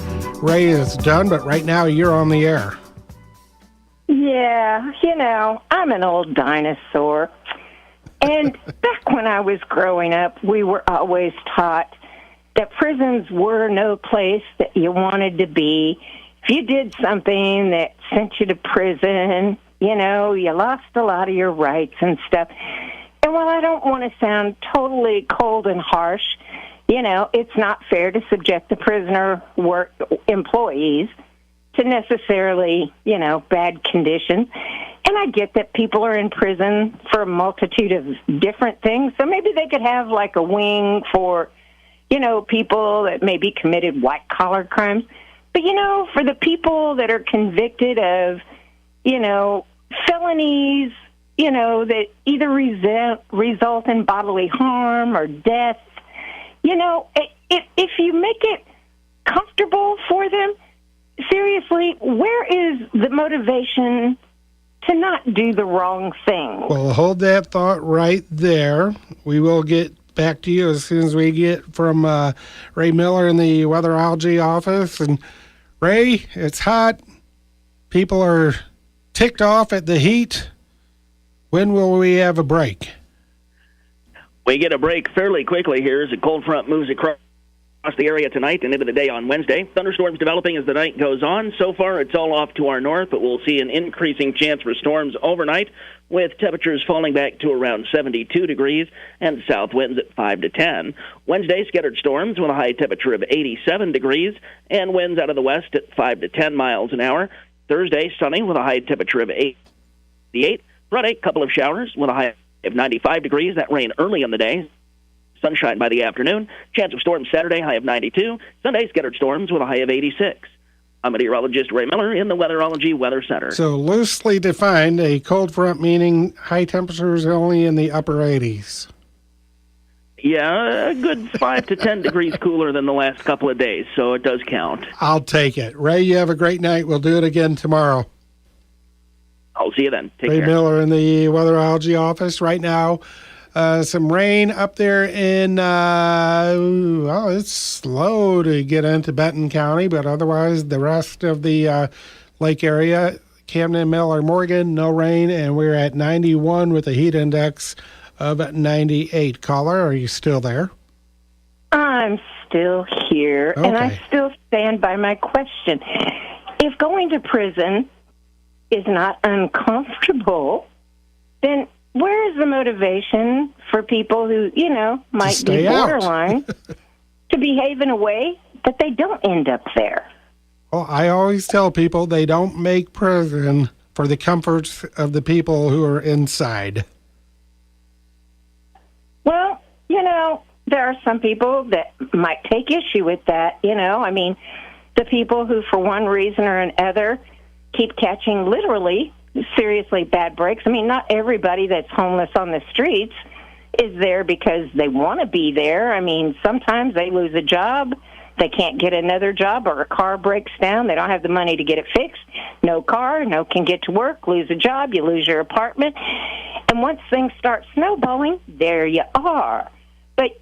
Ray is done. But right now, you're on the air. Yeah, you know, I'm an old dinosaur. And back when I was growing up, we were always taught that prisons were no place that you wanted to be. If you did something that sent you to prison, you know, you lost a lot of your rights and stuff. And while I don't want to sound totally cold and harsh, you know, it's not fair to subject the prisoner employees to necessarily, you know, bad conditions. And I get that people are in prison for a multitude of different things. So maybe they could have like a wing for, you know, people that maybe committed white-collar crimes. But, you know, for the people that are convicted of, you know, felonies, you know, that either result in bodily harm or death, you know, if you make it comfortable for them, seriously, where is the motivation to not do the wrong thing? Well, hold that thought right there. We will get back to you as soon as we get from Ray Miller in the weatherology office. And Ray, it's hot. People are ticked off at the heat. When will we have a break? We get a break fairly quickly here as a cold front moves across the area tonight and into the day on Wednesday. Thunderstorms developing as the night goes on. So far, it's all off to our north, but we'll see an increasing chance for storms overnight, with temperatures falling back to around 72 degrees and south winds at 5 to 10. Wednesday, scattered storms with a high temperature of 87 degrees and winds out of the west at 5 to 10 miles an hour. Thursday, sunny with a high temperature of 88. Friday, couple of showers with a high of 95 degrees. That rain early in the day. Sunshine by the afternoon. Chance of storms Saturday, high of 92. Sunday, scattered storms with a high of 86. I'm meteorologist Ray Miller in the Weatherology Weather Center. So loosely defined, a cold front meaning high temperatures only in the upper 80s. Yeah, a good 5 to 10 degrees cooler than the last couple of days, so it does count. I'll take it. Ray, you have a great night. We'll do it again tomorrow. I'll see you then. Take Ray care. Miller in the weatherology office right now. Some rain up there in, it's slow to get into Benton County, but otherwise the rest of the lake area, Camden, Miller, Morgan, no rain, and we're at 91 with a heat index of 98. Caller, are you still there? I'm still here, Okay. and I still stand by my question. If going to prison is not uncomfortable, then where is the motivation for people who, might be borderline to behave in a way that they don't end up there? Well, I always tell people they don't make prison for the comforts of the people who are inside. Well, there are some people that might take issue with that, the people who, for one reason or another, keep catching literally seriously bad breaks. I mean, not everybody that's homeless on the streets is there because they want to be there. I mean, sometimes they lose a job, they can't get another job, or a car breaks down, they don't have the money to get it fixed. No car, no can get to work, lose a job, you lose your apartment. And once things start snowballing, there you are. But,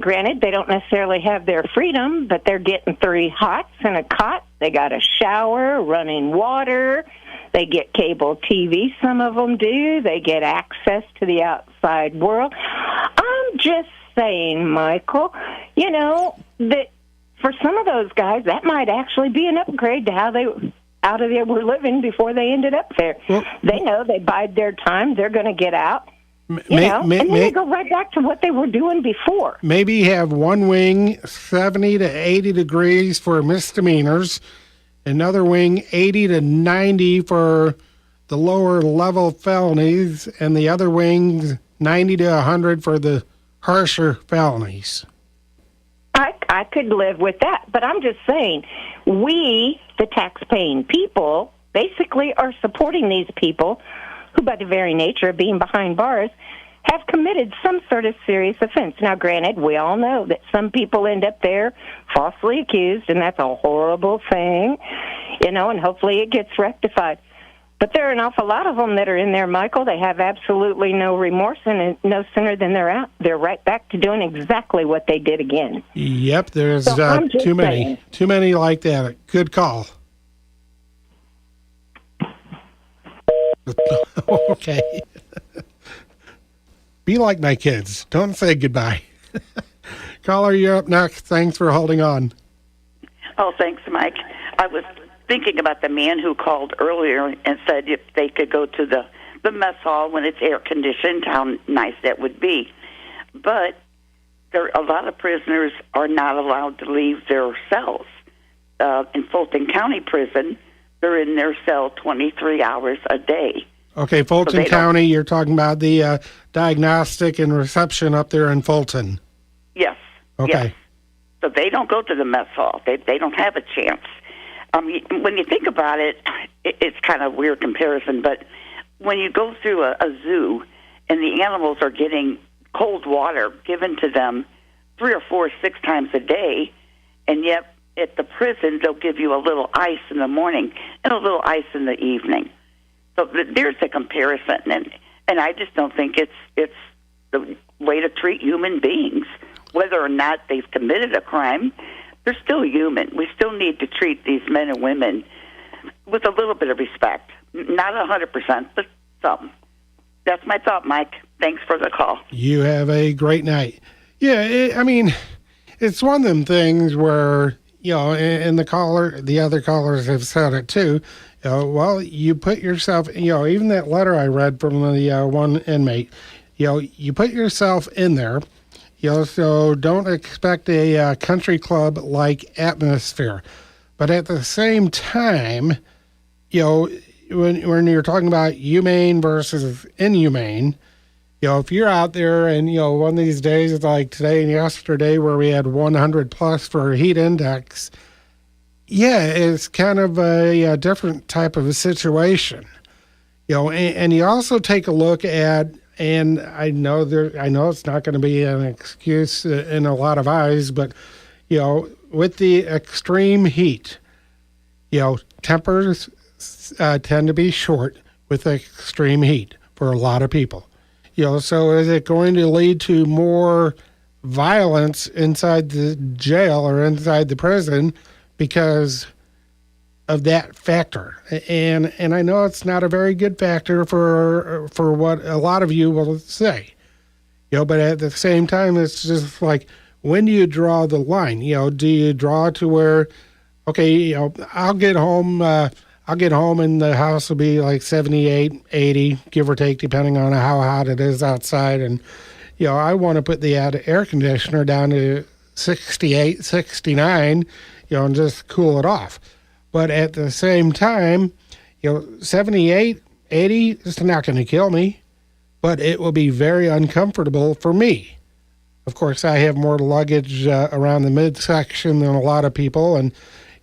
granted, they don't necessarily have their freedom, but they're getting 3 hots and a cot. They got a shower, running water. They get cable TV, some of them do. They get access to the outside world. I'm just saying, Michael, that for some of those guys, that might actually be an upgrade to how they were living before they ended up there. Well, they know they bide their time. They're going to get out. And then they go right back to what they were doing before. Maybe have one wing 70 to 80 degrees for misdemeanors, another wing 80 to 90 for the lower level felonies, and the other wing 90 to 100 for the harsher felonies. I could live with that, but I'm just saying, we, the tax-paying people, basically are supporting these people who, by the very nature of being behind bars, have committed some sort of serious offense. Now, granted, we all know that some people end up there falsely accused, and that's a horrible thing, and hopefully it gets rectified. But there are an awful lot of them that are in there, Michael. They have absolutely no remorse, and no sooner than they're out, they're right back to doing exactly what they did again. Yep, there's too many like that. Good call. Okay. Be like my kids. Don't say goodbye. Caller, you're up next. Thanks for holding on. Oh, thanks, Mike. I was thinking about the man who called earlier and said if they could go to the mess hall when it's air conditioned, how nice that would be. But a lot of prisoners are not allowed to leave their cells. In Fulton County Prison, they're in their cell 23 hours a day. Okay, Fulton County, you're talking about the diagnostic and reception up there in Fulton. Yes. Okay. Yes. So they don't go to the mess hall. They don't have a chance. When you think about it, it's kind of a weird comparison, but when you go through a zoo and the animals are getting cold water given to them 3 or 4, 6 times a day, and yet at the prison they'll give you a little ice in the morning and a little ice in the evening. So there's a comparison, and I just don't think it's the way to treat human beings. Whether or not they've committed a crime, they're still human. We still need to treat these men and women with a little bit of respect. Not 100%, but some. That's my thought, Mike. Thanks for the call. You have a great night. Yeah, it's one of them things where, and the other callers have said it too. Well, you put yourself, even that letter I read from the one inmate, you put yourself in there, so don't expect a country club-like atmosphere. But at the same time, when you're talking about humane versus inhumane, if you're out there and, one of these days, like today and yesterday where we had 100 plus for heat index, it's kind of a different type of a situation, and you also take a look at, and I know it's not going to be an excuse in a lot of eyes, but, with the extreme heat, tempers tend to be short, with extreme heat for a lot of people. So is it going to lead to more violence inside the jail or inside the prison because of that factor? And I know it's not a very good factor for what a lot of you will say, but at the same time, it's just like, when do you draw the line? Do you draw to where, okay, I'll get home and the house will be like 78, 80, give or take, depending on how hot it is outside. And, I want to put the air conditioner down to 68, 69, and just cool it off. But at the same time, 78, 80 is not going to kill me, but it will be very uncomfortable for me. Of course, I have more luggage around the midsection than a lot of people, and,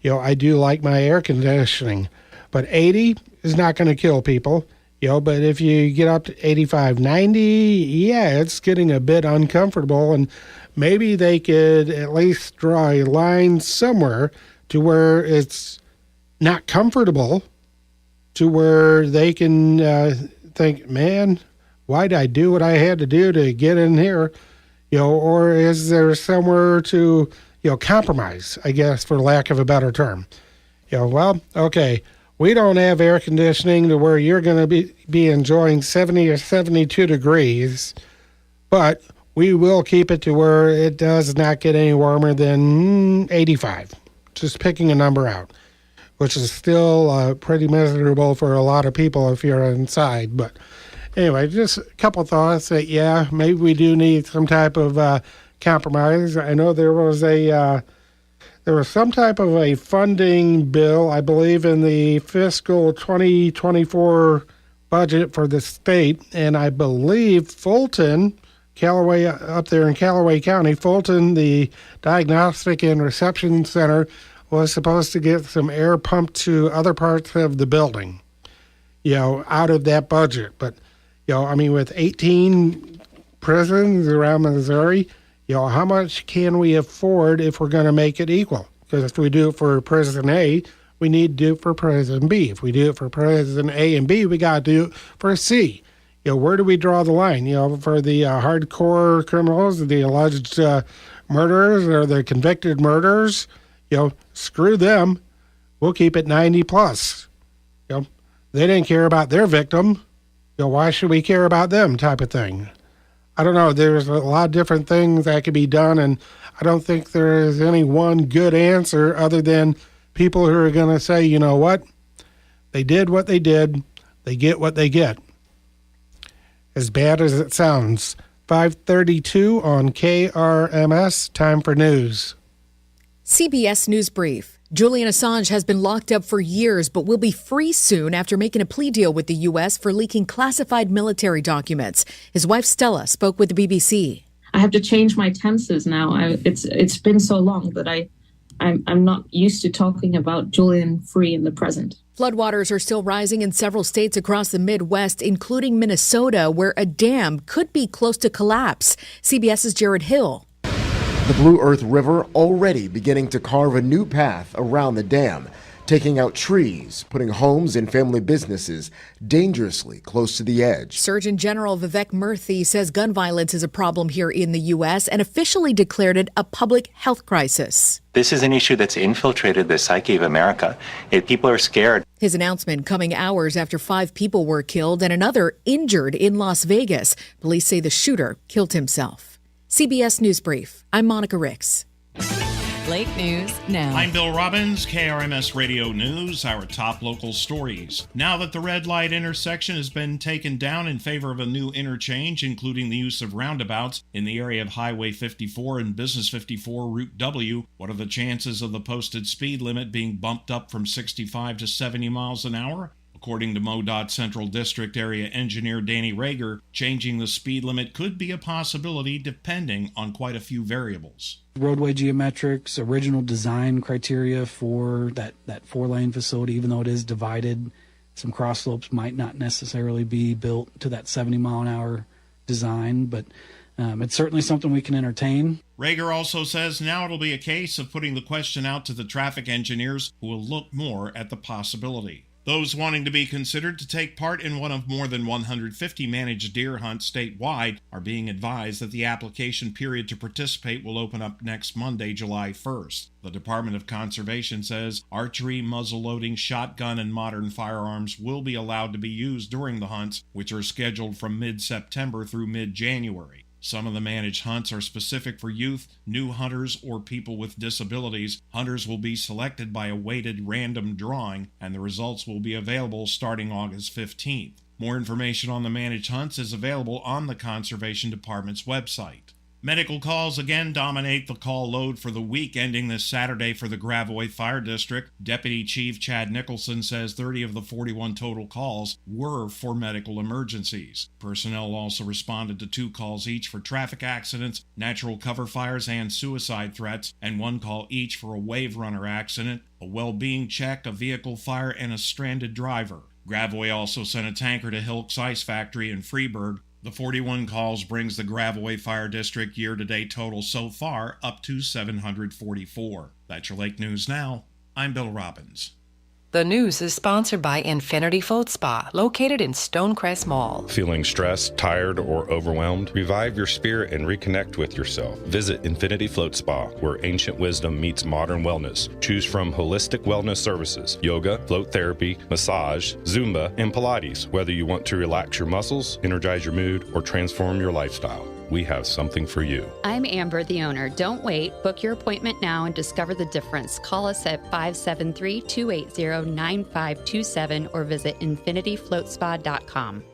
I do like my air conditioning. But 80 is not going to kill people, but if you get up to 85, 90, yeah, it's getting a bit uncomfortable, and maybe they could at least draw a line somewhere to where it's not comfortable, to where they can think, man, why'd I do what I had to do to get in here? Or is there somewhere to, compromise, I guess, for lack of a better term? Well, okay, we don't have air conditioning to where you're going to be enjoying 70 or 72 degrees, but we will keep it to where it does not get any warmer than 85, just picking a number out, which is still pretty miserable for a lot of people if you're inside. But anyway, just a couple thoughts that, yeah, maybe we do need some type of compromise. I know there was some type of a funding bill, I believe, in the fiscal 2024 budget for the state, and I believe Fulton, Callaway, up there in Callaway County, Fulton, the Diagnostic and Reception Center, was supposed to get some air pumped to other parts of the building, out of that budget. But, with 18 prisons around Missouri, how much can we afford if we're going to make it equal? Because if we do it for prison A, we need to do it for prison B. If we do it for prison A and B, we got to do it for C. Where do we draw the line? For the hardcore criminals, the alleged murderers or the convicted murderers, screw them. We'll keep it 90 plus. They didn't care about their victim. Why should we care about them, type of thing? I don't know. There's a lot of different things that could be done, and I don't think there is any one good answer other than people who are going to say, you know what? They did what they did. They get what they get. As bad as it sounds. 5:32 on KRMS. Time for news. CBS News Brief. Julian Assange has been locked up for years, but will be free soon after making a plea deal with the U.S. for leaking classified military documents. His wife Stella spoke with the BBC. I have to change my tenses now. It's been so long that I'm not used to talking about Julian free in the present. Floodwaters are still rising in several states across the Midwest, including Minnesota, where a dam could be close to collapse. CBS's Jared Hill. The Blue Earth River already beginning to carve a new path around the dam, taking out trees, putting homes and family businesses dangerously close to the edge. Surgeon General Vivek Murthy says gun violence is a problem here in the U.S. and officially declared it a public health crisis. This is an issue that's infiltrated the psyche of America. People are scared. His announcement coming hours after 5 people were killed and another injured in Las Vegas. Police say the shooter killed himself. CBS News Brief. I'm Monica Ricks. Lake News Now. I'm Bill Robbins, KRMS Radio News, our top local stories. Now that the red light intersection has been taken down in favor of a new interchange, including the use of roundabouts in the area of Highway 54 and Business 54 Route W, what are the chances of the posted speed limit being bumped up from 65 to 70 miles an hour? According to MoDOT Central District Area Engineer Danny Rager, changing the speed limit could be a possibility depending on quite a few variables. Roadway geometrics, original design criteria for that 4-lane facility, even though it is divided, some cross slopes might not necessarily be built to that 70-mile-an-hour design, but it's certainly something we can entertain. Rager also says now it'll be a case of putting the question out to the traffic engineers who will look more at the possibility. Those wanting to be considered to take part in one of more than 150 managed deer hunts statewide are being advised that the application period to participate will open up next Monday, July 1st. The Department of Conservation says archery, muzzleloading, shotgun, and modern firearms will be allowed to be used during the hunts, which are scheduled from mid-September through mid-January. Some of the managed hunts are specific for youth, new hunters, or people with disabilities. Hunters will be selected by a weighted random drawing, and the results will be available starting August 15th. More information on the managed hunts is available on the Conservation Department's website. Medical calls again dominate the call load for the week ending this Saturday for the Gravois Fire District. Deputy Chief Chad Nicholson says 30 of the 41 total calls were for medical emergencies. Personnel also responded to 2 calls each for traffic accidents, natural cover fires, and suicide threats, and 1 call each for a wave runner accident, a well-being check, a vehicle fire, and a stranded driver. Gravois also sent a tanker to Hilks Ice Factory in Freeburg. The 41 calls brings the Gravois Fire District year-to-date total so far up to 744. That's your Lake News Now. I'm Bill Robbins. The news is sponsored by Infinity Float Spa, located in Stonecrest Mall. Feeling stressed, tired, or overwhelmed? Revive your spirit and reconnect with yourself. Visit Infinity Float Spa, where ancient wisdom meets modern wellness. Choose from holistic wellness services, yoga, float therapy, massage, Zumba, and Pilates. Whether you want to relax your muscles, energize your mood, or transform your lifestyle, we have something for you. I'm Amber, the owner. Don't wait. Book your appointment now and discover the difference. Call us at 573-280-9527 or visit infinityfloatspa.com.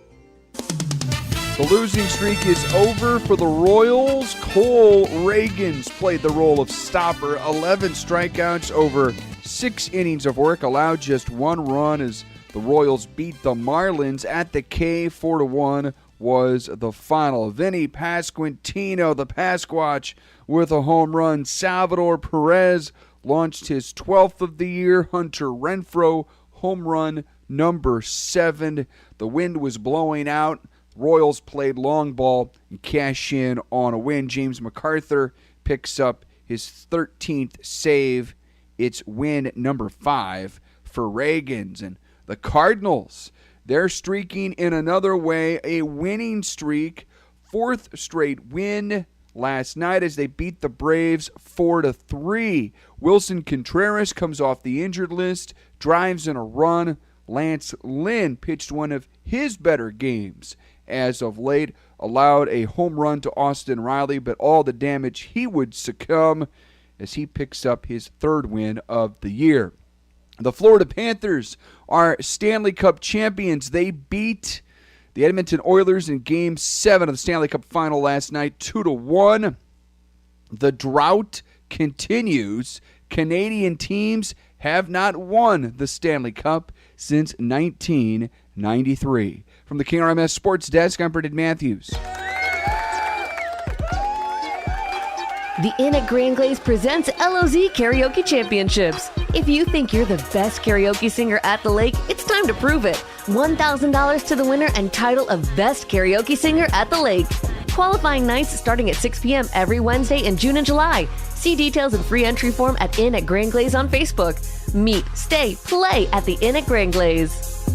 The losing streak is over for the Royals. Cole Reagans played the role of stopper. 11 strikeouts over 6 innings of work, allowed just 1 run as the Royals beat the Marlins at the K. 4-1 was the final. Vinny Pasquantino, the Pasquatch, with a home run. Salvador Perez launched his 12th of the year. Hunter Renfroe, home run number 7. The wind was blowing out. Royals played long ball and cash in on a win. James MacArthur picks up his 13th save. It's win number 5 for Reagans. And the Cardinals, they're streaking in another way, a winning streak. 4th straight win last night as they beat the Braves 4-3. Wilson Contreras comes off the injured list, drives in a run. Lance Lynn pitched one of his better games as of late, allowed a home run to Austin Riley, but all the damage he would succumb as he picks up his 3rd win of the year. The Florida Panthers are Stanley Cup champions. They beat the Edmonton Oilers in Game 7 of the Stanley Cup Final last night, 2-1. The drought continues. Canadian teams have not won the Stanley Cup since 1993. From the KRMS Sports Desk, I'm Brendan Matthews. The Inn at Grand Glaze presents LOZ Karaoke Championships. If you think you're the best karaoke singer at the lake, it's time to prove it. $1,000 to the winner and title of Best Karaoke Singer at the Lake. Qualifying nights starting at 6 p.m. every Wednesday in June and July. See details and free entry form at Inn at Grand Glaze on Facebook. Meet, stay, play at the Inn at Grand Glaze.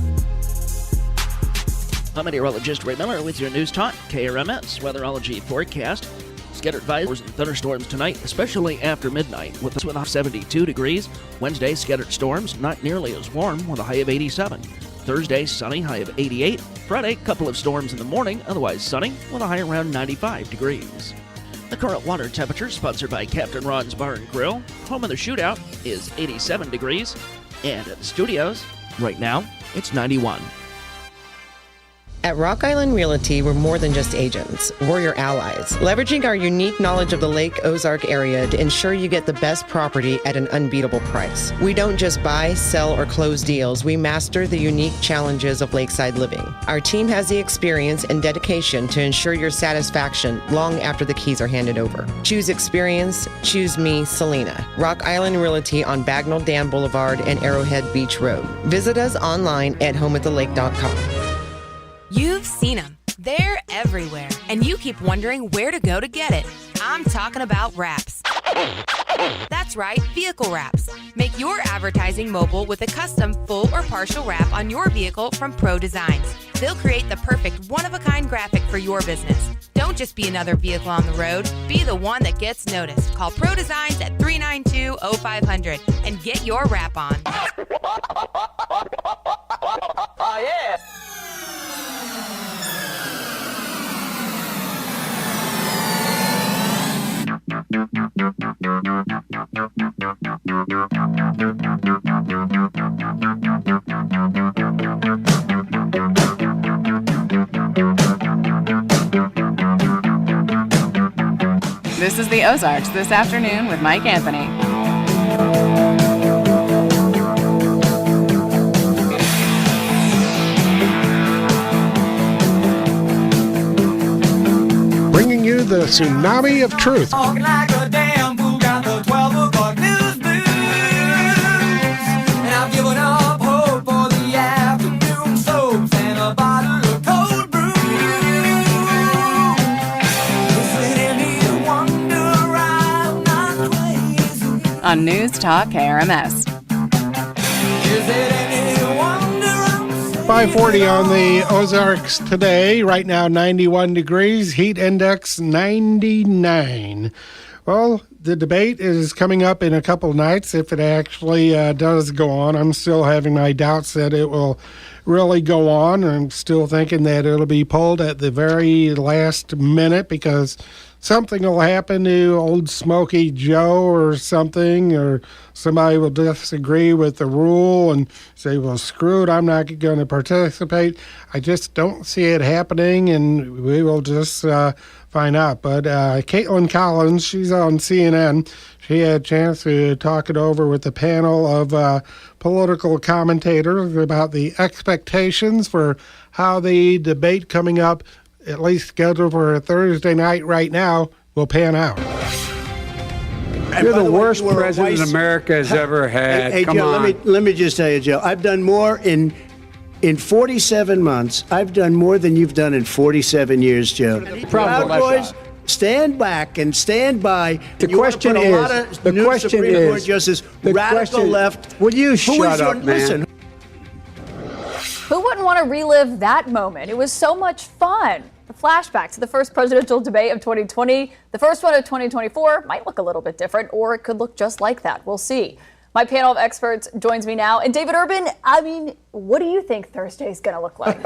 I'm meteorologist Ray Miller with your News Talk KRMS weatherology forecast. Scattered showers and thunderstorms tonight, especially after midnight, with a off 72 degrees. Wednesday, scattered storms, not nearly as warm, with a high of 87. Thursday, sunny, high of 88. Friday, couple of storms in the morning, otherwise sunny, with a high around 95 degrees. The current water temperature, sponsored by Captain Ron's Bar and Grill. Home of the shootout is 87 degrees. And at the studios, right now, it's 91. At Rock Island Realty, we're more than just agents. We're your allies, leveraging our unique knowledge of the Lake Ozark area to ensure you get the best property at an unbeatable price. We don't just buy, sell, or close deals. We master the unique challenges of lakeside living. Our team has the experience and dedication to ensure your satisfaction long after the keys are handed over. Choose experience. Choose me, Selena. Rock Island Realty on Bagnell Dam Boulevard and Arrowhead Beach Road. Visit us online at homeathelake.com. You've seen them. They're everywhere. And you keep wondering where to go to get it. I'm talking about wraps. That's right, vehicle wraps. Make your advertising mobile with a custom full or partial wrap on your vehicle from Pro Designs. They'll create the perfect one-of-a-kind graphic for your business. Don't just be another vehicle on the road. Be the one that gets noticed. Call Pro Designs at 392-0500 and get your wrap on. Oh, yeah. This is the Ozarks This Afternoon with Mike Anthony. Bringing you the tsunami of truth. Talking like a damn fool, got the 12 o'clock news blues. And I've given up hope for the afternoon soaps and a bottle of cold brew. Is it any wonder I'm not crazy? On News Talk KRMS. Is it any wonder I'm 540 on the Ozarks today. Right now, 91 degrees. Heat index 99. Well, the debate is coming up in a couple nights if it actually does go on. I'm still having my doubts that it will really go on. I'm still thinking that it'll be pulled at the very last minute because something will happen to old Smokey Joe or something, or somebody will disagree with the rule and say, well, screw it, I'm not going to participate. I just don't see it happening, and we will just find out. But Caitlin Collins, she's on CNN. She had a chance to talk it over with a panel of political commentators about the expectations for how the debate coming up, at least scheduled for a Thursday night right now, will pan out. You're the worst president America has ever had. Hey, Come Joe, on. let me just tell you, Joe, I've done more in 47 months. I've done more than you've done in 47 years, Joe. Proud Boys, stand back and stand by. The question is, the question Supreme Court is, justice, the radical question- left. Will you shut up, man? Listen, Who wouldn't want to relive that moment? It was so much fun. The flashback to the first presidential debate of 2020. The first one of 2024 might look a little bit different, or it could look just like that. We'll see. My panel of experts joins me now. And David Urban, I mean, what do you think Thursday's going to look like?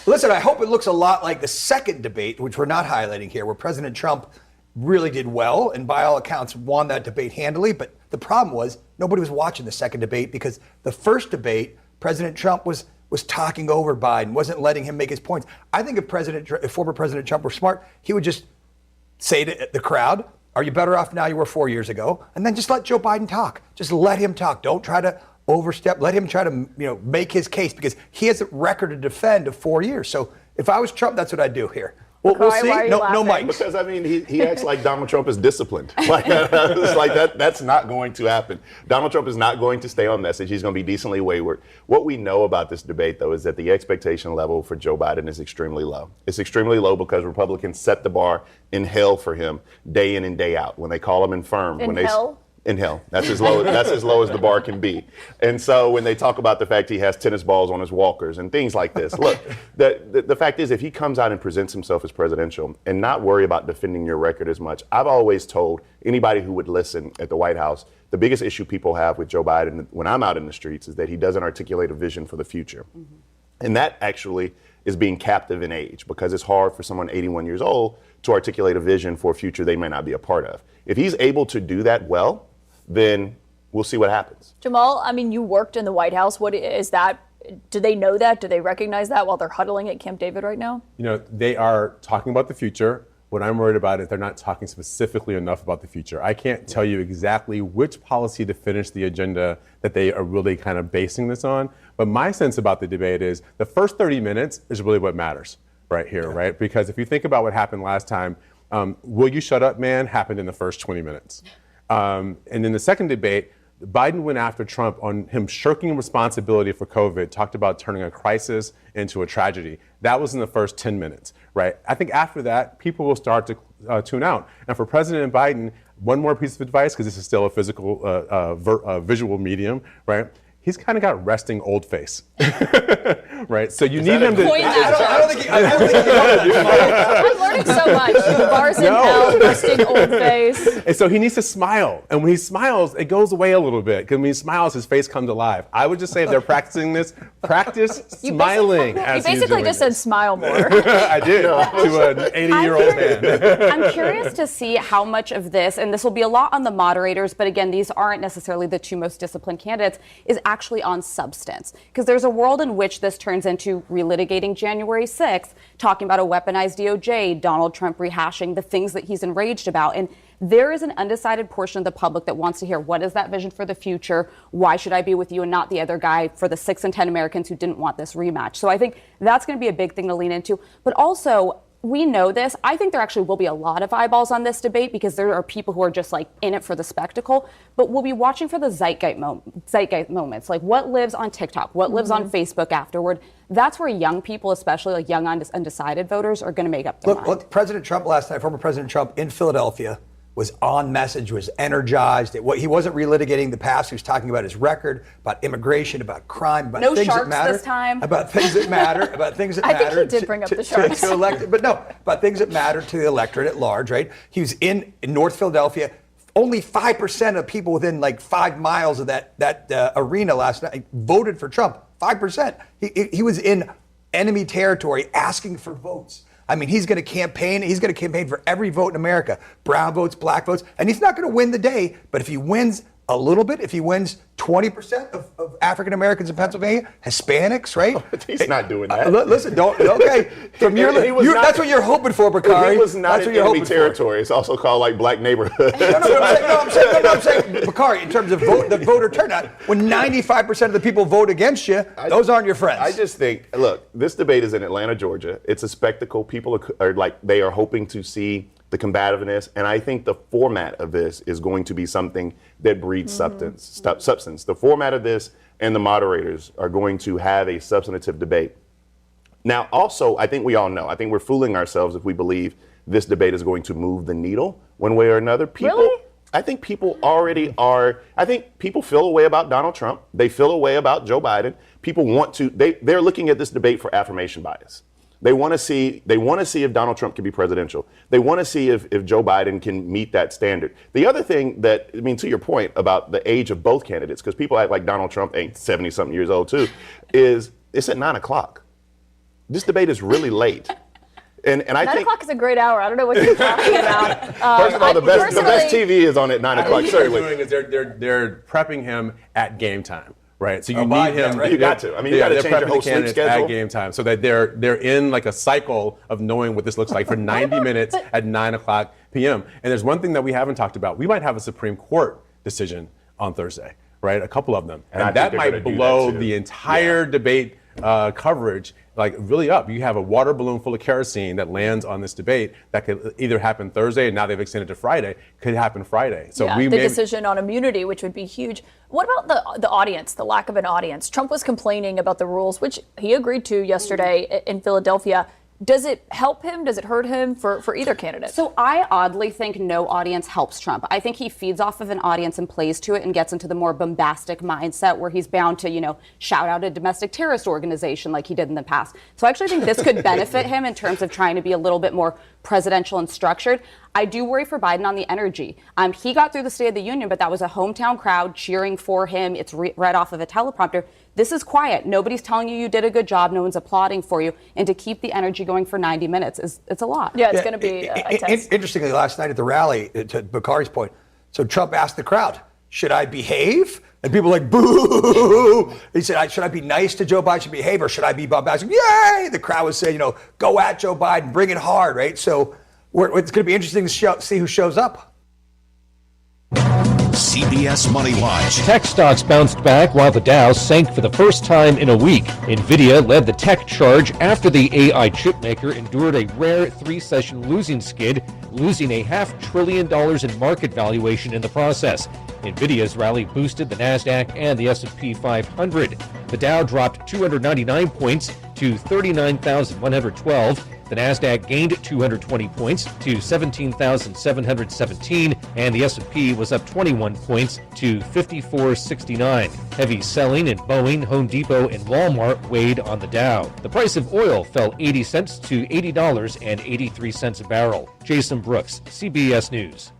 Listen, I hope it looks a lot like the second debate, which we're not highlighting here, where President Trump really did well and by all accounts won that debate handily. But the problem was nobody was watching the second debate because the first debate, President Trump was talking over Biden, wasn't letting him make his points. I think if former President Trump were smart, he would just say to the crowd, are you better off now you were 4 years ago? And then just let Joe Biden talk. Just let him talk. Don't try to overstep. Let him try to make his case because he has a record to defend of 4 years. So if I was Trump, that's what I'd do here. Well, we'll see. No, Mike. Because, I mean, he acts like Donald Trump is disciplined. It's like that's not going to happen. Donald Trump is not going to stay on message. He's going to be decently wayward. What we know about this debate, though, is that the expectation level for Joe Biden is extremely low. It's extremely low because Republicans set the bar in hell for him day in and day out. When they call him infirm. In hell. That's as low as the bar can be. And so when they talk about the fact he has tennis balls on his walkers and things like this, look, the fact is if he comes out and presents himself as presidential and not worry about defending your record as much, I've always told anybody who would listen at the White House, the biggest issue people have with Joe Biden when I'm out in the streets is that he doesn't articulate a vision for the future. Mm-hmm. And that actually is being captive in age because it's hard for someone 81 years old to articulate a vision for a future they may not be a part of. If he's able to do that well, then we'll see what happens. Jamal, I mean, you worked in the White House. What is that? Do they know that? Do they recognize that while they're huddling at Camp David right now? They are talking about the future. What I'm worried about is they're not talking specifically enough about the future. I can't tell you exactly which policy to finish the agenda that they are really kind of basing this on. But my sense about the debate is the first 30 minutes is really what matters right here, right? Because if you think about what happened last time, will you shut up, man, happened in the first 20 minutes. And in the second debate, Biden went after Trump on him shirking responsibility for COVID, talked about turning a crisis into a tragedy. That was in the first 10 minutes, right? I think after that, people will start to tune out. And for President Biden, one more piece of advice, because this is still a physical, visual medium, right? He's kind of got resting old face, right? So you need him to. I don't think I'm learning so much. Bars in hell, resting old face. And so he needs to smile. And when he smiles, it goes away a little bit. Because when he smiles, his face comes alive. I would just say if they're practicing this, practice smiling as You basically just said smile more. I did, to an 80-year-old man. I'm curious to see how much of this, and this will be a lot on the moderators, but again, these aren't necessarily the two most disciplined candidates, is actually on substance. Because there's a world in which this turns into relitigating January 6th, talking about a weaponized DOJ, Donald Trump rehashing the things that he's enraged about. And there is an undecided portion of the public that wants to hear, what is that vision for the future? Why should I be with you and not the other guy, for the 6 in 10 Americans who didn't want this rematch? So I think that's going to be a big thing to lean into. But also, we know this. I think there actually will be a lot of eyeballs on this debate because there are people who are just like in it for the spectacle. But we'll be watching for the zeitgeist moments, like what lives on TikTok, what lives on Facebook afterward. That's where young people, especially like young undecided voters, are going to make up their mind. Look, President Trump last night, former President Trump in Philadelphia, was on message, was energized. He wasn't relitigating the past. He was talking about his record, about immigration, about crime, about no things sharks that matter. This time. About things that matter. About things that I matter. think he did bring up the sharks. To elect, but no, about things that matter to the electorate at large, right? He was in North Philadelphia. Only 5% of people within like 5 miles of that arena last night voted for Trump. 5%. He was in enemy territory asking for votes. I mean, he's going to campaign. He's going to campaign for every vote in America, brown votes, black votes, and he's not going to win the day. But if he wins a little bit, if he wins 20% of African Americans in Pennsylvania, Hispanics, right? He's not doing that. Listen, okay. From that's what you're hoping for, Bakari. He was not in enemy territory. It's also called like black neighborhood. I'm saying, Bakari, in terms of the voter turnout, when 95% of the people vote against you, those aren't your friends. I just think, look, this debate is in Atlanta, Georgia. It's a spectacle. People are like, they are hoping to see the combativeness, and I think the format of this is going to be something that breeds substance. The format of this and the moderators are going to have a substantive debate. Now, also, I think we all know, I think we're fooling ourselves if we believe this debate is going to move the needle one way or another. Really? I think people already are. I think people feel a way about Donald Trump. They feel a way about Joe Biden. People want to, they're looking at this debate for affirmation bias. They want to see if Donald Trump can be presidential. They want to see if Joe Biden can meet that standard. The other thing that, I mean, to your point about the age of both candidates, because people act like Donald Trump ain't 70-something years old too, is it's at 9 o'clock. This debate is really late. And I 9 think o'clock is a great hour. I don't know what you're talking about. First of all, the best TV is on at 9 o'clock. What they're doing is they're prepping him at game time. Right, so you need him. Right? You got to. I mean, you got to change your whole sleep schedule at game time, so that they're in like a cycle of knowing what this looks like for 90 minutes at 9 o'clock p.m. And there's one thing that we haven't talked about. We might have a Supreme Court decision on Thursday, right? A couple of them, and that might blow the entire debate coverage like really up. You have a water balloon full of kerosene that lands on this debate that could either happen Thursday, and now they've extended to Friday, could happen Friday. So the decision on immunity, which would be huge. What about the audience, the lack of an audience? Trump was complaining about the rules, which he agreed to yesterday in Philadelphia. Does it help him? Does it hurt him for either candidate? So I oddly think no audience helps Trump. I think he feeds off of an audience and plays to it and gets into the more bombastic mindset where he's bound to, shout out a domestic terrorist organization like he did in the past. So I actually think this could benefit him in terms of trying to be a little bit more presidential and structured. I do worry for Biden on the energy. He got through the State of the Union, but that was a hometown crowd cheering for him. It's read off of a teleprompter. This is quiet. Nobody's telling you did a good job. No one's applauding for you. And to keep the energy going for 90 minutes, it's a lot. Yeah, it's going to be a test. Interestingly, last night at the rally, to Bakari's point, so Trump asked the crowd, should I behave? And people were like, boo! He said, should I be nice to Joe Biden, should behave, or should I be bombastic? Yay! The crowd was saying, go at Joe Biden, bring it hard, right? So it's going to be interesting to see who shows up. CBS Money Watch. Tech stocks bounced back while the Dow sank for the first time in a week. Nvidia led the tech charge after the AI chipmaker endured a rare 3-session losing skid, losing $500 billion in market valuation in the process. Nvidia's rally boosted the Nasdaq and the S&P 500. The Dow dropped 299 points to 39,112. The Nasdaq gained 220 points to 17,717, and the S&P was up 21 points to 5469. Heavy selling in Boeing, Home Depot, and Walmart weighed on the Dow. The price of oil fell 80 cents to $80.83 a barrel. Jason Brooks, CBS News.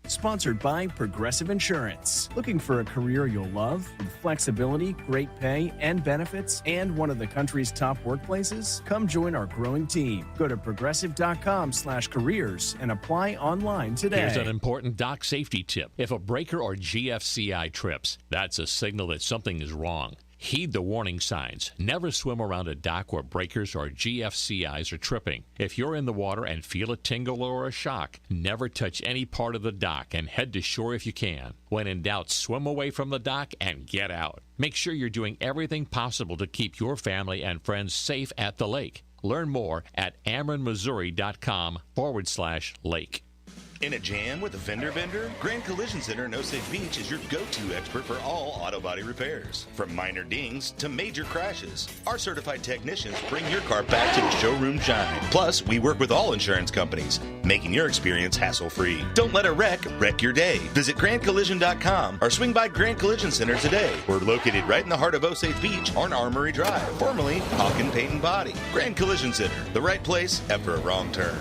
Sponsored by Progressive Insurance. Looking for a career you'll love with flexibility, great pay, and benefits, and one of the country's top workplaces? Come join our growing team. Go to progressive.com/careers and apply online today. Here's an important dock safety tip. If a breaker or GFCI trips, that's a signal that something is wrong. Heed the warning signs. Never swim around a dock where breakers or GFCIs are tripping. If you're in the water and feel a tingle or a shock, never touch any part of the dock and head to shore if you can. When in doubt, swim away from the dock and get out. Make sure you're doing everything possible to keep your family and friends safe at the lake. Learn more at AmerinMissouri.com/lake. In a jam with a fender bender? Grand Collision Center in Osage Beach is your go-to expert for all auto body repairs. From minor dings to major crashes, our certified technicians bring your car back to the showroom shine. Plus, we work with all insurance companies, making your experience hassle-free. Don't let a wreck your day. Visit GrandCollision.com or swing by Grand Collision Center today. We're located right in the heart of Osage Beach on Armory Drive, formerly Hawken Paint and Body. Grand Collision Center, the right place after a wrong turn.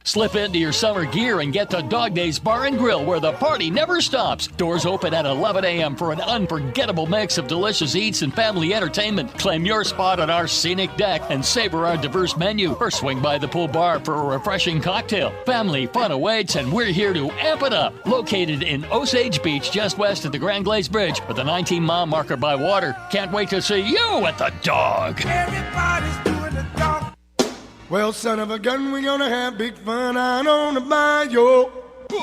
Slip into your summer gear and get to Dog Days Bar and Grill, where the party never stops. Doors open at 11 a.m. for an unforgettable mix of delicious eats and family entertainment. Claim your spot on our scenic deck and savor our diverse menu, or swing by the pool bar for a refreshing cocktail. Family fun awaits, and we're here to amp it up. Located in Osage Beach, just west of the Grand Glades Bridge, with a 19-mile marker by water. Can't wait to see you at the Dog. Everybody's doing the dog. Well, son of a gun, we're gonna have big fun out on the bayou.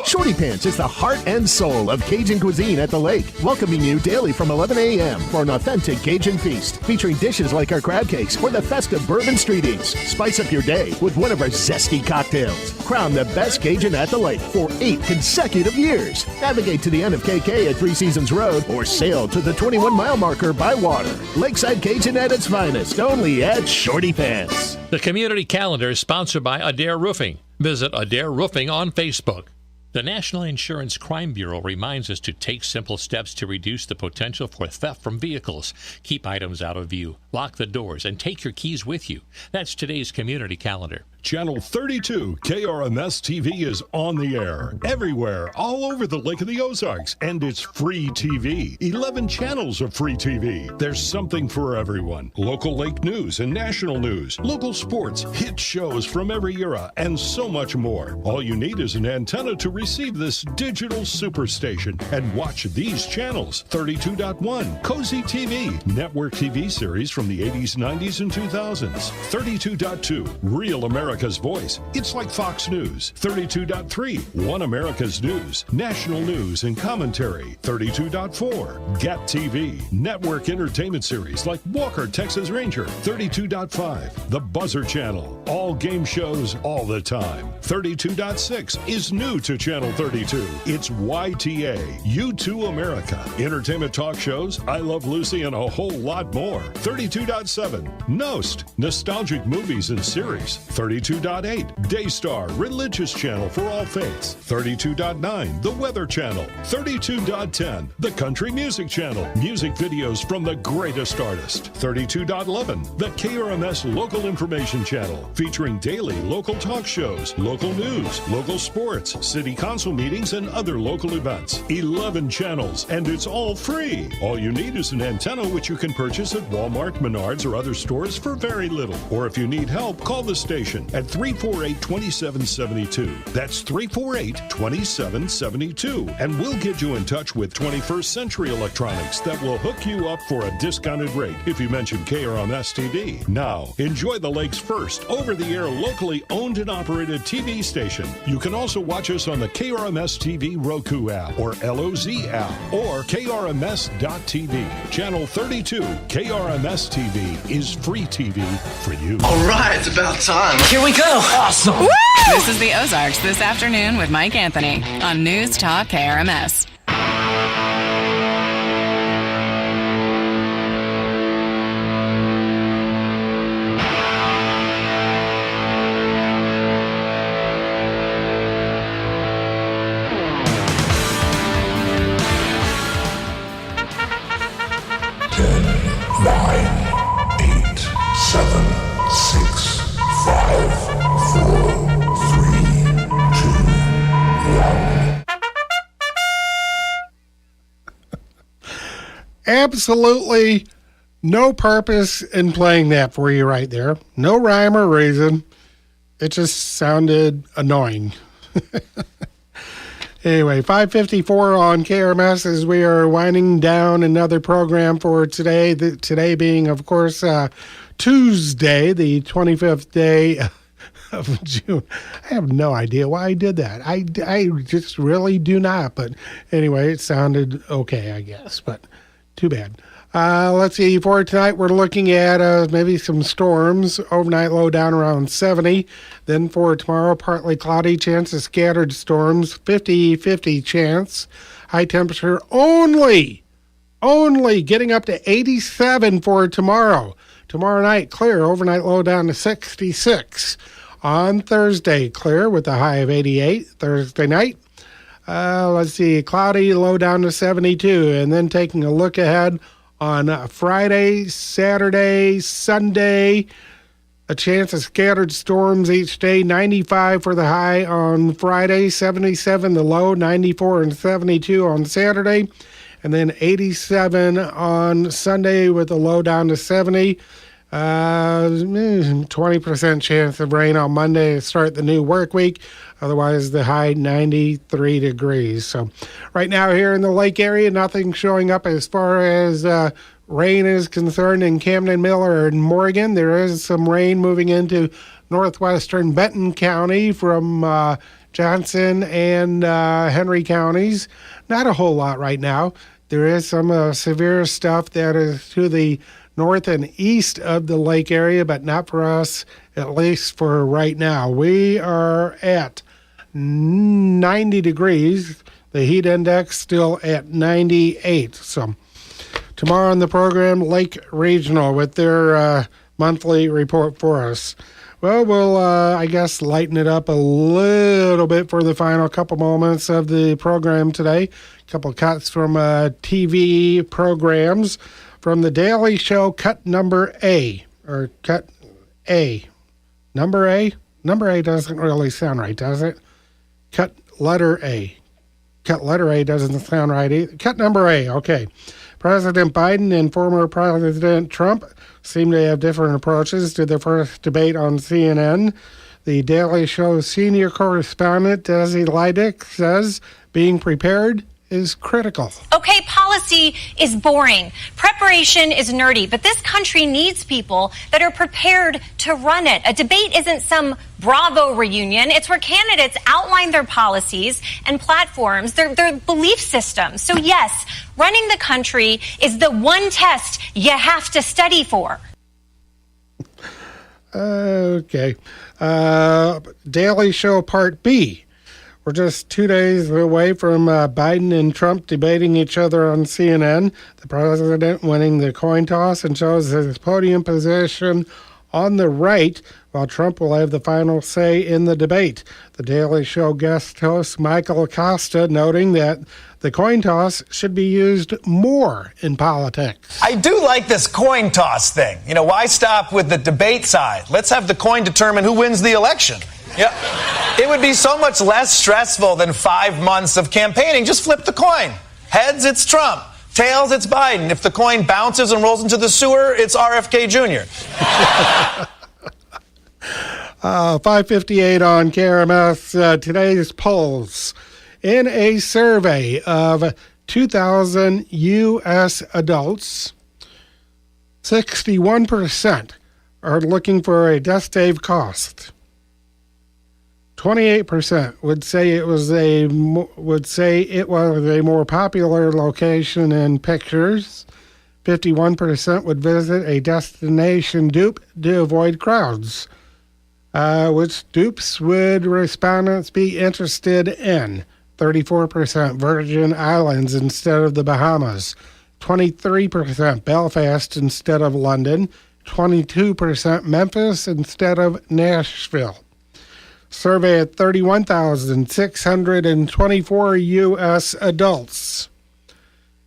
Shorty Pants is the heart and soul of Cajun cuisine at the lake, welcoming you daily from 11 a.m. for an authentic Cajun feast, featuring dishes like our crab cakes or the festive bourbon street eats. Spice up your day with one of our zesty cocktails. Crown the best Cajun at the lake for 8 consecutive years. Navigate to the end of KK at Three Seasons Road or sail to the 21-mile marker by water. Lakeside Cajun at its finest, only at Shorty Pants. The community calendar is sponsored by Adair Roofing. Visit Adair Roofing on Facebook. The National Insurance Crime Bureau reminds us to take simple steps to reduce the potential for theft from vehicles. Keep items out of view, lock the doors, and take your keys with you. That's today's community calendar. Channel 32 KRMS TV is on the air everywhere, all over the Lake of the Ozarks, and it's free TV. 11 channels of free TV. There's something for everyone. Local lake news and national news, local sports, hit shows from every era, and so much more. All you need is an antenna to receive this digital superstation and watch these channels. 32.1, Cozy TV, network TV series from the 80s, 90s, and 2000s. 32.2, Real America's Voice. It's like Fox News. 32.3, One America's News, national news and commentary. 32.4, Gap TV, network entertainment series like Walker, Texas Ranger. 32.5, The Buzzer Channel, all game shows all the time. 32.6 is new to Channel 32. It's YTA, U2 America, entertainment talk shows, I Love Lucy, and a whole lot more. 32.7, Nost, nostalgic movies and series. 32.8, Daystar, religious channel for all faiths. 32.9, The Weather Channel. 32.10, The Country Music Channel, music videos from the greatest artists. 32.11, the KRMS Local Information Channel, featuring daily local talk shows, local news, local sports, city council meetings, and other local events. 11 channels, and it's all free. All you need is an antenna, which you can purchase at Walmart, Menards, or other stores for very little. Or if you need help, call the station at 348-2772. That's 348-2772. And we'll get you in touch with 21st Century Electronics that will hook you up for a discounted rate if you mention KRMS TV. Now, enjoy the lake's first over-the-air locally owned and operated TV station. You can also watch us on the KRMS TV Roku app or LOZ app or KRMS.TV. Channel 32 KRMS TV is free TV for you. All right, it's about time. Here we go. Awesome. Woo! This is the Ozarks This Afternoon with Mike Anthony on News Talk KRMS. absolutely no purpose in playing that for you right there. No rhyme or reason. It just sounded annoying. Anyway, 5:54 on KRMS as we are winding down another program for today. Today being, of course, Tuesday, the 25th day of June. I have no idea why I did that. I just really do not. But anyway, it sounded okay, I guess. But too bad. Let's see, for tonight we're looking at maybe some storms, overnight low down around 70. Then for tomorrow, partly cloudy, chance of scattered storms, 50-50 chance. High temperature only getting up to 87 for tomorrow. Tomorrow night, clear, overnight low down to 66. On Thursday, clear with a high of 88. Thursday night, let's see, cloudy, low down to 72. And then taking a look ahead, on Friday, Saturday, Sunday, a chance of scattered storms each day. 95 for the high on Friday, 77 the low, 94 and 72 on Saturday, and then 87 on Sunday with a low down to 70. 20% chance of rain on Monday to start the new work week. Otherwise, the high 93 degrees. So right now here in the lake area, nothing showing up as far as rain is concerned in Camden, Miller, and Morgan. There is some rain moving into northwestern Benton County from Johnson and Henry counties. Not a whole lot right now. There is some severe stuff that is to the north and east of the lake area, but not for us, at least for right now. We are at 90 degrees. The heat index still at 98. So tomorrow on the program, Lake Regional with their monthly report for us. Well, we'll, I guess, lighten it up a little bit for the final couple moments of the program today. A couple cuts from TV programs. From The Daily Show, cut number A, or cut A. Number A? Number A doesn't really sound right, does it? Cut letter A. Cut letter A doesn't sound right either. Cut number A, okay. President Biden and former President Trump seem to have different approaches to the first debate on CNN. The Daily Show senior correspondent, Desi Leidick, says being prepared is critical. Okay, policy is boring. Preparation is nerdy, but this country needs people that are prepared to run it. A debate isn't some Bravo reunion. It's where candidates outline their policies and platforms, their belief systems. So yes, running the country is the one test you have to study for. Okay. Daily Show Part B. We're just 2 days away from Biden and Trump debating each other on CNN. The president winning the coin toss and shows his podium position on the right, while Trump will have the final say in the debate. The Daily Show guest host Michael Acosta noting that the coin toss should be used more in politics. I do like this coin toss thing. You know, why stop with the debate side? Let's have the coin determine who wins the election. Yeah, it would be so much less stressful than 5 months of campaigning. Just flip the coin. Heads, it's Trump. Tails, it's Biden. If the coin bounces and rolls into the sewer, it's RFK Jr. 5:58 on KRMS. Today's polls. In a survey of 2,000 U.S. adults, 61% are looking for a Death Save cost. 28% would say it was a more popular location in pictures. 51% would visit a destination dupe to avoid crowds. Which dupes would respondents be interested in? 34% Virgin Islands instead of the Bahamas. 23% Belfast instead of London. 22% Memphis instead of Nashville. Survey at 31,624 U.S. adults.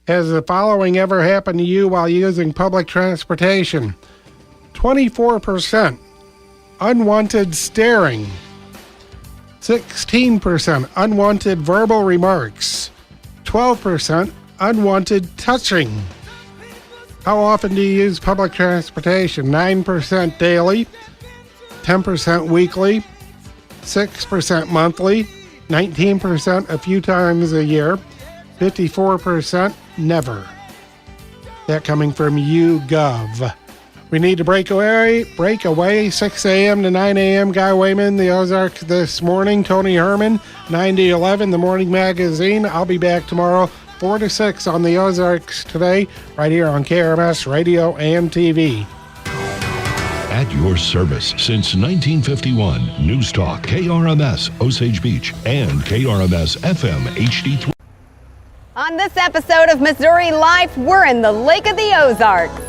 Has the following ever happened to you while using public transportation? 24% unwanted staring. 16% unwanted verbal remarks. 12% unwanted touching. How often do you use public transportation? 9% daily, 10% weekly, 6% monthly, 19% a few times a year, 54% never. That coming from YouGov. We need to break away. 6 a.m. to 9 a.m. Guy Wayman, the Ozarks this morning. Tony Herman, 9 to 11, the Morning Magazine. I'll be back tomorrow, 4 to 6 on the Ozarks Today, right here on KRMS Radio and TV. At your service since 1951. News Talk, KRMS, Osage Beach, and KRMS FM HD3. On this episode of Missouri Life, we're in the Lake of the Ozarks.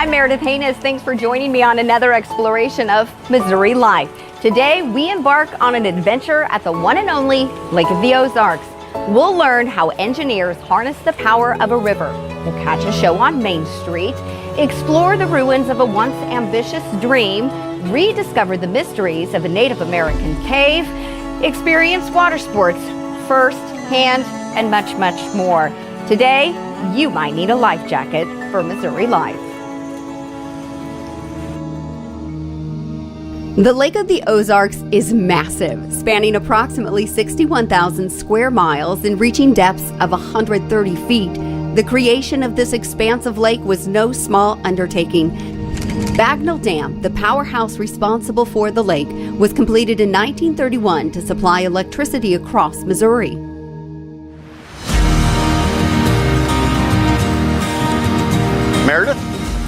Meredith Haynes, thanks for joining me on another exploration of Missouri life. Today, we embark on an adventure at the one and only Lake of the Ozarks. We'll learn how engineers harness the power of a river. We'll catch a show on Main Street, explore the ruins of a once ambitious dream, rediscover the mysteries of a Native American cave, experience water sports firsthand, and much, much more. Today, you might need a life jacket for Missouri life. The Lake of the Ozarks is massive, spanning approximately 61,000 square miles and reaching depths of 130 feet. The creation of this expansive lake was no small undertaking. Bagnell Dam, the powerhouse responsible for the lake, was completed in 1931 to supply electricity across Missouri. Meredith?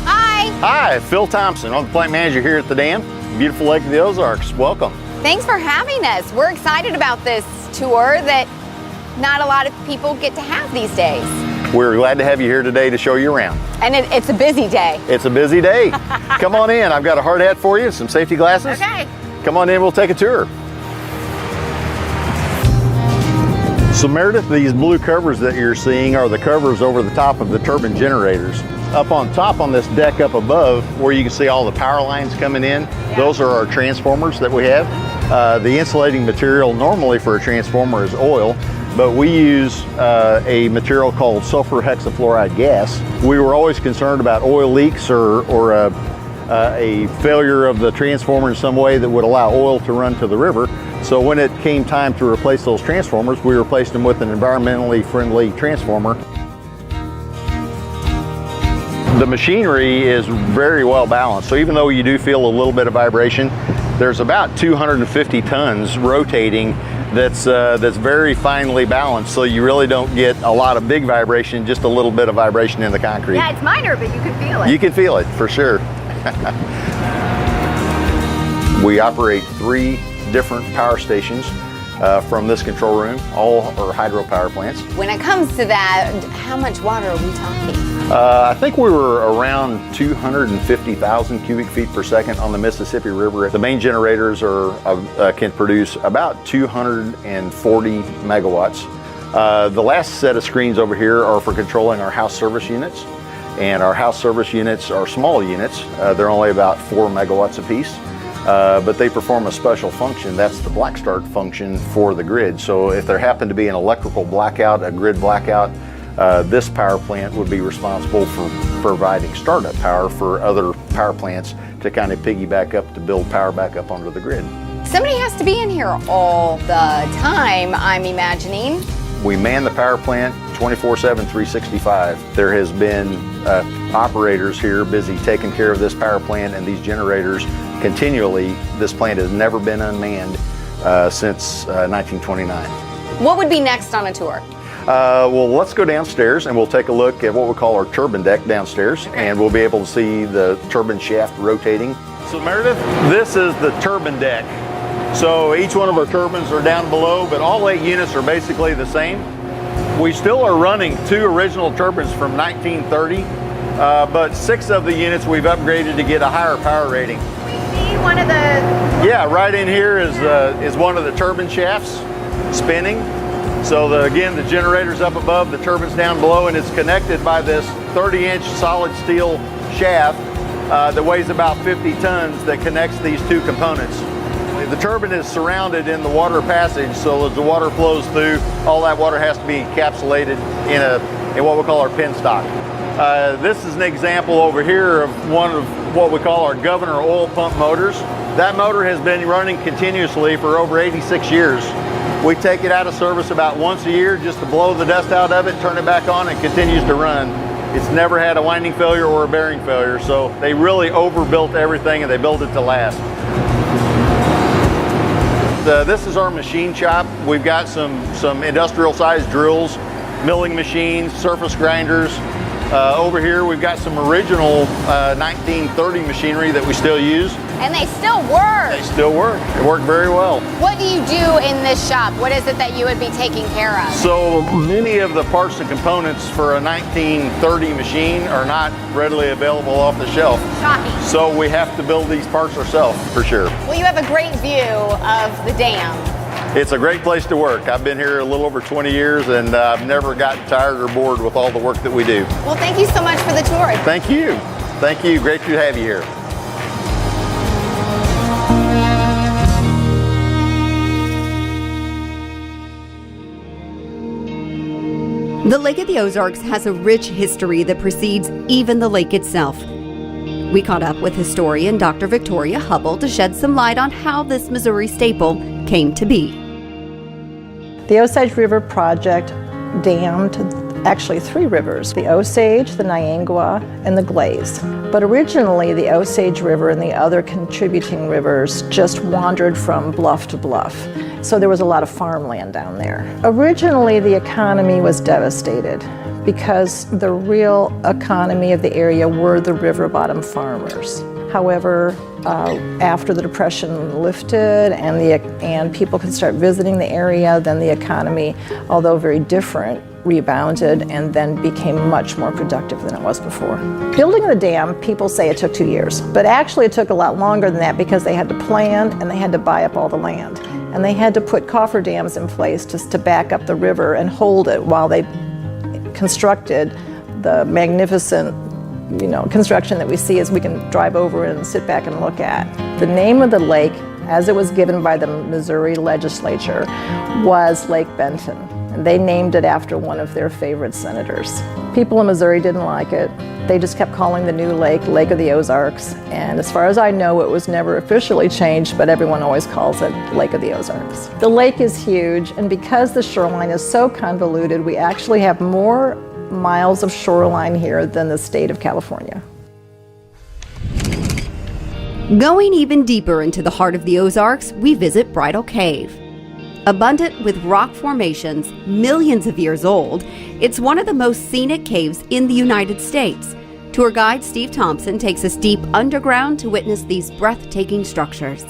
Hi! Hi, Phil Thompson. I'm the plant manager here at the dam. Beautiful Lake of the Ozarks. Welcome. Thanks for having us. We're excited about this tour that not a lot of people get to have these days. We're glad to have you here today to show you around. And it's a busy day. It's a busy day. Come on in. I've got a hard hat for you, some safety glasses. Okay. Come on in, we'll take a tour. So Meredith, these blue covers that you're seeing are the covers over the top of the turbine generators. Up on top on this deck up above where you can see all the power lines coming in, those are our transformers that we have. The insulating material normally for a transformer is oil, but we use a material called sulfur hexafluoride gas. We were always concerned about oil leaks or a failure of the transformer in some way that would allow oil to run to the river. So when it came time to replace those transformers, we replaced them with an environmentally friendly transformer. The machinery is very well balanced, so even though you do feel a little bit of vibration, there's about 250 tons rotating that's very finely balanced, so you really don't get a lot of big vibration, just a little bit of vibration in the concrete. Yeah, it's minor, but you can feel it. You can feel it, for sure. We operate 3 different power stations from this control room. All are hydropower plants. When it comes to that, how much water are we talking? I think we were around 250,000 cubic feet per second on the Mississippi River. The main generators can produce about 240 megawatts. The last set of screens over here are for controlling our house service units. And our house service units are small units. They're only about 4 megawatts apiece. But they perform a special function. That's the black start function for the grid. So if there happened to be an electrical blackout, a grid blackout, this power plant would be responsible for providing startup power for other power plants to kind of piggyback up to build power back up onto the grid. Somebody has to be in here all the time, I'm imagining. We man the power plant 24/7, 365. There has been operators here busy taking care of this power plant and these generators continually. This plant has never been unmanned since 1929. What would be next on a tour? Well, let's go downstairs and we'll take a look at what we call our turbine deck downstairs, and we'll be able to see the turbine shaft rotating. So Meredith, this is the turbine deck So each one of our turbines are down below, but all 8 units are basically the same. We still are running 2 original turbines from 1930, but 6 of the units we've upgraded to get a higher power rating. See one of the... Yeah, right in here is one of the turbine shafts spinning. So again, the generator's up above, the turbine's down below, and it's connected by this 30-inch solid steel shaft that weighs about 50 tons that connects these 2 components. The turbine is surrounded in the water passage, so as the water flows through, all that water has to be encapsulated in what we call our penstock. This is an example over here of one of what we call our governor oil pump motors. That motor has been running continuously for over 86 years. We take it out of service about once a year just to blow the dust out of it, turn it back on, and it continues to run. It's never had a winding failure or a bearing failure, so they really overbuilt everything and they built it to last. This is our machine shop. We've got some industrial sized drills, milling machines, surface grinders. Over here we've got some original 1930 machinery that we still use. And they still work. They still work. They work very well. What do you do in this shop? What is it that you would be taking care of? So many of the parts and components for a 1930 machine are not readily available off the shelf. Shocking. So we have to build these parts ourselves, for sure. Well, you have a great view of the dam. It's a great place to work. I've been here a little over 20 years and I've never gotten tired or bored with all the work that we do. Well, thank you so much for the tour. Thank you. Thank you. Great to have you here. The Lake of the Ozarks has a rich history that precedes even the lake itself. We caught up with historian Dr. Victoria Hubble to shed some light on how this Missouri staple came to be. The Osage River project dammed actually 3 rivers, the Osage, the Niangua, and the Glaze. But originally the Osage River and the other contributing rivers just wandered from bluff to bluff. So there was a lot of farmland down there. Originally the economy was devastated because the real economy of the area were the river bottom farmers. However, after the Depression lifted and people could start visiting the area, then the economy, although very different, rebounded and then became much more productive than it was before. Building the dam, people say it took 2 years, but actually it took a lot longer than that because they had to plan and they had to buy up all the land. And they had to put cofferdams in place just to back up the river and hold it while they constructed the magnificent construction that we see as we can drive over and sit back and look at. The name of the lake, as it was given by the Missouri legislature, was Lake Benton. And they named it after one of their favorite senators. People in Missouri didn't like it. They just kept calling the new lake, Lake of the Ozarks. And as far as I know, it was never officially changed, but everyone always calls it Lake of the Ozarks. The lake is huge, and because the shoreline is so convoluted, we actually have more miles of shoreline here than the state of California. Going even deeper into the heart of the Ozarks, we visit Bridal Cave. Abundant with rock formations, millions of years old, it's one of the most scenic caves in the United States. Tour guide Steve Thompson takes us deep underground to witness these breathtaking structures.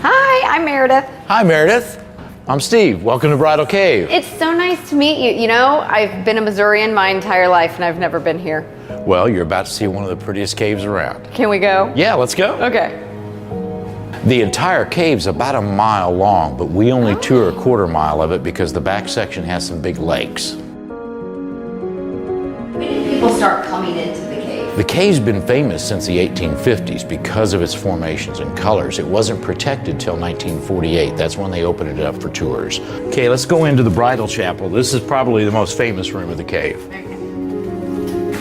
Hi, I'm Meredith. Hi, Meredith. I'm Steve. Welcome to Bridal Cave. It's so nice to meet you. You know, I've been a Missourian my entire life and I've never been here. Well, you're about to see one of the prettiest caves around. Can we go? Yeah, let's go. Okay. The entire cave's about a mile long, but we only tour a quarter mile of it because the back section has some big lakes. When did people start coming into the cave? The cave's been famous since the 1850s because of its formations and colors. It wasn't protected till 1948. That's when they opened it up for tours. Okay, let's go into the bridal chapel. This is probably the most famous room of the cave.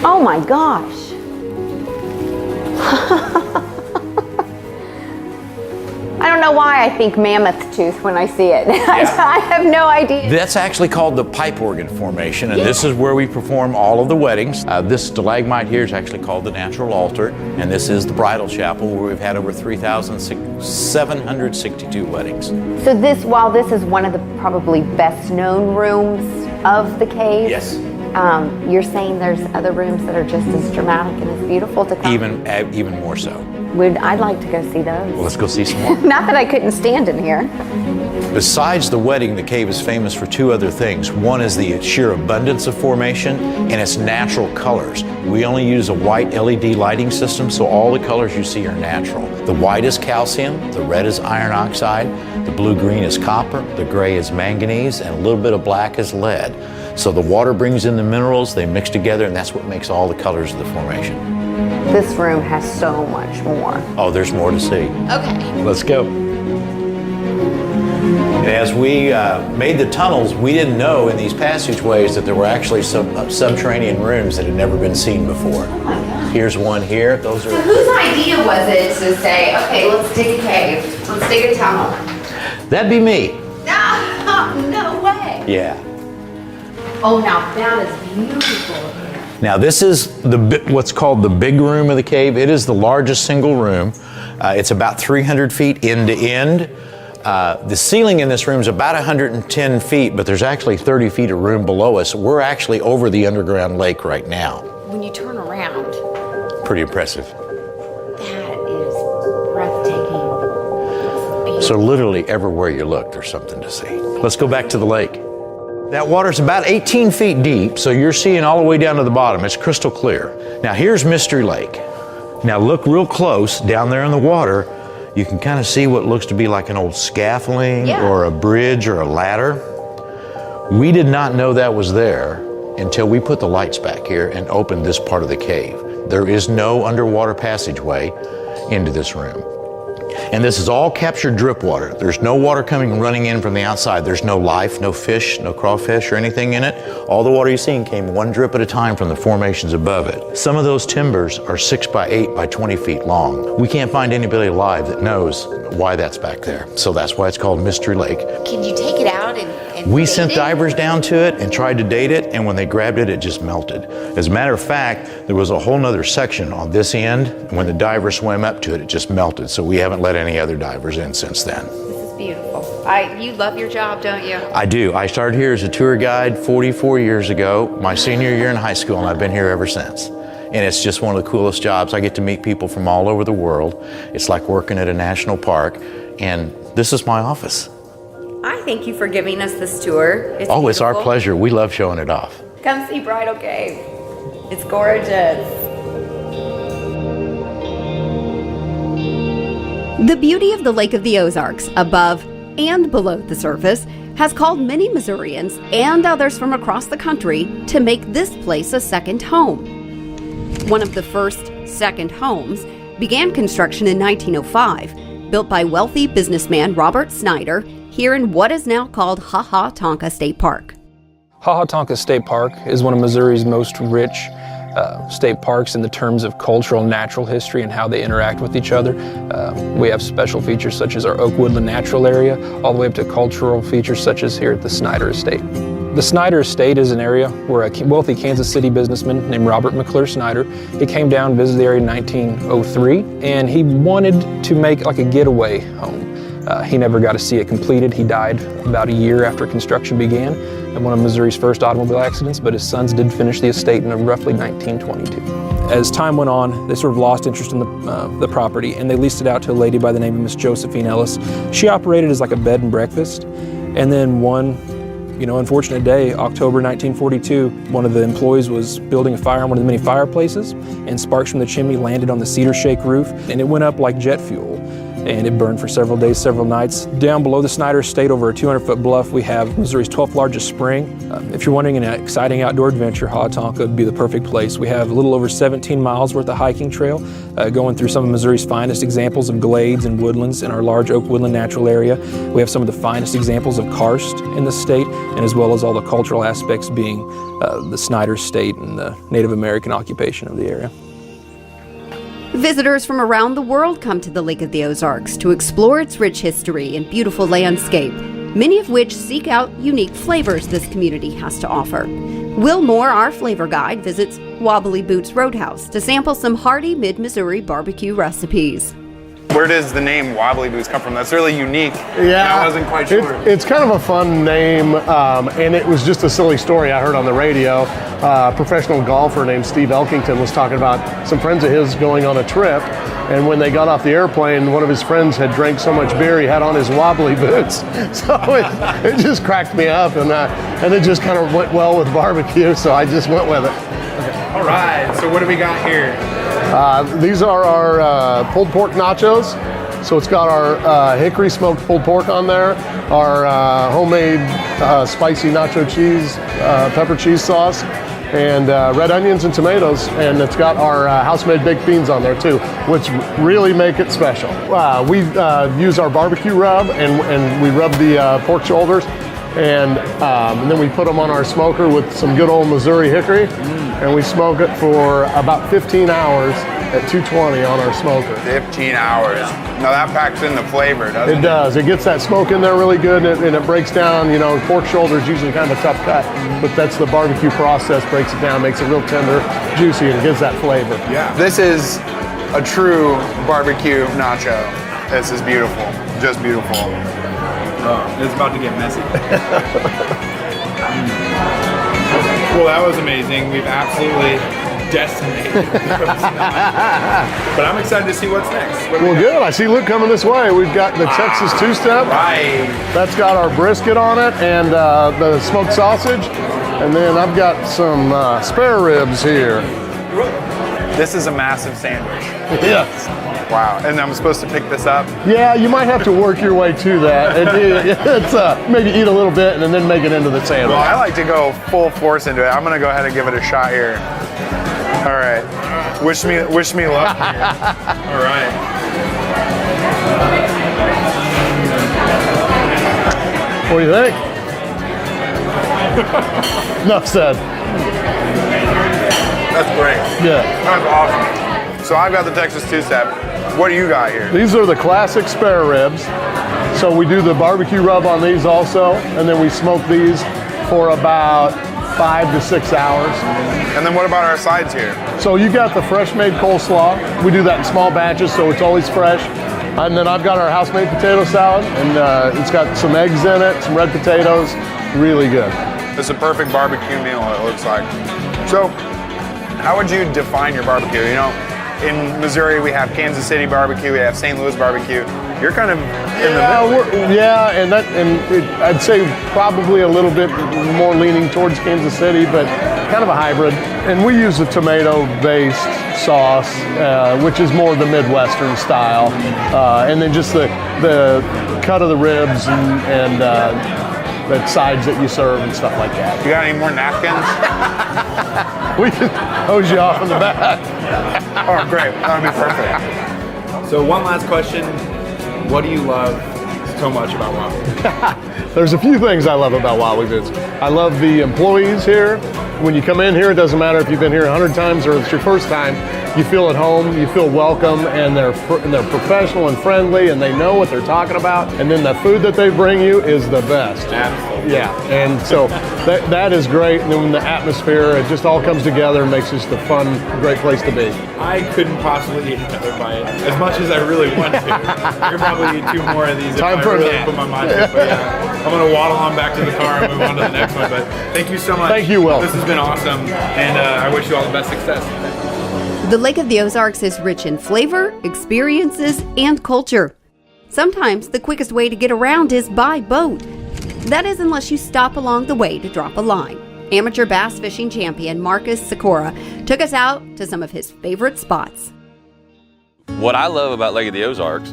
Oh my gosh. I don't know why I think mammoth tooth when I see it. Yeah. I have no idea. That's actually called the pipe organ formation, and this is where we perform all of the weddings. This stalagmite here is actually called the natural altar, and this is the bridal chapel where we've had over 3,762 weddings. So while this is one of the probably best known rooms of the cave, yes. You're saying there's other rooms that are just as dramatic and as beautiful to come? Even more so. I'd like to go see those. Well, let's go see some more. Not that I couldn't stand in here. Besides the wedding, the cave is famous for two other things. One is the sheer abundance of formation and its natural colors. We only use a white LED lighting system, so all the colors you see are natural. The white is calcium, the red is iron oxide, the blue-green is copper, the gray is manganese, and a little bit of black is lead. So the water brings in the minerals, they mix together, and that's what makes all the colors of the formation. This room has so much more. Oh, there's more to see. Okay. Let's go. And as we made the tunnels, we didn't know in these passageways that there were actually some subterranean rooms that had never been seen before. Here's one here. Those are. So whose idea was it to say, okay, let's dig a cave, let's dig a tunnel? That'd be me. No way. Yeah. Oh, now that is beautiful here. Now this is what's called the big room of the cave. It is the largest single room. It's about 300 feet end to end. The ceiling in this room is about 110 feet, but there's actually 30 feet of room below us. We're actually over the underground lake right now. When you turn around, Pretty impressive. that is breathtaking. So literally everywhere you look, there's something to see. Let's go back to the lake. That water's about 18 feet deep, so you're seeing all the way down to the bottom. It's crystal clear. Now here's Mystery Lake. Now look real close down there in the water. You can kind of see what looks to be like an old scaffolding or a bridge or a ladder. We did not know that was there until we put the lights back here and opened this part of the cave. There is no underwater passageway into this room. And this is all captured drip water. There's no water coming running in from the outside. There's no life, no fish, no crawfish or anything in it. All the water you're seeing came one drip at a time from the formations above it. Some of those timbers are 6 by 8 by 20 feet long. We can't find anybody alive that knows why that's back there. So that's why it's called Mystery Lake. Can you take it out and We date sent it? divers down to it and tried to date it, and when they grabbed it, it just melted. As a matter of fact, there was a whole nother section on this end. When the divers swam up to it, it just melted. So we haven't let any other divers in since then. This is beautiful. You love your job, don't you? I do. I started here as a tour guide 44 years ago, my senior year in high school, and I've been here ever since. And it's just one of the coolest jobs. I get to meet people from all over the world. It's like working at a national park, and this is my office. I thank you for giving us this tour. It's It's our beautiful. pleasure. We love showing it off. Come see Bridal Cave. It's gorgeous. The beauty of the Lake of the Ozarks, above and below the surface, has called many Missourians and others from across the country to make this place a second home. One of the first second homes began construction in 1905, built by wealthy businessman Robert Snyder here in what is now called Ha-Ha-Tonka State Park. Ha-Ha-Tonka State Park is one of Missouri's most rich state parks in the terms of cultural and natural history and how they interact with each other. We have special features such as our Oak Woodland Natural Area, all the way up to cultural features such as here at the Snyder Estate. The Snyder Estate is an area where a wealthy Kansas City businessman named Robert McClure Snyder, he came down and visited the area in 1903, and he wanted to make like a getaway home. He never got to see it completed. He died about a year after construction began in one of Missouri's first automobile accidents, but his sons did finish the estate in roughly 1922. As time went on, they sort of lost interest in the property, and they leased it out to a lady by the name of Miss Josephine Ellis. She operated as like a bed and breakfast, and then one unfortunate day, October 1942, one of the employees was building a fire on one of the many fireplaces, and sparks from the chimney landed on the cedar shake roof, and it went up like jet fuel. And it burned for several days, several nights. Down below the Snyder Estate, over a 200-foot bluff, we have Missouri's 12th largest spring. If you're wanting an exciting outdoor adventure, Ha-Ha-Tonka would be the perfect place. We have a little over 17 miles worth of hiking trail, going through some of Missouri's finest examples of glades and woodlands in our large Oak Woodland Natural Area. We have some of the finest examples of karst in the state, and as well as all the cultural aspects being the Snyder State and the Native American occupation of the area. Visitors from around the world come to the Lake of the Ozarks to explore its rich history and beautiful landscape, many of which seek out unique flavors this community has to offer. Will Moore, our flavor guide, visits Wobbly Boots Roadhouse to sample some hearty mid-Missouri barbecue recipes. Where does the name Wobbly Boots come from? That's really unique. Yeah, I wasn't quite sure. It's kind of a fun name, and it was just a silly story I heard on the radio. A professional golfer named Steve Elkington was talking about some friends of his going on a trip, and when they got off the airplane, one of his friends had drank so much beer he had on his wobbly boots. So it just cracked me up, and it just kind of went well with barbecue, so I just went with it. All right, so what do we got here? These are our pulled pork nachos. So it's got our hickory smoked pulled pork on there, our homemade spicy nacho cheese, pepper cheese sauce, and red onions and tomatoes. And it's got our house-made baked beans on there too, which really make it special. We use our barbecue rub, and we rub the pork shoulders, and then we put them on our smoker with some good old Missouri hickory, and we smoke it for about 15 hours at 220 on our smoker. 15 hours. Now that packs in the flavor, doesn't it? It does. It gets that smoke in there really good, and it breaks down. You know, pork shoulder is usually kind of a tough cut, but that's the barbecue process, breaks it down, makes it real tender, juicy, and gives that flavor. Yeah. This is a true barbecue nacho. This is beautiful. Just beautiful. Oh, it's about to get messy. Well, that was amazing. We've absolutely decimated. But I'm excited to see what's next. Well, good. I see Luke coming this way. We've got the Texas two-step. Right. That's got our brisket on it and the smoked sausage. And then I've got some spare ribs here. This is a massive sandwich. Yes. Wow. And I'm supposed to pick this up? Yeah, you might have to work your way to that. It's maybe eat a little bit and then make it into the sandwich. Well, I like to go full force into it. I'm going to go ahead and give it a shot here. All right. Wish me luck here. All right. What do you think? Enough said. That's great. Yeah. That's awesome. So I've got the Texas two-step. What do you got here? These are the classic spare ribs. So we do the barbecue rub on these also, and then we smoke these for about 5 to 6 hours. And then what about our sides here? So you got the fresh made coleslaw. We do that in small batches, so it's always fresh. And then I've got our house made potato salad, and it's got some eggs in it, some red potatoes, really good. It's a perfect barbecue meal, it looks like. So, how would you define your barbecue? You know, in Missouri we have Kansas City barbecue, we have St. Louis barbecue. You're kind of in the middle. I'd say probably a little bit more leaning towards Kansas City, but kind of a hybrid. And we use a tomato-based sauce, which is more the Midwestern style, and then just the cut of the ribs and the sides that you serve and stuff like that. You got any more napkins? We can hose you off in the back. Oh, great. That would be perfect. So one last question. What do you love so much about Wobbly? There's a few things I love about Wobbly Boots. I love the employees here. When you come in here, it doesn't matter if you've been here 100 times or it's your first time. You feel at home, you feel welcome, and they're professional and friendly, and they know what they're talking about. And then the food that they bring you is the best. Absolutely. Yeah, and so that is great. And then the atmosphere, it just all comes together and makes just a fun, great place to be. I couldn't possibly eat another bite as much as I really want to. I could probably eat 2 more of these Time if for I a really nap. put my mind to it. But yeah, I'm going to waddle on back to the car and move on to the next one. But thank you so much. Thank you, Will. This has been awesome, and I wish you all the best success. The Lake of the Ozarks is rich in flavor, experiences, and culture. Sometimes the quickest way to get around is by boat. That is unless you stop along the way to drop a line. Amateur bass fishing champion Marcus Sikora took us out to some of his favorite spots. What I love about Lake of the Ozarks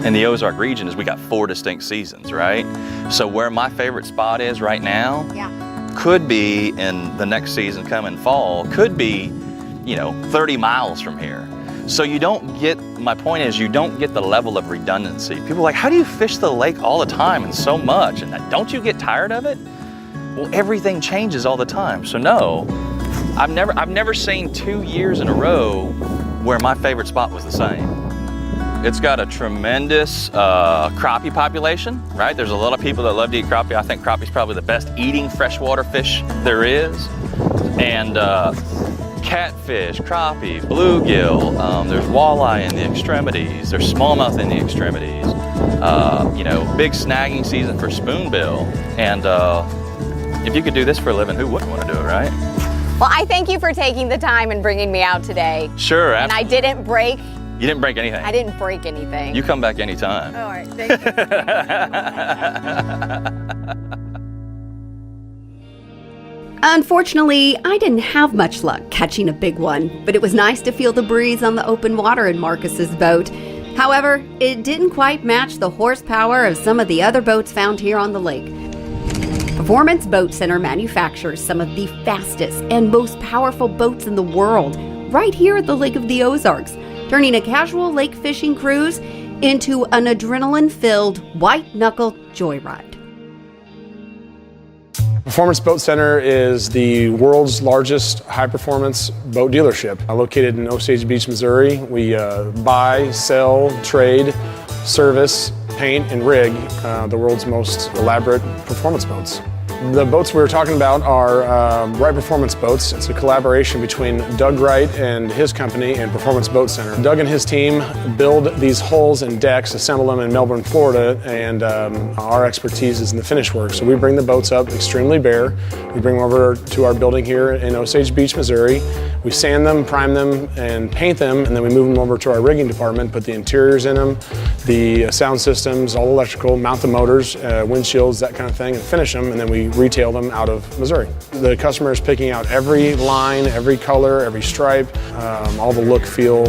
and the Ozark region is we got 4 distinct seasons, right? So where my favorite spot is right now could be in the next season coming fall, could be 30 miles from here. So you don't get, my point is you don't get the level of redundancy. People are like, how do you fish the lake all the time and so much? And don't you get tired of it? Well, everything changes all the time. So no, I've never seen 2 years in a row where my favorite spot was the same. It's got a tremendous crappie population, right? There's a lot of people that love to eat crappie. I think crappie's probably the best eating freshwater fish there is. And catfish, crappie, bluegill. There's walleye in the extremities. There's smallmouth in the extremities. You know, big snagging season for spoonbill. And if you could do this for a living, who wouldn't want to do it, right? Well, I thank you for taking the time and bringing me out today. Sure. And I didn't break. You didn't break anything. I didn't break anything. You come back anytime. All right, thank you. Unfortunately, I didn't have much luck catching a big one, but it was nice to feel the breeze on the open water in Marcus's boat. However, it didn't quite match the horsepower of some of the other boats found here on the lake. Performance Boat Center manufactures some of the fastest and most powerful boats in the world right here at the Lake of the Ozarks, turning a casual lake fishing cruise into an adrenaline-filled white-knuckle joyride. Performance Boat Center is the world's largest high-performance boat dealership. Located in Osage Beach, Missouri, we buy, sell, trade, service, paint, and rig the world's most elaborate performance boats. The boats we were talking about are Wright Performance Boats. It's a collaboration between Doug Wright and his company and Performance Boat Center. Doug and his team build these hulls and decks, assemble them in Melbourne, Florida, and our expertise is in the finish work. So we bring the boats up extremely bare. We bring them over to our building here in Osage Beach, Missouri. We sand them, prime them, and paint them, and then we move them over to our rigging department, put the interiors in them, the sound systems, all electrical, mount the motors, windshields, that kind of thing, and finish them, and then we retail them out of Missouri. The customer is picking out every line, every color, every stripe, all the look, feel.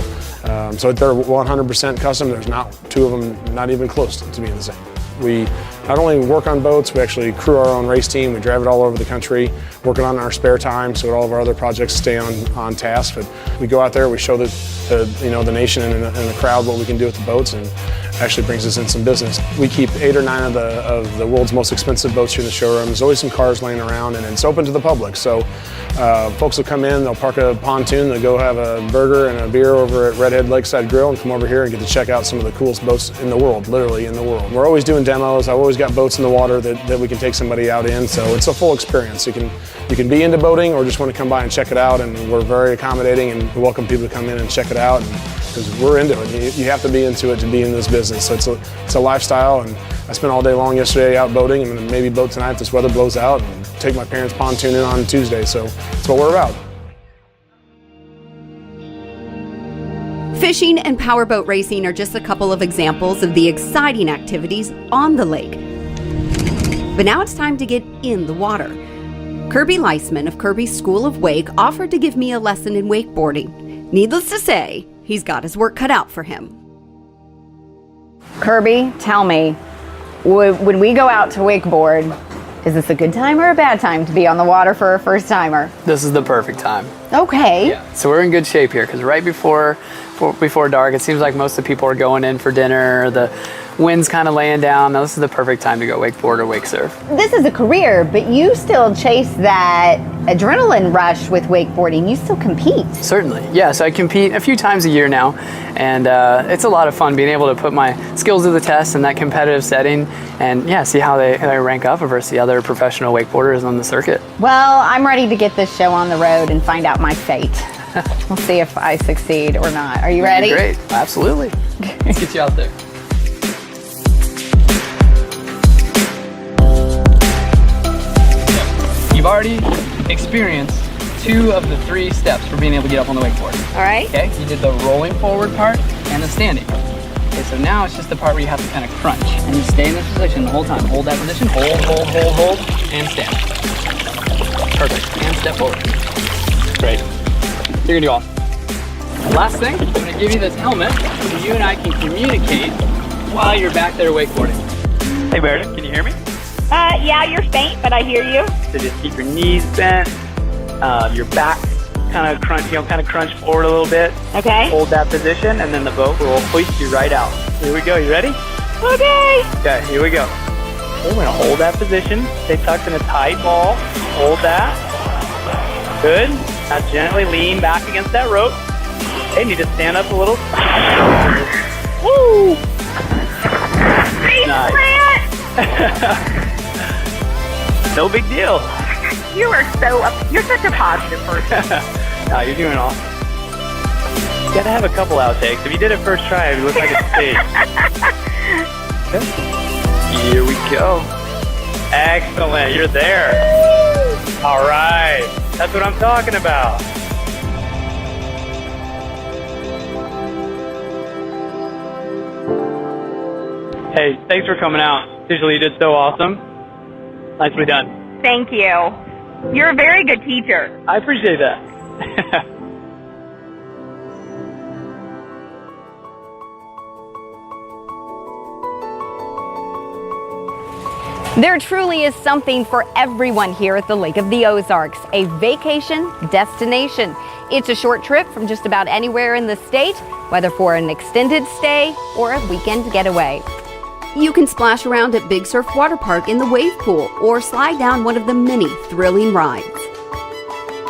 So they're 100% custom. There's not two of them, not even close to being the same. We not only work on boats, we actually crew our own race team. We drive it all over the country, working on our spare time so that all of our other projects stay on task. But we go out there, we show the nation and the crowd what we can do with the boats, and actually brings us in some business. We keep 8 or 9 of the world's most expensive boats here in the showroom. There's always some cars laying around, and it's open to the public. So folks will come in, they'll park a pontoon, they'll go have a burger and a beer over at Redhead Lakeside Grill and come over here and get to check out some of the coolest boats in the world, literally in the world. We're always doing demos. I've always got boats in the water that we can take somebody out in, so it's a full experience. You can be into boating or just want to come by and check it out, and we're very accommodating and we welcome people to come in and check it out, because we're into it. You have to be into it to be in this business. So it's a lifestyle, and I spent all day long yesterday out boating, and maybe boat tonight if this weather blows out, and take my parents' pontoon in on Tuesday, so that's what we're about. Fishing and powerboat racing are just a couple of examples of the exciting activities on the lake. But now it's time to get in the water. Kirby Leisman of Kirby's School of Wake offered to give me a lesson in wakeboarding. Needless to say, he's got his work cut out for him. Kirby, tell me, when we go out to wakeboard, is this a good time or a bad time to be on the water for a first timer? This is the perfect time. Okay. Yeah. So we're in good shape here because right before dark, it seems like most of the people are going in for dinner. The wind's kind of laying down. Now this is the perfect time to go wakeboard or wake surf. This is a career, but you still chase that adrenaline rush with wakeboarding. You still compete. Certainly. Yeah, so I compete a few times a year now, and it's a lot of fun being able to put my skills to the test in that competitive setting and see how they rank up versus the other professional wakeboarders on the circuit. Well, I'm ready to get this show on the road and find out my fate. We'll see if I succeed or not. Are you ready? Great. Absolutely. Let's get you out there. You've already experienced 2 of the 3 steps for being able to get up on the wakeboard. All right. Okay, you did the rolling forward part and the standing. Okay, so now it's just the part where you have to kind of crunch. And you stay in this position the whole time. Hold that position, hold, and stand. Perfect, and step forward. Great. You're gonna do all. Last thing, I'm gonna give you this helmet so you and I can communicate while you're back there wakeboarding. Hey Meredith, can you hear me? Yeah, you're faint, but I hear you. So just keep your knees bent, your back kind of crunch forward a little bit. Okay. Hold that position, and then the boat will hoist you right out. Here we go, you ready? Okay. Okay, here we go. We're gonna hold that position, stay tucked in a tight ball, hold that. Good. Now gently lean back against that rope. Okay, need to stand up a little. Woo! Nice. No big deal. You're such a positive person. You're doing awesome. You gotta have a couple outtakes. If you did it first try, it would look like a stage. Here we go. Excellent, you're there. All right, that's what I'm talking about. Hey, thanks for coming out. Seriously, you did so awesome. Nicely done. Thank you. You're a very good teacher. I appreciate that. There truly is something for everyone here at the Lake of the Ozarks, a vacation destination. It's a short trip from just about anywhere in the state, whether for an extended stay or a weekend getaway. You can splash around at Big Surf Water Park in the wave pool or slide down one of the many thrilling rides.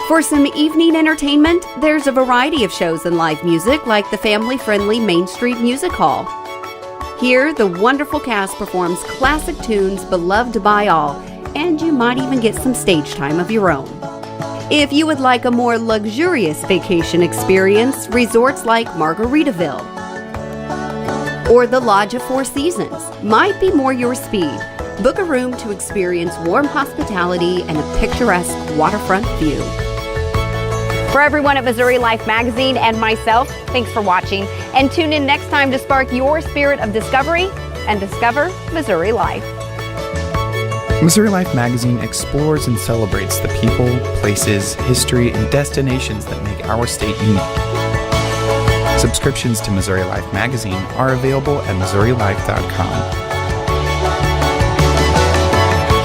For some evening entertainment, there's a variety of shows and live music like the family-friendly Main Street Music Hall. Here, the wonderful cast performs classic tunes beloved by all, and you might even get some stage time of your own. If you would like a more luxurious vacation experience, resorts like Margaritaville or the Lodge of Four Seasons might be more your speed. Book a room to experience warm hospitality and a picturesque waterfront view. For everyone at Missouri Life Magazine and myself, thanks for watching, and tune in next time to spark your spirit of discovery and discover Missouri Life. Missouri Life Magazine explores and celebrates the people, places, history, and destinations that make our state unique. Subscriptions to Missouri Life Magazine are available at MissouriLife.com.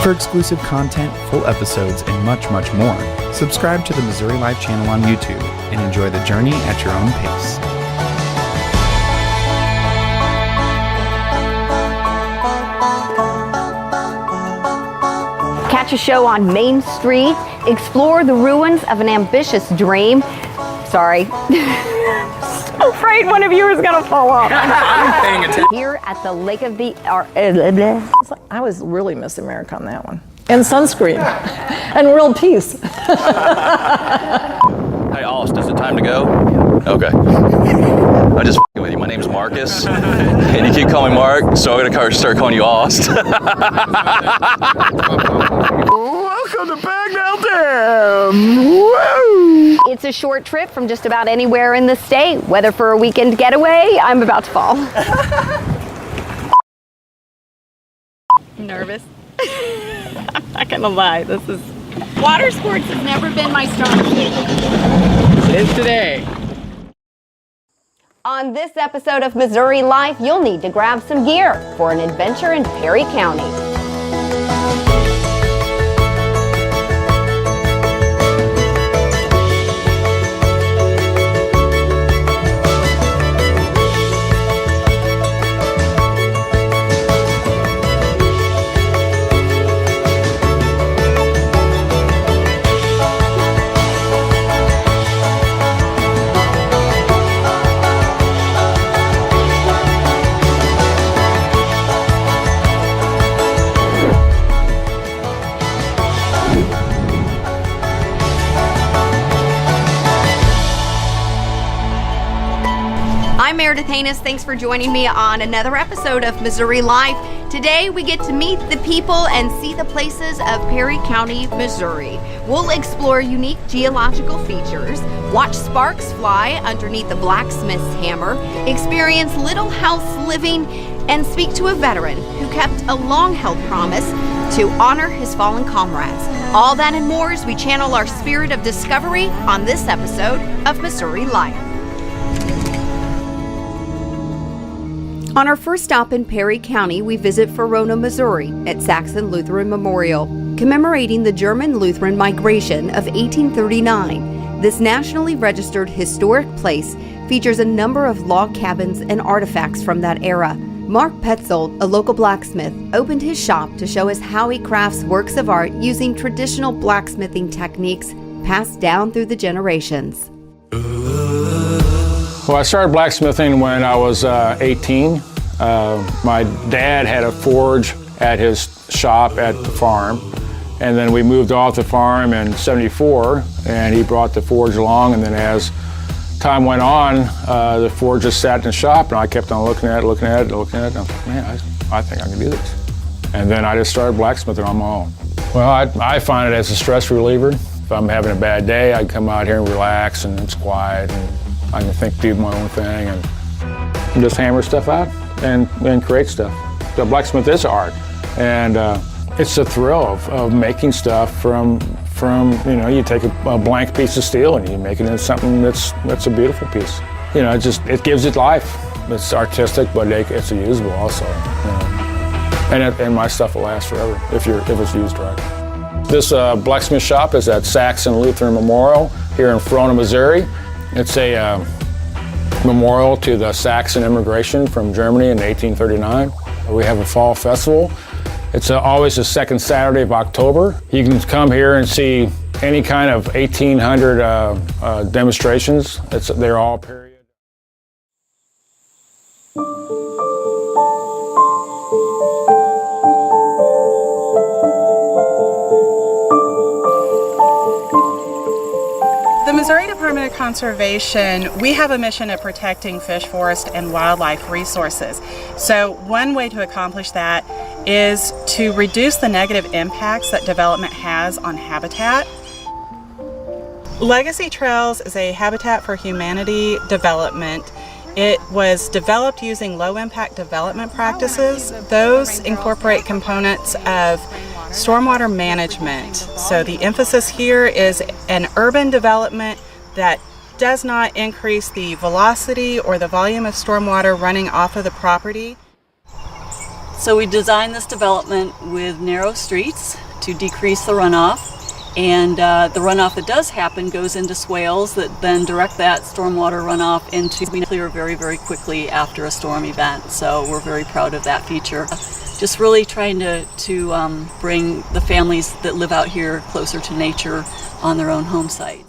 For exclusive content, full episodes, and much, much more, subscribe to the Missouri Life channel on YouTube and enjoy the journey at your own pace. Catch a show on Main Street, explore the ruins of an ambitious dream. Sorry. I'm afraid one of you is going to fall off. I'm paying attention. Here at the Lake of the... I was really Miss America on that one. And sunscreen. And world peace. Hey, Austin, is it time to go? Okay. I'm just f***ing with you. My name's Marcus, and you keep calling me Mark, so I'm gonna start calling you Aust. Welcome to Bagnell Dam! Woo! It's a short trip from just about anywhere in the state. Whether for a weekend getaway, I'm about to fall. Nervous. I'm not gonna lie, water sports has never been my strong suit. It is today. On this episode of Missouri Life, you'll need to grab some gear for an adventure in Perry County. I'm Meredith Haynes. Thanks for joining me on another episode of Missouri Life. Today we get to meet the people and see the places of Perry County, Missouri. We'll explore unique geological features, watch sparks fly underneath the blacksmith's hammer, experience Little House living, and speak to a veteran who kept a long-held promise to honor his fallen comrades. All that and more as we channel our spirit of discovery on this episode of Missouri Life. On our first stop in Perry County, we visit Verona, Missouri at Saxon Lutheran Memorial, commemorating the German Lutheran migration of 1839. This nationally registered historic place features a number of log cabins and artifacts from that era. Mark Petzold, a local blacksmith, opened his shop to show us how he crafts works of art using traditional blacksmithing techniques passed down through the generations. Well, I started blacksmithing when I was 18. My dad had a forge at his shop at the farm, And then we moved off the farm in '74, and he brought the forge along. And then as time went on, the forge just sat in the shop, and I kept on looking at it. And I was like, man, I think I can do this. And then I just started blacksmithing on my own. Well, I find it as a stress reliever. If I'm having a bad day, I come out here and relax, and it's quiet, and I can do my own thing, and just hammer stuff out and create stuff. The blacksmith is art, and it's the thrill of making stuff from you take a blank piece of steel and you make it into something that's a beautiful piece. It gives it life. It's artistic, but it's usable also. And my stuff will last forever if it's used right. This blacksmith shop is at Saxon Lutheran Memorial here in Verona, Missouri. It's a memorial to the Saxon immigration from Germany in 1839. We have a fall festival. It's always the second Saturday of October. You can come here and see any kind of 1800 demonstrations. They're all period. The Missouri Department of Conservation, we have a mission of protecting fish, forest, and wildlife resources. So one way to accomplish that is to reduce the negative impacts that development has on habitat. Legacy Trails is a Habitat for Humanity development. It was developed using low-impact development practices. Those incorporate components of stormwater management. So the emphasis here is an urban development that does not increase the velocity or the volume of stormwater running off of the property. So we designed this development with narrow streets to decrease the runoff, and the runoff that does happen goes into swales that then direct that stormwater runoff into clear very, very quickly after a storm event. So we're very proud of that feature. Just really trying to bring the families that live out here closer to nature on their own home site.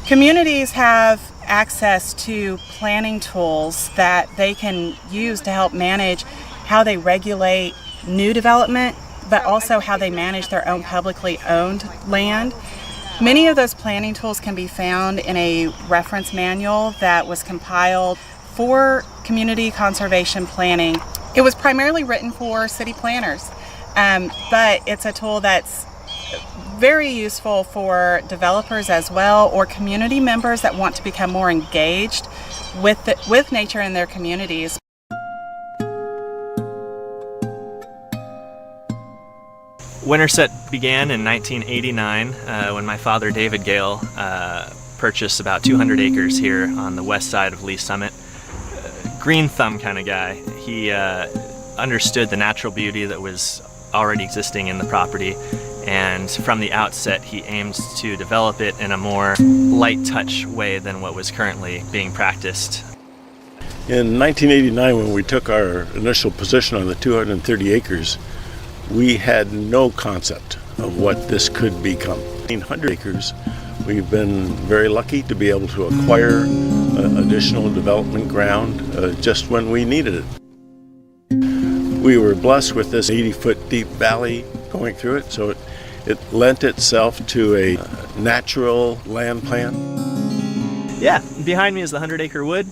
Communities have access to planning tools that they can use to help manage how they regulate new development, but also how they manage their own publicly owned land. Many of those planning tools can be found in a reference manual that was compiled for community conservation planning. It was primarily written for city planners, but it's a tool that's very useful for developers as well, or community members that want to become more engaged with nature in their communities. Winterset began in 1989 when my father, David Gale, purchased about 200 acres here on the west side of Lee Summit. Green thumb kind of guy. He understood the natural beauty that was already existing in the property, and from the outset he aimed to develop it in a more light touch way than what was currently being practiced. In 1989, when we took our initial position on the 230 acres, we had no concept of what this could become. 100 acres, we've been very lucky to be able to acquire additional development ground just when we needed it. We were blessed with this 80-foot deep valley going through it, so it lent itself to a natural land plan. Yeah, behind me is the 100-acre wood,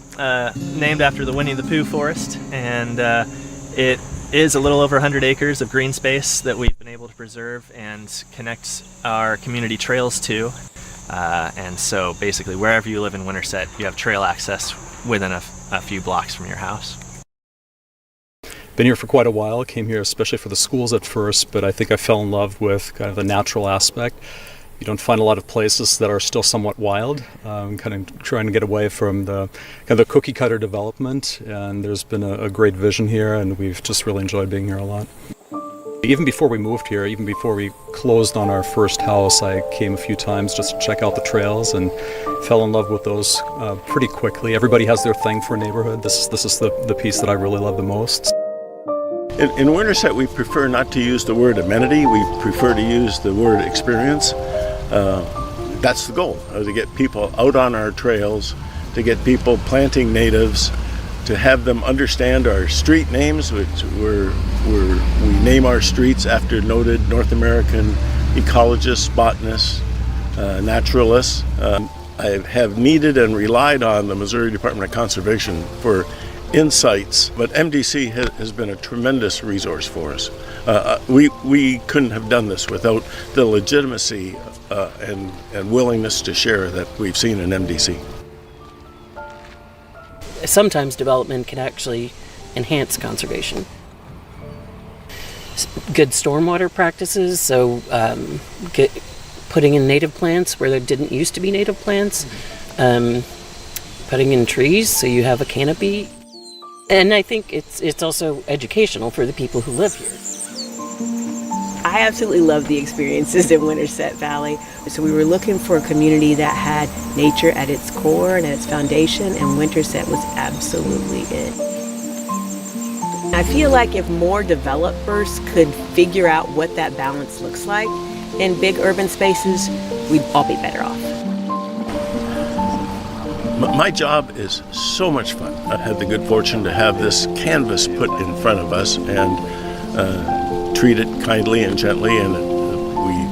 named after the Winnie the Pooh forest, and it is a little over 100 acres of green space that we've been able to preserve and connect our community trails to. And so basically wherever you live in Winterset, you have trail access within a few blocks from your house. Been here for quite a while, came here especially for the schools at first, but I think I fell in love with kind of the natural aspect. You don't find a lot of places that are still somewhat wild, kind of trying to get away from the kind of the cookie cutter development, and there's been a great vision here, and we've just really enjoyed being here a lot. Even before we moved here, even before we closed on our first house, I came a few times just to check out the trails and fell in love with those pretty quickly. Everybody has their thing for a neighborhood. This is the piece that I really love the most. In Winterset, we prefer not to use the word amenity. We prefer to use the word experience. That's the goal, to get people out on our trails, to get people planting natives, to have them understand our street names, which we name our streets after noted North American ecologists, botanists, naturalists. I have needed and relied on the Missouri Department of Conservation for insights, but MDC has been a tremendous resource for us. We couldn't have done this without the legitimacy and willingness to share that we've seen in MDC. Sometimes development can actually enhance conservation. Good stormwater practices, so putting in native plants where there didn't used to be native plants, putting in trees so you have a canopy. And I think it's also educational for the people who live here. I absolutely love the experiences in Winterset Valley. So we were looking for a community that had nature at its core and at its foundation, and Winterset was absolutely it. I feel like if more developers could figure out what that balance looks like in big urban spaces, we'd all be better off. My job is so much fun. I had the good fortune to have this canvas put in front of us and treat it kindly and gently, and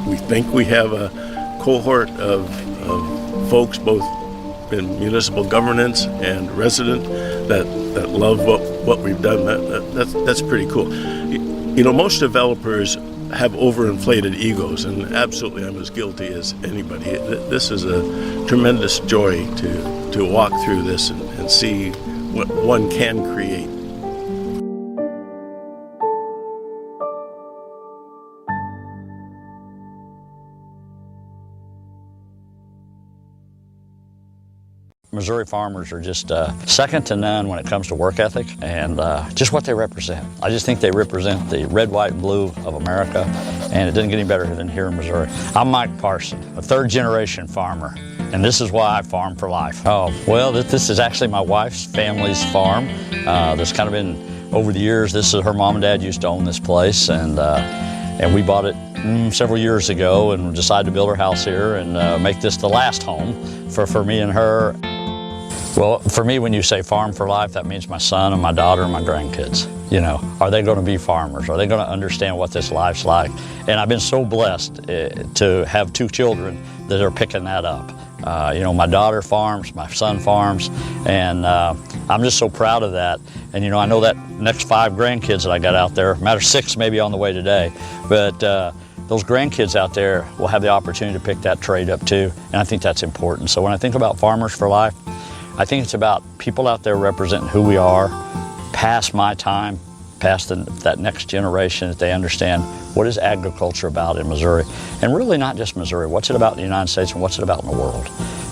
we think we have a cohort of folks, both in municipal governance and resident, that love what we've done. That's pretty cool. You know, most developers have overinflated egos, and absolutely I'm as guilty as anybody. This is a tremendous joy to walk through this and see what one can create. Missouri farmers are just second to none when it comes to work ethic and just what they represent. I just think they represent the red, white, and blue of America, and it doesn't get any better than here in Missouri. I'm Mike Parson, a third-generation farmer, and this is why I farm for life. Oh, well, this is actually my wife's family's farm. That's kind of been, over the years, this is her mom and dad used to own this place, and we bought it several years ago and decided to build our house here and make this the last home for me and her. Well, for me, when you say farm for life, that means my son and my daughter and my grandkids. You know, are they going to be farmers? Are they going to understand what this life's like? And I've been so blessed to have two children that are picking that up. You know, my daughter farms, my son farms, and I'm just so proud of that. And you know, I know that next 5 grandkids that I got out there, matter 6 maybe on the way today, but those grandkids out there will have the opportunity to pick that trade up too, and I think that's important. So when I think about Farmers for Life, I think it's about people out there representing who we are, past my time, past that next generation, that they understand what is agriculture about in Missouri. And really not just Missouri, what's it about in the United States and what's it about in the world?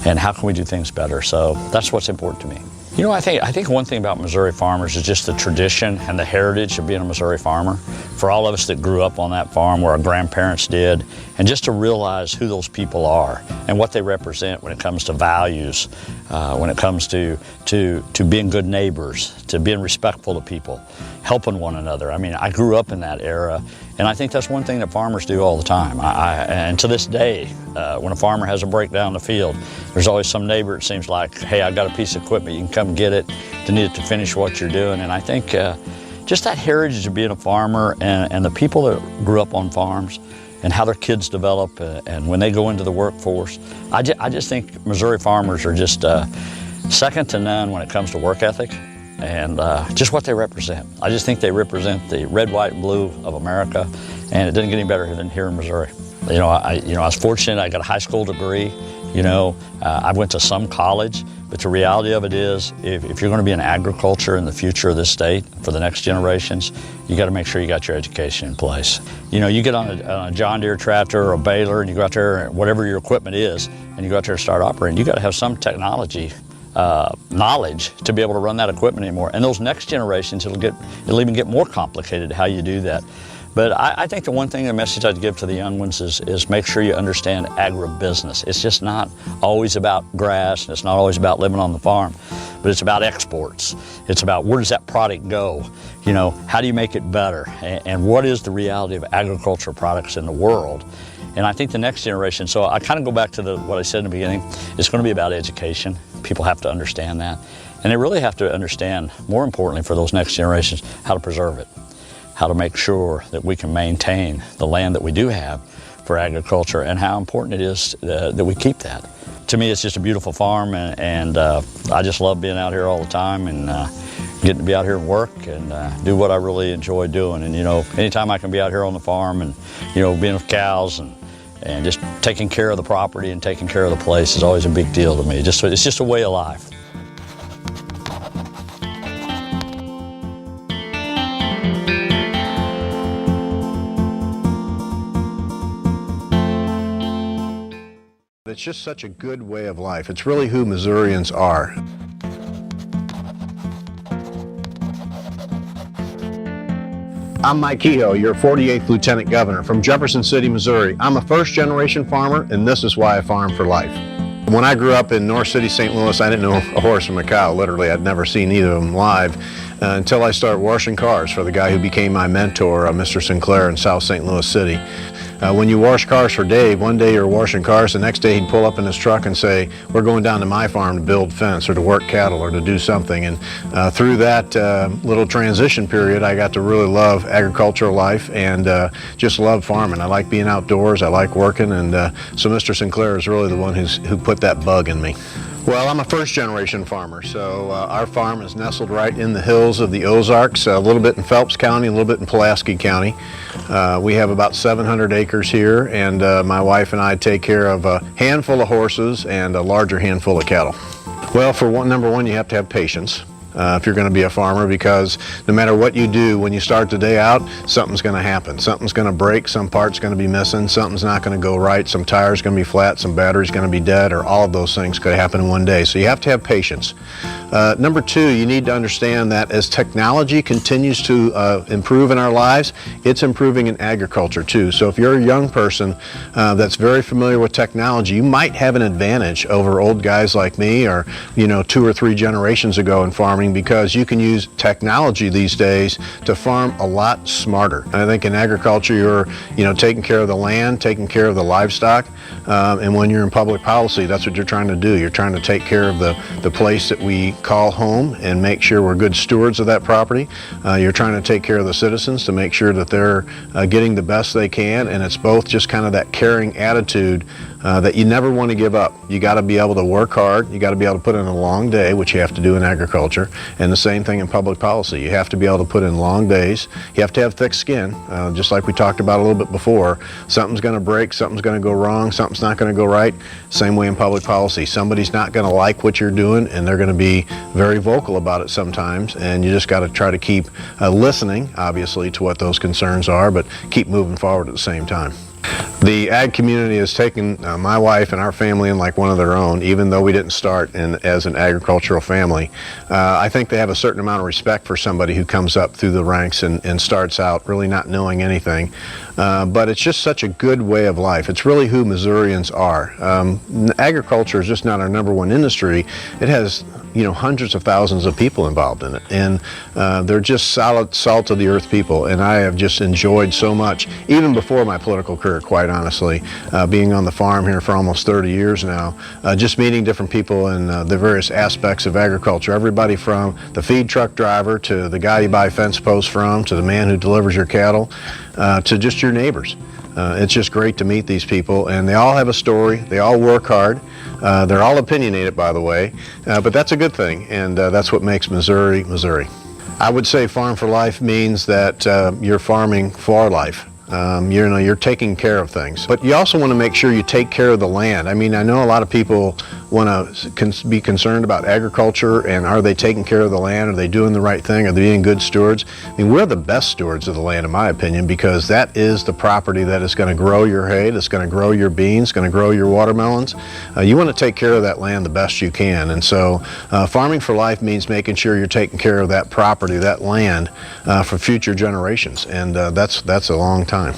And how can we do things better? So that's what's important to me. You know, I think one thing about Missouri farmers is just the tradition and the heritage of being a Missouri farmer. For all of us that grew up on that farm where our grandparents did, and just to realize who those people are and what they represent when it comes to values, when it comes to being good neighbors, to being respectful to people, helping one another. I mean, I grew up in that era, and I think that's one thing that farmers do all the time. And to this day, when a farmer has a breakdown in the field, there's always some neighbor, it seems like, hey, I've got a piece of equipment, you can come get it, to need it to finish what you're doing. And I think just that heritage of being a farmer and the people that grew up on farms and how their kids develop and when they go into the workforce, I just think Missouri farmers are just second to none when it comes to work ethic and just what they represent. I just think they represent the red, white, and blue of America, and it doesn't get any better than here in Missouri. You know, I was fortunate. I got a high school degree. You know, I went to some college, but the reality of it is, if you're going to be in agriculture in the future of this state for the next generations, you got to make sure you got your education in place. You know, you get on a John Deere tractor or a baler, and you go out there, whatever your equipment is, and you go out there and start operating. You got to have some technology knowledge to be able to run that equipment anymore. And those next generations, it'll even get more complicated how you do that. But I think the one thing, the message I'd give to the young ones is make sure you understand agribusiness. It's just not always about grass, and it's not always about living on the farm, but it's about exports. It's about where does that product go? You know, how do you make it better? And what is the reality of agricultural products in the world? And I think the next generation, so I kind of go back to what I said in the beginning, it's going to be about education. People have to understand that. And they really have to understand, more importantly for those next generations, how to preserve it, how to make sure that we can maintain the land that we do have for agriculture, and how important it is that we keep that. To me, it's just a beautiful farm, and I just love being out here all the time, and getting to be out here and work and do what I really enjoy doing. And anytime I can be out here on the farm and being with cows and just taking care of the property and taking care of the place is always a big deal to me. It's just a way of life. It's just such a good way of life. It's really who Missourians are. I'm Mike Kehoe, your 48th Lieutenant Governor from Jefferson City, Missouri. I'm a first-generation farmer, and this is why I farm for life. When I grew up in North City, St. Louis, I didn't know a horse from a cow. Literally, I'd never seen either of them live until I started washing cars for the guy who became my mentor, Mr. Sinclair in South St. Louis City. When you wash cars for Dave, one day you're washing cars, the next day he'd pull up in his truck and say, we're going down to my farm to build fence or to work cattle or to do something. And through that little transition period, I got to really love agricultural life and just love farming. I like being outdoors, I like working, and so Mr. Sinclair is really the one who put that bug in me. Well, I'm a first-generation farmer, so our farm is nestled right in the hills of the Ozarks, a little bit in Phelps County, a little bit in Pulaski County. We have about 700 acres here, and my wife and I take care of a handful of horses and a larger handful of cattle. Well, number one, you have to have patience. If you're going to be a farmer, because no matter what you do, when you start the day out, something's going to happen. Something's going to break, some part's going to be missing, something's not going to go right, some tire's going to be flat, some battery's going to be dead, or all of those things could happen in one day. So you have to have patience. Number two, you need to understand that as technology continues to improve in our lives, it's improving in agriculture too. So if you're a young person that's very familiar with technology, you might have an advantage over old guys like me, or 2 or 3 generations ago in farming, because you can use technology these days to farm a lot smarter. And I think in agriculture, you're taking care of the land, taking care of the livestock, and when you're in public policy, that's what you're trying to do. You're trying to take care of the place that we call home and make sure we're good stewards of that property. You're trying to take care of the citizens to make sure that they're getting the best they can, and it's both just kind of that caring attitude that you never want to give up. You got to be able to work hard. You got to be able to put in a long day, which you have to do in agriculture, and the same thing in public policy. You have to be able to put in long days. You have to have thick skin, just like we talked about a little bit before. Something's going to break, something's going to go wrong, something's not going to go right. Same way in public policy. Somebody's not going to like what you're doing, and they're going to be very vocal about it sometimes, and you just got to try to keep listening, obviously, to what those concerns are, but keep moving forward at the same time. The ag community has taken my wife and our family in like one of their own, even though we didn't start as an agricultural family. I think they have a certain amount of respect for somebody who comes up through the ranks and starts out really not knowing anything. But it's just such a good way of life. It's really who Missourians are. Agriculture is just not our number one industry. It has hundreds of thousands of people involved in it, and they're just solid, salt of the earth people, and I have just enjoyed so much, even before my political career, quite honestly, being on the farm here for almost 30 years now, just meeting different people in the various aspects of agriculture, everybody from the feed truck driver to the guy you buy fence posts from, to the man who delivers your cattle, to just your neighbors. It's just great to meet these people, and they all have a story, they all work hard. They're all opinionated, by the way, but that's a good thing, and that's what makes Missouri, Missouri. I would say farm for life means that you're farming for life. You're taking care of things, but you also want to make sure you take care of the land. I mean, I know a lot of people want to be concerned about agriculture and are they taking care of the land? Are they doing the right thing? Are they being good stewards? I mean, we're the best stewards of the land, in my opinion, because that is the property that is going to grow your hay, that's going to grow your beans, going to grow your watermelons. You want to take care of that land the best you can, and so farming for life means making sure you're taking care of that property, that land, for future generations, and that's a long time.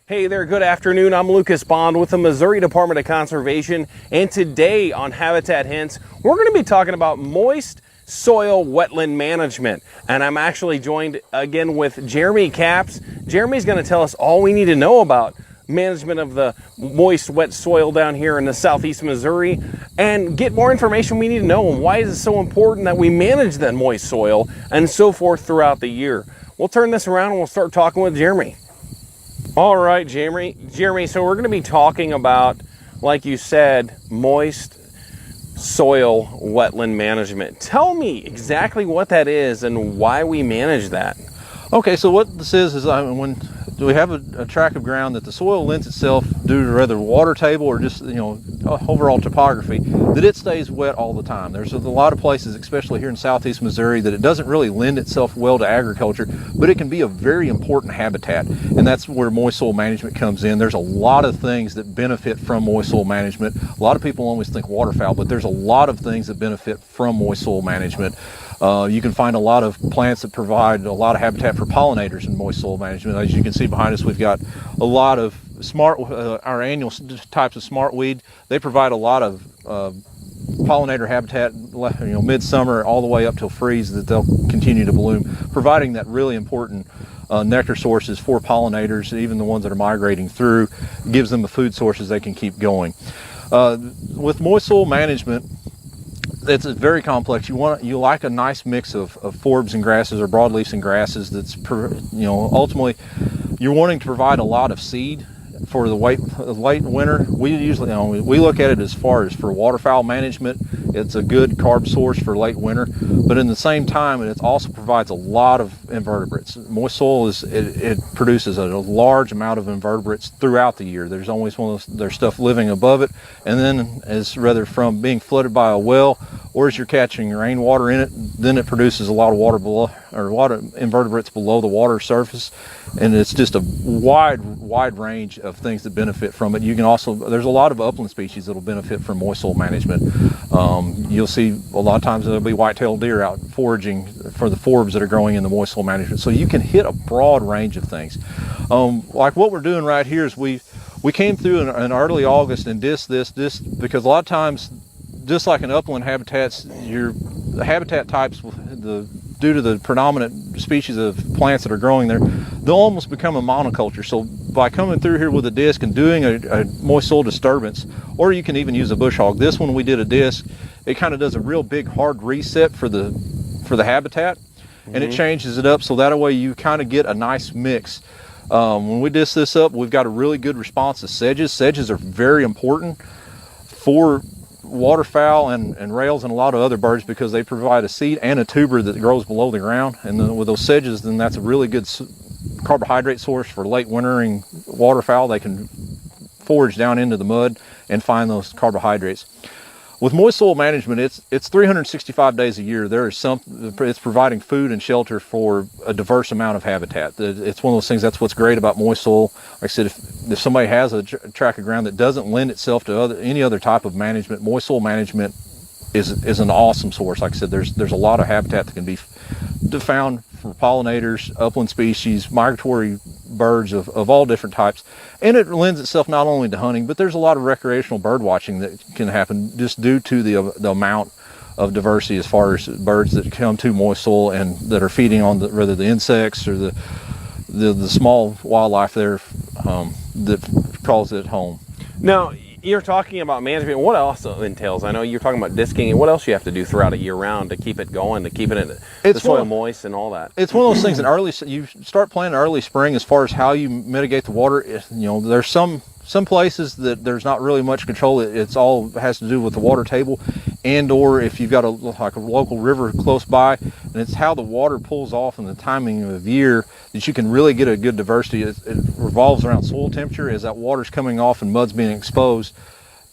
Hey there, good afternoon. I'm Lucas Bond with the Missouri Department of Conservation, and today on Habitat Hints, we're going to be talking about moist soil wetland management. And I'm actually joined again with Jeremy Capps. Jeremy's going to tell us all we need to know about management of the moist wet soil down here in the southeast Missouri, and get more information we need to know on why is it so important that we manage that moist soil and so forth throughout the year. We'll turn this around and we'll start talking with Jeremy. All right, Jeremy, so we're going to be talking about, like you said, moist soil wetland management. Tell me exactly what that is and why we manage that. Okay, so what this is when we have a tract of ground that the soil lends itself due to either water table or just, overall topography, that it stays wet all the time. There's a lot of places, especially here in southeast Missouri, that it doesn't really lend itself well to agriculture, but it can be a very important habitat, and that's where moist soil management comes in. There's a lot of things that benefit from moist soil management. A lot of people always think waterfowl, but there's a lot of things that benefit from moist soil management. You can find a lot of plants that provide a lot of habitat for pollinators in moist soil management. As you can see behind us, we've got a lot of our annual types of smartweed. They provide a lot of pollinator habitat, midsummer all the way up till freeze, that they'll continue to bloom, providing that really important nectar sources for pollinators, even the ones that are migrating through. Gives them the food sources they can keep going. With moist soil management, it's very complex. You like a nice mix of forbs and grasses, or broadleafs and grasses. That's ultimately you're wanting to provide a lot of seed for the late winter. We usually we look at it as far as for waterfowl management. It's a good carb source for late winter, but in the same time, it also provides a lot of invertebrates. Moist soil it produces a large amount of invertebrates throughout the year. There's always there's stuff living above it, and then rather from being flooded by a well, or as you're catching rainwater in it, then it produces a lot of water below, or a lot of invertebrates below the water surface, and it's just a wide range of things that benefit from it. There's a lot of upland species that'll benefit from moist soil management. You'll see a lot of times there'll be white-tailed deer out foraging for the forbs that are growing in the moist soil management. So you can hit a broad range of things. Like what we're doing right here is we came through in early August and dissed this because a lot of times, just like in upland habitats, the habitat types, due to the predominant species of plants that are growing there, they'll almost become a monoculture. So by coming through here with a disc and doing a moist soil disturbance, or you can even use a bush hog. This one we did a disc. It kind of does a real big hard reset for the habitat, and it changes it up so that way you kind of get a nice mix. When we disc this up, we've got a really good response to sedges. Sedges are very important for waterfowl and rails and a lot of other birds because they provide a seed and a tuber that grows below the ground, and then with those sedges, then that's a really good carbohydrate source for late wintering waterfowl. They can forage down into the mud and find those carbohydrates. With moist soil management, it's 365 days a year. It's providing food and shelter for a diverse amount of habitat. It's one of those things. That's what's great about moist soil. Like I said, if somebody has a tract of ground that doesn't lend itself to any other type of management, moist soil management is an awesome source. Like I said, there's a lot of habitat that can be found for pollinators, upland species, migratory birds of all different types, and it lends itself not only to hunting, but there's a lot of recreational bird watching that can happen just due to the amount of diversity as far as birds that come to moist soil and that are feeding on the insects or the small wildlife there that calls it home. Now, you're talking about management. What else entails? I know you're talking about disking. What else you have to do throughout a year round to keep it going, to keep it in the soil moist and all that? It's one of those things. You start planting early spring as far as how you mitigate the water. There's some places that there's not really much control. It's all has to do with the water table, and or if you've got a local river close by, and it's how the water pulls off and the timing of year that you can really get a good diversity. It revolves around soil temperature. As that water's coming off and mud's being exposed,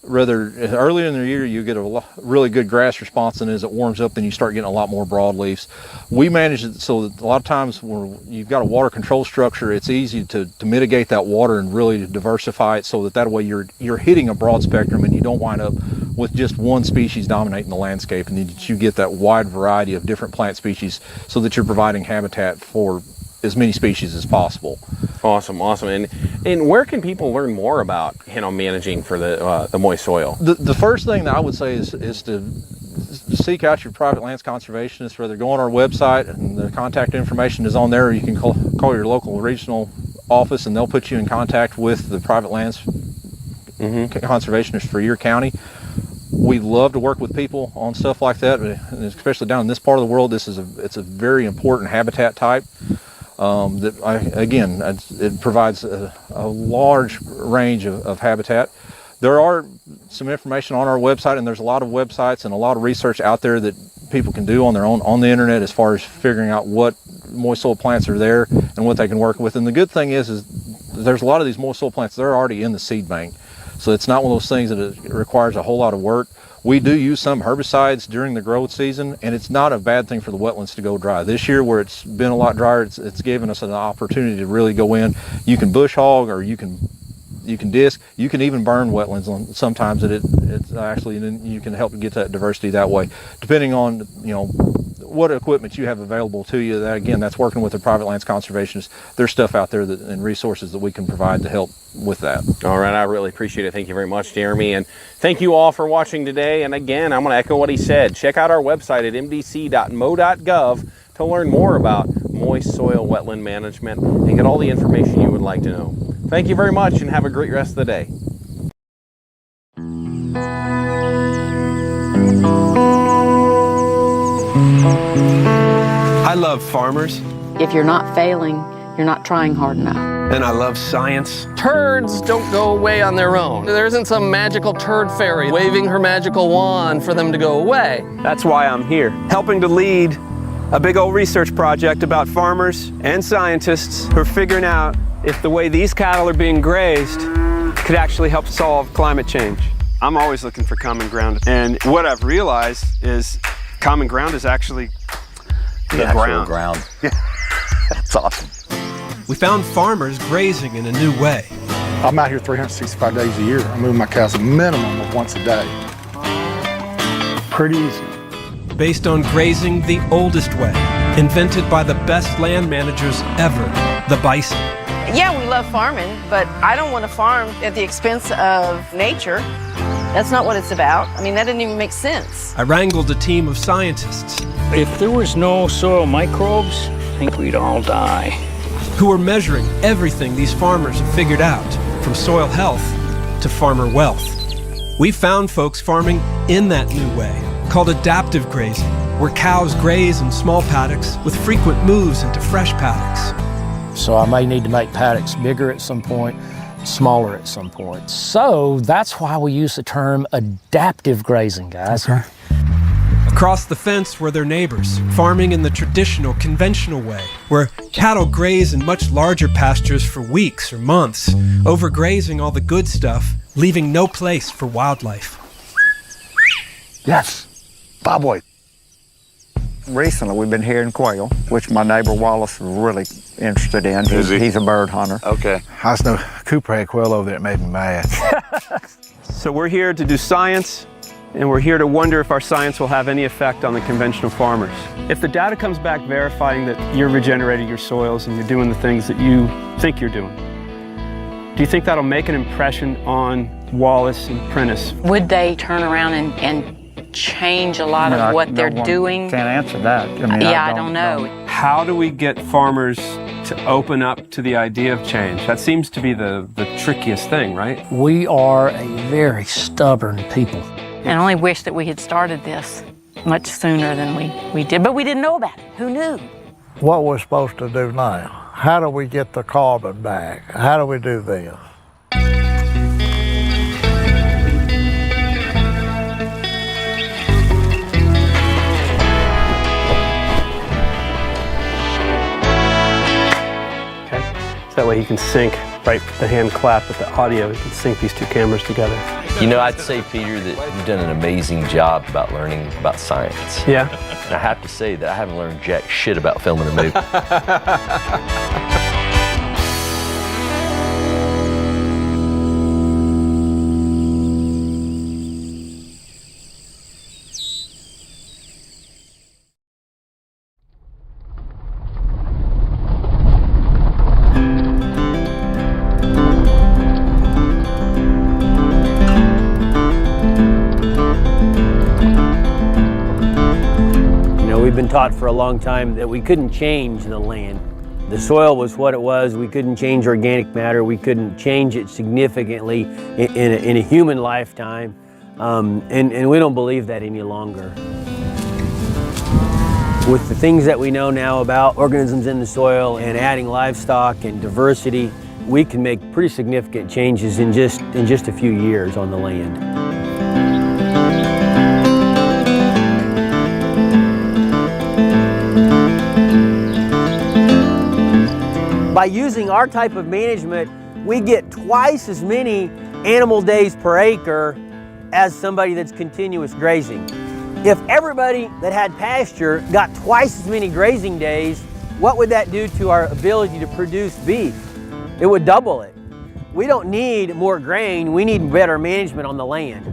rather earlier in the year you get a really good grass response, and as it warms up then you start getting a lot more broadleafs. We manage it so that a lot of times when you've got a water control structure, it's easy to mitigate that water and really diversify it so that way you're hitting a broad spectrum and you don't wind up with just one species dominating the landscape, and that you get that wide variety of different plant species so that you're providing habitat for as many species as possible. Awesome, awesome. And where can people learn more about, you know, managing for the moist soil? The first thing that I would say is to seek out your private lands conservationist, whether go on our website and the contact information is on there, or you can call your local regional office and they'll put you in contact with the private lands conservationist for your county. We love to work with people on stuff like that, and especially down in this part of the world. It's a very important habitat type. It provides a large range of habitat. There are some information on our website, and there's a lot of websites and a lot of research out there that people can do on their own on the internet as far as figuring out what moist soil plants are there and what they can work with. And the good thing is there's a lot of these moist soil plants, they're already in the seed bank. So it's not one of those things that it requires a whole lot of work. We do use some herbicides during the growth season, and it's not a bad thing for the wetlands to go dry. This year, where it's been a lot drier, it's given us an opportunity to really go in. You can bush hog, or you can disc. You can even burn wetlands sometimes. It's actually, you can help get that diversity that way, depending on what equipment you have available to you. That's working with the private lands conservationists. There's stuff out there and resources that we can provide to help with that. All right, I really appreciate it. Thank you very much, Jeremy, and thank you all for watching today. And again, I'm going to echo what he said. Check out our website at mdc.mo.gov to learn more about moist soil wetland management and get all the information you would like to know. Thank you very much, and have a great rest of the day. I love farmers. If you're not failing, you're not trying hard enough. And I love science. Turds don't go away on their own. There isn't some magical turd fairy waving her magical wand for them to go away. That's why I'm here, helping to lead a big old research project about farmers and scientists who are figuring out if the way these cattle are being grazed could actually help solve climate change. I'm always looking for common ground, and what I've realized is common ground is actually the ground. Yeah, that's awesome. We found farmers grazing in a new way. I'm out here 365 days a year. I move my cows a minimum of once a day. Pretty easy. Based on grazing the oldest way, invented by the best land managers ever, the bison. Yeah, we love farming, but I don't want to farm at the expense of nature. That's not what it's about. I mean, that didn't even make sense. I wrangled a team of scientists. If there was no soil microbes, I think we'd all die. Who are measuring everything these farmers have figured out, from soil health to farmer wealth. We found folks farming in that new way, called adaptive grazing, where cows graze in small paddocks with frequent moves into fresh paddocks. So I may need to make paddocks bigger at some point, smaller at some point. So that's why we use the term adaptive grazing, guys. Okay. Across the fence were their neighbors, farming in the traditional, conventional way, where cattle graze in much larger pastures for weeks or months, overgrazing all the good stuff, leaving no place for wildlife. Yes, bobwhite. Recently, we've been hearing quail, which my neighbor Wallace is really interested in. He's a bird hunter. Okay. I just know Cooper had quail over there. It made me mad. So we're here to do science, and we're here to wonder if our science will have any effect on the conventional farmers. If the data comes back verifying that you're regenerating your soils and you're doing the things that you think you're doing, do you think that'll make an impression on Wallace and Prentice? Would they turn around and change a lot of what they're doing? Can't answer that. I don't know. How do we get farmers to open up to the idea of change? That seems to be the trickiest thing, right? We are a very stubborn people. And I only wish that we had started this much sooner than we did, but we didn't know about it. Who knew? What we're supposed to do now? How do we get the carbon back? How do we do this? That way he can sync, right, the hand clap with the audio, he can sync these two cameras together. You know, I'd say, Peter, that you've done an amazing job about learning about science. Yeah. And I have to say that I haven't learned jack shit about filming a movie. We've been taught for a long time that we couldn't change the land. The soil was what it was. We couldn't change organic matter. We couldn't change it significantly in a human lifetime. And we don't believe that any longer. With the things that we know now about organisms in the soil and adding livestock and diversity, we can make pretty significant changes in just a few years on the land. By using our type of management, we get twice as many animal days per acre as somebody that's continuous grazing. If everybody that had pasture got twice as many grazing days, what would that do to our ability to produce beef? It would double it. We don't need more grain, we need better management on the land.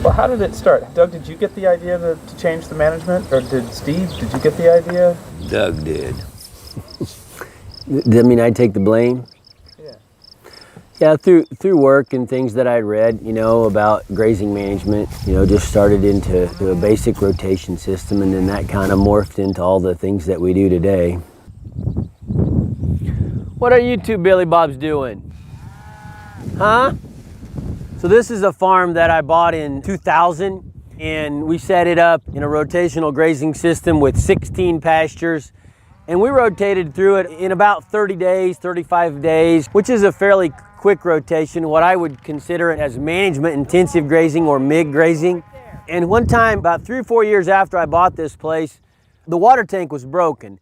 Well, how did it start? Doug, did you get the idea to change the management? Or did you get the idea? Doug did. Does that mean I take the blame? Yeah, through work and things that I read, about grazing management, just started into a basic rotation system, and then that kind of morphed into all the things that we do today. What are you two Billy Bobs doing? Huh? So this is a farm that I bought in 2000, and we set it up in a rotational grazing system with 16 pastures. And we rotated through it in about 30 days, 35 days, which is a fairly quick rotation, what I would consider it as management intensive grazing or MIG grazing. And one time, about 3 or 4 years after I bought this place, the water tank was broken.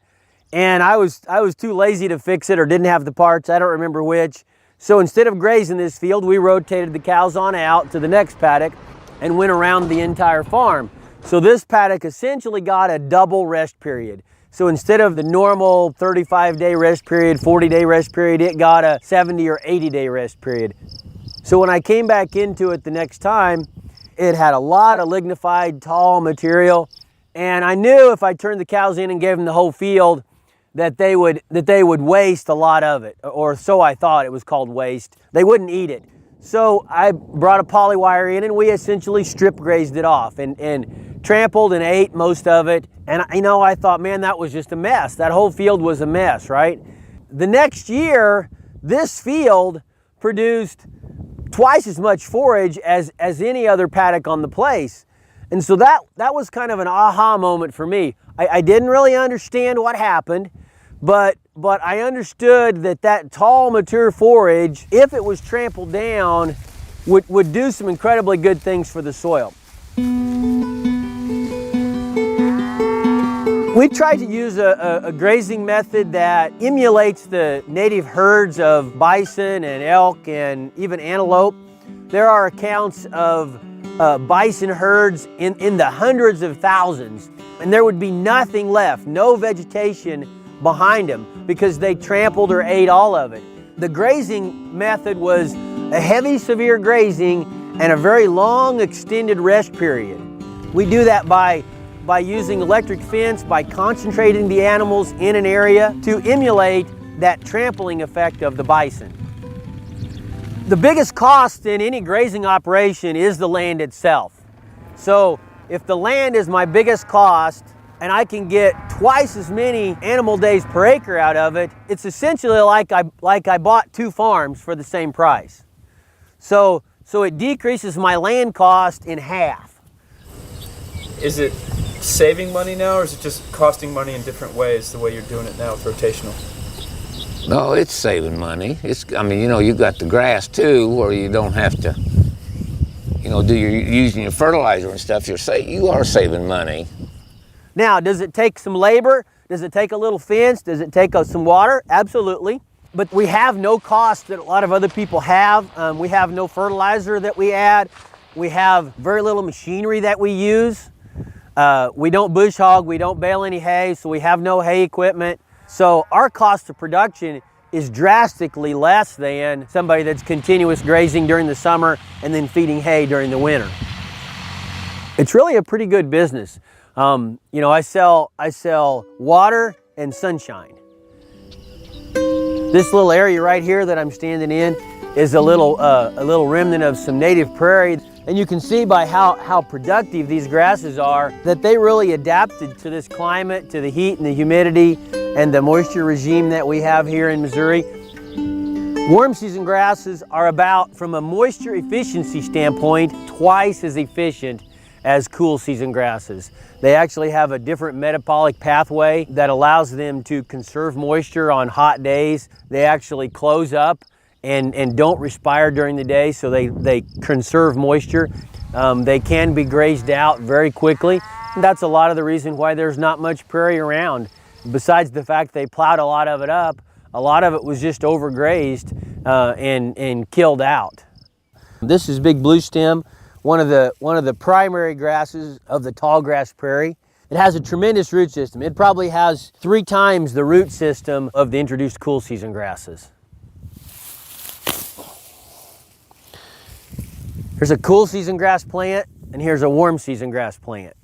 And I was too lazy to fix it or didn't have the parts, I don't remember which. So instead of grazing this field, we rotated the cows on out to the next paddock and went around the entire farm. So this paddock essentially got a double rest period. So instead of the normal 35-day rest period, 40-day rest period, it got a 70 or 80-day rest period. So when I came back into it the next time, it had a lot of lignified, tall material. And I knew if I turned the cows in and gave them the whole field, that they would waste a lot of it, or so I thought. It was called waste. They wouldn't eat it. So I brought a poly wire in and we essentially strip grazed it off and trampled and ate most of it. And I thought, man, that was just a mess. That whole field was a mess, right? The next year, this field produced twice as much forage as any other paddock on the place. And so that was kind of an aha moment for me. I didn't really understand what happened, but I understood that tall, mature forage, if it was trampled down, would do some incredibly good things for the soil. We tried to use a grazing method that emulates the native herds of bison and elk and even antelope. There are accounts of bison herds in the hundreds of thousands, and there would be nothing left, no vegetation behind them because they trampled or ate all of it. The grazing method was a heavy, severe grazing and a very long, extended rest period. We do that by using electric fence, by concentrating the animals in an area to emulate that trampling effect of the bison. The biggest cost in any grazing operation is the land itself. So if the land is my biggest cost and I can get twice as many animal days per acre out of it, it's essentially like I bought 2 farms for the same price. So it decreases my land cost in half. Is it saving money now, or is it just costing money in different ways the way you're doing it now with rotational? No, it's saving money. You've got the grass too, where you don't have to, using your fertilizer and stuff. You are saving money. Now, does it take some labor? Does it take a little fence? Does it take some water? Absolutely. But we have no cost that a lot of other people have. We have no fertilizer that we add. We have very little machinery that we use. We don't bush hog, we don't bale any hay, so we have no hay equipment. So our cost of production is drastically less than somebody that's continuous grazing during the summer and then feeding hay during the winter. It's really a pretty good business. I sell water and sunshine. This little area right here that I'm standing in is a little remnant of some native prairie. And you can see by how productive these grasses are that they really adapted to this climate, to the heat and the humidity and the moisture regime that we have here in Missouri. Warm season grasses are about, from a moisture efficiency standpoint, twice as efficient as cool season grasses. They actually have a different metabolic pathway that allows them to conserve moisture on hot days. They actually close up and don't respire during the day, so they conserve moisture. They can be grazed out very quickly. And that's a lot of the reason why there's not much prairie around. Besides the fact they plowed a lot of it up, a lot of it was just overgrazed and killed out. This is big blue stem, one of the primary grasses of the tall grass prairie. It has a tremendous root system. It probably has 3 times the root system of the introduced cool season grasses. Here's a cool season grass plant, and here's a warm season grass plant.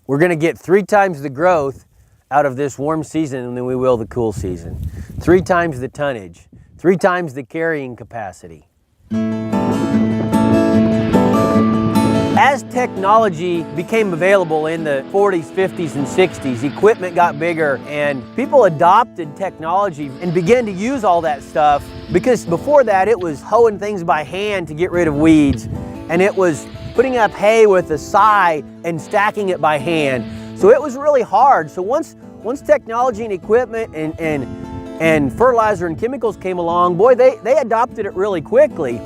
We're gonna get 3 times the growth out of this warm season than we will the cool season. 3 times the tonnage, 3 times the carrying capacity. As technology became available in the 40s, 50s, and 60s, equipment got bigger and people adopted technology and began to use all that stuff, because before that it was hoeing things by hand to get rid of weeds, and it was putting up hay with a scythe and stacking it by hand. So it was really hard. So once technology and equipment and fertilizer and chemicals came along, boy, they adopted it really quickly.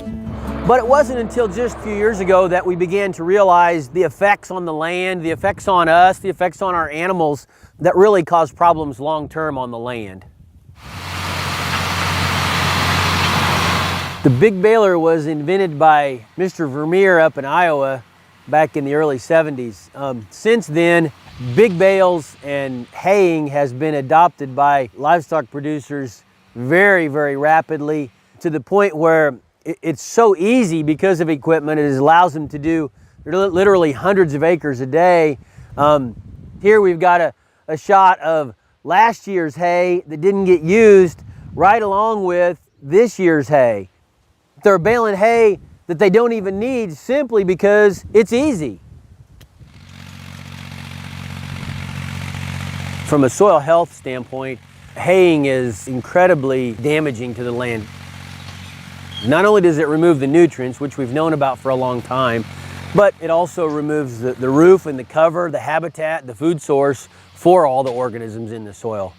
But it wasn't until just a few years ago that we began to realize the effects on the land, the effects on us, the effects on our animals that really cause problems long term on the land. The big baler was invented by Mr. Vermeer up in Iowa back in the early 70s. Since then, big bales and haying has been adopted by livestock producers very, very rapidly, to the point where it's so easy because of equipment. It allows them to do literally hundreds of acres a day. Here we've got a shot of last year's hay that didn't get used right along with this year's hay. They're baling hay that they don't even need simply because it's easy. From a soil health standpoint, haying is incredibly damaging to the land. Not only does it remove the nutrients, which we've known about for a long time, but it also removes the roof and the cover, the habitat, the food source for all the organisms in the soil.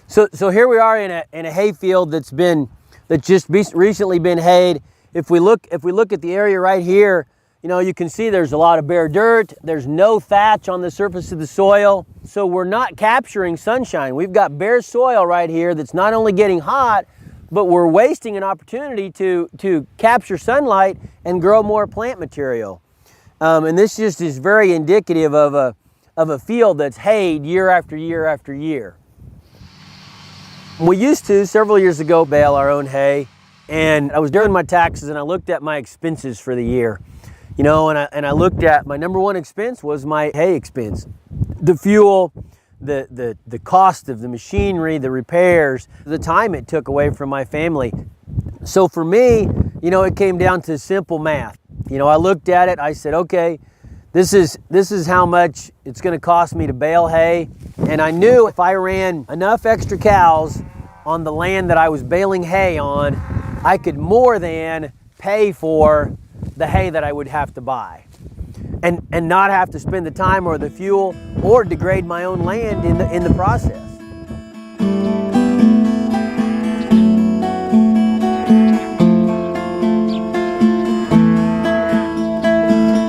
So here we are in a hay field that's just recently been hayed. If we look at the area right here, you know, you can see there's a lot of bare dirt. There's no thatch on the surface of the soil. So we're not capturing sunshine. We've got bare soil right here that's not only getting hot, but we're wasting an opportunity to capture sunlight and grow more plant material. And this just is very indicative of a field that's hayed year after year after year. We used to, several years ago, bale our own hay, and I was doing my taxes and I looked at my expenses for the year. You know, and I looked at my number one expense was my hay expense. The fuel, the cost of the machinery, the repairs, the time it took away from my family. So for me, you know, it came down to simple math. You know, I looked at it, I said, okay, this is how much it's gonna cost me to bale hay. And I knew if I ran enough extra cows on the land that I was baling hay on, I could more than pay for the hay that I would have to buy. And not have to spend the time or the fuel or degrade my own land in the process.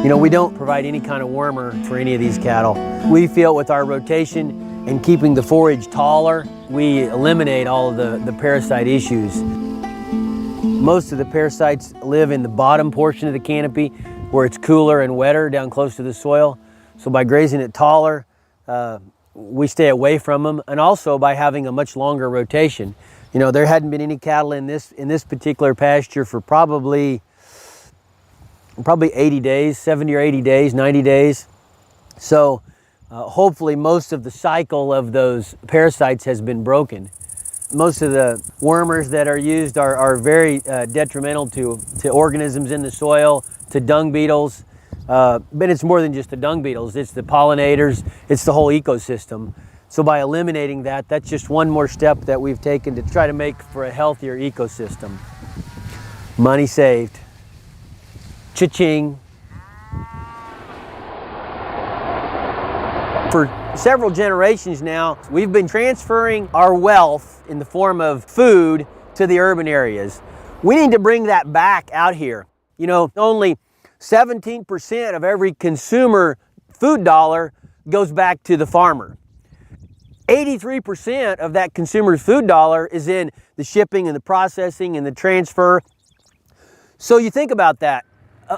You know, we don't provide any kind of wormer for any of these cattle. We feel with our rotation and keeping the forage taller, we eliminate all of the parasite issues. Most of the parasites live in the bottom portion of the canopy where it's cooler and wetter down close to the soil. So by grazing it taller, we stay away from them, and also by having a much longer rotation. You know, there hadn't been any cattle in this particular pasture for probably 80 days, 70 or 80 days, 90 days. So hopefully most of the cycle of those parasites has been broken. Most of the wormers that are used are very detrimental to organisms in the soil, the dung beetles, but it's more than just the dung beetles. It's the pollinators, it's the whole ecosystem. So by eliminating that, that's just one more step that we've taken to try to make for a healthier ecosystem. Money saved. Cha-ching. For several generations now, we've been transferring our wealth in the form of food to the urban areas. We need to bring that back out here. You know, only 17% of every consumer food dollar goes back to the farmer. 83% of that consumer's food dollar is in the shipping and the processing and the transfer. So you think about that.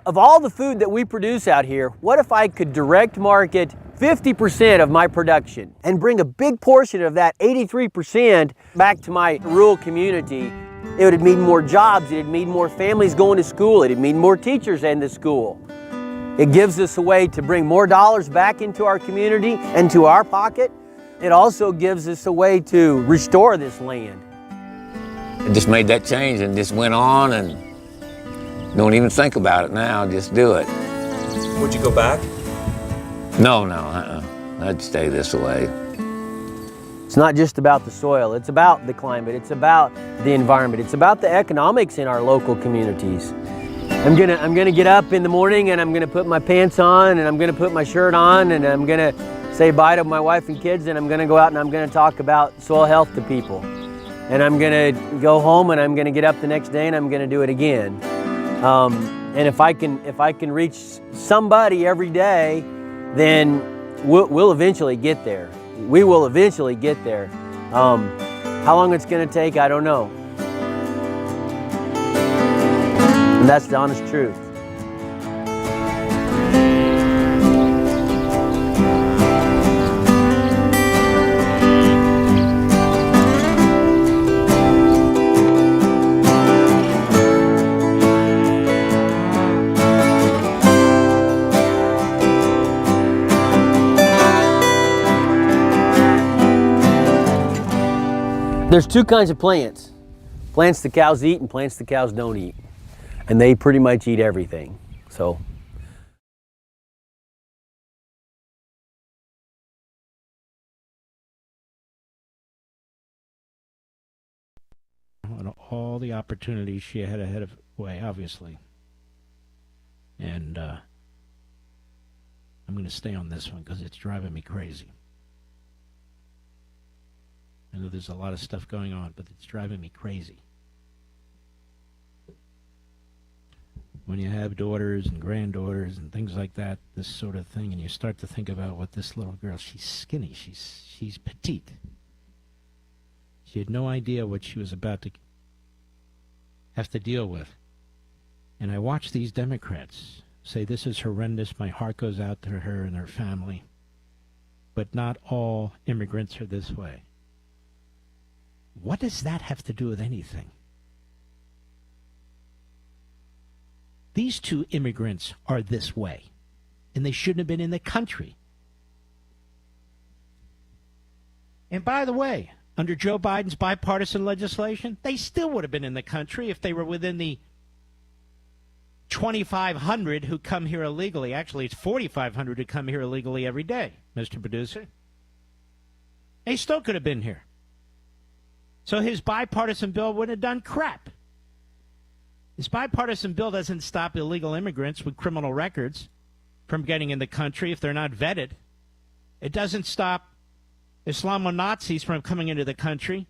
Of all the food that we produce out here, what if I could direct market 50% of my production and bring a big portion of that 83% back to my rural community? It would mean more jobs, it would mean more families going to school, it would mean more teachers in the school. It gives us a way to bring more dollars back into our community and to our pocket. It also gives us a way to restore this land. I just made that change and just went on and don't even think about it now, just do it. Would you go back? No, I'd stay this way. It's not just about the soil, it's about the climate, it's about the environment, it's about the economics in our local communities. I'm gonna get up in the morning and I'm gonna put my pants on and I'm gonna put my shirt on and I'm gonna say bye to my wife and kids and I'm gonna go out and I'm gonna talk about soil health to people. And I'm gonna go home and I'm gonna get up the next day and I'm gonna do it again. And if I can reach somebody every day, then we'll eventually get there. We will eventually get there. How long it's going to take, I don't know. And that's the honest truth. There's two kinds of plants. Plants the cows eat and plants the cows don't eat. And they pretty much eat everything. So. And all the opportunities she had ahead of way, obviously. And I'm going to stay on this one because it's driving me crazy. I know there's a lot of stuff going on, but it's driving me crazy. When you have daughters and granddaughters and things like that, this sort of thing, and you start to think about what this little girl, she's skinny, she's petite. She had no idea what she was about to have to deal with. And I watch these Democrats say this is horrendous, my heart goes out to her and her family. But not all immigrants are this way. What does that have to do with anything? These two immigrants are this way, and they shouldn't have been in the country. And by the way, under Joe Biden's bipartisan legislation, they still would have been in the country if they were within the 2,500 who come here illegally. Actually, it's 4,500 who come here illegally every day, Mr. Producer. They still could have been here. So his bipartisan bill wouldn't have done crap. His bipartisan bill doesn't stop illegal immigrants with criminal records from getting in the country if they're not vetted. It doesn't stop Islamo-Nazis from coming into the country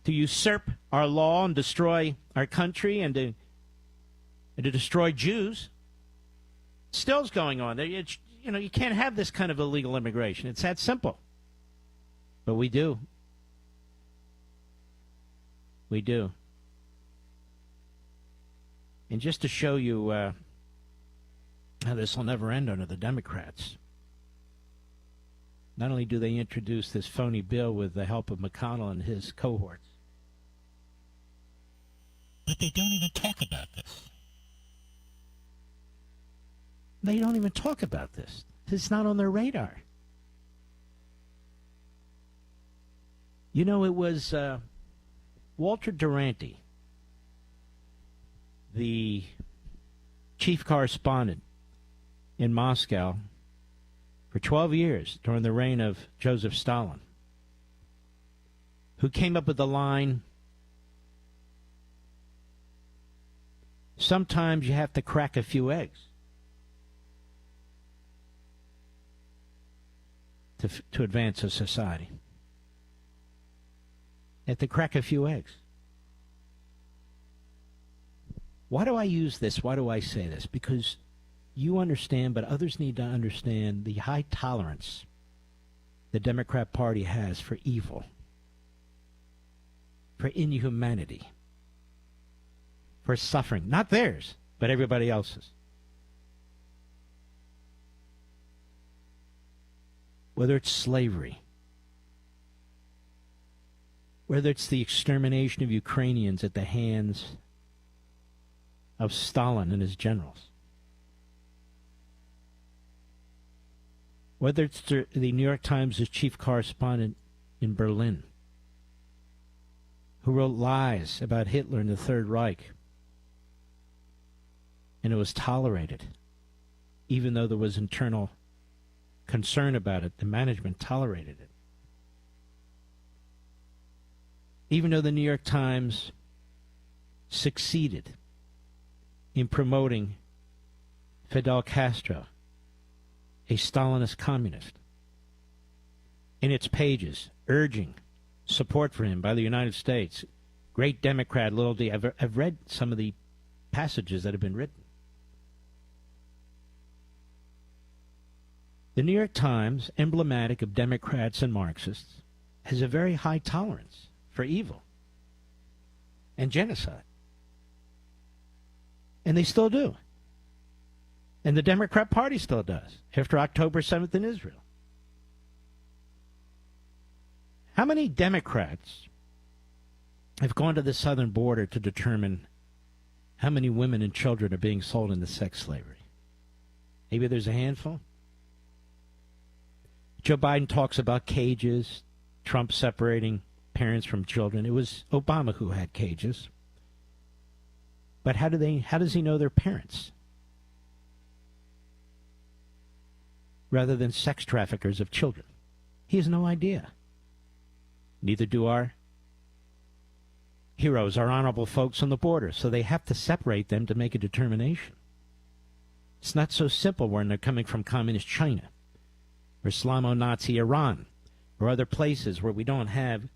to usurp our law and destroy our country and to destroy Jews. Still's going on. It's, you can't have this kind of illegal immigration. It's that simple. But we do. We do. And just to show you how this will never end under the Democrats, not only do they introduce this phony bill with the help of McConnell and his cohorts, but they don't even talk about this. They don't even talk about this. It's not on their radar. You know, it was Walter Duranty, the chief correspondent in Moscow for 12 years during the reign of Joseph Stalin, who came up with the line, sometimes you have to crack a few eggs to advance a society. You have to crack a few eggs. Why do I use this? Why do I say this? Because you understand, but others need to understand the high tolerance the Democrat Party has for evil, for inhumanity, for suffering. Not theirs, but everybody else's. Whether it's slavery, whether it's the extermination of Ukrainians at the hands of Stalin and his generals, whether it's the New York Times' chief correspondent in Berlin, who wrote lies about Hitler and the Third Reich, and it was tolerated, even though there was internal concern about it. The management tolerated it. Even though the New York Times succeeded in promoting Fidel Castro, a Stalinist communist, in its pages, urging support for him by the United States. Great Democrat, little d. I've read some of the passages that have been written. The New York Times, emblematic of Democrats and Marxists, has a very high tolerance for evil and genocide. And they still do. And the Democrat Party still does, after October 7th in Israel. How many Democrats have gone to the southern border to determine how many women and children are being sold into sex slavery? Maybe there's a handful. Joe Biden talks about cages, Trump separating parents from children. It was Obama who had cages. But how does he know their parents? Rather than sex traffickers of children. He has no idea. Neither do our heroes, our honorable folks on the border. So they have to separate them to make a determination. It's not so simple when they're coming from communist China or Islamo-Nazi Iran or other places where we don't have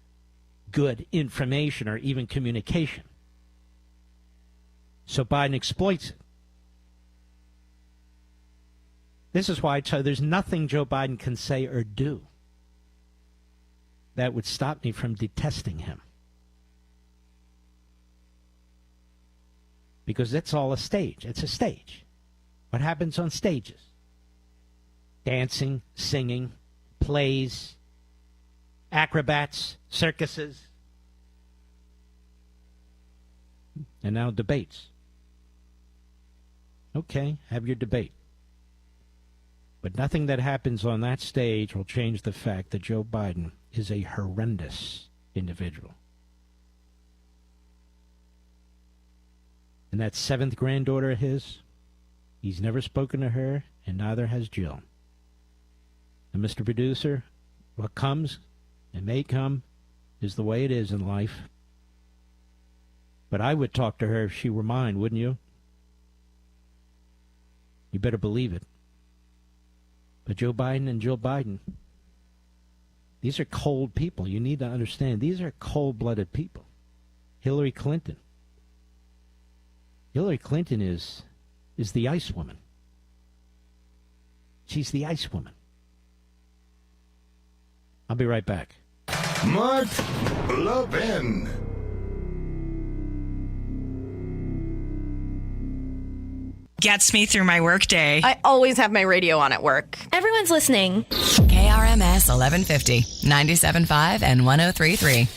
good information or even communication. So Biden exploits it. This is why I tell you there's nothing Joe Biden can say or do that would stop me from detesting him. Because it's all a stage. It's a stage. What happens on stages? Dancing, singing, plays, acrobats, circuses, and now debates. Okay, have your debate. But nothing that happens on that stage will change the fact that Joe Biden is a horrendous individual. And that seventh granddaughter of his, he's never spoken to her, and neither has Jill. And Mr. Producer, what comes and may come is the way it is in life. But I would talk to her if she were mine, wouldn't you? You better believe it. But Joe Biden and Jill Biden, these are cold people. You need to understand, these are cold-blooded people. Hillary Clinton. Hillary Clinton is the ice woman. She's the ice woman. I'll be right back. Mark Levin. Gets me through my work day. I always have my radio on at work. Everyone's listening. KRMS 1150, 97.5 and 103.3.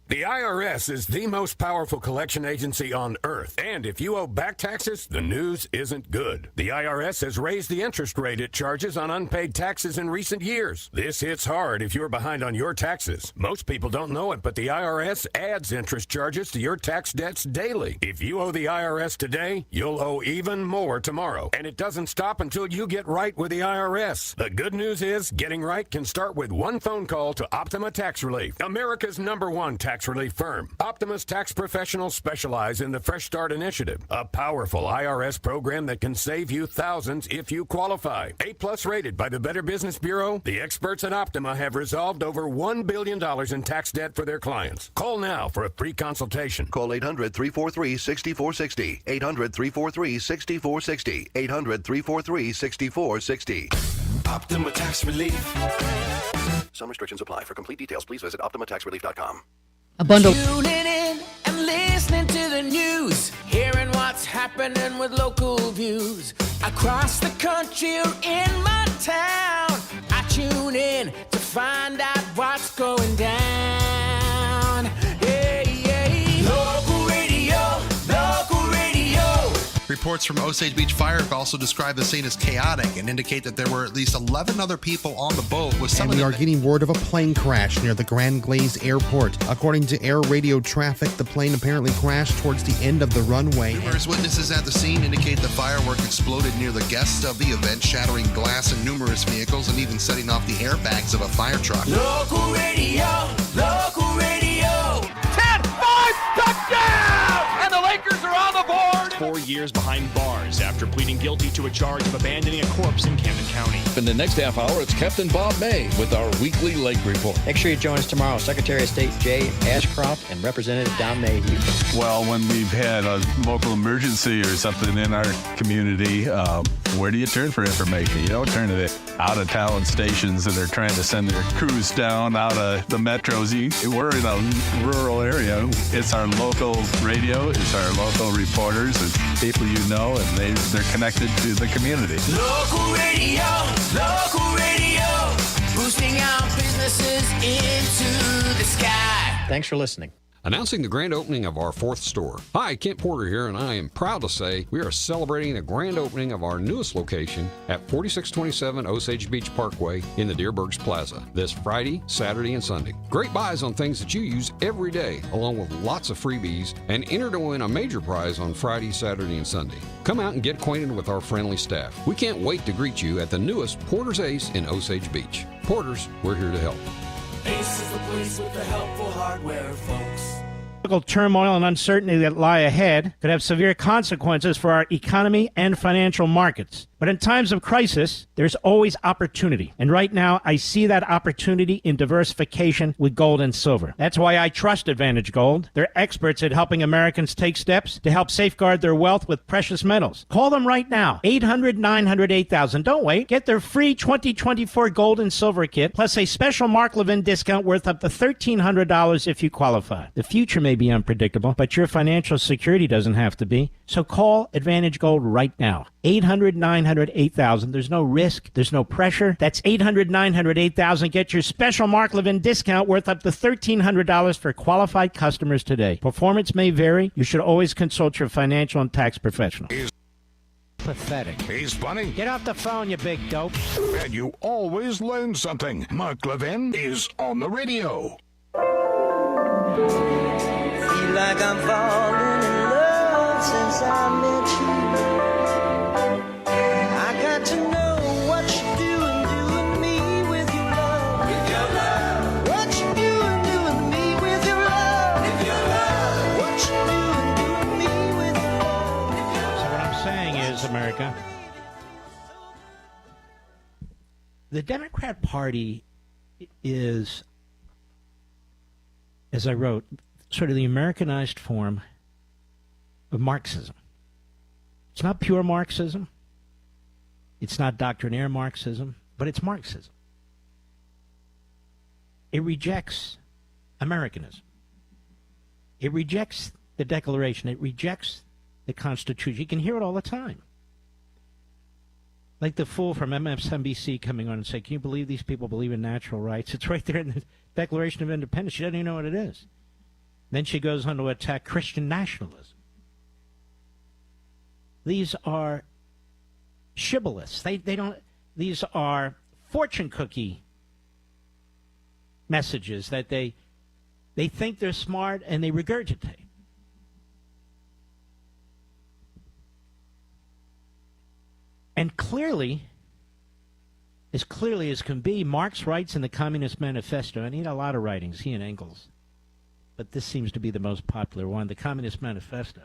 The IRS is the most powerful collection agency on earth. And if you owe back taxes, the news isn't good. The IRS has raised the interest rate it charges on unpaid taxes in recent years. This hits hard if you're behind on your taxes. Most people don't know it, but the IRS adds interest charges to your tax debts daily. If you owe the IRS today, you'll owe even more tomorrow. And it doesn't stop until you get right with the IRS. The good news is getting right can start with one phone call to Optima Tax Relief, America's #1 tax relief firm. Optima's tax professionals specialize in the Fresh Start Initiative, a powerful IRS program that can save you thousands if you qualify. A+ rated by the Better Business Bureau, the experts at Optima have resolved over $1 billion in tax debt for their clients. Call now for a free consultation. Call 800-343-6460. 800-343-6460. 800-343-6460. Optima Tax Relief. Some restrictions apply. For complete details, please visit OptimaTaxRelief.com. A bundle. Tuning in and listening to the news, hearing what's happening with local views across the country or in my town. I tune in to find out what's going down. Yeah, yeah. Local radio, local radio. Reports from Osage Beach Fire also describe the scene as chaotic and indicate that there were at least 11 other people on the boat. With some and we are getting word of a plane crash near the Grand Glaze Airport. According to air radio traffic, the plane apparently crashed towards the end of the runway. Numerous witnesses at the scene indicate the firework exploded near the guests of the event, shattering glass in numerous vehicles and even setting off the airbags of a fire truck. Local radio, local radio. 10-5 touchdown! And the Lakers are on the board! 4 years behind bars after pleading guilty to a charge of abandoning a corpse in Camden County. In the next half hour, it's Captain Bob May with our weekly lake report. Make sure you join us tomorrow. Secretary of State Jay Ashcroft and Representative Don Mayhew. Well, when we've had a local emergency or something in our community, where do you turn for information? You don't turn to the out-of-town stations that are trying to send their crews down out of the metros. We're in a rural area. It's our local radio. It's our local reporters. It's people you know, and they're connected to the community. Local radio, boosting our businesses into the sky. Thanks for listening. Announcing the grand opening of our 4th store. Hi, Kent Porter here, and I am proud to say we are celebrating the grand opening of our newest location at 4627 Osage Beach Parkway in the Deerbergs Plaza this Friday, Saturday, and Sunday. Great buys on things that you use every day, along with lots of freebies, and enter to win a major prize on Friday, Saturday, and Sunday. Come out and get acquainted with our friendly staff. We can't wait to greet you at the newest Porter's Ace in Osage Beach. Porter's, we're here to help. Ace is the place with the helpful hardware, folks. Political turmoil and uncertainty that lie ahead could have severe consequences for our economy and financial markets. But in times of crisis, there's always opportunity. And right now, I see that opportunity in diversification with gold and silver. That's why I trust Advantage Gold. They're experts at helping Americans take steps to help safeguard their wealth with precious metals. Call them right now, 800-900-8000. Don't wait. Get their free 2024 gold and silver kit, plus a special Mark Levin discount worth up to $1,300 if you qualify. The future may be unpredictable, but your financial security doesn't have to be. So call Advantage Gold right now. 800-900-8000. There's no risk. There's no pressure. That's 800-900-8000. Get your special Mark Levin discount worth up to $1,300 for qualified customers today. Performance may vary. You should always consult your financial and tax professional. Pathetic. He's funny. Get off the phone, you big dope. And you always learn something. Mark Levin is on the radio. Feel like I'm falling in love since I met you. I got to know what you're doing me with your love. With your love. What you doing me with your love. With your love. What you doing me with your love. So what I'm saying is, America, the Democrat Party is, as I wrote, sort of the Americanized form of Marxism. It's not pure Marxism. It's not doctrinaire Marxism, but it's Marxism. It rejects Americanism. It rejects the Declaration. It rejects the Constitution. You can hear it all the time. Like the fool from MSNBC coming on and saying, can you believe these people believe in natural rights? It's right there in the Declaration of Independence. You don't even know what it is. Then she goes on to attack Christian nationalism. These are shibboleths. They don't. These are fortune cookie messages that they think they're smart and they regurgitate. And clearly as can be, Marx writes in the Communist Manifesto, and he had a lot of writings, he and Engels, but this seems to be the most popular one, the Communist Manifesto,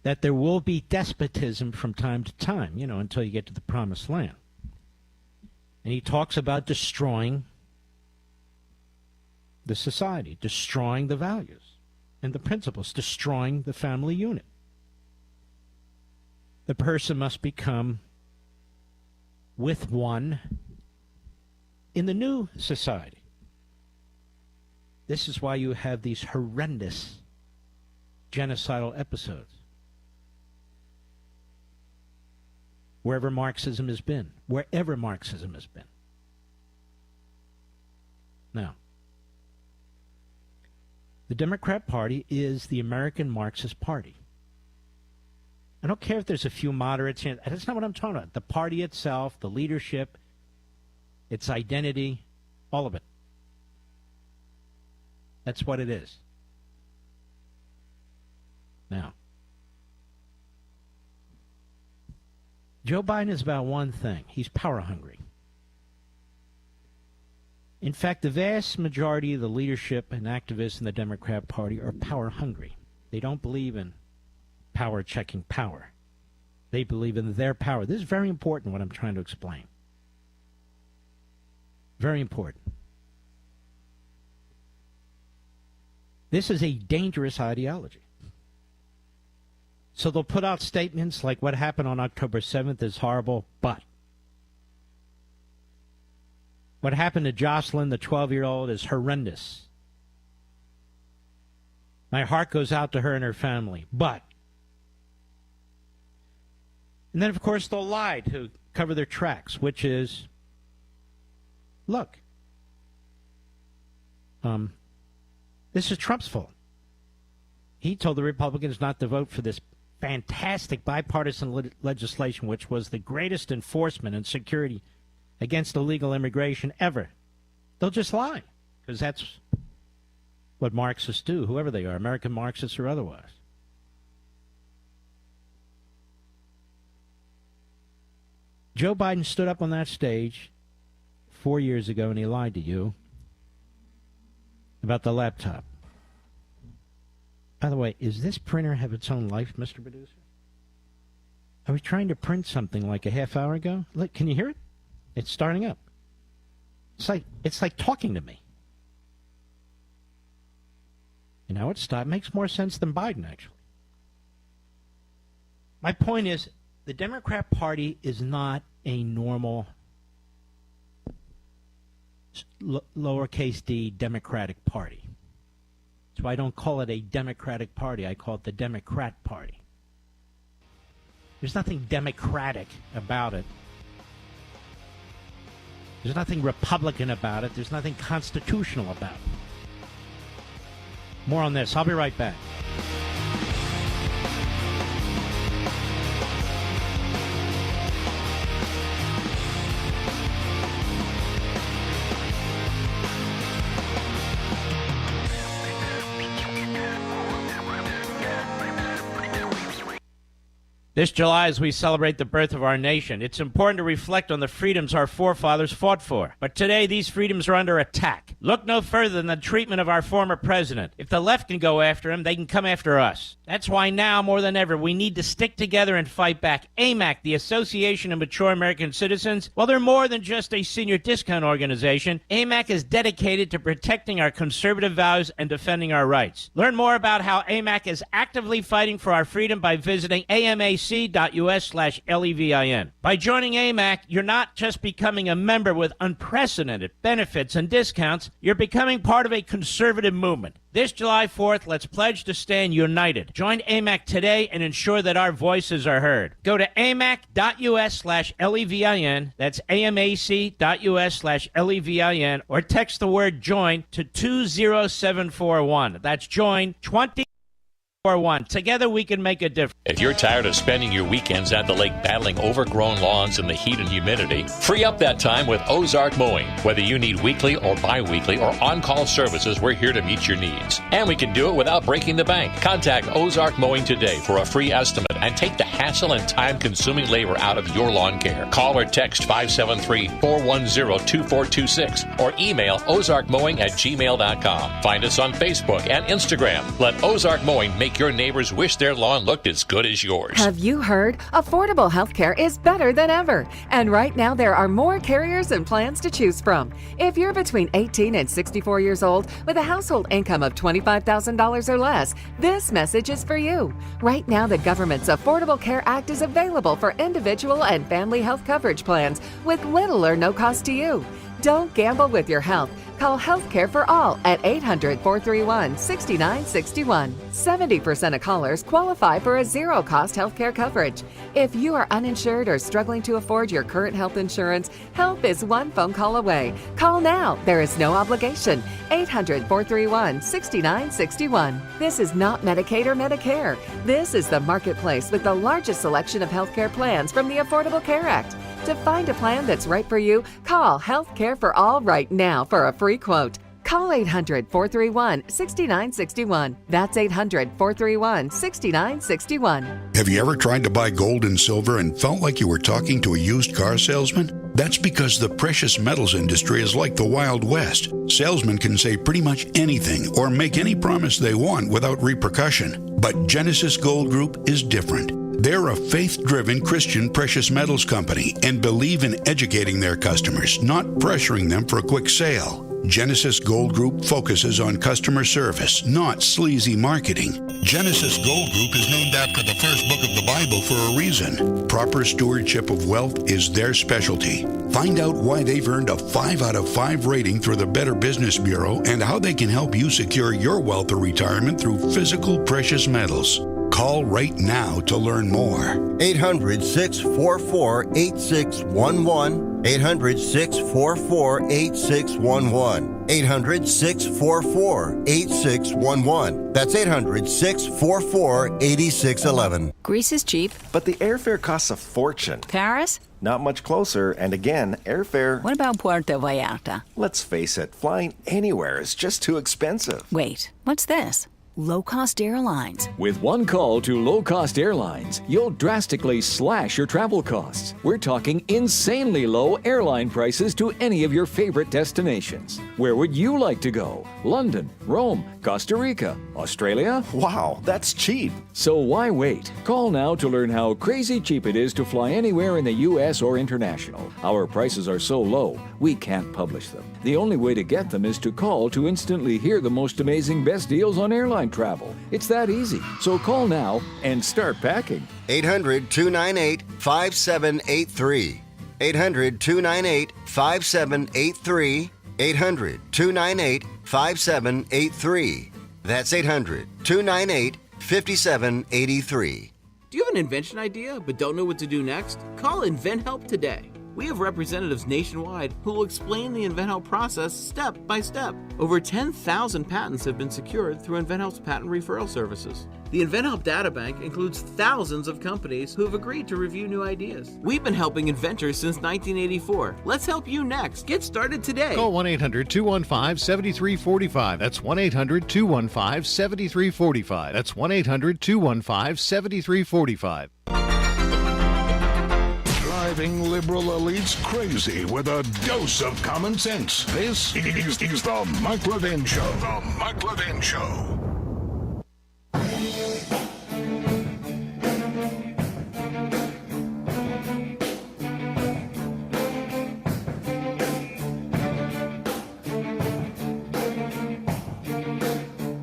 that there will be despotism from time to time, until you get to the promised land. And he talks about destroying the society, destroying the values and the principles, destroying the family unit. The person must become with one in the new society. This is why you have these horrendous genocidal episodes. Wherever Marxism has been. Now, the Democrat Party is the American Marxist Party. I don't care if there's a few moderates here. That's not what I'm talking about. The party itself, the leadership, its identity, all of it. That's what it is. Now, Joe Biden is about one thing. He's power hungry. In fact, the vast majority of the leadership and activists in the Democrat Party are power hungry. They don't believe in power checking power. They believe in their power. This is very important, what I'm trying to explain. Very important. This is a dangerous ideology. So they'll put out statements like what happened on October 7th is horrible, but what happened to Jocelyn, the 12-year-old, is horrendous. My heart goes out to her and her family, but. And then, of course, they'll lie to cover their tracks, which is, look, this is Trump's fault. He told the Republicans not to vote for this fantastic bipartisan legislation, which was the greatest enforcement and security against illegal immigration ever. They'll just lie, because that's what Marxists do, whoever they are, American Marxists or otherwise. Joe Biden stood up on that stage 4 years ago and he lied to you about the laptop. By the way, does this printer have its own life, Mr. Producer? I was trying to print something like a half hour ago. Look, can you hear it? It's starting up. It's like talking to me. You know, it stopped. Makes more sense than Biden, actually. My point is, the Democrat Party is not a normal lowercase d Democratic Party. That's why I don't call it a Democratic Party. I call it the Democrat Party. There's nothing democratic about it. There's nothing Republican about it. There's nothing constitutional about it. More on this. I'll be right back. This July, as we celebrate the birth of our nation, it's important to reflect on the freedoms our forefathers fought for. But today, these freedoms are under attack. Look no further than the treatment of our former president. If the left can go after him, they can come after us. That's why now, more than ever, we need to stick together and fight back. AMAC, the Association of Mature American Citizens, well, they're more than just a senior discount organization. AMAC is dedicated to protecting our conservative values and defending our rights. Learn more about how AMAC is actively fighting for our freedom by visiting AMAC amac.us/LEVIN. By joining AMAC, you're not just becoming a member with unprecedented benefits and discounts, you're becoming part of a conservative movement. This July 4th, let's pledge to stand united. Join AMAC today and ensure that our voices are heard. Go to amac.us/LEVIN, that's amac.us/LEVIN, or text the word JOIN to 20741. That's JOIN 2041. Together we can make a difference. If you're tired of spending your weekends at the lake battling overgrown lawns in the heat and humidity, free up that time with Ozark Mowing. Whether you need weekly or bi-weekly or on-call services, we're here to meet your needs. And we can do it without breaking the bank. Contact Ozark Mowing today for a free estimate and take the hassle and time-consuming labor out of your lawn care. Call or text 573-410-2426 or email ozarkmowing@gmail.com. Find us on Facebook and Instagram. Let Ozark Mowing make your neighbors wish their lawn looked as good as yours. Have you heard? Affordable health care is better than ever. And right now there are more carriers and plans to choose from. If you're between 18 and 64 years old with a household income of $25,000 or less, this message is for you. Right now the government's Affordable Care Act is available for individual and family health coverage plans with little or no cost to you. Don't gamble with your health. Call Healthcare for All at 800-431-6961. 70% of callers qualify for a zero-cost healthcare coverage. If you are uninsured or struggling to afford your current health insurance, help is one phone call away. Call now. There is no obligation. 800-431-6961. This is not Medicaid or Medicare. This is the marketplace with the largest selection of healthcare plans from the Affordable Care Act. To find a plan that's right for you, call Healthcare for All right now for a free quote. Call 800-431-6961. That's 800-431-6961. Have you ever tried to buy gold and silver and felt like you were talking to a used car salesman? That's because the precious metals industry is like the Wild West. Salesmen can say pretty much anything or make any promise they want without repercussion. But Genesis Gold Group is different. They're a faith-driven Christian precious metals company and believe in educating their customers, not pressuring them for a quick sale. Genesis Gold Group focuses on customer service, not sleazy marketing. Genesis Gold Group is named after the first book of the Bible for a reason. Proper stewardship of wealth is their specialty. Find out why they've earned a 5 out of 5 rating through the Better Business Bureau and how they can help you secure your wealth or retirement through physical precious metals. Call right now to learn more. 800-644-8611. 800-644-8611. 800-644-8611. That's 800-644-8611. Greece is cheap, but the airfare costs a fortune. Paris? Not much closer, and again, airfare... What about Puerto Vallarta? Let's face it, flying anywhere is just too expensive. Wait, what's this? Low-cost airlines. With one call to low-cost airlines, you'll drastically slash your travel costs. We're talking insanely low airline prices to any of your favorite destinations. Where would you like to go? London, Rome, Costa Rica, Australia? Wow, that's cheap. So why wait? Call now to learn how crazy cheap it is to fly anywhere in the U.S. or international. Our prices are so low, we can't publish them. The only way to get them is to call to instantly hear the most amazing best deals on airline travel. It's that easy. So call now and start packing. 800-298-5783. 800-298-5783. 800-298-5783. That's 800-298-5783. Do you have an invention idea but don't know what to do next? Call InventHelp today. We have representatives nationwide who will explain the InventHelp process step by step. Over 10,000 patents have been secured through InventHelp's patent referral services. The InventHelp databank includes thousands of companies who have agreed to review new ideas. We've been helping inventors since 1984. Let's help you next. Get started today. Call 1-800-215-7345. That's 1-800-215-7345. That's 1-800-215-7345. Driving liberal elites crazy with a dose of common sense. This is the Mike Levin Show. The Mike Levin Show.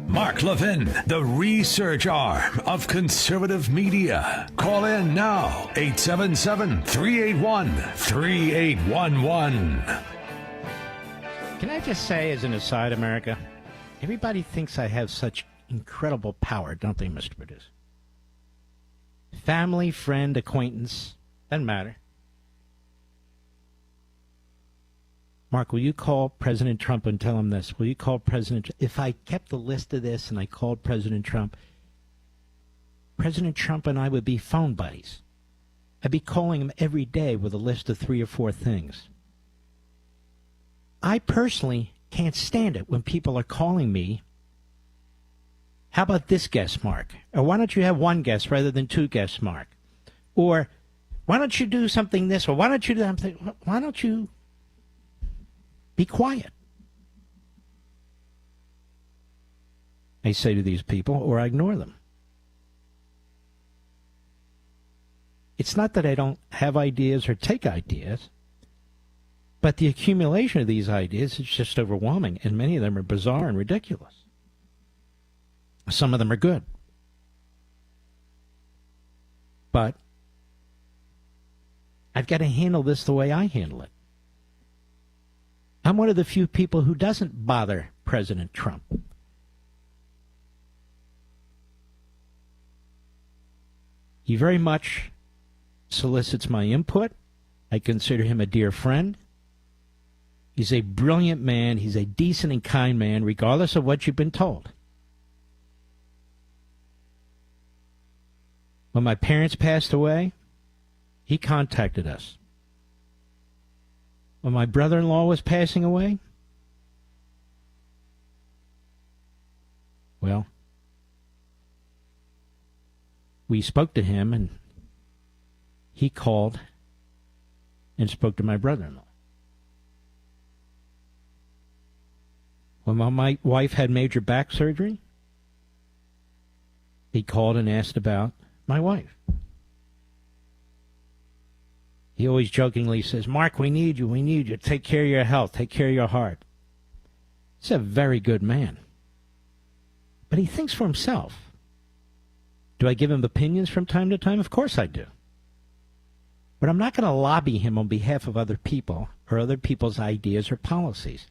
Mark Mark Levin, the research arm of conservative media. Call in now, 877-381-3811. Can I just say, as an aside, America, everybody thinks I have such incredible power, don't they, Mr. Producer? Family, friend, acquaintance, doesn't matter. Mark, will you call President Trump and tell him this? Will you call President Trump? If I kept a list of this and I called President Trump and I would be phone buddies. I'd be calling him every day with a list of 3 or 4 things. I personally can't stand it when people are calling me. How about this guest, Mark? Or why don't you have 1 guest rather than 2 guests, Mark? Or why don't you do something this? Or why don't you do something? Why don't you be quiet? I say to these people, or I ignore them. It's not that I don't have ideas or take ideas, but the accumulation of these ideas is just overwhelming, and many of them are bizarre and ridiculous. Some of them are good. But I've got to handle this the way I handle it. I'm one of the few people who doesn't bother President Trump. He very much solicits my input. I consider him a dear friend. He's a brilliant man. He's a decent and kind man, regardless of what you've been told. When my parents passed away, he contacted us. When my brother-in-law was passing away, well, we spoke to him, and he called and spoke to my brother-in-law. When my wife had major back surgery, he called and asked about my wife. He always jokingly says, Mark, we need you, take care of your health, take care of your heart. He's a very good man. But he thinks for himself. Do I give him opinions from time to time? Of course I do. But I'm not going to lobby him on behalf of other people or other people's ideas or policies.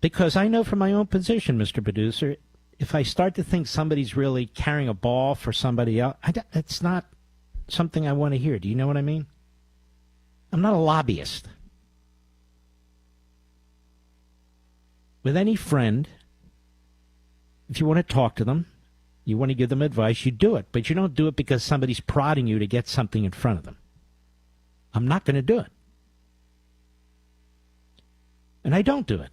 Because I know from my own position, Mr. Producer, if I start to think somebody's really carrying a ball for somebody else, it's not something I want to hear. Do you know what I mean? I'm not a lobbyist. With any friend, if you want to talk to them, you want to give them advice, you do it. But you don't do it because somebody's prodding you to get something in front of them. I'm not going to do it. And I don't do it.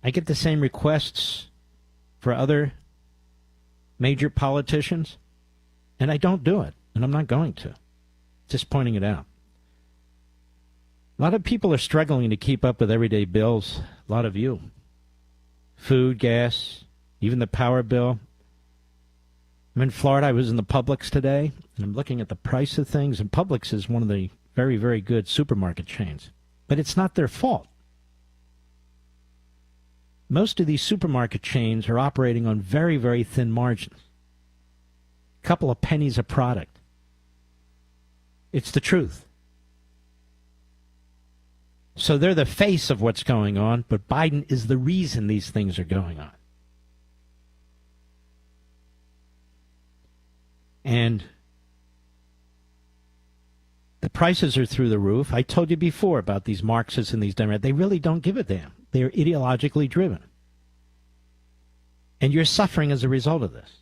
I get the same requests for other major politicians, and I don't do it, and I'm not going to. Just pointing it out. A lot of people are struggling to keep up with everyday bills. A lot of you. Food, gas, even the power bill. I'm in Florida. I was in the Publix today, and I'm looking at the price of things, and Publix is one of the very, very good supermarket chains. But it's not their fault. Most of these supermarket chains are operating on very, very thin margins. A couple of pennies a product. It's the truth. So they're the face of what's going on, but Biden is the reason these things are going on. And the prices are through the roof. I told you before about these Marxists and these Democrats. They really don't give a damn. They're ideologically driven. And you're suffering as a result of this.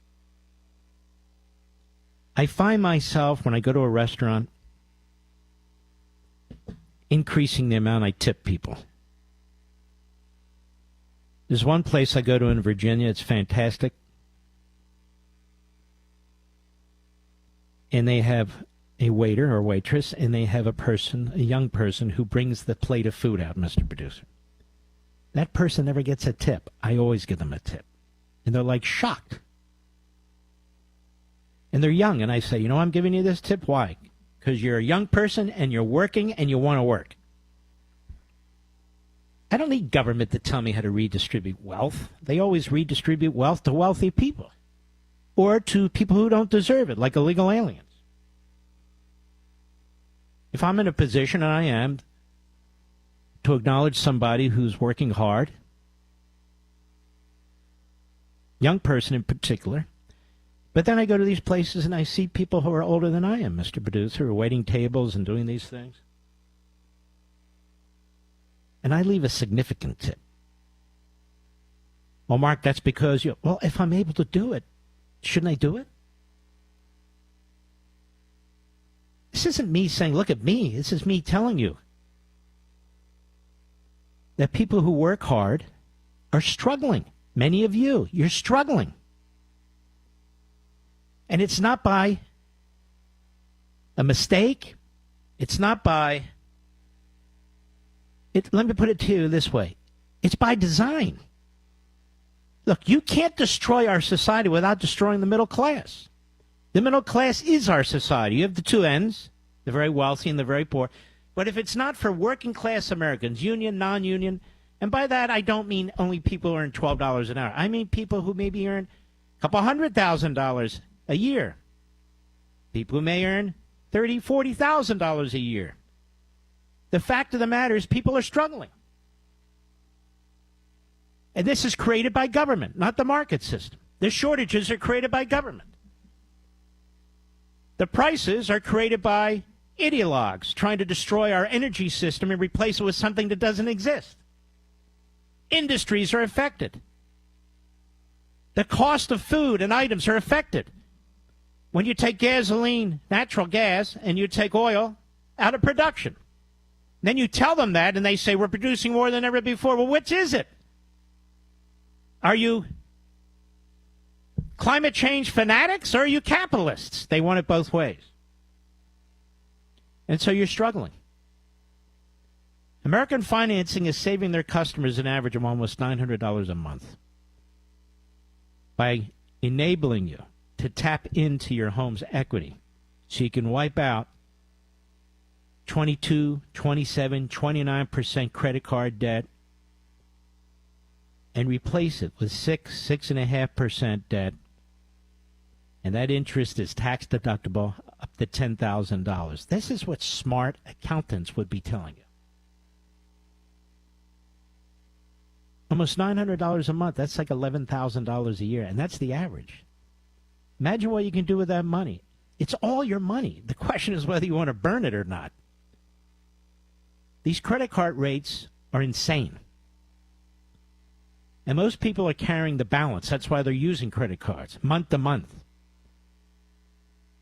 I find myself, when I go to a restaurant, increasing the amount I tip people. There's one place I go to in Virginia. It's fantastic. And they have a waiter or waitress, and they have a young person, who brings the plate of food out, Mr. Producer. That person never gets a tip. I always give them a tip. And they're like shocked. And they're young. And I say, you know, I'm giving you this tip. Why? Because you're a young person and you're working and you want to work. I don't need government to tell me how to redistribute wealth. They always redistribute wealth to wealthy people or to people who don't deserve it, like illegal aliens. If I'm in a position, and I am, to acknowledge somebody who's working hard, young person in particular, but then I go to these places and I see people who are older than I am, Mr. Producer, who are waiting tables and doing these things. And I leave a significant tip. Well, Mark, that's because you... Well, if I'm able to do it, shouldn't I do it? This isn't me saying, look at me. This is me telling you that people who work hard are struggling. Many of you, you're struggling. And it's not by a mistake. It's not by... let me put it to you this way. It's by design. Look, you can't destroy our society without destroying the middle class. The middle class is our society. You have the two ends, the very wealthy and the very poor. But if it's not for working class Americans, union, non-union, and by that I don't mean only people who earn $12 an hour. I mean people who maybe earn a couple $100,000 a year. People who may earn $30,000, $40,000 a year. The fact of the matter is people are struggling. And this is created by government, not the market system. The shortages are created by government. The prices are created by ideologues trying to destroy our energy system and replace it with something that doesn't exist. Industries are affected. The cost of food and items are affected. When you take gasoline, natural gas, and you take oil out of production, then you tell them that, and they say, we're producing more than ever before. Well, which is it? Are you climate change fanatics or are you capitalists? They want it both ways. And so you're struggling. American Financing is saving their customers an average of almost $900 a month by enabling you to tap into your home's equity so you can wipe out 22, 27, 29% credit card debt and replace it with 6.5% debt. And that interest is tax deductible up to $10,000. This is what smart accountants would be telling you. Almost $900 a month. That's like $11,000 a year, and that's the average. Imagine what you can do with that money. It's all your money. The question is whether you want to burn it or not. These credit card rates are insane. And most people are carrying the balance. That's why they're using credit cards, month to month.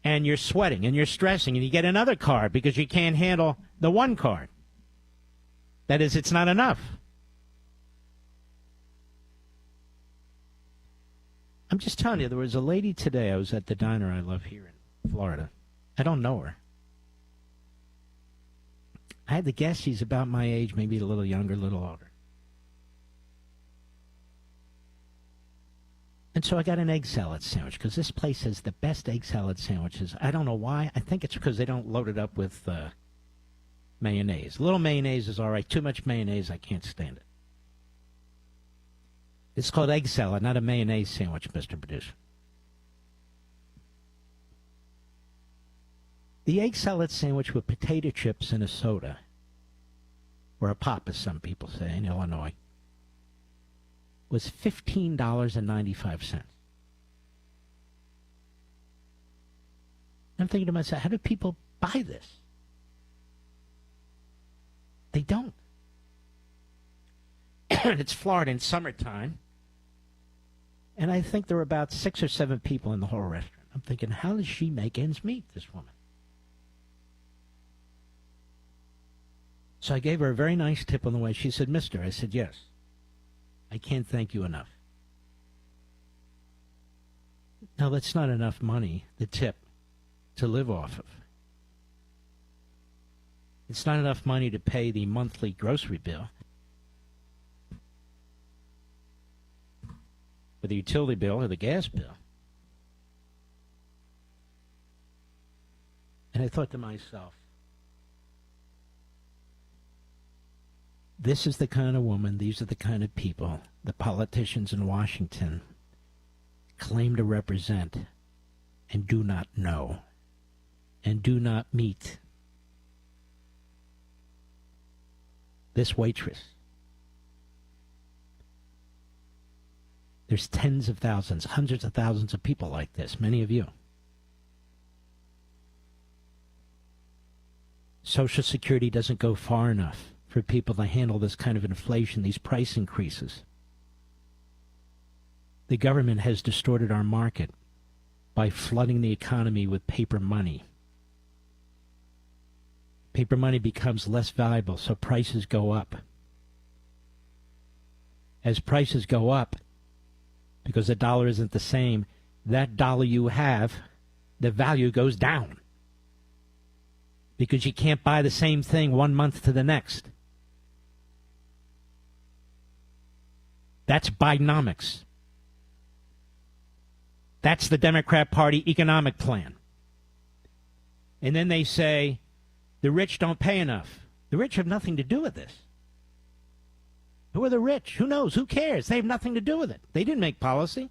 And you're sweating and you're stressing, and you get another card because you can't handle the one card. That is, it's not enough. I'm just telling you, there was a lady today. I was at the diner I love here in Florida. I don't know her. I had to guess she's about my age, maybe a little younger, a little older. And so I got an egg salad sandwich because this place has the best egg salad sandwiches. I don't know why. I think it's because they don't load it up with mayonnaise. A little mayonnaise is all right. Too much mayonnaise, I can't stand it. It's called egg salad, not a mayonnaise sandwich, Mr. Producer. The egg salad sandwich with potato chips and a soda, or a pop, as some people say in Illinois, was $15.95. I'm thinking to myself, how do people buy this? They don't. It's Florida in summertime. And I think there were about 6 or 7 people in the whole restaurant. I'm thinking, how does she make ends meet, this woman? So I gave her a very nice tip on the way. She said, Mister, I said, yes. I can't thank you enough. Now, that's not enough money, the tip, to live off of. It's not enough money to pay the monthly grocery bill, or the utility bill, or the gas bill. And I thought to myself, This is the kind of woman, these are the kind of people the politicians in Washington claim to represent and do not know and do not meet. This waitress. There's tens of thousands, hundreds of thousands of people like this, many of you. Social Security doesn't go far enough for people to handle this kind of inflation, these price increases. The government has distorted our market by flooding the economy with paper money. Paper money becomes less valuable, so prices go up. As prices go up, because the dollar isn't the same, that dollar you have, the value goes down. Because you can't buy the same thing 1 month to the next. That's Bidenomics. That's the Democrat Party economic plan. And then they say, the rich don't pay enough. The rich have nothing to do with this. Who are the rich? Who knows? Who cares? They have nothing to do with it. They didn't make policy.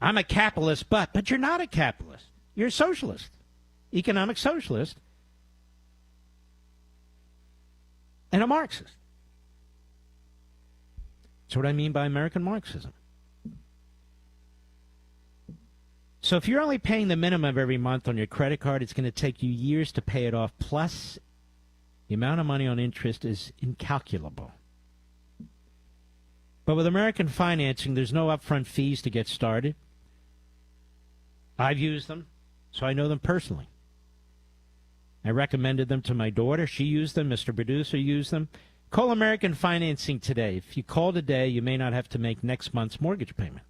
I'm a capitalist, but you're not a capitalist. You're a socialist, economic socialist, and a Marxist. That's what I mean by American Marxism. So if you're only paying the minimum every month on your credit card, it's going to take you years to pay it off, plus the amount of money on interest is incalculable. But with American financing, there's no upfront fees to get started. I've used them, so I know them personally. I recommended them to my daughter. She used them. Mr. Producer used them. Call American Financing today. If you call today, you may not have to make next month's mortgage payment.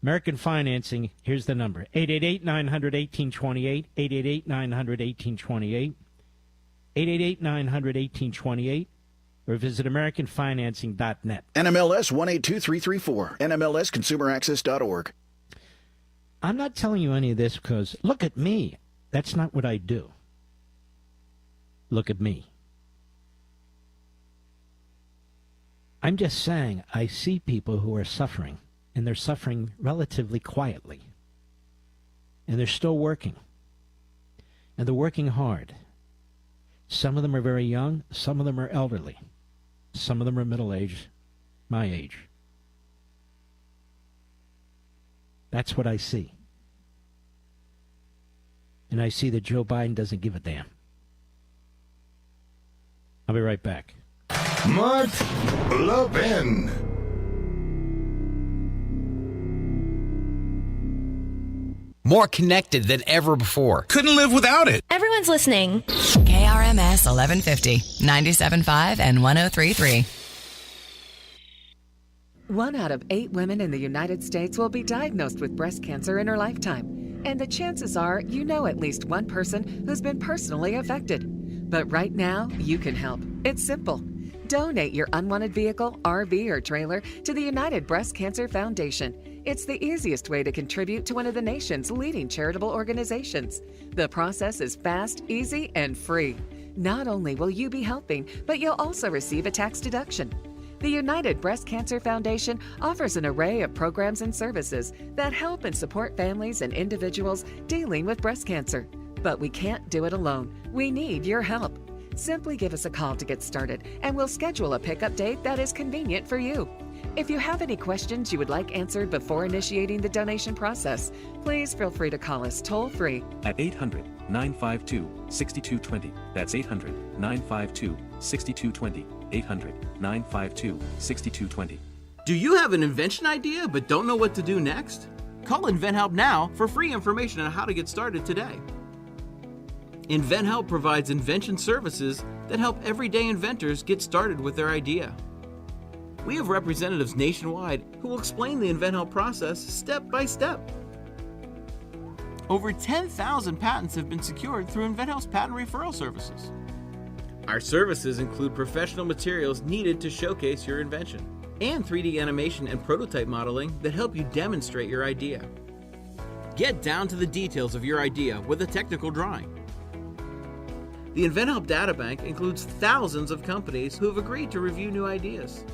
American Financing, here's the number, 888-900-1828, 888-900-1828, 888-900-1828, or visit AmericanFinancing.net. NMLS 182334, NMLSConsumerAccess.org. I'm not telling you any of this because, look at me. That's not what I do. Look at me. I'm just saying I see people who are suffering, and they're suffering relatively quietly. And they're still working. And they're working hard. Some of them are very young. Some of them are elderly. Some of them are middle-aged, my age. That's what I see. And I see that Joe Biden doesn't give a damn. I'll be right back. Mark Levin. More connected than ever before. Couldn't live without it. Everyone's listening. KRMS 1150, 97.5 and 103.3. 1 out of 8 women in the United States will be diagnosed with breast cancer in her lifetime. And the chances are you know at least one person who's been personally affected. But right now, you can help. It's simple. Donate your unwanted vehicle, RV, or trailer to the United Breast Cancer Foundation. It's the easiest way to contribute to one of the nation's leading charitable organizations. The process is fast, easy, and free. Not only will you be helping, but you'll also receive a tax deduction. The United Breast Cancer Foundation offers an array of programs and services that help and support families and individuals dealing with breast cancer. But we can't do it alone. We need your help. Simply give us a call to get started, and we'll schedule a pickup date that is convenient for you. If you have any questions you would like answered before initiating the donation process, please feel free to call us toll-free at 800-952-6220. That's 800-952-6220. 800-952-6220. Do you have an invention idea but don't know what to do next? Call InventHelp now for free information on how to get started today. InventHelp provides invention services that help everyday inventors get started with their idea. We have representatives nationwide who will explain the InventHelp process step by step. Over 10,000 patents have been secured through InventHelp's patent referral services. Our services include professional materials needed to showcase your invention, and 3D animation and prototype modeling that help you demonstrate your idea. Get down to the details of your idea with a technical drawing. The InventHelp Data Bank includes thousands of companies who have agreed to review new ideas.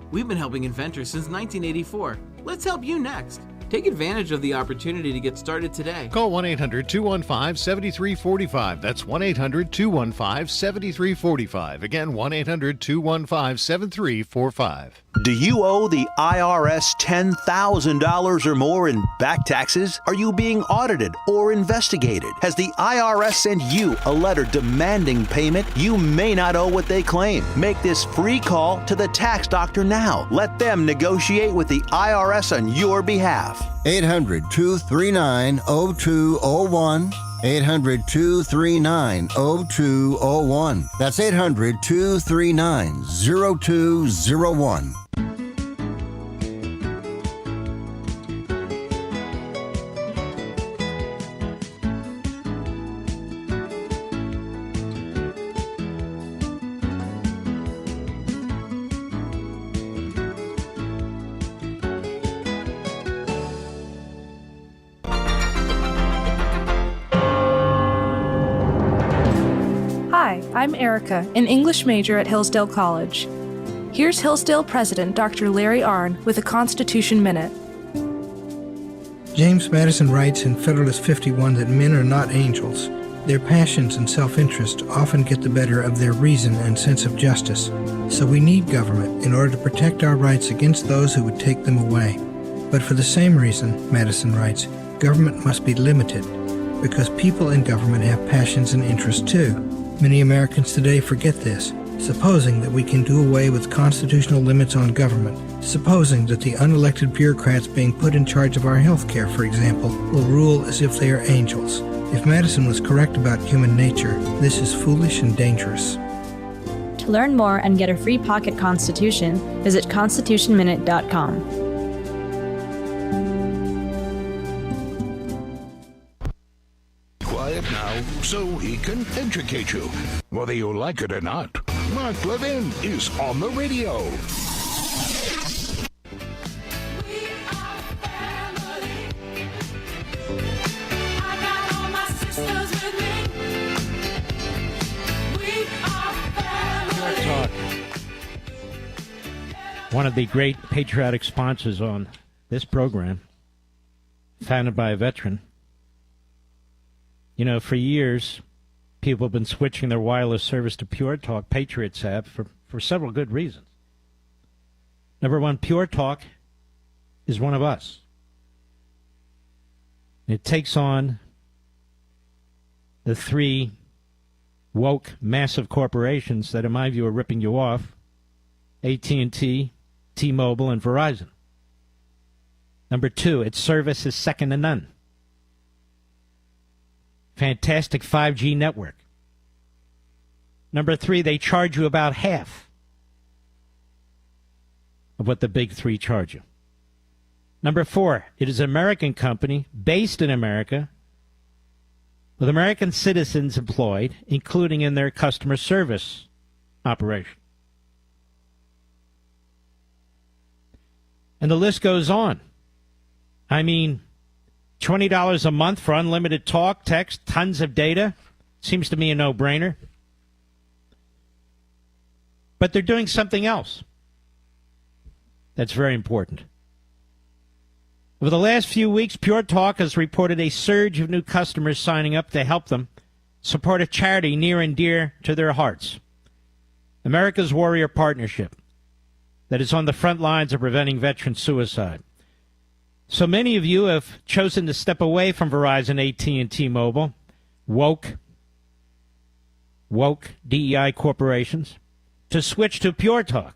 We've been helping inventors since 1984. Let's help you next. Take advantage of the opportunity to get started today. Call 1-800-215-7345. That's 1-800-215-7345. Again, 1-800-215-7345. Do you owe the IRS $10,000 or more in back taxes? Are you being audited or investigated? Has the IRS sent you a letter demanding payment? You may not owe what they claim. Make this free call to the tax doctor now. Let them negotiate with the IRS on your behalf. 800-239-0201. 800-239-0201. That's 800-239-0201. Hi, I'm Erica, an English major at Hillsdale College. Here's Hillsdale President Dr. Larry Arnn with a Constitution Minute. James Madison writes in Federalist 51 that men are not angels. Their passions and self-interest often get the better of their reason and sense of justice. So we need government in order to protect our rights against those who would take them away. But for the same reason, Madison writes, government must be limited, because people in government have passions and interests too. Many Americans today forget this, supposing that we can do away with constitutional limits on government, supposing that the unelected bureaucrats being put in charge of our health care, for example, will rule as if they are angels. If Madison was correct about human nature, this is foolish and dangerous. To learn more and get a free pocket constitution, visit constitutionminute.com. Quiet now so he can educate you. Whether you like it or not, Mark Levin is on the radio. One of the great patriotic sponsors on this program, founded by a veteran. You know, for years, people have been switching their wireless service to Pure Talk. Patriots have, for several good reasons. Number one, Pure Talk is one of us. It takes on the three woke, massive corporations that, in my view, are ripping you off: AT&T, T-Mobile, and Verizon. Number two, its service is second to none. Fantastic 5G network. Number three, they charge you about half of what the big three charge you. Number four, it is an American company based in America with American citizens employed, including in their customer service operation. And the list goes on. I mean, $20 a month for unlimited talk, text, tons of data. Seems to me a no-brainer. But they're doing something else that's very important. Over the last few weeks, Pure Talk has reported a surge of new customers signing up to help them support a charity near and dear to their hearts, America's Warrior Partnership, that is on the front lines of preventing veteran suicide. So many of you have chosen to step away from Verizon, AT&T, and T-Mobile, woke DEI corporations, to switch to Pure Talk,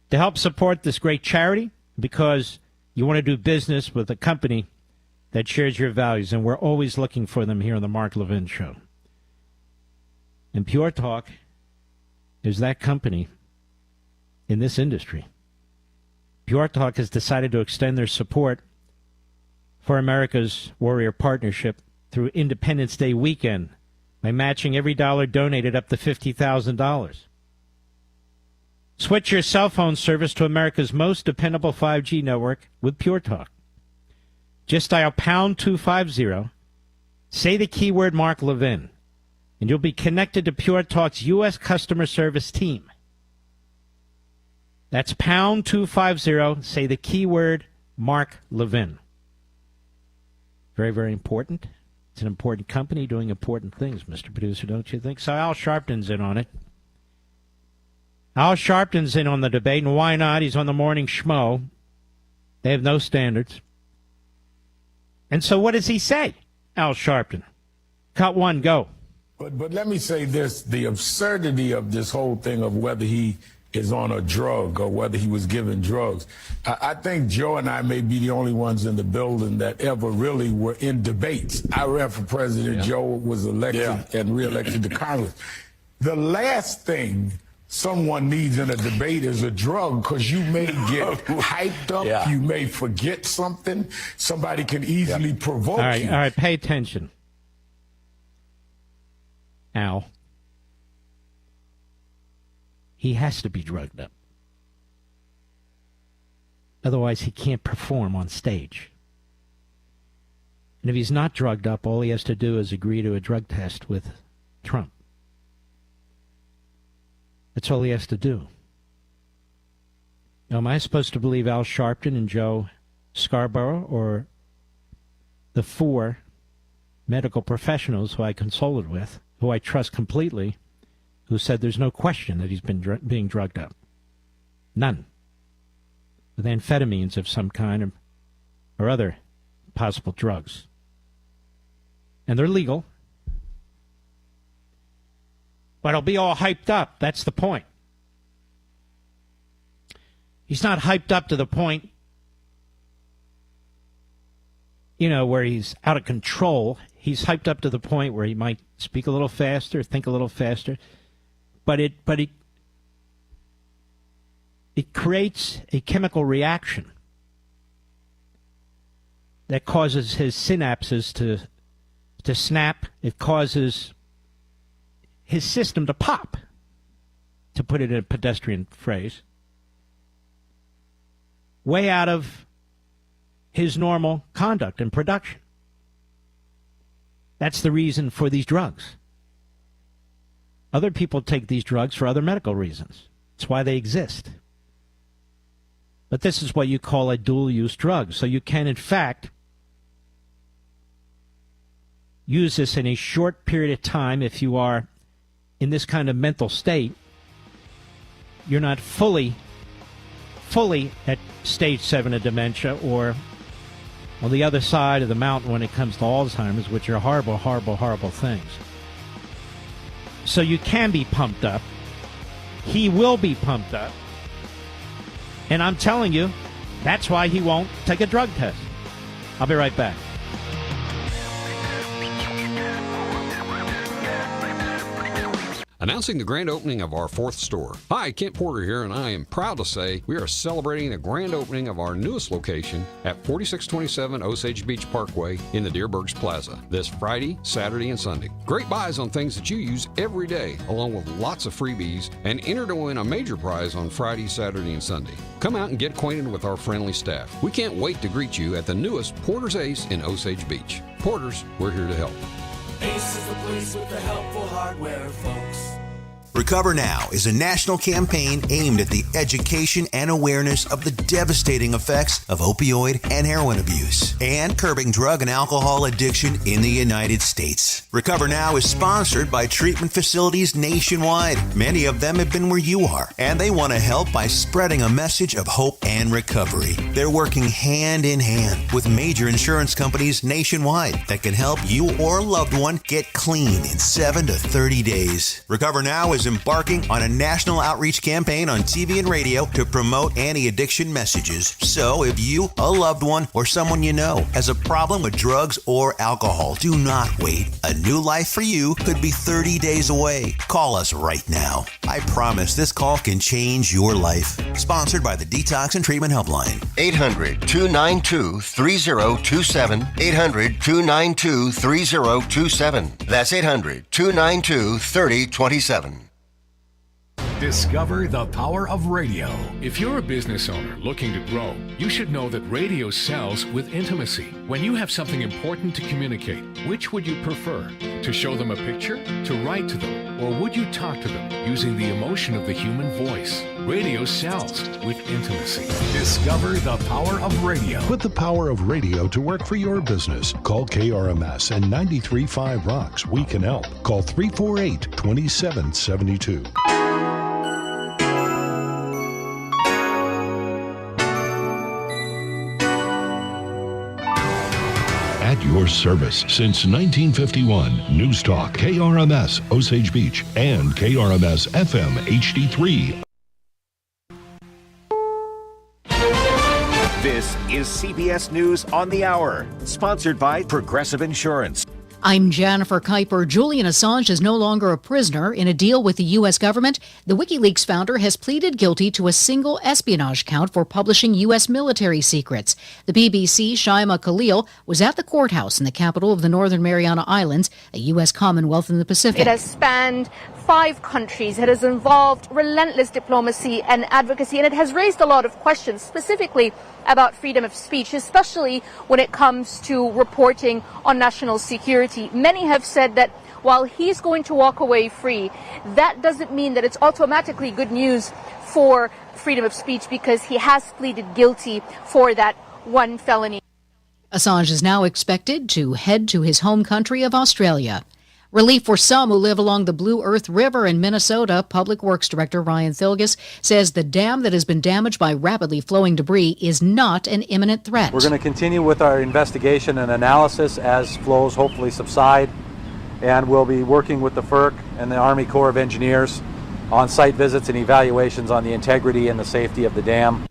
to help support this great charity, because you want to do business with a company that shares your values, and we're always looking for them here on the Mark Levin Show. And Pure Talk is that company in this industry. Pure Talk has decided to extend their support for America's Warrior Partnership through Independence Day weekend by matching every dollar donated up to $50,000. Switch your cell phone service to America's most dependable 5G network with Pure Talk. Just dial #250, say the keyword Mark Levin, And you'll be connected to Pure Talk's U.S. customer service team. That's pound 250. Say the keyword Mark Levin. Very, very important. It's an important company doing important things, Mr. Producer, don't you think? So Al Sharpton's in on it. Al Sharpton's in on the debate, and why not? He's on the morning schmo. They have no standards. And so what does he say, Al Sharpton? Cut one, go. But let me say this, the absurdity of this whole thing of whether he is on a drug or whether he was given drugs. I think Joe and I may be the only ones in the building that ever really were in debates. I ran for president. Joe was elected and reelected to Congress. The last thing someone needs in a debate is a drug, because you may get hyped up, you may forget something, somebody can easily provoke you. All right, pay attention. Al. He has to be drugged up. Otherwise, he can't perform on stage. And if he's not drugged up, all he has to do is agree to a drug test with Trump. That's all he has to do. Now, am I supposed to believe Al Sharpton and Joe Scarborough, or the four medical professionals who I consulted with, who I trust completely, who said there's no question that he's been being drugged up? None. With amphetamines of some kind or other possible drugs. And they're legal. But he'll be all hyped up. That's the point. He's not hyped up to the point, where he's out of control. He's hyped up to the point where he might speak a little faster, think a little faster. But it creates a chemical reaction that causes his synapses to snap. It causes his system to pop, to put it in a pedestrian phrase, way out of his normal conduct and production. That's the reason for these drugs. Other people take these drugs for other medical reasons. It's why they exist. But this is what you call a dual-use drug. So you can, in fact, use this in a short period of time. If you are in this kind of mental state, you're not fully at stage 7 of dementia, or on the other side of the mountain when it comes to Alzheimer's, which are horrible, horrible, horrible things. So you can be pumped up. He will be pumped up. And I'm telling you, that's why he won't take a drug test. I'll be right back. Announcing the grand opening of our 4th store. Hi, Kent Porter here, and I am proud to say we are celebrating the grand opening of our newest location at 4627 Osage Beach Parkway in the Deerbergs Plaza this Friday, Saturday, and Sunday. Great buys on things that you use every day, along with lots of freebies, and enter to win a major prize on Friday, Saturday, and Sunday. Come out and get acquainted with our friendly staff. We can't wait to greet you at the newest Porter's Ace in Osage Beach. Porter's, we're here to help. Ace is the place with the helpful hardware, folks. Recover Now is a national campaign aimed at the education and awareness of the devastating effects of opioid and heroin abuse and curbing drug and alcohol addiction in the United States. Recover Now is sponsored by treatment facilities nationwide. Many of them have been where you are, and they want to help by spreading a message of hope and recovery. They're working hand in hand with major insurance companies nationwide that can help you or a loved one get clean in 7 to 30 days. Recover Now is embarking on a national outreach campaign on TV and radio to promote anti-addiction messages. So if you, a loved one, or someone you know has a problem with drugs or alcohol, do not wait. A new life for you could be 30 days away. Call us right now. I promise this call can change your life. Sponsored by the Detox and Treatment Helpline. 800-292-3027. 800-292-3027. That's 800-292-3027. Discover the power of radio. If you're a business owner looking to grow, you should know that radio sells with intimacy. When you have something important to communicate, which would you prefer? To show them a picture? To write to them? Or would you talk to them using the emotion of the human voice? Radio sells with intimacy. Discover the power of radio. Put the power of radio to work for your business. Call KRMS and 93.5 Rocks. We can help. Call 348-2772. At your service since 1951. News Talk, KRMS, Osage Beach, and KRMS FM HD3. This is CBS News on the Hour, sponsored by Progressive Insurance. I'm Jennifer Kuiper. Julian Assange is no longer a prisoner. In a deal with the U.S. government, the WikiLeaks founder has pleaded guilty to a single espionage count for publishing U.S. military secrets. The BBC, Shaima Khalil, was at the courthouse in the capital of the Northern Mariana Islands, a U.S. Commonwealth in the Pacific. It has spanned 5 countries. It has involved relentless diplomacy and advocacy, and it has raised a lot of questions, specifically about freedom of speech, especially when it comes to reporting on national security. Many have said that while he's going to walk away free, that doesn't mean that it's automatically good news for freedom of speech, because he has pleaded guilty for that one felony. Assange is now expected to head to his home country of Australia. Relief for some who live along the Blue Earth River in Minnesota. Public Works Director Ryan Thilgus says the dam that has been damaged by rapidly flowing debris is not an imminent threat. We're going to continue with our investigation and analysis as flows hopefully subside, and we'll be working with the FERC and the Army Corps of Engineers on site visits and evaluations on the integrity and the safety of the dam.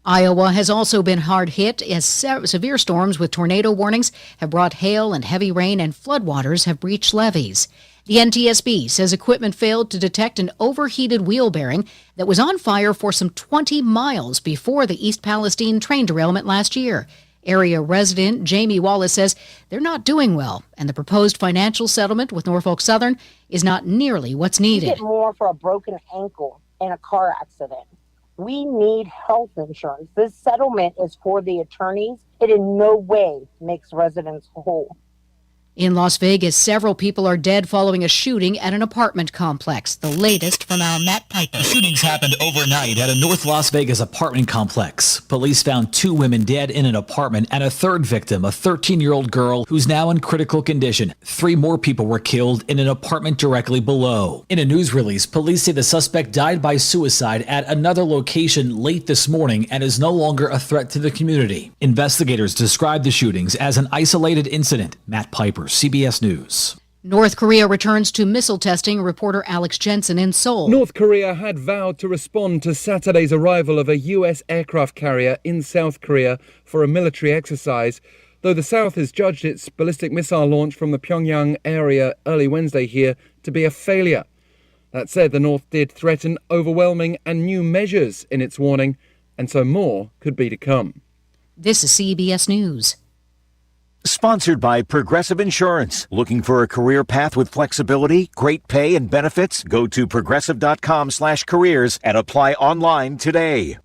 Iowa has also been hard hit as severe storms with tornado warnings have brought hail and heavy rain, and floodwaters have breached levees. The NTSB says equipment failed to detect an overheated wheel bearing that was on fire for some 20 miles before the East Palestine train derailment last year. Area resident Jamie Wallace says they're not doing well, and the proposed financial settlement with Norfolk Southern is not nearly what's needed. You get more for a broken ankle in a car accident. We need health insurance. This settlement is for the attorneys. It in no way makes residents whole. In Las Vegas, several people are dead following a shooting at an apartment complex. The latest from our Matt Piper. The shootings happened overnight at a North Las Vegas apartment complex. Police found 2 women dead in an apartment and a third victim, a 13-year-old girl who's now in critical condition. 3 more people were killed in an apartment directly below. In a news release, police say the suspect died by suicide at another location late this morning and is no longer a threat to the community. Investigators described the shootings as an isolated incident. Matt Piper, CBS News. North Korea returns to missile testing. Reporter Alex Jensen in Seoul. North Korea had vowed to respond to Saturday's arrival of a U.S. aircraft carrier in South Korea for a military exercise, though the South has judged its ballistic missile launch from the Pyongyang area early Wednesday here to be a failure. That said, the North did threaten overwhelming and new measures in its warning, and so more could be to come. This is CBS News. Sponsored by Progressive Insurance. Looking for a career path with flexibility, great pay, and benefits? Go to progressive.com/careers and apply online today.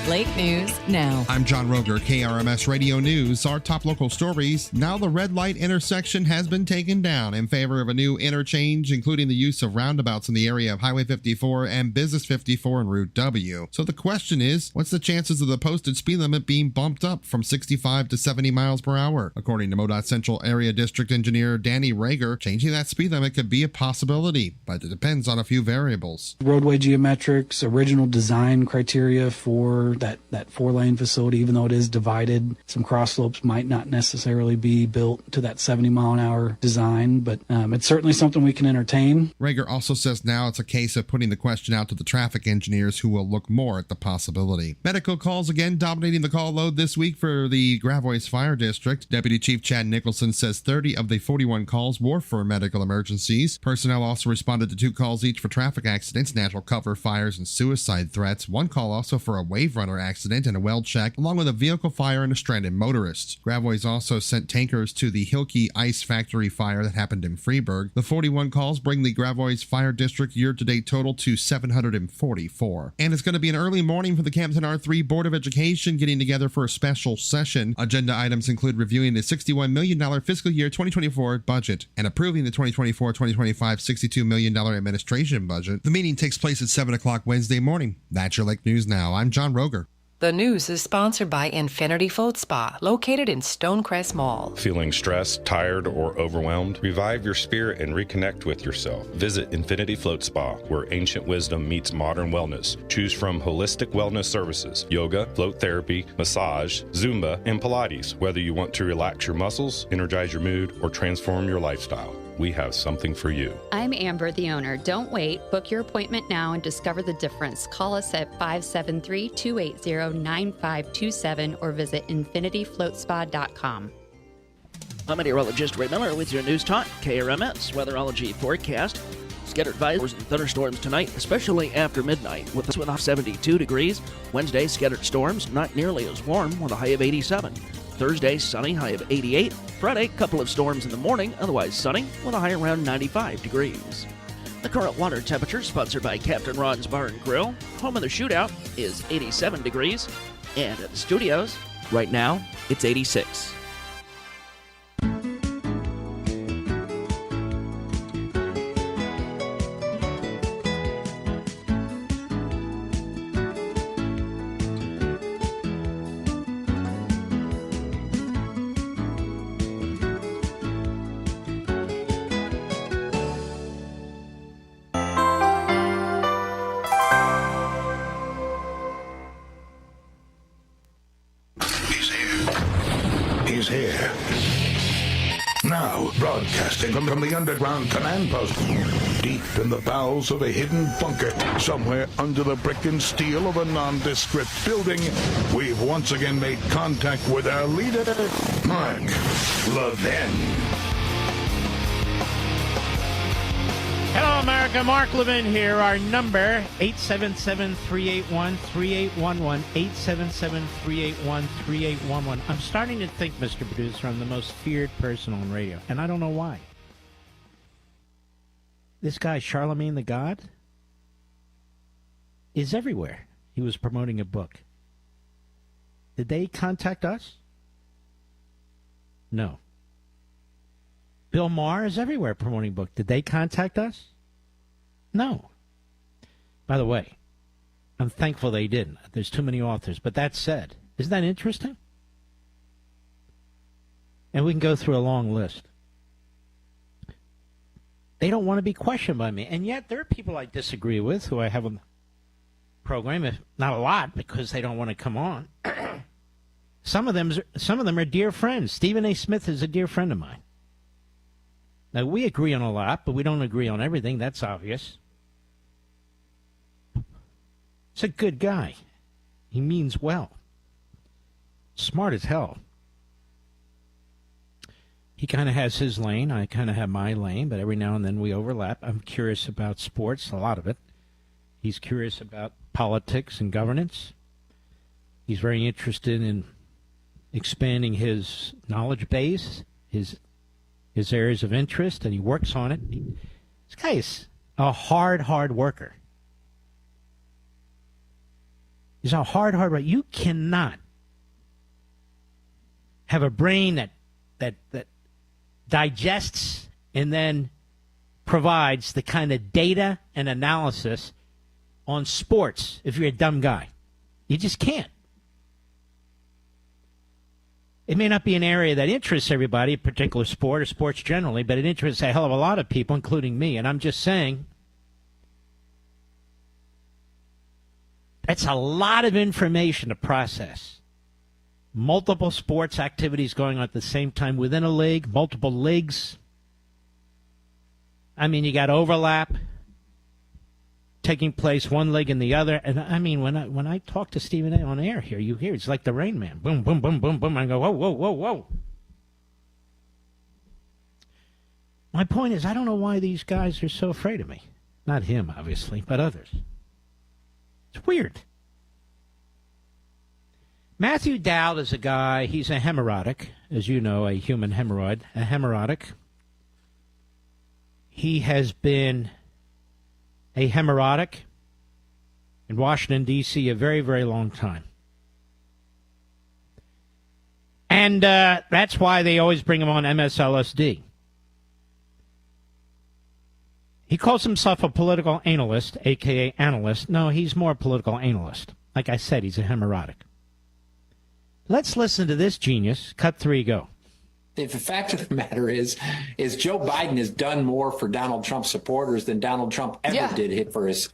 Lake News Now. I'm John Roger, KRMS Radio News. Our top local stories. Now the red light intersection has been taken down in favor of a new interchange, including the use of roundabouts in the area of Highway 54 and Business 54 and Route W. So the question is, what's the chances of the posted speed limit being bumped up from 65 to 70 miles per hour? According to MoDOT Central Area District Engineer Danny Rager, changing that speed limit could be a possibility, but it depends on a few variables. Roadway geometrics, original design criteria for that 4-lane facility, even though it is divided, some cross slopes might not necessarily be built to that 70-mile-an-hour design, but it's certainly something we can entertain. Rager also says now it's a case of putting the question out to the traffic engineers, who will look more at the possibility. Medical calls again dominating the call load this week for the Gravois Fire District. Deputy Chief Chad Nicholson says 30 of the 41 calls were for medical emergencies. Personnel also responded to 2 calls each for traffic accidents, natural cover fires, and suicide threats. 1 call also for a wave run runner accident and a well check, along with a vehicle fire and a stranded motorist. Gravois also sent tankers to the Hilke Ice Factory fire that happened in Freeburg. The 41 calls bring the Gravois Fire District year-to-date total to 744. And it's going to be an early morning for the Camden R3 Board of Education getting together for a special session. Agenda items include reviewing the $61 million fiscal year 2024 budget and approving the 2024-2025 $62 million administration budget. The meeting takes place at 7 o'clock Wednesday morning. That's your Lake News Now. I'm John Roger. The news is sponsored by Infinity Float Spa, located in Stonecrest Mall. Feeling stressed, tired, or overwhelmed? Revive your spirit and reconnect with yourself. Visit Infinity Float Spa, where ancient wisdom meets modern wellness. Choose from holistic wellness services, yoga, float therapy, massage, Zumba, and Pilates. Whether you want to relax your muscles, energize your mood, or transform your lifestyle, we have something for you. I'm Amber, the owner. Don't wait. Book your appointment now and discover the difference. Call us at 573-280-9527 or visit infinityfloatspa.com. I'm meteorologist Ray Miller with your News Talk KRMS weatherology forecast. Scattered showers and thunderstorms tonight, especially after midnight, with a high of 72 degrees. Wednesday, scattered storms, not nearly as warm, with a high of 87. Thursday, sunny, high of 88. Friday, couple of storms in the morning, otherwise sunny, with a high around 95 degrees. The current water temperature, sponsored by Captain Ron's Bar and Grill. Home of the shootout is 87 degrees. And at the studios, right now, it's 86. He's here. Now, broadcasting from the underground command post, deep in the bowels of a hidden bunker, somewhere under the brick and steel of a nondescript building, we've once again made contact with our leader, Mark Levin. Hello, America. Mark Levin here. Our number, 877-381-3811, 877-381-3811. I'm starting to think, Mr. Producer, I'm the most feared person on radio, and I don't know why. This guy, Charlemagne the God, is everywhere. He was promoting a book. Did they contact us? No. Bill Maher is everywhere promoting a book. Did they contact us? No. By the way, I'm thankful they didn't. There's too many authors. But that said, isn't that interesting? And we can go through a long list. They don't want to be questioned by me. And yet there are people I disagree with who I have on the program. If not a lot, because they don't want to come on. Some of them are dear friends. Stephen A. Smith is a dear friend of mine. Now, we agree on a lot, but we don't agree on everything. That's obvious. He's a good guy. He means well. Smart as hell. He kind of has his lane. I kind of have my lane, but every now and then we overlap. I'm curious about sports, a lot of it. He's curious about politics and governance. He's very interested in expanding his knowledge base, his areas of interest, and he works on it. This guy is a hard worker. He's a hard worker. You cannot have a brain that digests and then provides the kind of data and analysis on sports if you're a dumb guy. You just can't. It may not be an area that interests everybody, a particular sport or sports generally, but it interests a hell of a lot of people, including me. And I'm just saying, that's a lot of information to process. Multiple sports activities going on at the same time within a league, multiple leagues. I mean, you got overlap taking place, one league and the other. And I mean, when I talk to Stephen A. on air here, you hear it's like the Rain Man. Boom, boom, boom, boom, boom. I go, whoa. My point is, I don't know why these guys are so afraid of me. Not him, obviously, but others. It's weird. Matthew Dowd is a guy, he's a hemorrhoidic, as you know, a human hemorrhoid, a hemorrhoidic. He has been a hemorrhoidic in Washington, D.C. a very, very long time. And that's why they always bring him on MSLSD. He calls himself a political analyst, a.k.a. analyst. No, he's more a political analyst. Like I said, he's a hemorrhoidic. Let's listen to this genius. Cut 3, go. The fact of the matter is Joe Biden has done more for Donald Trump supporters than Donald Trump ever did for his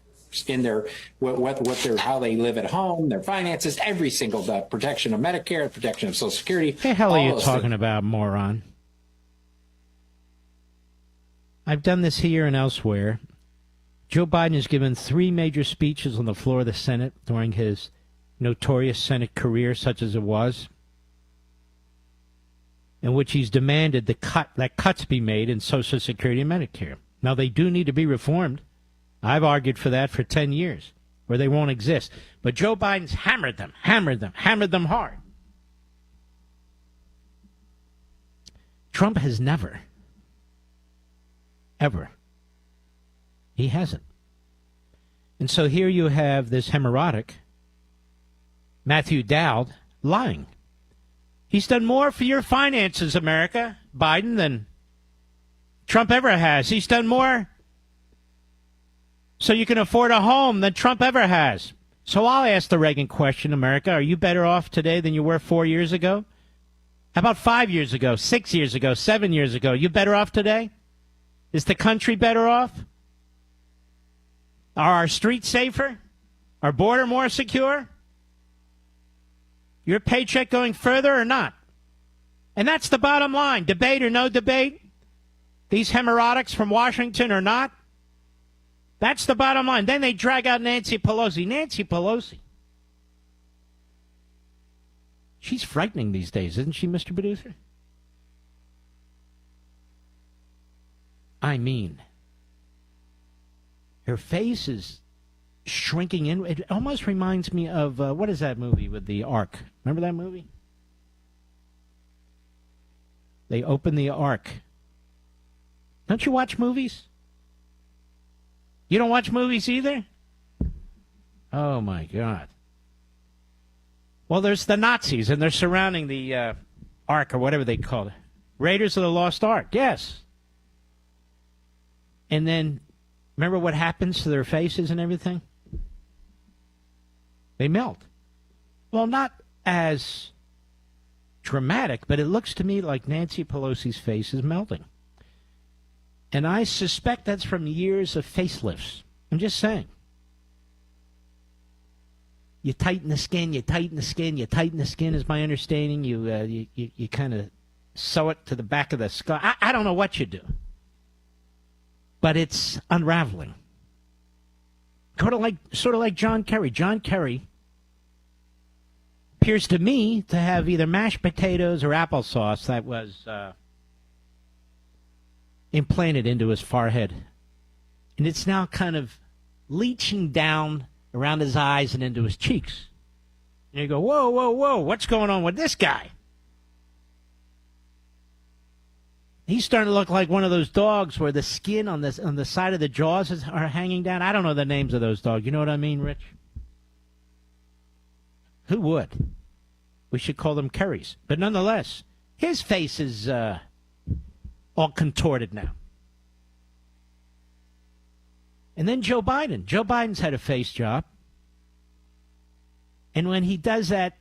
in their what their how they live at home, their finances, every single the protection of Medicare, the protection of Social Security. What the hell are you talking about, moron? I've done this here and elsewhere. Joe Biden has given 3 major speeches on the floor of the Senate during his notorious Senate career, such as it was, in which he's demanded that cuts be made in Social Security and Medicare. Now, they do need to be reformed. I've argued for that for 10 years, where they won't exist. But Joe Biden's hammered them hard. Trump has never, ever. He hasn't. And so here you have this hemorrhoidic, Matthew Dowd, lying. He's done more for your finances, America, Biden, than Trump ever has. He's done more so you can afford a home than Trump ever has. So I'll ask the Reagan question, America. Are you better off today than you were 4 years ago? How about 5 years ago, 6 years ago, 7 years ago? You better off today? Is the country better off? Are our streets safer? Our border more secure? Your paycheck going further or not? And that's the bottom line. Debate or no debate? These hemorrhoidics from Washington or not? That's the bottom line. Then they drag out Nancy Pelosi. Nancy Pelosi. She's frightening these days, isn't she, Mr. Producer? I mean, her face is shrinking in. It almost reminds me of, what is that movie with the Ark? Remember that movie? They open the Ark. Don't you watch movies? You don't watch movies either? Oh, my God. Well, there's the Nazis, and they're surrounding the Ark, or whatever they call it. Raiders of the Lost Ark, yes. And then, remember what happens to their faces and everything? They melt. Well, not as dramatic, but it looks to me like Nancy Pelosi's face is melting. And I suspect that's from years of facelifts. I'm just saying. You tighten the skin, you tighten the skin, you tighten the skin is my understanding. You kind of sew it to the back of the skull. I don't know what you do. But it's unraveling. Sort of like John Kerry. John Kerry appears to me to have either mashed potatoes or applesauce that was implanted into his forehead. And it's now kind of leaching down around his eyes and into his cheeks. And you go, whoa, whoa, whoa, what's going on with this guy? He's starting to look like one of those dogs where the skin on the side of the jaws are hanging down. I don't know the names of those dogs. You know what I mean, Rich? Who would? We should call them Kerrys. But nonetheless, his face is all contorted now. And then Joe Biden. Joe Biden's had a face job. And when he does that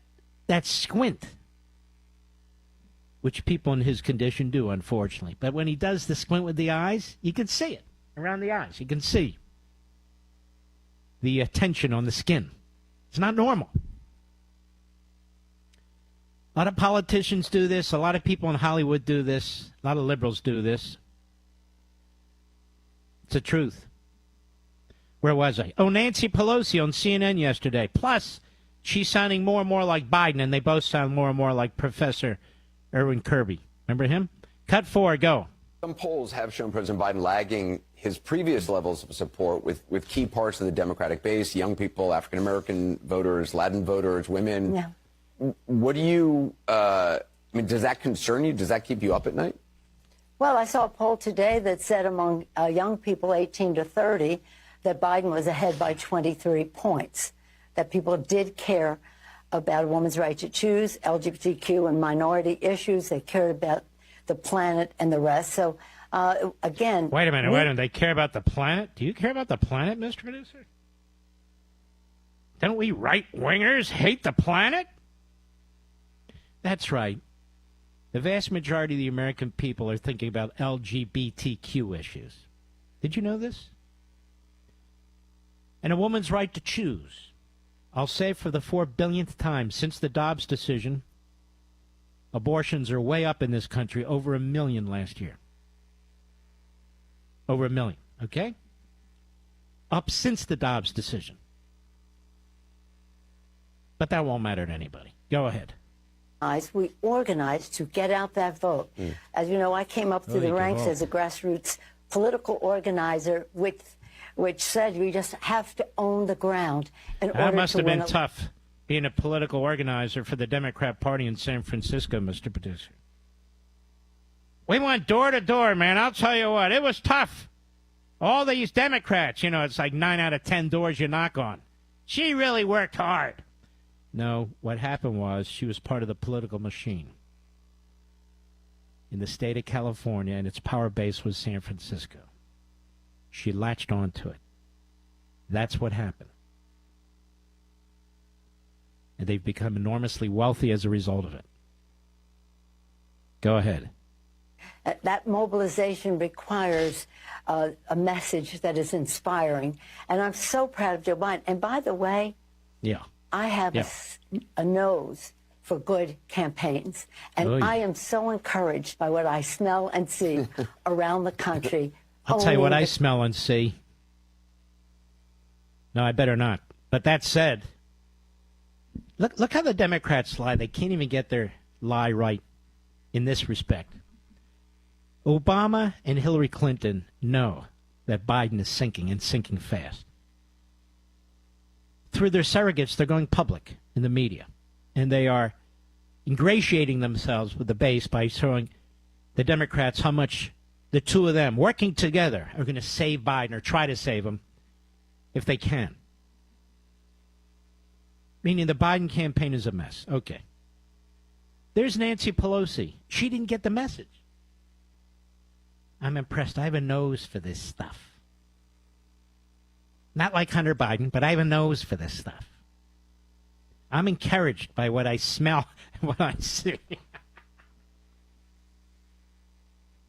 squint, which people in his condition do, unfortunately. But when he does the squint with the eyes, you can see it around the eyes. You can see the tension on the skin. It's not normal. A lot of politicians do this. A lot of people in Hollywood do this. A lot of liberals do this. It's the truth. Where was I? Oh, Nancy Pelosi on CNN yesterday. Plus, she's sounding more and more like Biden, and they both sound more and more like Professor Erwin Kirby. Remember him? Cut 4, go. Some polls have shown President Biden lagging his previous levels of support with key parts of the Democratic base, young people, African-American voters, Latin voters, women. Yeah. What do you, does that concern you? Does that keep you up at night? Well, I saw a poll today that said among young people 18 to 30 that Biden was ahead by 23 points, that people did care about a woman's right to choose, LGBTQ and minority issues. They cared about the planet and the rest. So, again... Wait a minute. They care about the planet? Do you care about the planet, Mr. Producer? Don't we right-wingers hate the planet? That's right. The vast majority of the American people are thinking about LGBTQ issues. Did you know this? And a woman's right to choose. I'll say for the 4 billionth time since the Dobbs decision, abortions are way up in this country, over 1 million last year. Over 1 million, okay? Up since the Dobbs decision. But that won't matter to anybody. Go ahead. We organized to get out that vote. As you know, I came up through the ranks as a grassroots political organizer, which said we just have to own the ground in order to win. That must have been tough, being a political organizer for the Democrat Party in San Francisco, Mr. Producer. We went door to door, man. I'll tell you what, it was tough. All these Democrats, it's like 9 out of 10 doors you knock on. She really worked hard. No, what happened was she was part of the political machine in the state of California, and its power base was San Francisco. She latched onto it. That's what happened. And they've become enormously wealthy as a result of it. Go ahead. That mobilization requires a message that is inspiring. And I'm so proud of Joe Biden. And by the way, I have a nose for good campaigns. And I am so encouraged by what I smell and see around the country. I'll tell you what I smell and see. No, I better not. But that said, look how the Democrats lie. They can't even get their lie right in this respect. Obama and Hillary Clinton know that Biden is sinking and sinking fast. Through their surrogates, they're going public in the media. And they are ingratiating themselves with the base by showing the Democrats how much the two of them, working together, are going to save Biden or try to save him if they can. Meaning the Biden campaign is a mess. Okay. There's Nancy Pelosi. She didn't get the message. I'm impressed. I have a nose for this stuff. Not like Hunter Biden, but I have a nose for this stuff. I'm encouraged by what I smell and what I see.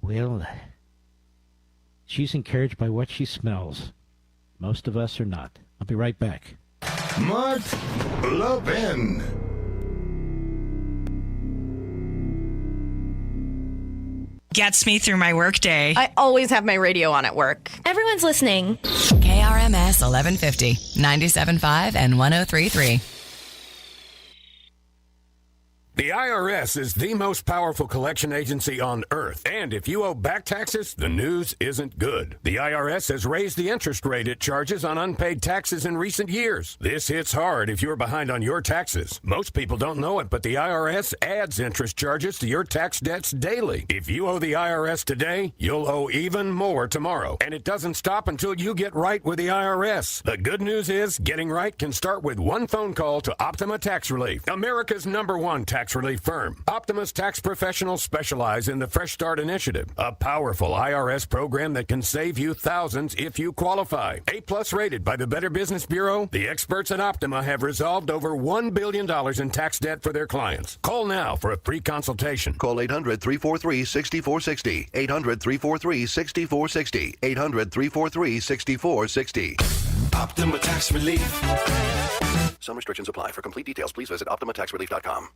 Well, she's encouraged by what she smells. Most of us are not. I'll be right back. Mark Levin. Gets me through my workday. I always have my radio on at work. Everyone's listening. KRMS 1150, 97.5 and 103.3. The IRS is the most powerful collection agency on earth. And if you owe back taxes, the news isn't good. The IRS has raised the interest rate it charges on unpaid taxes in recent years. This hits hard if you're behind on your taxes. Most people don't know it, but the IRS adds interest charges to your tax debts daily. If you owe the IRS today, you'll owe even more tomorrow. And it doesn't stop until you get right with the IRS. The good news is getting right can start with one phone call to Optima Tax Relief, America's #1 tax relief firm. Optima's tax professionals specialize in the Fresh Start Initiative, a powerful IRS program that can save you thousands if you qualify. A+ rated by the Better Business Bureau, the experts at Optima have resolved over $1 billion in tax debt for their clients. Call now for a free consultation. Call 800-343-6460. 800-343-6460. 800-343-6460. Optima Tax Relief. Some restrictions apply. For complete details, please visit OptimaTaxRelief.com.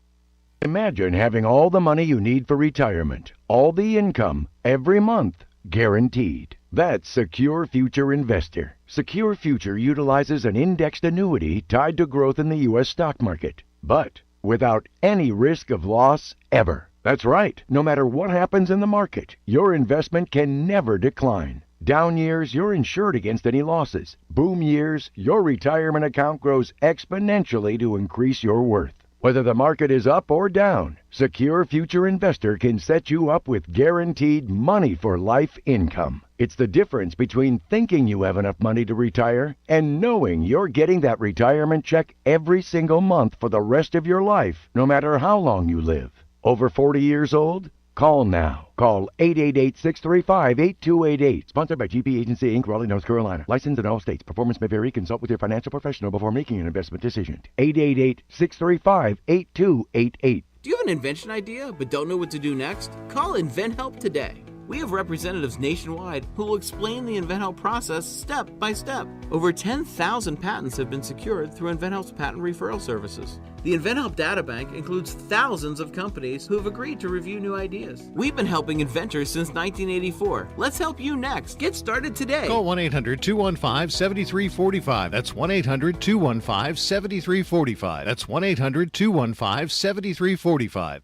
Imagine having all the money you need for retirement, all the income, every month, guaranteed. That's Secure Future Investor. Secure Future utilizes an indexed annuity tied to growth in the U.S. stock market, but without any risk of loss ever. That's right. No matter what happens in the market, your investment can never decline. Down years, you're insured against any losses. Boom years, your retirement account grows exponentially to increase your worth. Whether the market is up or down, Secure Future Investor can set you up with guaranteed money for life income. It's the difference between thinking you have enough money to retire and knowing you're getting that retirement check every single month for the rest of your life, no matter how long you live. Over 40 years old? Call now. Call 888-635-8288. Sponsored by GP Agency, Inc., Raleigh, North Carolina. Licensed in all states. Performance may vary. Consult with your financial professional before making an investment decision. 888-635-8288. Do you have an invention idea but don't know what to do next? Call InventHelp today. We have representatives nationwide who will explain the InventHelp process step by step. Over 10,000 patents have been secured through InventHelp's patent referral services. The InventHelp databank includes thousands of companies who have agreed to review new ideas. We've been helping inventors since 1984. Let's help you next. Get started today. Call 1-800-215-7345. That's 1-800-215-7345. That's 1-800-215-7345.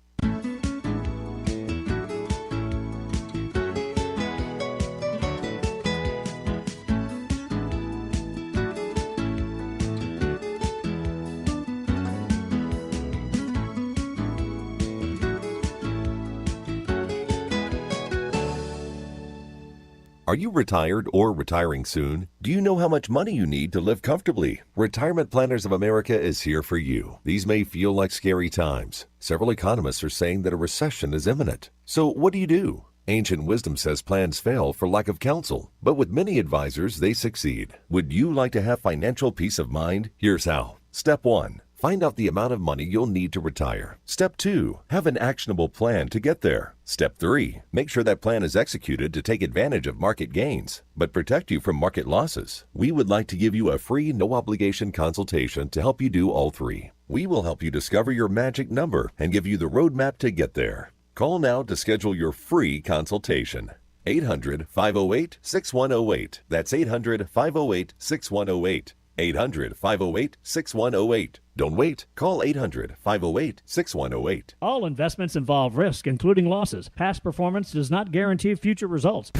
Are you retired or retiring soon? Do you know how much money you need to live comfortably? Retirement Planners of America is here for you. These may feel like scary times. Several economists are saying that a recession is imminent. So what do? Ancient wisdom says plans fail for lack of counsel, but with many advisors, they succeed. Would you like to have financial peace of mind? Here's how. Step 1. Find out the amount of money you'll need to retire. Step 2. Have an actionable plan to get there. Step 3. Make sure that plan is executed to take advantage of market gains, but protect you from market losses. We would like to give you a free, no-obligation consultation to help you do all three. We will help you discover your magic number and give you the roadmap to get there. Call now to schedule your free consultation. 800-508-6108. That's 800-508-6108. 800-508-6108. Don't wait. Call 800-508-6108. All investments involve risk, including losses. Past performance does not guarantee future results.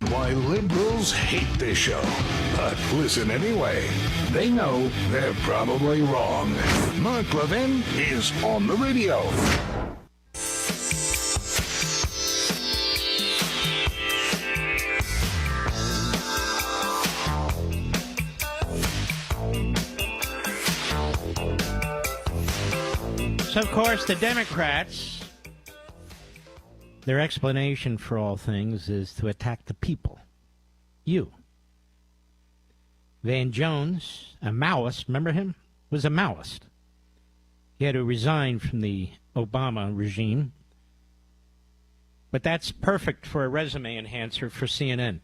Why liberals hate this show, but listen anyway. They know they're probably wrong. Mark Levin is on the radio. So, of course, the Democrats, their explanation for all things is to attack the people. You. Van Jones, a Maoist, remember him? Was a Maoist. He had to resign from the Obama regime. But that's perfect for a resume enhancer for CNN.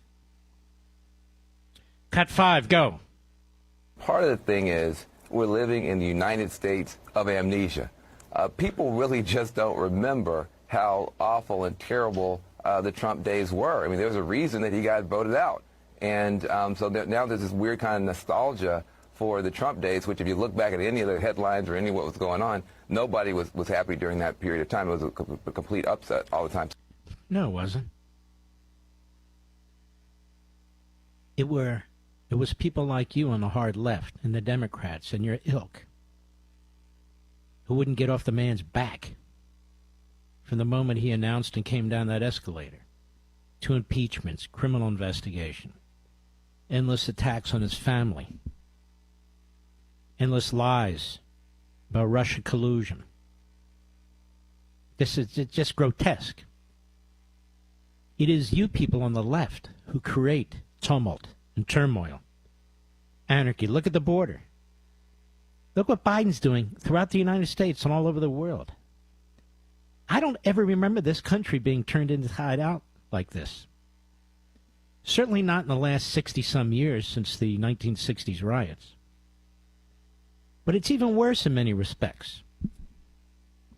Cut 5, go. Part of the thing is we're living in the United States of amnesia. People really just don't remember how awful and terrible the Trump days were. I mean, there was a reason that he got voted out. And so now there's this weird kind of nostalgia for the Trump days, which if you look back at any of the headlines or any of what was going on, nobody was happy during that period of time. It was a complete upset all the time. No, it wasn't. It was people like you on the hard left and the Democrats and your ilk who wouldn't get off the man's back from the moment he announced and came down that escalator. 2 impeachments, criminal investigation, endless attacks on his family, endless lies about Russia collusion. This is just grotesque. It is you people on the left who create tumult and turmoil, anarchy. Look at the border. Look what Biden's doing throughout the United States and all over the world. I don't ever remember this country being turned inside out like this. Certainly not in the last 60-some years since the 1960s riots. But it's even worse in many respects.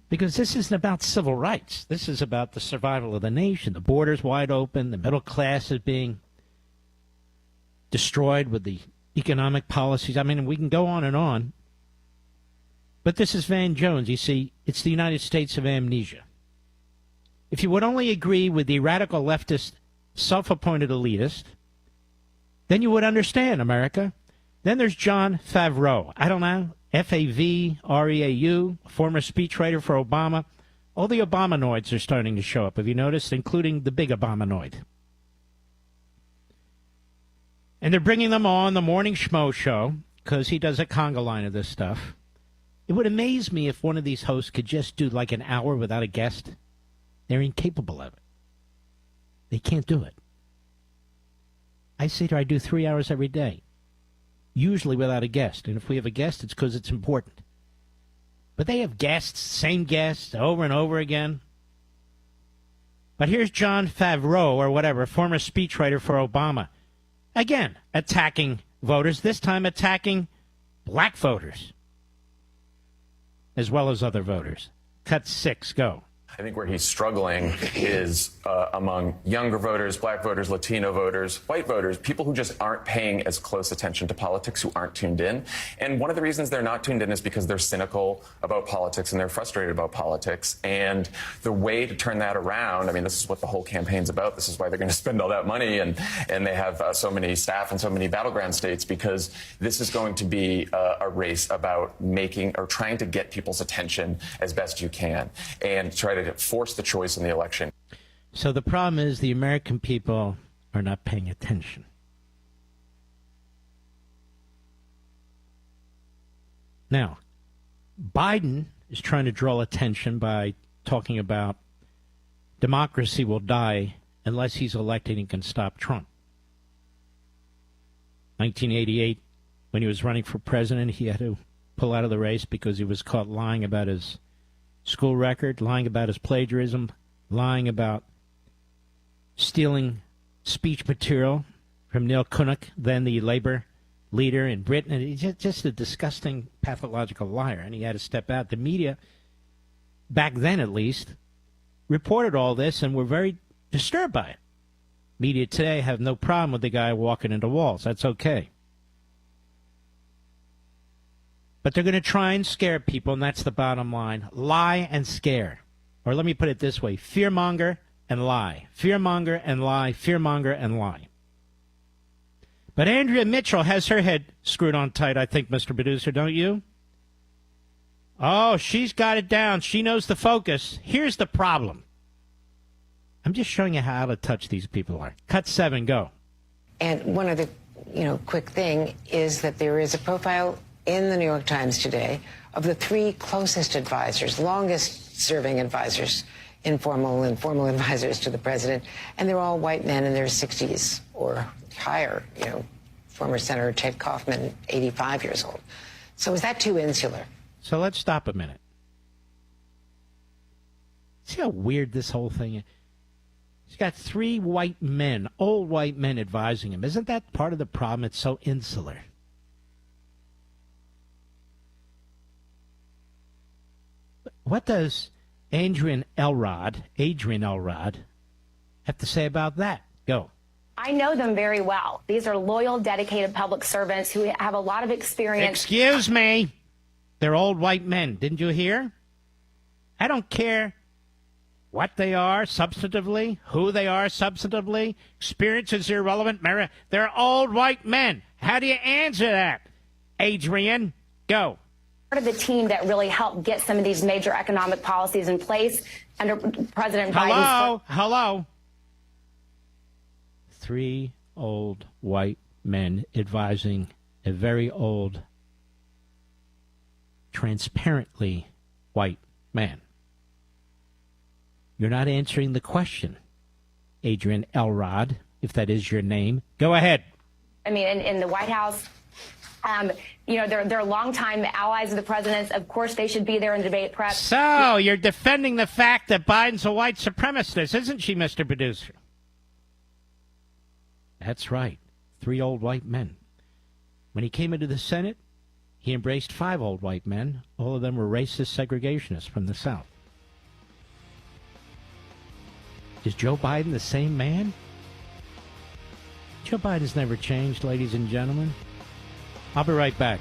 Because this isn't about civil rights. This is about the survival of the nation. The border's wide open. The middle class is being destroyed with the economic policies. I mean, we can go on and on. But this is Van Jones. You see, it's the United States of amnesia. If you would only agree with the radical leftist, self-appointed elitist, then you would understand America. Then there's John Favreau. I don't know. F-A-V-R-E-A-U, former speechwriter for Obama. All the Obamanoids are starting to show up, have you noticed, including the big Obamanoid. And they're bringing them on the Morning Schmo show because he does a conga line of this stuff. It would amaze me if one of these hosts could just do like an hour without a guest. They're incapable of it. They can't do it. I say to her, I do 3 hours every day, usually without a guest. And if we have a guest, it's because it's important. But they have guests, same guests, over and over again. But here's John Favreau, or whatever, former speechwriter for Obama. Again, attacking voters, this time attacking black voters, as well as other voters. Cut 6, go. I think where he's struggling is among younger voters, black voters, Latino voters, white voters, people who just aren't paying as close attention to politics, who aren't tuned in. And one of the reasons they're not tuned in is because they're cynical about politics and they're frustrated about politics. And the way to turn that around, I mean, this is what the whole campaign's about. This is why they're going to spend all that money and they have so many staff and so many battleground states, because this is going to be a race about making or trying to get people's attention as best you can and try to force the choice in the election. So the problem is the American people are not paying attention. Now, Biden is trying to draw attention by talking about democracy will die unless he's elected and can stop Trump. 1988, when he was running for president, he had to pull out of the race because he was caught lying about his school record, lying about his plagiarism, lying about stealing speech material from Neil Kinnock, then the Labour leader in Britain. And he's just a disgusting, pathological liar, and he had to step out. The media, back then at least, reported all this and were very disturbed by it. Media today have no problem with the guy walking into walls. That's okay. But they're going to try and scare people, and that's the bottom line. Lie and scare. Or let me put it this way. Fearmonger and lie. Fearmonger and lie. Fearmonger and lie. But Andrea Mitchell has her head screwed on tight, I think, Mr. Producer, don't you? Oh, she's got it down. She knows the focus. Here's the problem. I'm just showing you how out of touch these people are. Cut 7, go. And one other, quick thing is that there is a profile in the New York Times today of the 3 closest advisors, longest-serving advisors, informal and formal advisors to the president, and they're all white men in their 60s or higher. Former Senator Ted Kaufman, 85 years old. So is that too insular? So let's stop a minute. See how weird this whole thing is? He's got 3 white men, old white men, advising him. Isn't that part of the problem? It's so insular. What does Adrian Elrod have to say about that? Go. I know them very well. These are loyal, dedicated public servants who have a lot of experience. Excuse me. They're old white men. Didn't you hear? I don't care what they are substantively, who they are substantively. Experience is irrelevant. They're old white men. How do you answer that, Adrian? Go. Part of the team that really helped get some of these major economic policies in place under President Biden's... Hello. 3 old white men advising a very old, transparently white man. You're not answering the question, Adrian Elrod, if that is your name. Go ahead. I mean, in the White House... they're longtime allies of the president's. Of course, they should be there in debate prep. So, you're defending the fact that Biden's a white supremacist, isn't she, Mr. Producer? That's right. 3 old white men. When he came into the Senate, he embraced 5 old white men. All of them were racist segregationists from the South. Is Joe Biden the same man? Joe Biden's never changed, ladies and gentlemen. I'll be right back.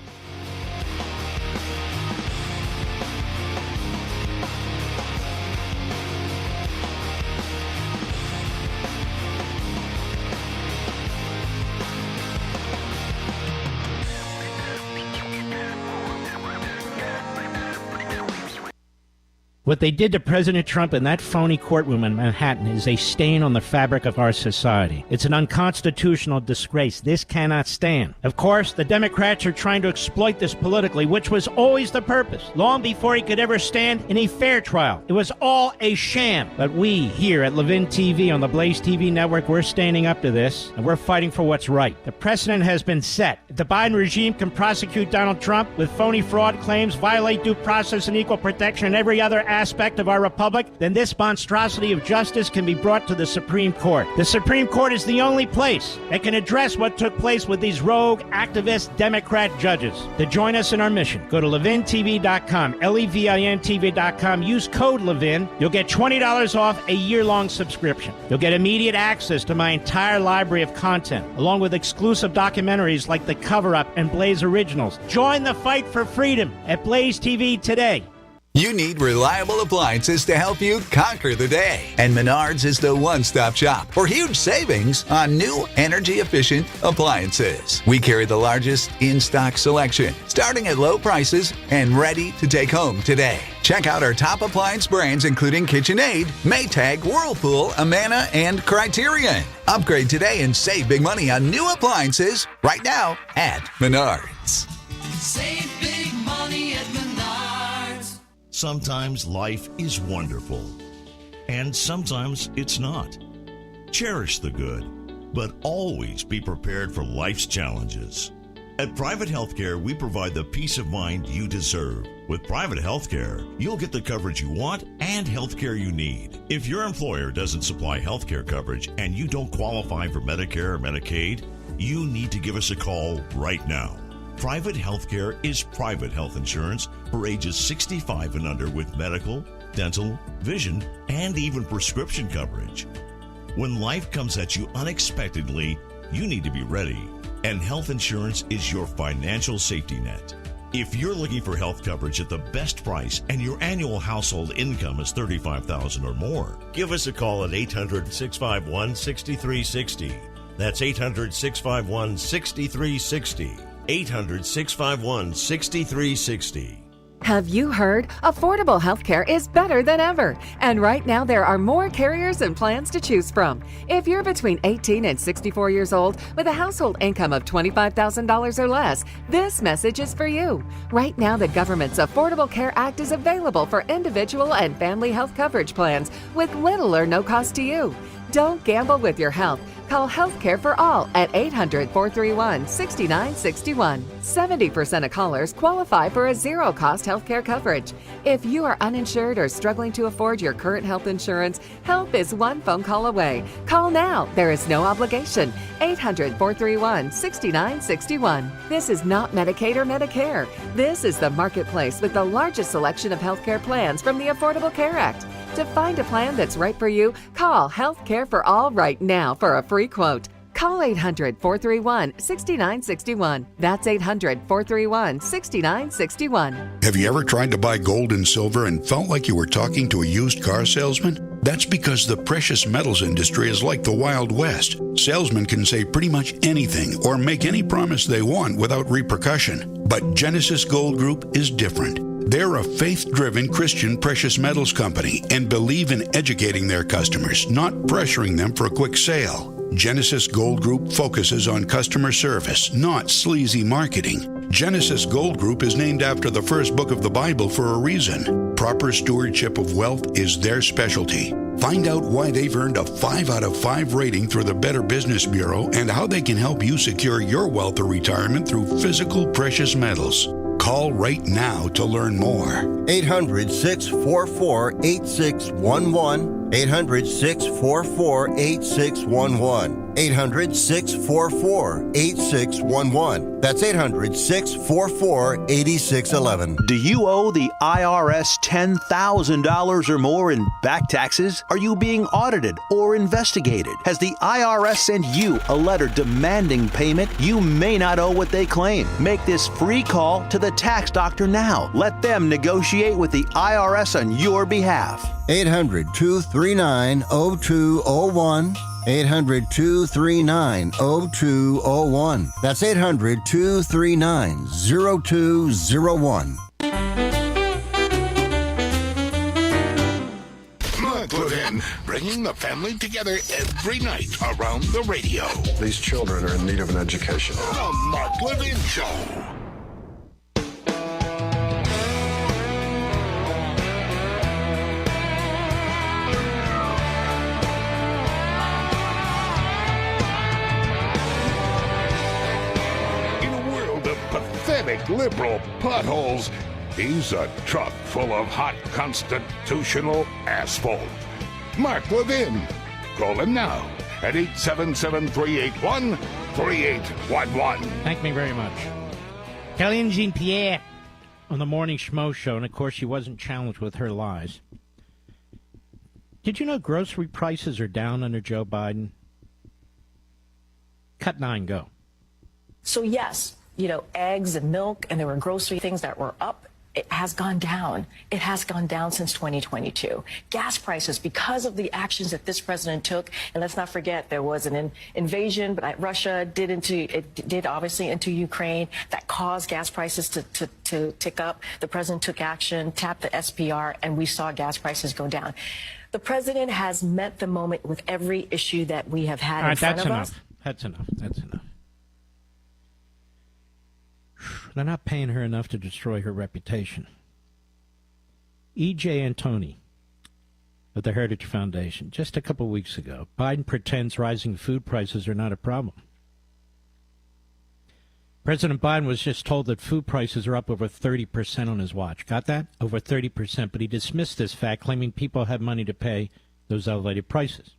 What they did to President Trump in that phony courtroom in Manhattan is a stain on the fabric of our society. It's an unconstitutional disgrace. This cannot stand. Of course, the Democrats are trying to exploit this politically, which was always the purpose, long before he could ever stand in a fair trial. It was all a sham. But we here at Levin TV on the Blaze TV network, we're standing up to this, and we're fighting for what's right. The precedent has been set. If the Biden regime can prosecute Donald Trump with phony fraud claims, violate due process and equal protection and every other aspect of our republic, then this monstrosity of justice can be brought to the Supreme Court. The Supreme Court is the only place that can address what took place with these rogue, activist, Democrat judges. To join us in our mission, go to LevinTV.com, LEVIN-TV.com, use code LEVIN. You'll get $20 off a year-long subscription. You'll get immediate access to my entire library of content, along with exclusive documentaries like The Cover-Up and Blaze Originals. Join the fight for freedom at Blaze TV today. You need reliable appliances to help you conquer the day. And Menards is the one-stop shop for huge savings on new energy-efficient appliances. We carry the largest in-stock selection, starting at low prices and ready to take home today. Check out our top appliance brands including KitchenAid, Maytag, Whirlpool, Amana, and Criterion. Upgrade today and save big money on new appliances right now at Menards. Save big money at Menards. Sometimes life is wonderful, and sometimes it's not. Cherish the good, but always be prepared for life's challenges. At Private Healthcare, we provide the peace of mind you deserve. With Private Healthcare, you'll get the coverage you want and healthcare you need. If your employer doesn't supply healthcare coverage and you don't qualify for Medicare or Medicaid, you need to give us a call right now. Private Healthcare is private health insurance for ages 65 and under with medical, dental, vision, and even prescription coverage. When life comes at you unexpectedly, you need to be ready, and health insurance is your financial safety net. If you're looking for health coverage at the best price and your annual household income is $35,000 or more, give us a call at 800-651-6360. That's 800-651-6360. 800-651-6360. Have you heard? Affordable healthcare is better than ever. And right now there are more carriers and plans to choose from. If you're between 18 and 64 years old with a household income of $25,000 or less, this message is for you. Right now the government's Affordable Care Act is available for individual and family health coverage plans with little or no cost to you. Don't gamble with your health. Call Healthcare for All at 800-431-6961. 70% of callers qualify for a zero-cost healthcare coverage. If you are uninsured or struggling to afford your current health insurance, help is one phone call away. Call now. There is no obligation. 800-431-6961. This is not Medicaid or Medicare. This is the marketplace with the largest selection of healthcare plans from the Affordable Care Act. To find a plan that's right for you, call Healthcare for All right now for a free quote. Call 800-431-6961. That's 800-431-6961. Have you ever tried to buy gold and silver and felt like you were talking to a used car salesman? That's because the precious metals industry is like the Wild West. Salesmen can say pretty much anything or make any promise they want without repercussion. But Genesis Gold Group is different. They're a faith-driven Christian precious metals company and believe in educating their customers, not pressuring them for a quick sale. Genesis Gold Group focuses on customer service, not sleazy marketing. Genesis Gold Group is named after the first book of the Bible for a reason. Proper stewardship of wealth is their specialty. Find out why they've earned a 5 out of 5 rating through the Better Business Bureau and how they can help you secure your wealth or retirement through physical precious metals. Call right now to learn more. 800-644-8611. 800-644-8611. 800-644-8611. That's 800-644-8611. Do you owe the IRS $10,000 or more in back taxes? Are you being audited or investigated? Has the IRS sent you a letter demanding payment? You may not owe what they claim. Make this free call to the tax doctor now. Let them negotiate with the IRS on your behalf. 800-239-0201. 800-239-0201. That's 800-239-0201. Mark Levin, bringing the family together every night around the radio. These children are in need of an education. The Mark Levin Show. Pathetic liberal potholes. He's a truck full of hot constitutional asphalt. Mark Levin. Call him now at 877-381-3811. Thank me very much. Kelly and Jean-Pierre on the Morning Schmo Show, and of course she wasn't challenged with her lies. Did you know grocery prices are down under Joe Biden? Cut 9, go. So yes, eggs and milk, and there were grocery things that were up. It has gone down. It has gone down since 2022. Gas prices, because of the actions that this president took, and let's not forget there was an invasion, but Russia did obviously into Ukraine that caused gas prices to tick up. The president took action, tapped the SPR, and we saw gas prices go down. The president has met the moment with every issue that we have had in front of us. That's enough. They're not paying her enough to destroy her reputation. E.J. Antoni of the Heritage Foundation, just a couple weeks ago, Biden pretends rising food prices are not a problem. President Biden was just told that food prices are up over 30% on his watch. Got that? Over 30%. But he dismissed this fact, claiming people have money to pay those elevated prices.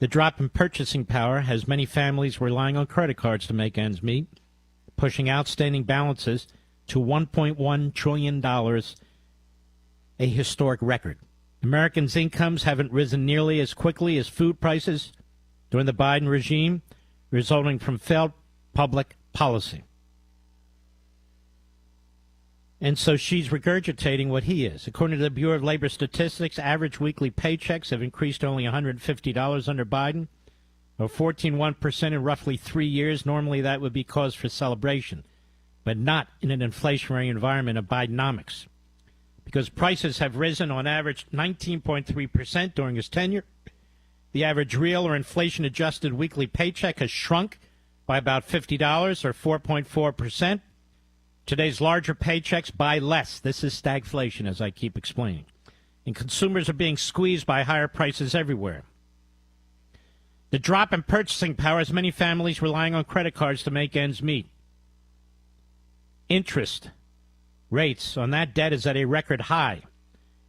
The drop in purchasing power has many families relying on credit cards to make ends meet, pushing outstanding balances to $1.1 trillion, a historic record. Americans' incomes haven't risen nearly as quickly as food prices during the Biden regime, resulting from failed public policy. And so she's regurgitating what he is. According to the Bureau of Labor Statistics, average weekly paychecks have increased only $150 under Biden, or 14.1% in roughly 3 years. Normally that would be cause for celebration, but not in an inflationary environment of Bidenomics, because prices have risen on average 19.3% during his tenure. The average real or inflation-adjusted weekly paycheck has shrunk by about $50, or 4.4%. Today's larger paychecks buy less. This is stagflation, as I keep explaining. And consumers are being squeezed by higher prices everywhere. The drop in purchasing power has many families relying on credit cards to make ends meet. Interest rates on that debt is at a record high.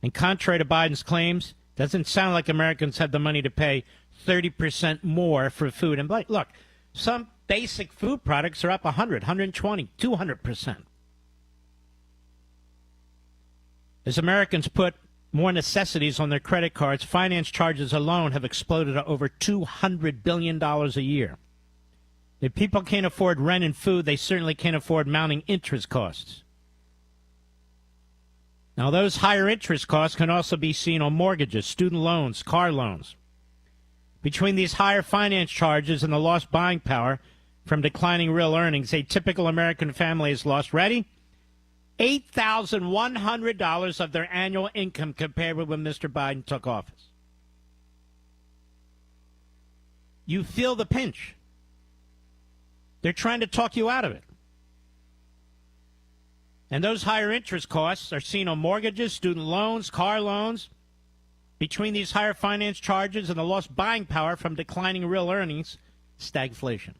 And contrary to Biden's claims, doesn't sound like Americans have the money to pay 30% more for food. And look, some basic food products are up 100, 120, 200%. As Americans put more necessities on their credit cards, finance charges alone have exploded to over $200 billion a year. If people can't afford rent and food, they certainly can't afford mounting interest costs. Now, those higher interest costs can also be seen on mortgages, student loans, car loans. Between these higher finance charges and the lost buying power from declining real earnings, a typical American family has lost, ready? $8,100 of their annual income compared with when Mr. Biden took office. You feel the pinch. They're trying to talk you out of it. And those higher interest costs are seen on mortgages, student loans, car loans. Between these higher finance charges and the lost buying power from declining real earnings, stagflation.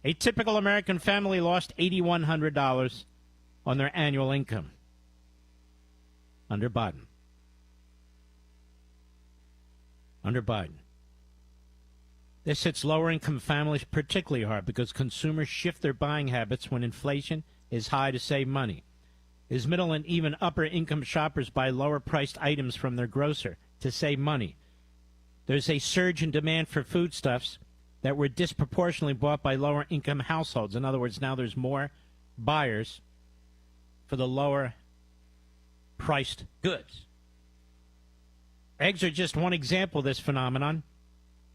A typical American family lost $8,100 on their annual income under Biden. Under Biden. This hits lower-income families particularly hard because consumers shift their buying habits when inflation is high to save money. As middle and even upper-income shoppers buy lower-priced items from their grocer to save money, there's a surge in demand for foodstuffs that were disproportionately bought by lower-income households. In other words, now there's more buyers for the lower-priced goods. Eggs are just one example of this phenomenon.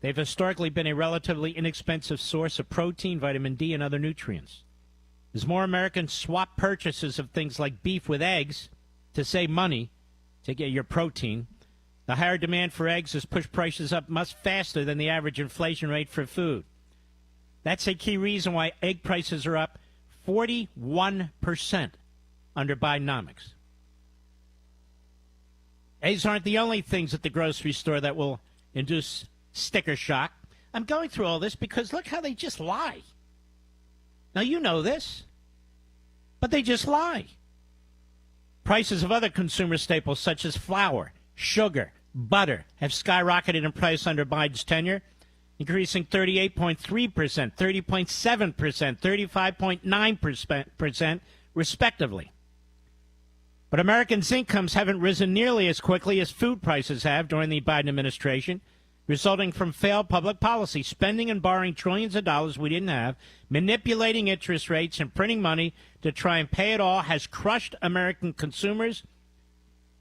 They've historically been a relatively inexpensive source of protein, vitamin D, and other nutrients. As more Americans swap purchases of things like beef with eggs to save money to get your protein, The higher demand for eggs has pushed prices up much faster than the average inflation rate for food. That's a key reason why egg prices are up 41% under Bidenomics. Eggs aren't the only things at the grocery store that will induce sticker shock. I'm going through all this because look how they just lie. Now, you know this, but they just lie. Prices of other consumer staples such as flour, sugar, butter have skyrocketed in price under Biden's tenure, increasing 38.3%, 30.7%, 35.9%, respectively. But Americans' incomes haven't risen nearly as quickly as food prices have during the Biden administration, resulting from failed public policy, spending and borrowing trillions of dollars we didn't have, manipulating interest rates and printing money to try and pay it all has crushed American consumers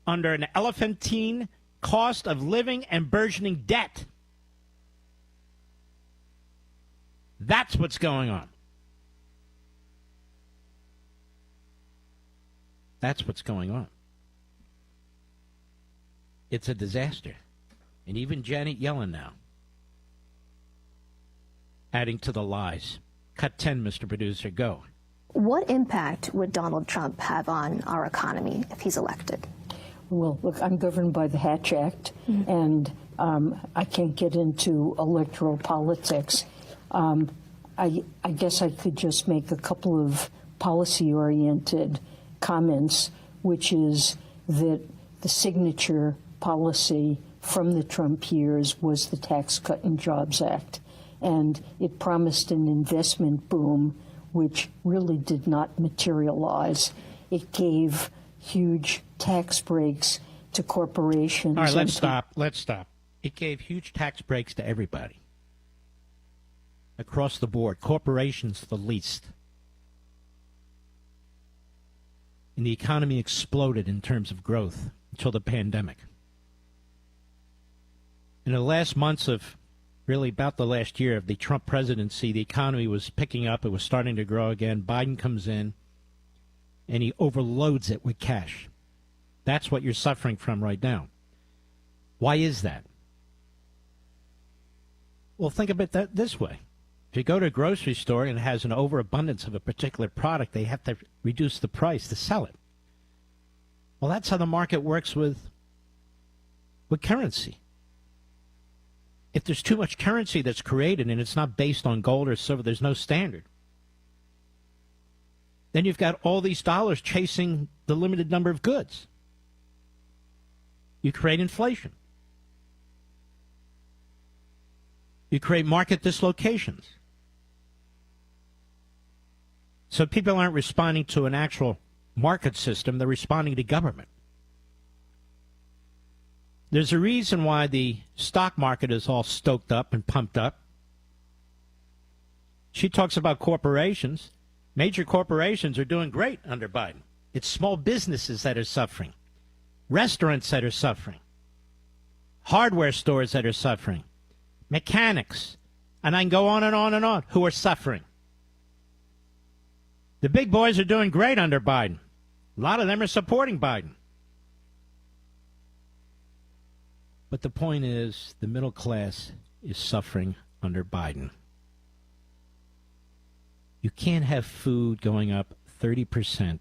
under an elephantine cost of living and burgeoning debt. That's what's going on. That's what's going on. It's a disaster. And even Janet Yellen now adding to the lies. Cut 10, Mr. Producer. Go. What impact would Donald Trump have on our economy if he's elected? Well, look, I'm governed by the Hatch Act, and I can't get into electoral politics. I guess I could just make a couple of policy-oriented comments, which is that the signature policy from the Trump years was the Tax Cut and Jobs Act, and it promised an investment boom, which really did not materialize. It gave huge tax breaks to corporations. All right, let's stop. Let's stop. It gave huge tax breaks to everybody across the board, corporations the least. And the economy exploded in terms of growth until the pandemic. In the last months of, really about the last year of the Trump presidency, the economy was picking up. It was starting to grow again. Biden comes in, and he overloads it with cash. That's what you're suffering from right now. Why is that? Well, think of it this way. If you go to a grocery store and it has an overabundance of a particular product, they have to reduce the price to sell it. Well, that's how the market works with currency. If there's too much currency that's created and it's not based on gold or silver, there's no standard, then you've got all these dollars chasing the limited number of goods. You create inflation. You create market dislocations. So people aren't responding to an actual market system, they're responding to government. There's a reason why the stock market is all stoked up and pumped up. She talks about corporations. Major corporations are doing great under Biden. It's small businesses that are suffering, restaurants that are suffering, hardware stores that are suffering, mechanics, and I can go on and on and on, who are suffering. The big boys are doing great under Biden. A lot of them are supporting Biden. But the point is, the middle class is suffering under Biden. You can't have food going up 30%,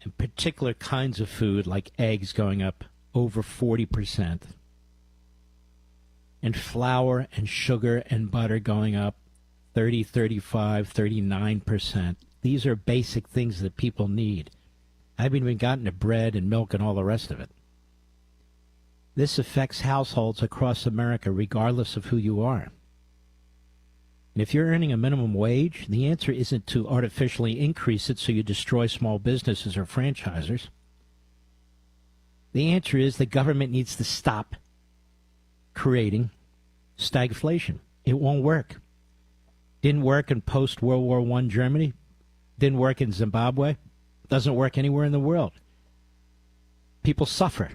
and particular kinds of food like eggs going up over 40%, and flour and sugar and butter going up 30, 35, 39%. These are basic things that people need. I haven't even gotten to bread and milk and all the rest of it. This affects households across America regardless of who you are. And if you're earning a minimum wage, the answer isn't to artificially increase it so you destroy small businesses or franchisers. The answer is the government needs to stop creating stagflation. It won't work. Didn't work in post-World War I Germany. Didn't work in Zimbabwe. Doesn't work anywhere in the world. People suffer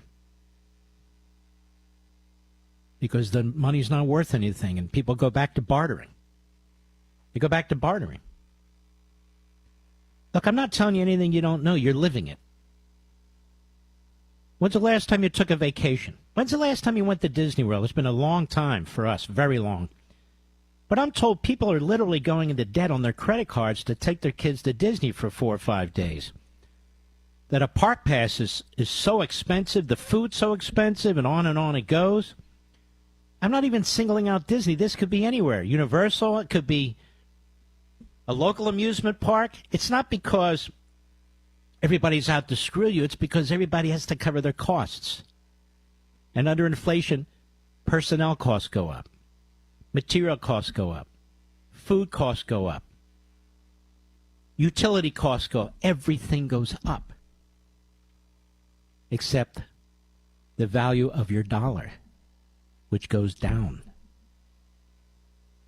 because the money's not worth anything, and people go back to bartering. They go back to bartering. Look, I'm not telling you anything you don't know. You're living it. When's the last time you took a vacation? When's the last time you went to Disney World? It's been a long time for us, very long. But I'm told people are literally going into debt on their credit cards to take their kids to Disney for 4 or 5 days. That a park pass is so expensive, the food's so expensive, and on it goes. I'm not even singling out Disney. This could be anywhere. Universal, it could be a local amusement park. It's not because everybody's out to screw you. It's because everybody has to cover their costs. And under inflation, personnel costs go up. Material costs go up. Food costs go up. Utility costs go up. Everything goes up. Except the value of your dollar, which goes down.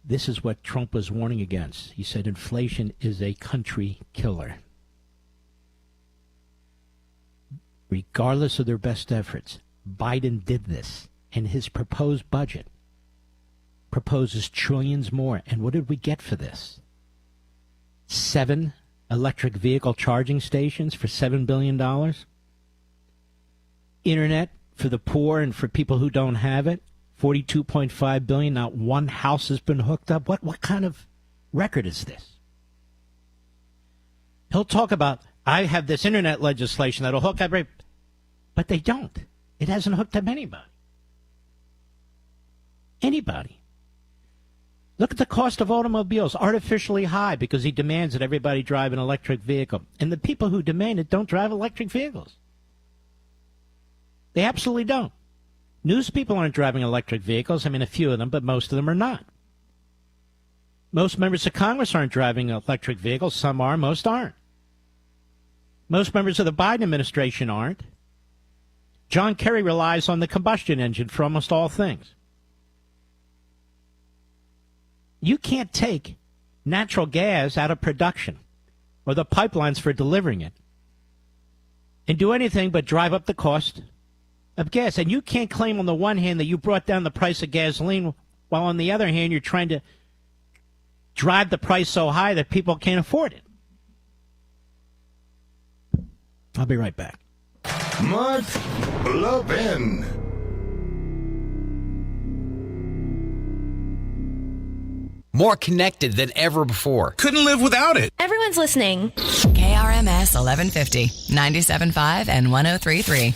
This is what Trump was warning against. He said inflation is a country killer. Regardless of their best efforts, Biden did this, and his proposed budget proposes trillions more. And what did we get for this? 7 electric vehicle charging stations for $7 billion? Internet for the poor and for people who don't have it, $42.5 billion. Not one house has been hooked up. What kind of record is this? He'll talk about, I have this internet legislation that'll hook up, but they don't. It hasn't hooked up anybody. Anybody. Look at the cost of automobiles, artificially high because he demands that everybody drive an electric vehicle. And the people who demand it don't drive electric vehicles. They absolutely don't. News people aren't driving electric vehicles. I mean, a few of them, but most of them are not. Most members of Congress aren't driving electric vehicles. Some are, most aren't. Most members of the Biden administration aren't. John Kerry relies on the combustion engine for almost all things. You can't take natural gas out of production or the pipelines for delivering it and do anything but drive up the cost of gas. And you can't claim on the one hand that you brought down the price of gasoline while on the other hand you're trying to drive the price so high that people can't afford it. I'll be right back. Mark Levin. More connected than ever before. Couldn't live without it. Everyone's listening. KRMS 1150, 97.5 and 103.3.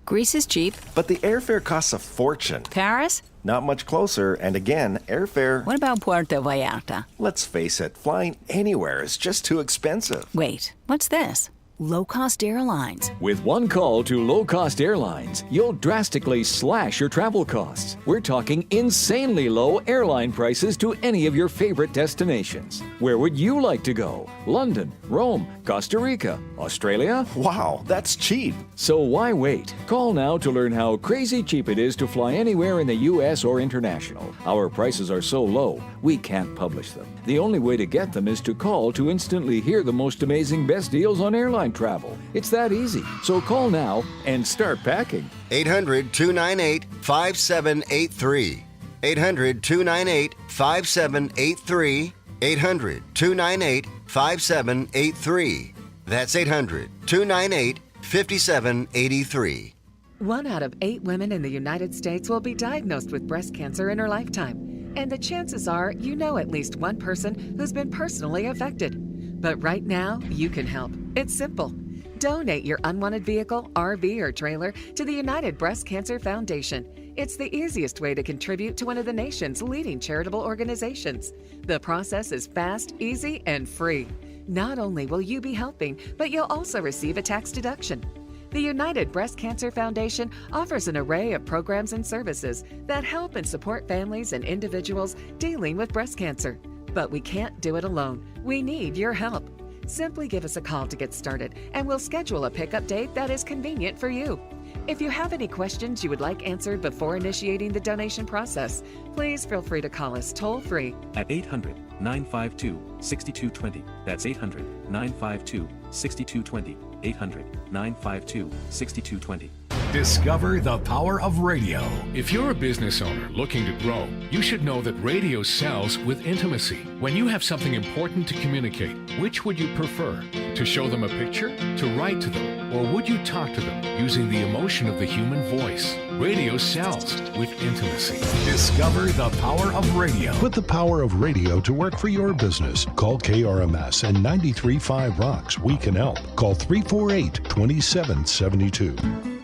Greece is cheap. But the airfare costs a fortune. Paris? Not much closer, and again, airfare... What about Puerto Vallarta? Let's face it, flying anywhere is just too expensive. Wait, what's this? Low-cost airlines. With one call to low-cost airlines, you'll drastically slash your travel costs. We're talking insanely low airline prices to any of your favorite destinations. Where would you like to go? London, Rome, Costa Rica, Australia? Wow, that's cheap. So why wait? Call now to learn how crazy cheap it is to fly anywhere in the U.S. or international. Our prices are so low, we can't publish them. The only way to get them is to call to instantly hear the most amazing best deals on airline travel. It's that easy. So call now and start packing. 800-298-5783. 800-298-5783. 800-298-5783. That's 800-298-5783. 1 out of 8 women in the United States will be diagnosed with breast cancer in her lifetime. And the chances are you know at least one person who's been personally affected. But right now, you can help. It's simple. Donate your unwanted vehicle, RV, or trailer to the United Breast Cancer Foundation. It's the easiest way to contribute to one of the nation's leading charitable organizations. The process is fast, easy, and free. Not only will you be helping, but you'll also receive a tax deduction. The United Breast Cancer Foundation offers an array of programs and services that help and support families and individuals dealing with breast cancer. But we can't do it alone. We need your help. Simply give us a call to get started, and we'll schedule a pickup date that is convenient for you. If you have any questions you would like answered before initiating the donation process, please feel free to call us toll-free at 800-952-6220. That's 800-952-6220. 800-952-6220. Discover the power of radio. If you're a business owner looking to grow, you should know that radio sells with intimacy. When you have something important to communicate, which would you prefer? To show them a picture? To write to them? Or would you talk to them using the emotion of the human voice? Radio sells with intimacy. Discover the power of radio. Put the power of radio to work for your business. Call KRMS and 93.5 Rocks. We can help. Call 348-2772.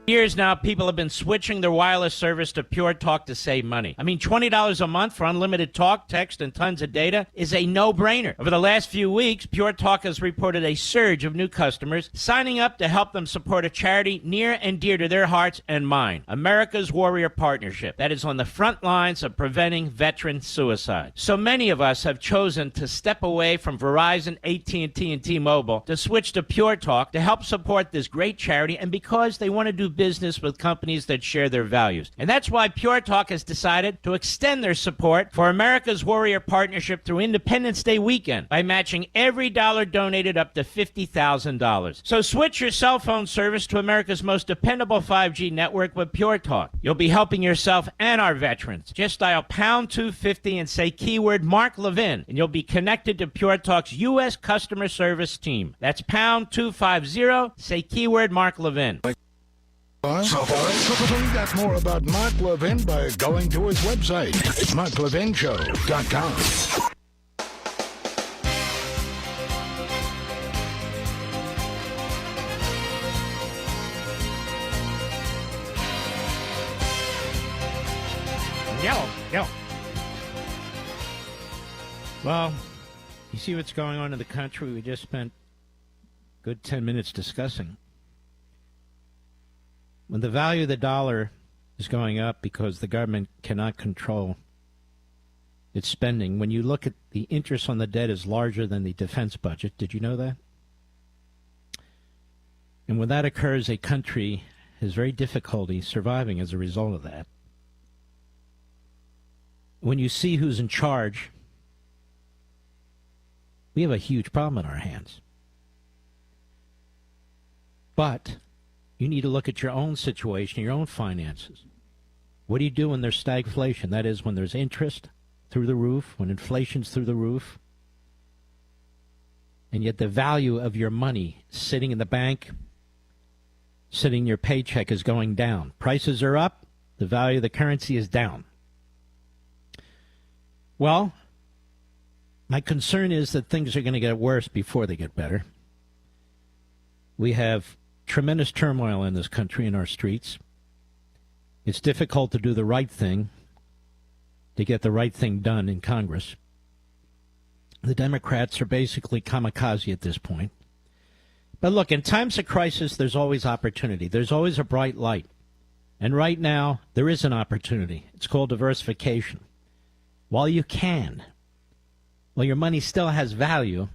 Years now, people have been switching their wireless service to Pure Talk to save money. I mean, $20 a month for unlimited talk, text, and tons of data is a no-brainer. Over the last few weeks, Pure Talk has reported a surge of new customers signing up to help them support a charity near and dear to their hearts and mine, America's Warrior Partnership, that is on the front lines of preventing veteran suicide. So many of us have chosen to step away from Verizon, AT&T, and T-Mobile to switch to Pure Talk to help support this great charity, and because they want to do business with companies that share their values. And that's why Pure Talk has decided to extend their support for America's Warrior Partnership through Independence Day weekend by matching every dollar donated up to $50,000. So switch your cell phone service to America's most dependable 5G network with Pure Talk. You'll be helping yourself and our veterans. Just dial pound 250 and say keyword Mark Levin, and you'll be connected to Pure Talk's U.S. customer service team. That's pound 250, say keyword Mark Levin. So find out more about Mark Levin by going to his website, marklevinshow.com. Yellow. Well, you see what's going on in the country? We just spent a good 10 minutes discussing. When the value of the dollar is going up because the government cannot control its spending, when you look at the interest on the debt is larger than the defense budget, did you know that? And when that occurs, a country has very difficulty surviving as a result of that. When you see who's in charge, we have a huge problem in our hands. But you need to look at your own situation, your own finances. What do you do when there's stagflation? That is, when there's interest through the roof, when inflation's through the roof, and yet the value of your money sitting in the bank, sitting in your paycheck is going down. Prices are up, the value of the currency is down. Well, my concern is that things are going to get worse before they get better. We have tremendous turmoil in this country, in our streets. It's difficult to do the right thing, to get the right thing done in Congress. The Democrats are basically kamikaze at this point. But look, in times of crisis, there's always opportunity. There's always a bright light. And right now, there is an opportunity. It's called diversification. While you can, while your money still has value,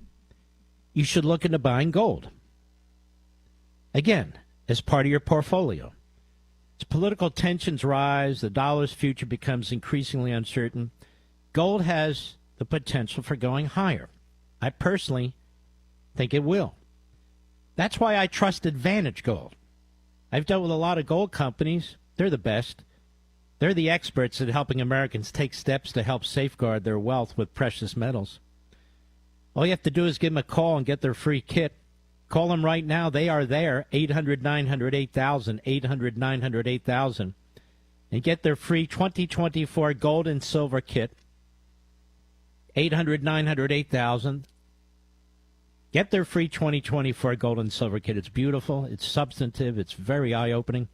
you should look into buying gold. Again, as part of your portfolio. As political tensions rise, the dollar's future becomes increasingly uncertain, gold has the potential for going higher. I personally think it will. That's why I trust Advantage Gold. I've dealt with a lot of gold companies. They're the best. They're the experts at helping Americans take steps to help safeguard their wealth with precious metals. All you have to do is give them a call and get their free kit. Call them right now. They are there, 800-900-8000, 800-900-8000, and get their free 2024 gold and silver kit, 800-900-8000. Get their free 2024 gold and silver kit. It's beautiful. It's substantive. It's very eye-opening.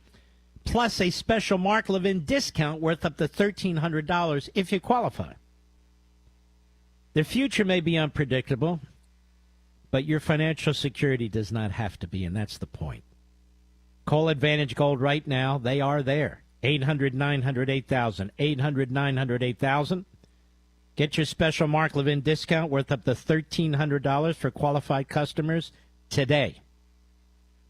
Plus a special Mark Levin discount worth up to $1,300 if you qualify. The future may be unpredictable, but your financial security does not have to be, and that's the point. Call Advantage Gold right now. They are there. 800-900-8000, 800-900-8000. Get your special Mark Levin discount worth up to $1,300 for qualified customers today.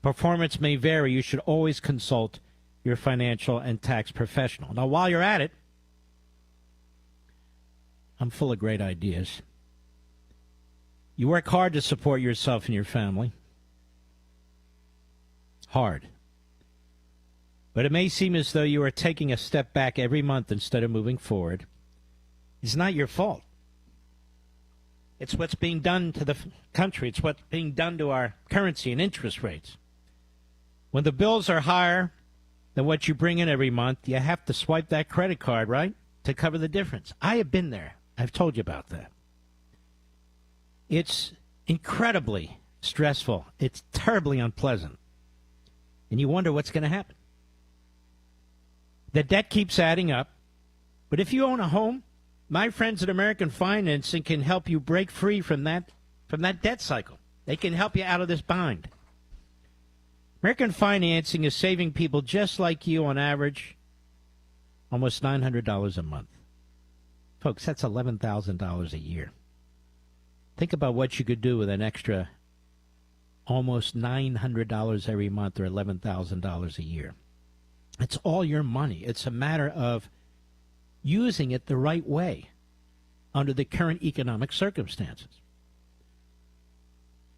Performance may vary. You should always consult your financial and tax professional. Now, while you're at it, I'm full of great ideas. You work hard to support yourself and your family. Hard. But it may seem as though you are taking a step back every month instead of moving forward. It's not your fault. It's what's being done to the country. It's what's being done to our currency and interest rates. When the bills are higher than what you bring in every month, you have to swipe that credit card, right, to cover the difference. I have been there. I've told you about that. It's incredibly stressful. It's terribly unpleasant. And you wonder what's going to happen. The debt keeps adding up. But if you own a home, my friends at American Financing can help you break free from that debt cycle. They can help you out of this bind. American Financing is saving people just like you on average almost $900 a month. Folks, that's $11,000 a year. Think about what you could do with an extra almost $900 every month, or $11,000 a year. It's all your money. It's a matter of using it the right way under the current economic circumstances.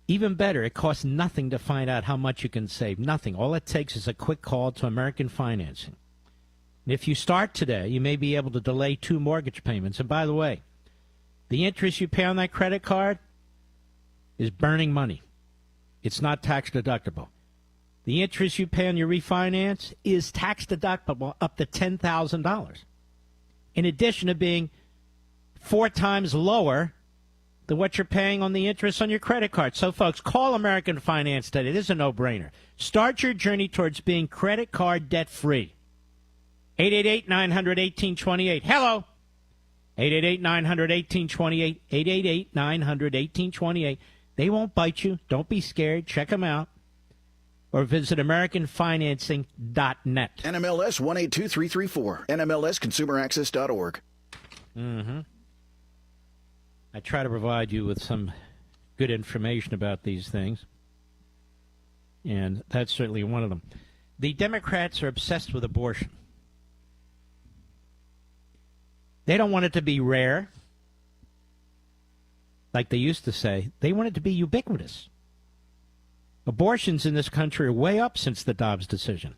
Even better, it costs nothing to find out how much you can save. Nothing. All it takes is a quick call to American Financing. And if you start today, you may be able to delay 2 mortgage payments. And by the way, the interest you pay on that credit card is burning money. It's not tax deductible. The interest you pay on your refinance is tax deductible up to $10,000. In addition to being 4 times lower than what you're paying on the interest on your credit card. So, folks, call American Finance today. This is a no-brainer. Start your journey towards being credit card debt-free. 888-900-1828. Hello. 888-900-1828. 888-900-1828. They won't bite you. Don't be scared. Check them out. Or visit AmericanFinancing.net. NMLS 182334. NMLSConsumerAccess.org. Mm-hmm. I try to provide you with some good information about these things. And that's certainly one of them. The Democrats are obsessed with abortion. They don't want it to be rare, like they used to say. They want it to be ubiquitous. Abortions in this country are way up since the Dobbs decision.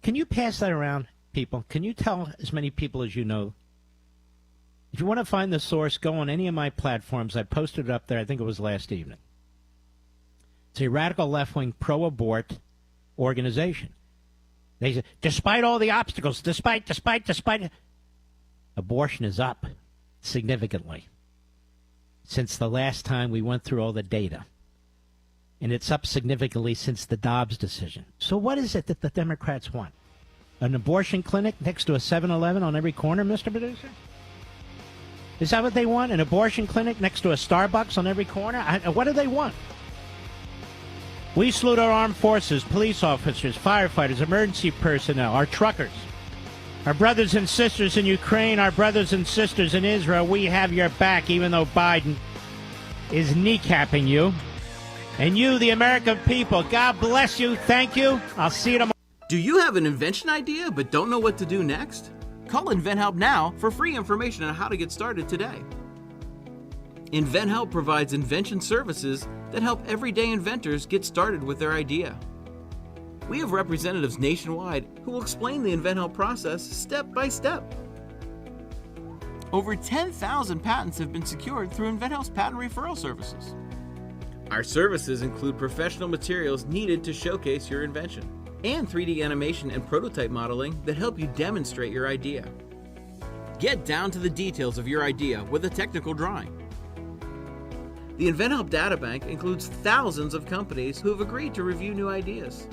Can you pass that around, people? Can you tell as many people as you know? If you want to find the source, go on any of my platforms. I posted it up there. I think it was last evening. It's a radical left-wing pro-abort organization. They say, despite all the obstacles, despite, abortion is up significantly since the last time we went through all the data. And it's up significantly since the Dobbs decision. So what is it that the Democrats want? An abortion clinic next to a 7-Eleven on every corner, Mr. Producer? Is that what they want? An abortion clinic next to a Starbucks on every corner? What do they want? We salute our armed forces, police officers, firefighters, emergency personnel, our truckers, our brothers and sisters in Ukraine, our brothers and sisters in Israel. We have your back, even though Biden is kneecapping you. And you, the American people, God bless you. Thank you. I'll see you tomorrow. Do you have an invention idea but don't know what to do next? Call InventHelp now for free information on how to get started today. InventHelp provides invention services that help everyday inventors get started with their idea. We have representatives nationwide who will explain the InventHelp process step by step. Over 10,000 patents have been secured through InventHelp's patent referral services. Our services include professional materials needed to showcase your invention, and 3D animation and prototype modeling that help you demonstrate your idea. Get down to the details of your idea with a technical drawing. The InventHelp Databank includes thousands of companies who have agreed to review new ideas.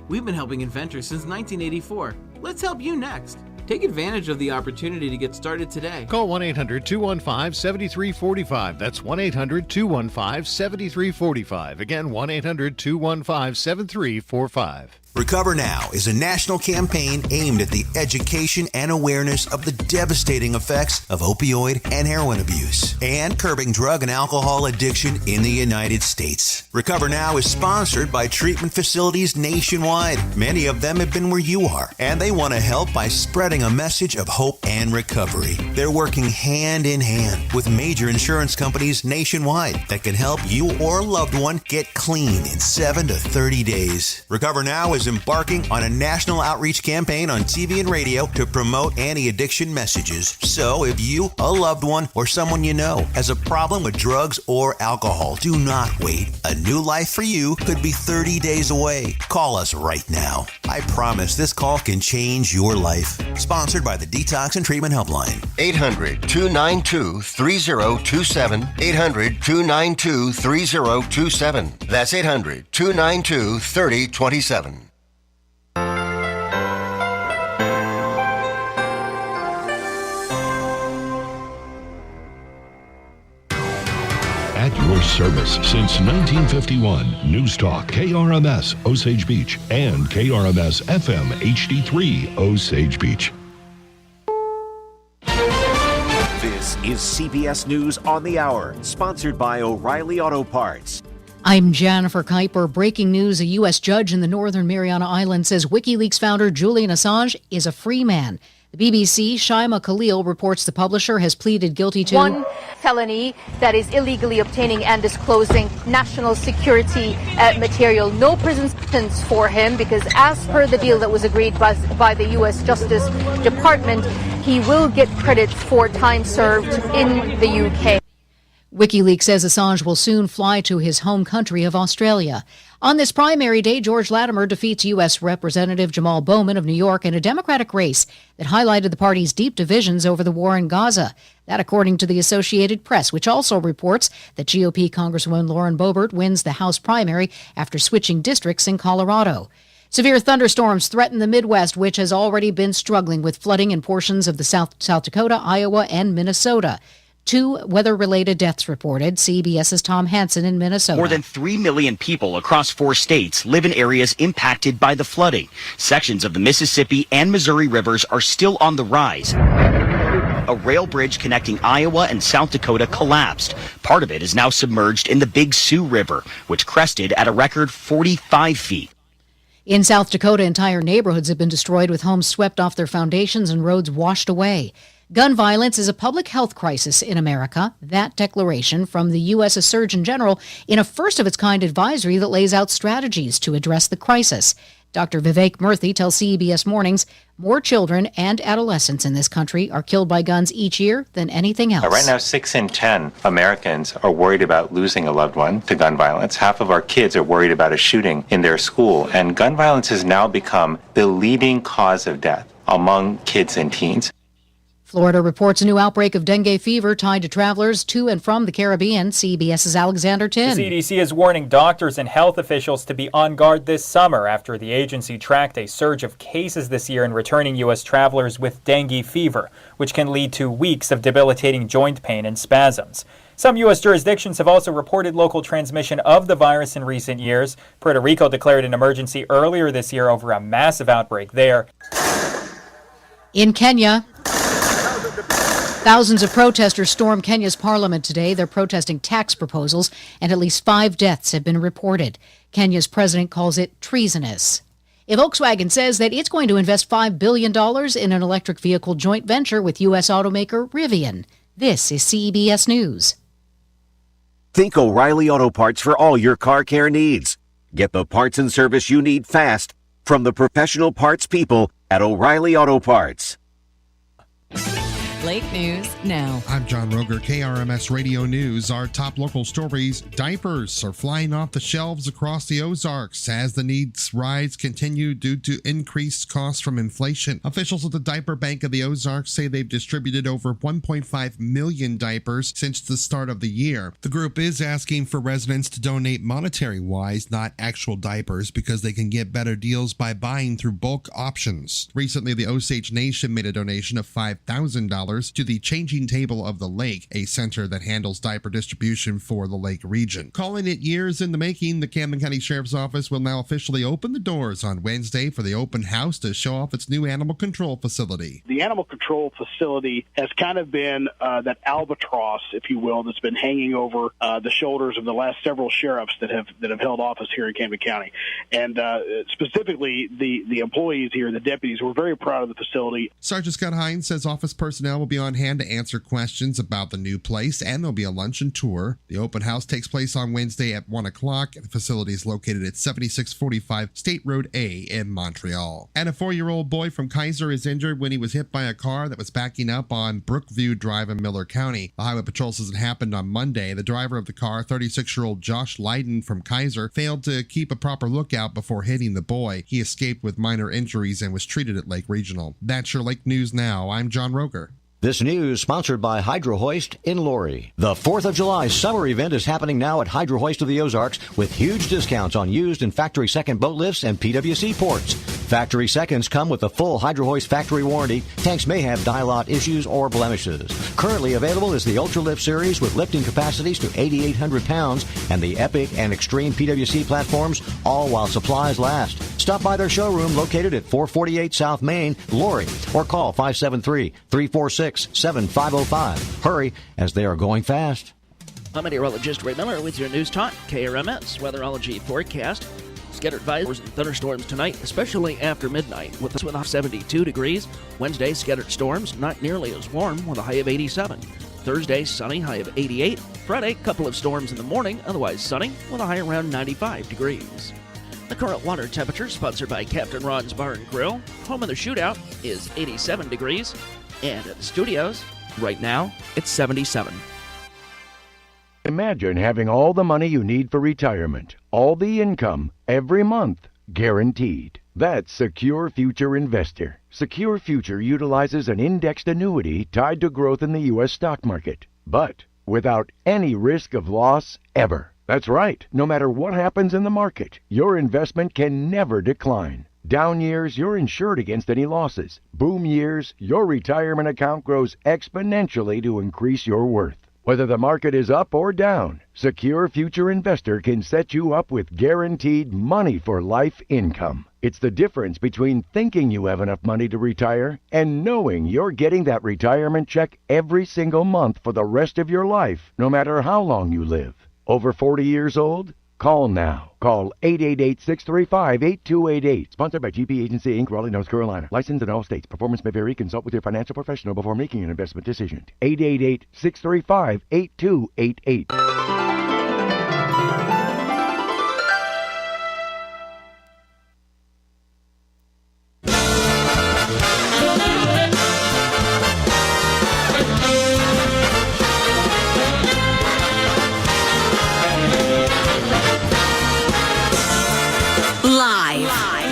We've been helping inventors since 1984. Let's help you next. Take advantage of the opportunity to get started today. Call 1-800-215-7345. That's 1-800-215-7345. Again, 1-800-215-7345. Recover Now is a national campaign aimed at the education and awareness of the devastating effects of opioid and heroin abuse and curbing drug and alcohol addiction in the United States. Recover Now is sponsored by treatment facilities nationwide. Many of them have been where you are, and they want to help by spreading a message of hope and recovery. They're working hand in hand with major insurance companies nationwide that can help you or a loved one get clean in 7 to 30 days. Recover Now is embarking on a national outreach campaign on TV and radio to promote anti-addiction messages. So if you, a loved one, or someone you know has a problem with drugs or alcohol, do not wait. A new life for you could be 30 days away. Call us right now. I promise this call can change your life. Sponsored by the Detox and Treatment Helpline. 800-292-3027. 800-292-3027. That's 800-292-3027. At your service since 1951, News Talk KRMS Osage Beach and KRMS FM HD3 Osage Beach. This is CBS News on the Hour, sponsored by O'Reilly Auto Parts. I'm Jennifer Kuiper. Breaking news, a U.S. judge in the Northern Mariana Islands says WikiLeaks founder Julian Assange is a free man. The BBC, Shaima Khalil, reports the publisher has pleaded guilty to one felony, that is illegally obtaining and disclosing national security material. No prison sentence for him because as per the deal that was agreed by the U.S. Justice Department, he will get credits for time served in the UK. WikiLeaks says Assange will soon fly to his home country of Australia. On this primary day, George Latimer defeats U.S. Representative Jamal Bowman of New York in a Democratic race that highlighted the party's deep divisions over the war in Gaza. That according to the Associated Press, which also reports that GOP Congresswoman Lauren Boebert wins the House primary after switching districts in Colorado. Severe thunderstorms threaten the Midwest, which has already been struggling with flooding in portions of the South Dakota, Iowa, and Minnesota. 2 weather-related deaths reported. CBS's Tom Hansen in Minnesota. More than 3 million people across 4 states live in areas impacted by the flooding. Sections of the Mississippi and Missouri rivers are still on the rise. A rail bridge connecting Iowa and South Dakota collapsed. Part of it is now submerged in the Big Sioux River, which crested at a record 45 feet. In South Dakota, entire neighborhoods have been destroyed with homes swept off their foundations and roads washed away. Gun violence is a public health crisis in America. That declaration from the U.S. Surgeon General in a first-of-its-kind advisory that lays out strategies to address the crisis. Dr. Vivek Murthy tells CBS Mornings more children and adolescents in this country are killed by guns each year than anything else. Right now, 6 in 10 Americans are worried about losing a loved one to gun violence. Half of our kids are worried about a shooting in their school. And gun violence has now become the leading cause of death among kids and teens. Florida reports a new outbreak of dengue fever tied to travelers to and from the Caribbean. CBS's Alexander Tin. The CDC is warning doctors and health officials to be on guard this summer after the agency tracked a surge of cases this year in returning U.S. travelers with dengue fever, which can lead to weeks of debilitating joint pain and spasms. Some U.S. jurisdictions have also reported local transmission of the virus in recent years. Puerto Rico declared an emergency earlier this year over a massive outbreak there. In Kenya, thousands of protesters stormed Kenya's parliament today. They're protesting tax proposals, and at least 5 deaths have been reported. Kenya's president calls it treasonous. Volkswagen says that it's going to invest $5 billion in an electric vehicle joint venture with U.S. automaker Rivian. This is CBS News. Think O'Reilly Auto Parts for all your car care needs. Get the parts and service you need fast from the professional parts people at O'Reilly Auto Parts. Late News now. I'm John Roger, KRMS Radio News. Our top local stories: diapers are flying off the shelves across the Ozarks as the needs rise continue due to increased costs from inflation. Officials at the Diaper Bank of the Ozarks say they've distributed over 1.5 million diapers since the start of the year. The group is asking for residents to donate monetary-wise, not actual diapers, because they can get better deals by buying through bulk options. Recently, the Osage Nation made a donation of $5,000 diapers to the Changing Table of the Lake, a center that handles diaper distribution for the Lake region. Calling it years in the making, the Camden County Sheriff's Office will now officially open the doors on Wednesday for the open house to show off its new animal control facility. The animal control facility has kind of been that albatross, if you will, that's been hanging over the shoulders of the last several sheriffs that have held office here in Camden County. And specifically, the employees here, the deputies, were very proud of the facility. Sergeant Scott Hines says office personnel will be on hand to answer questions about the new place, and there'll be a lunch and tour. The open house takes place on Wednesday at 1 o'clock. The facility is located at 7645 State Road A in Montreal. And a 4-year-old boy from Kaiser is injured when he was hit by a car that was backing up on Brookview Drive in Miller County. The Highway Patrol says it happened on Monday. The driver of the car, 36-year-old Josh Leiden from Kaiser, failed to keep a proper lookout before hitting the boy. He escaped with minor injuries and was treated at Lake Regional. That's your Lake News Now. I'm John Roger. This news sponsored by Hydro Hoist in Laurie. The 4th of July summer event is happening now at Hydro Hoist of the Ozarks with huge discounts on used and factory second boat lifts and PWC ports. Factory seconds come with a full Hydro Hoist factory warranty. Tanks may have die-lot issues or blemishes. Currently available is the Ultra Lift series with lifting capacities to 8,800 pounds and the Epic and Extreme PWC platforms, all while supplies last. Stop by their showroom located at 448 South Main, Laurie, or call 573-346-7505. Hurry, as they are going fast. I'm meteorologist Ray Miller with your News Talk KRMS weatherology forecast. Scattered showers and thunderstorms tonight, especially after midnight, with a high of 72 degrees. Wednesday, scattered storms, not nearly as warm, with a high of 87. Thursday, sunny, high of 88. Friday, couple of storms in the morning, otherwise sunny, with a high around 95 degrees. The current water temperature, sponsored by Captain Ron's Bar and Grill, home of the shootout, is 87 degrees. And at the studios, right now, it's 77. Imagine having all the money you need for retirement, all the income, every month, guaranteed. That's Secure Future Investor. Secure Future utilizes an indexed annuity tied to growth in the U.S. stock market, but without any risk of loss ever. That's right. No matter what happens in the market, your investment can never decline. Down years, you're insured against any losses. Boom years, your retirement account grows exponentially to increase your worth. Whether the market is up or down, Secure Future Investor can set you up with guaranteed money for life income. It's the difference between thinking you have enough money to retire and knowing you're getting that retirement check every single month for the rest of your life, no matter how long you live. Over 40 years old? Call now. Call 888-635-8288. Sponsored by GP Agency, Inc., Raleigh, North Carolina. Licensed in all states. Performance may vary. Consult with your financial professional before making an investment decision. 888-635-8288.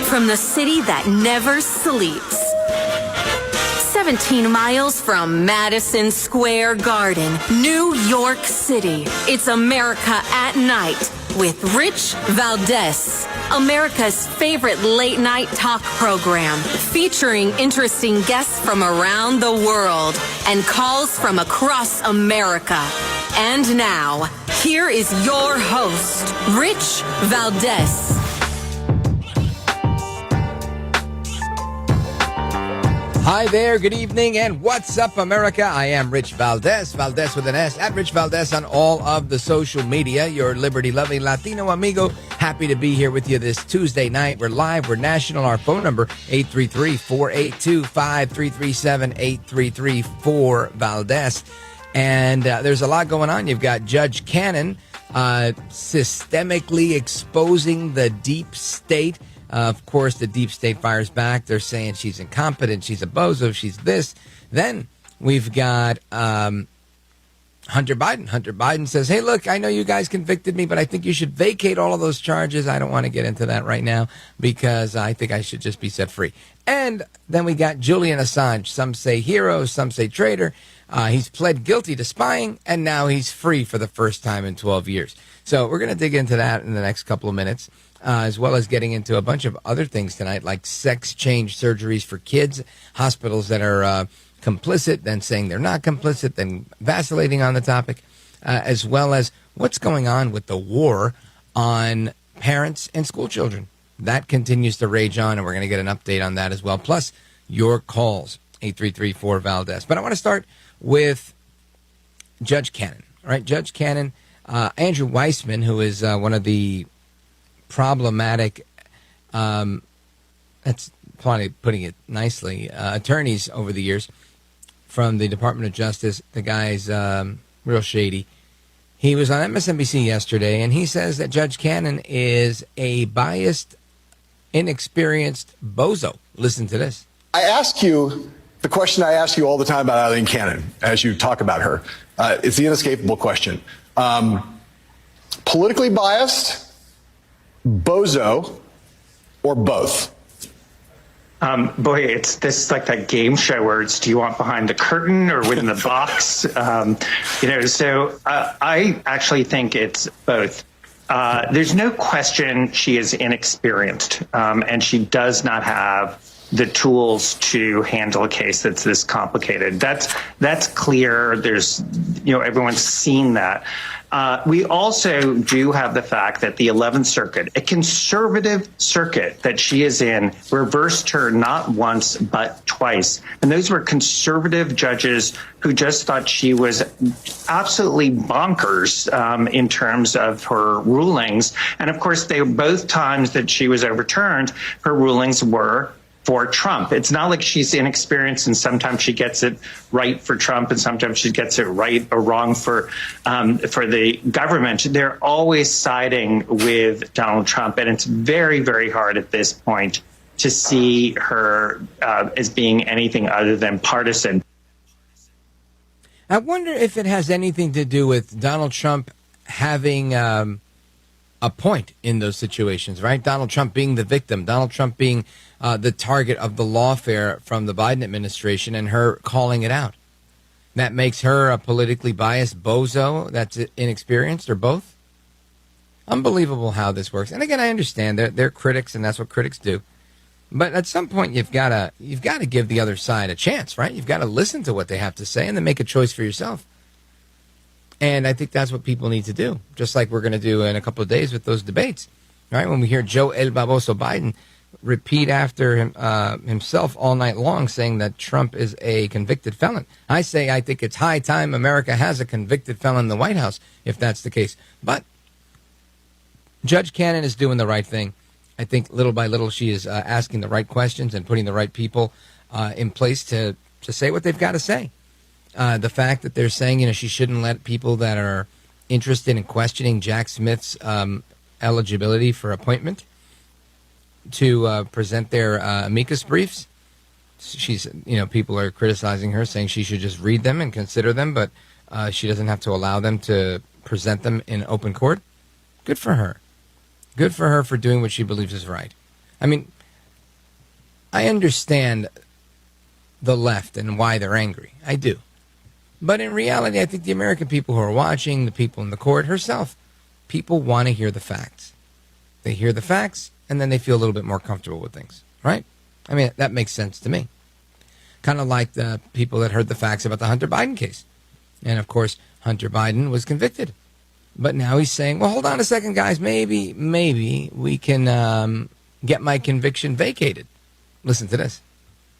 From the city that never sleeps. 17 miles from Madison Square Garden, New York City. It's America at Night with Rich Valdez. America's favorite late-night talk program featuring interesting guests from around the world and calls from across America. And now, here is your host, Rich Valdez. Hi there, good evening, and what's up, America? I am Rich Valdez, Valdez with an S, at Rich Valdez on all of the social media, your liberty-loving Latino amigo. Happy to be here with you this Tuesday night. We're live, we're national. Our phone number, 833-482-5337, 833-4-Valdez. And there's a lot going on. You've got Judge Cannon systemically exposing the deep state. Of course, the deep state fires back. They're saying she's incompetent, she's a bozo, she's this. Then we've got Hunter Biden. Hunter Biden says, hey, look, I know you guys convicted me, but I think you should vacate all of those charges. I don't want to get into that right now because I think I should just be set free. And then we got Julian Assange. Some say hero, some say traitor. He's pled guilty to spying, and now he's free for the first time in 12 years. So we're going to dig into that in the next couple of minutes. As well as getting into a bunch of other things tonight, like sex change surgeries for kids, hospitals that are complicit, then saying they're not complicit, then vacillating on the topic, as well as what's going on with the war on parents and school children. That continues to rage on, and we're going to get an update on that as well. Plus, your calls, 833-4-VALDEZ. But I want to start with Judge Cannon. All right, Judge Cannon, Andrew Weissman, who is one of the problematic, that's probably putting it nicely, attorneys over the years from the Department of Justice. The guy's real shady. He was on MSNBC yesterday, and he says that Judge Cannon is a biased, inexperienced bozo. Listen to this. I ask you the question I ask you all the time about Eileen Cannon as you talk about her. It's the inescapable question. Politically biased, bozo, or both? Boy, it's this is like that game show where it's, do you want behind the curtain or within the box? So I actually think it's both. There's no question she is inexperienced, and she does not have the tools to handle a case that's this complicated. That's clear. There's, everyone's seen that. We also do have the fact that the 11th Circuit, a conservative circuit that she is in, reversed her not once but twice. And those were conservative judges who just thought she was absolutely bonkers in terms of her rulings. And of course, both times that she was overturned, her rulings were for Trump. It's not like she's inexperienced and sometimes she gets it right for Trump and sometimes she gets it right or wrong for the government. They're always siding with Donald Trump, and it's very, very hard at this point to see her as being anything other than partisan. I wonder if it has anything to do with Donald Trump having a point in those situations, right? Donald Trump being the victim, Donald Trump being the target of the lawfare from the Biden administration, and her calling it out. That makes her a politically biased bozo that's inexperienced, or both? Unbelievable how this works. And again, I understand they're critics, and that's what critics do. But at some point, you've got to give the other side a chance, right? You've got to listen to what they have to say and then make a choice for yourself. And I think that's what people need to do, just like we're going to do in a couple of days with those debates, right? When we hear Joe El Baboso Biden repeat after himself all night long saying that Trump is a convicted felon. I say I think it's high time America has a convicted felon in the White House, if that's the case. But Judge Cannon is doing the right thing. I think little by little she is asking the right questions and putting the right people in place to say what they've got to say. The fact that they're saying, she shouldn't let people that are interested in questioning Jack Smith's eligibility for appointment to present their amicus briefs. She's, people are criticizing her, saying she should just read them and consider them, but she doesn't have to allow them to present them in open court. Good for her. Good for her for doing what she believes is right. I mean, I understand the left and why they're angry. I do. But in reality, I think the American people who are watching, the people in the court, herself, people want to hear the facts. They hear the facts, and then they feel a little bit more comfortable with things, right? I mean, that makes sense to me. Kind of like the people that heard the facts about the Hunter Biden case. And, of course, Hunter Biden was convicted. But now he's saying, well, hold on a second, guys. Maybe we can get my conviction vacated. Listen to this.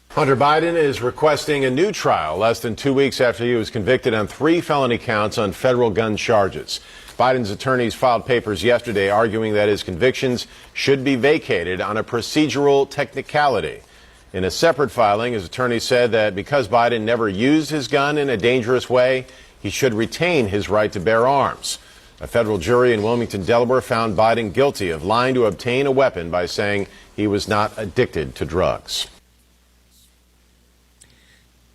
Hunter Biden is requesting a new trial less than 2 weeks after he was convicted on 3 felony counts on federal gun charges. Biden's attorneys filed papers yesterday arguing that his convictions should be vacated on a procedural technicality. In a separate filing, his attorney said that because Biden never used his gun in a dangerous way, he should retain his right to bear arms. A federal jury in Wilmington, Delaware, found Biden guilty of lying to obtain a weapon by saying he was not addicted to drugs.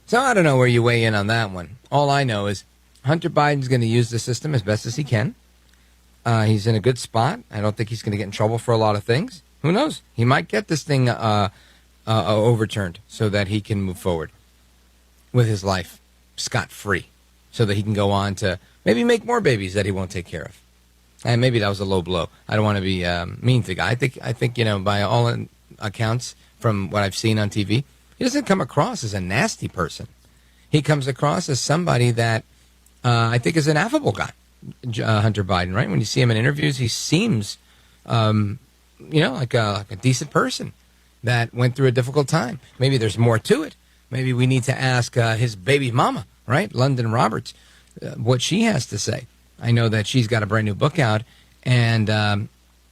So I don't know where you weigh in on that one. All I know is Hunter Biden's going to use the system as best as he can. He's in a good spot. I don't think he's going to get in trouble for a lot of things. Who knows? He might get this thing overturned so that he can move forward with his life scot-free, so that he can go on to maybe make more babies that he won't take care of. And maybe that was a low blow. I don't want to be mean to the guy. I think by all accounts, from what I've seen on TV, he doesn't come across as a nasty person. he comes across as somebody that I think is an affable guy, Hunter Biden, right? When you see him in interviews, he seems, like a decent person that went through a difficult time. Maybe there's more to it. Maybe we need to ask his baby mama, right, London Roberts, what she has to say. I know that she's got a brand new book out, and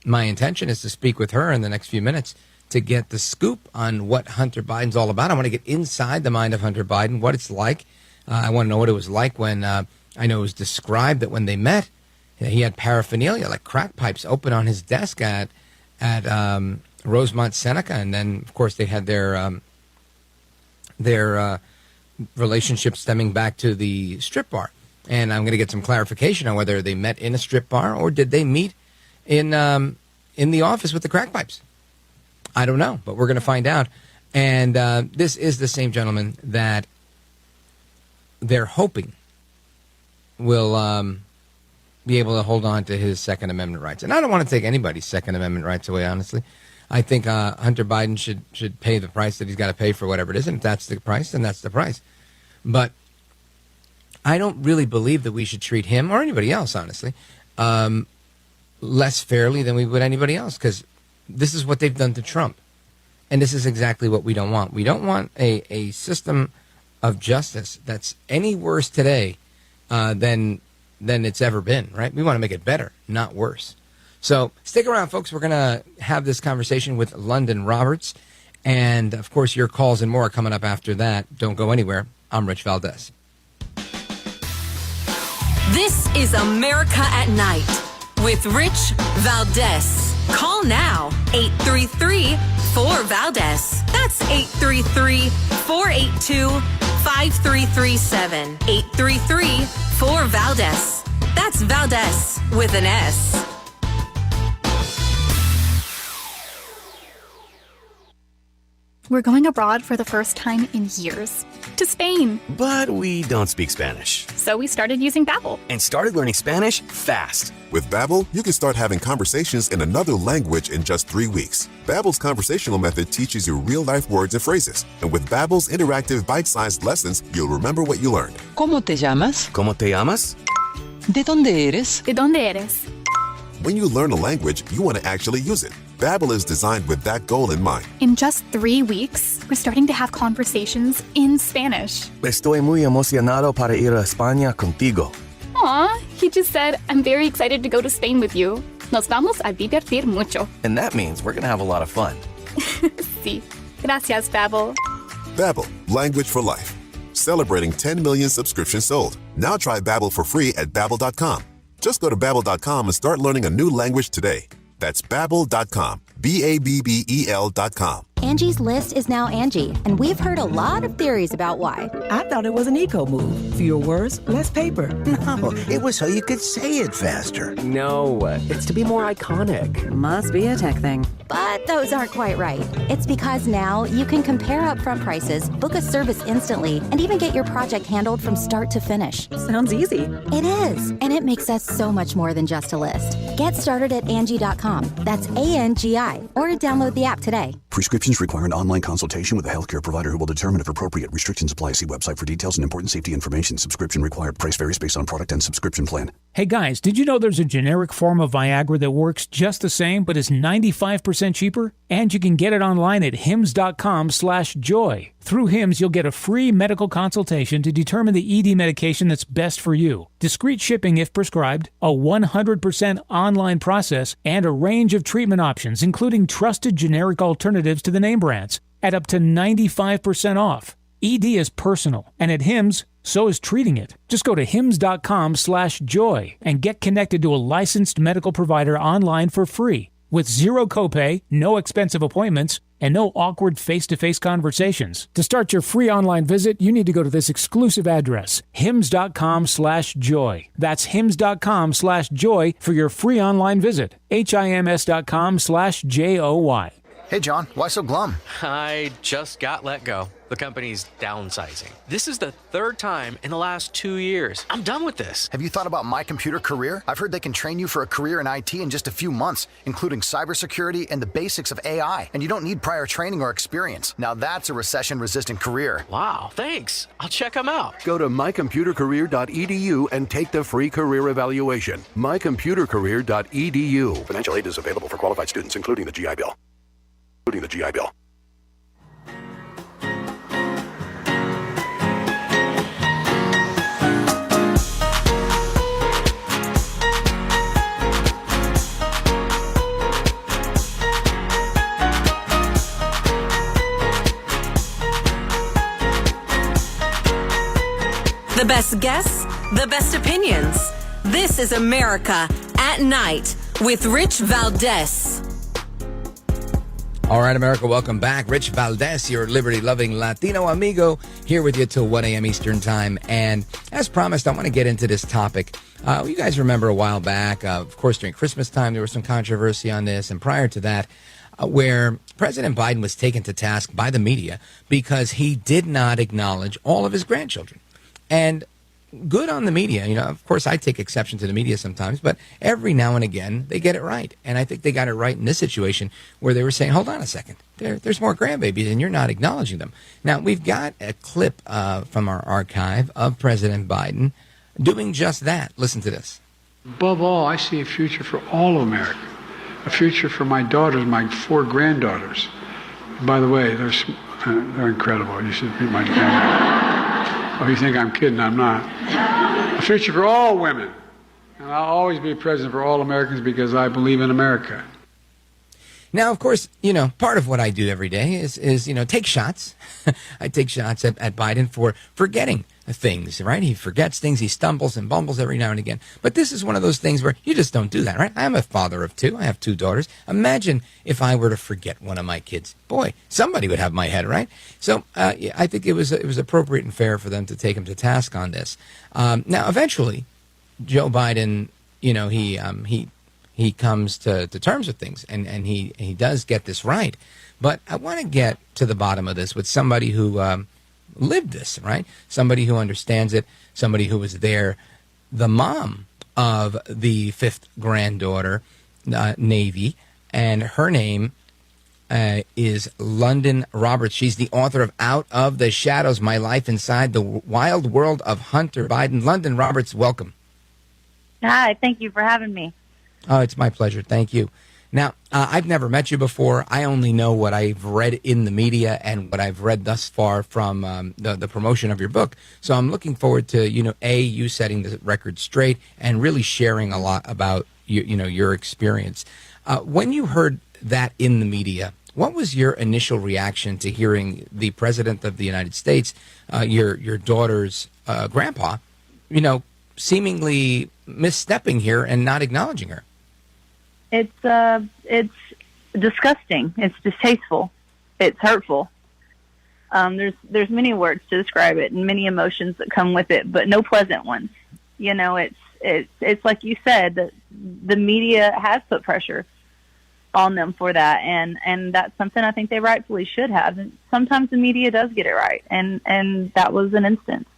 my intention is to speak with her in the next few minutes to get the scoop on what Hunter Biden's all about. I want to get inside the mind of Hunter Biden, what it's like. I want to know what it was like when I know it was described that when they met, he had paraphernalia, like crack pipes, open on his desk at Rosemont Seneca. And then, of course, they had their relationship stemming back to the strip bar. And I'm going to get some clarification on whether they met in a strip bar or did they meet in the office with the crack pipes. I don't know, but we're going to find out. And this is the same gentleman that they're hoping will be able to hold on to his Second Amendment rights. And I don't want to take anybody's Second Amendment rights away, honestly. I think Hunter Biden should pay the price that he's got to pay for whatever it is. And if that's the price, then that's the price. But I don't really believe that we should treat him or anybody else, honestly, less fairly than we would anybody else, because this is what they've done to Trump. And this is exactly what we don't want. We don't want a system of justice that's any worse today than it's ever been, right? We want to make it better, not worse. So stick around, folks. We're going to have this conversation with London Roberts. And, of course, your calls and more are coming up after that. Don't go anywhere. I'm Rich Valdez. This is America at Night with Rich Valdez. Call now, 833-4VALDEZ. That's 833-482-5337. 833-4VALDEZ. That's Valdez with an S. We're going abroad for the first time in years. To Spain. But we don't speak Spanish. So we started using Babbel. And started learning Spanish fast. With Babbel, you can start having conversations in another language in just 3 weeks. Babbel's conversational method teaches you real-life words and phrases. And with Babbel's interactive bite-sized lessons, you'll remember what you learned. ¿Cómo te llamas? ¿Cómo te llamas? ¿De dónde eres? ¿De dónde eres? When you learn a language, you want to actually use it. Babbel is designed with that goal in mind. In just 3 weeks, we're starting to have conversations in Spanish. Estoy muy emocionado para ir a España contigo. Aw, he just said, I'm very excited to go to Spain with you. Nos vamos a divertir mucho. And that means we're going to have a lot of fun. Sí. Gracias, Babbel. Babbel, language for life. Celebrating 10 million subscriptions sold. Now try Babbel for free at Babbel.com. Just go to Babbel.com and start learning a new language today. That's Babbel.com. Babbel.com. Angie's List is now Angie, and we've heard a lot of theories about why. I thought it was an eco move. Fewer words, less paper. No, it was so you could say it faster. No, it's to be more iconic. Must be a tech thing. But those aren't quite right. It's because now you can compare upfront prices, book a service instantly, and even get your project handled from start to finish. Sounds easy. It is, and it makes us so much more than just a list. Get started at Angie.com. That's ANGI, or download the app today. Prescriptions require an online consultation with a healthcare provider who will determine if appropriate. Restrictions apply. See website for details and important safety information. Subscription required. Price varies based on product and subscription plan. Hey guys, did you know there's a generic form of Viagra that works just the same but is 95% cheaper? And you can get it online at hims.com/joy. Through Hims, you'll get a free medical consultation to determine the ED medication that's best for you, discreet shipping if prescribed, a 100% online process, and a range of treatment options, including trusted generic alternatives to the name brands, at up to 95% off. ED is personal, and at Hims, so is treating it. Just go to hims.com/joy and get connected to a licensed medical provider online for free, with zero copay, no expensive appointments, and no awkward face-to-face conversations. To start your free online visit, you need to go to this exclusive address, hims.com/joy. That's hims.com/joy for your free online visit. HIMS.com/JOY. Hey, John, why so glum? I just got let go. The company's downsizing. This is the third time in the last 2 years. I'm done with this. Have you thought about My Computer Career? I've heard they can train you for a career in IT in just a few months, including cybersecurity and the basics of AI. And you don't need prior training or experience. Now that's a recession-resistant career. Wow, thanks. I'll check them out. Go to mycomputercareer.edu and take the free career evaluation. mycomputercareer.edu. Financial aid is available for qualified students, including the GI Bill. The best guests, the best opinions. This is America at Night with Rich Valdez. All right, America, welcome back. Rich Valdez, your liberty-loving Latino amigo, here with you till 1 a.m. Eastern Time. And as promised, I want to get into this topic. You guys remember a while back, of course, during Christmas time, there was some controversy on this. And prior to that, where President Biden was taken to task by the media because he did not acknowledge all of his grandchildren. And good on the media. You know, of course, I take exception to the media sometimes, but every now and again, they get it right. And I think they got it right in this situation where they were saying, hold on a second, there's more grandbabies and you're not acknowledging them. Now, we've got a clip from our archive of President Biden doing just that. Listen to this. Above all, I see a future for all of America, a future for my daughters, my 4 granddaughters. By the way, they're incredible. You should meet my family. Oh, you think I'm kidding? I'm not. A future for all women. And I'll always be president for all Americans because I believe in America. Now, of course, you know, part of what I do every day is you know, take shots. I take shots at Biden for forgetting things, right? He forgets things. He stumbles and bumbles every now and again. But this is one of those things where you just don't do that, right? I'm a father of 2. I have 2 daughters. Imagine if I were to forget one of my kids. Boy, somebody would have my head, right? So I think it was appropriate and fair for them to take him to task on this. Now, eventually, Joe Biden, you know, he comes to terms with things, and he does get this right. But I want to get to the bottom of this with somebody who lived this, right? Somebody who understands it, somebody who was there. The mom of the 5th granddaughter, Navy, and her name is London Roberts. She's the author of Out of the Shadows, My Life Inside the Wild World of Hunter Biden. London Roberts, welcome. Hi, thank you for having me. Oh, it's my pleasure. Thank you. Now, I've never met you before. I only know what I've read in the media and what I've read thus far from the promotion of your book. So I'm looking forward to, you know, you setting the record straight and really sharing a lot about, your experience. When you heard that in the media, what was your initial reaction to hearing the President of the United States, your daughter's grandpa, you know, seemingly misstepping here and not acknowledging her? It's disgusting. It's distasteful. It's hurtful. There's many words to describe it and many emotions that come with it, but no pleasant ones. You know, it's like you said, the media has put pressure on them for that, and that's something I think they rightfully should have. And sometimes the media does get it right, and that was an instance.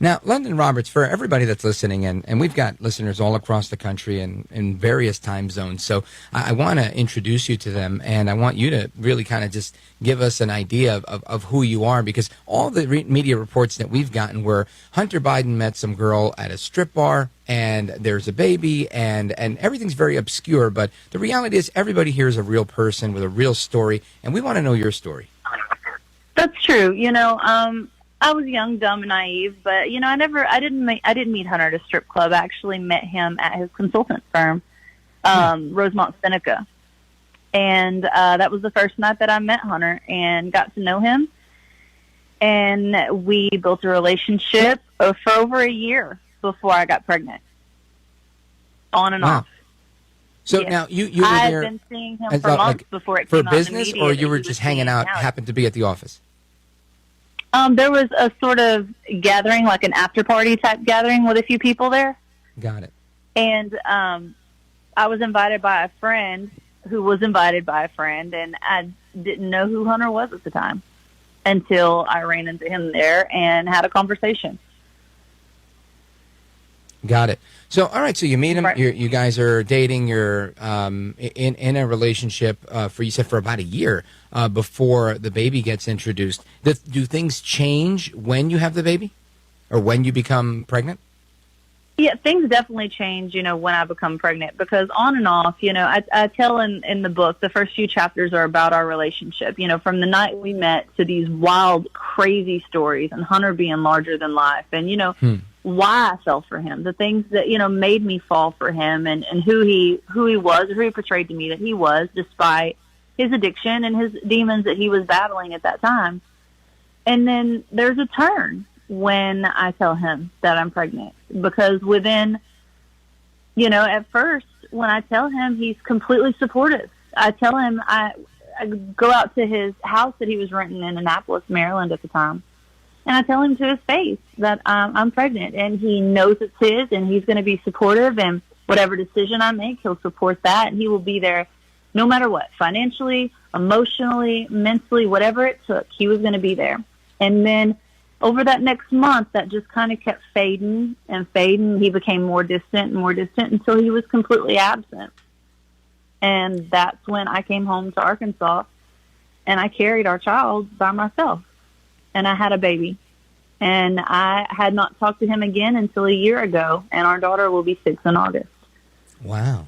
Now, London Roberts, for everybody that's listening, and we've got listeners all across the country and in various time zones, so I want to introduce you to them, and I want you to really kind of just give us an idea of who you are, because all the media reports that we've gotten were Hunter Biden met some girl at a strip bar, and there's a baby, and everything's very obscure, but the reality is everybody here is a real person with a real story, and we want to know your story. That's true. You know, I was young, dumb, and naive, but you know, I didn't meet Hunter at a strip club. I actually met him at his consultant firm, Rosemont Seneca, and that was the first night that I met Hunter and got to know him, and we built a relationship for over a year before I got pregnant, on and off. So yes. Now you were I've there been seeing him for months before it for came out in the business, media or that you were he just was hanging out, out. happened to be at the office? There was a sort of gathering, like an after-party type gathering with a few people there. Got it. And I was invited by a friend who was invited by a friend, and I didn't know who Hunter was at the time. until I ran into him there and had a conversation. Got it. So, all right. So you meet him. Right. You guys are dating. You're in a relationship you said for about a year before the baby gets introduced. Do things change when you have the baby, or when you become pregnant? Yeah, things definitely change, when I become pregnant, because on and off, I tell in the book, the first few chapters are about our relationship, from the night we met to these wild, crazy stories, and Hunter being larger than life, and, why I fell for him, the things that, made me fall for him, and who he was, who he portrayed to me that he was, despite his addiction and his demons that he was battling at that time. And then there's a turn when I tell him that I'm pregnant, because within, at first when I tell him, he's completely supportive. I tell him, I go out to his house that he was renting in Annapolis, Maryland at the time, and I tell him to his face that I'm pregnant, and he knows it's his, and he's going to be supportive, and whatever decision I make, he'll support that, and he will be there no matter what, financially, emotionally, mentally, whatever it took, he was going to be there. And then over that next month, that just kind of kept fading and fading. He became more distant and more distant until he was completely absent. And that's when I came home to Arkansas, and I carried our child by myself. And I had a baby. And I had not talked to him again until a year ago, and our daughter will be 6 in August. Wow.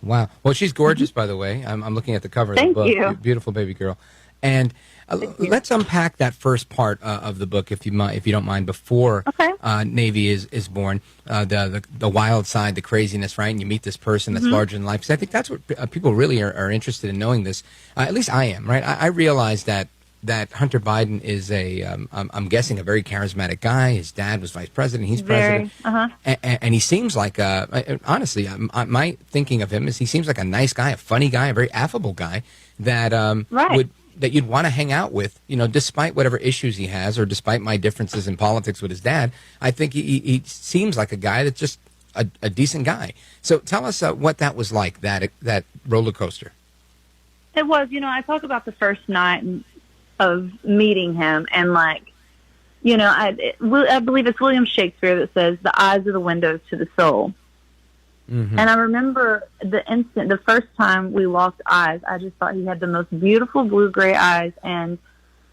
Well, she's gorgeous, by the way. I'm looking at the cover of the book. Thank you. Beautiful baby girl. And let's unpack that first part of the book, if you don't mind, before Navy is born. The wild side, the craziness, right? And you meet this person that's larger than life. Because I think that's what people really are interested in knowing this. At least I am, right? I realize that Hunter Biden is I'm guessing, a very charismatic guy. His dad was vice president. He's president. And he seems like, honestly, my thinking of him is he seems like a nice guy, a funny guy, a very affable guy that that you'd want to hang out with, despite whatever issues he has, or despite my differences in politics with his dad. I think he seems like a guy that's just a decent guy. So tell us what that was like, that roller coaster. It was, I talk about the first night of meeting him, and I believe it's William Shakespeare that says the eyes are the windows to the soul. And I remember the first time we locked eyes, I just thought he had the most beautiful blue-gray eyes, and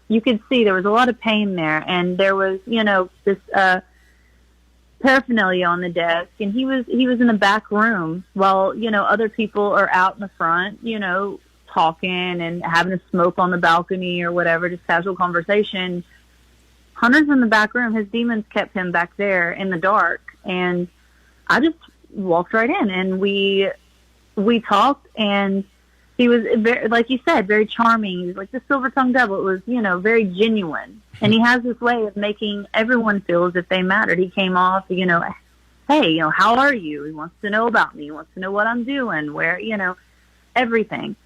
you could see there was a lot of pain there, and there was, this paraphernalia on the desk, and he was in the back room while, other people are out in the front, talking and having a smoke on the balcony or whatever, just casual conversation. Hunter's in the back room. His demons kept him back there in the dark, and I just walked right in, and we talked, and he was very, like you said, very charming. He was like the silver-tongued devil. It was, very genuine, and he has this way of making everyone feel as if they mattered. He came off, hey, how are you? He wants to know about me. He wants to know what I'm doing, where, everything.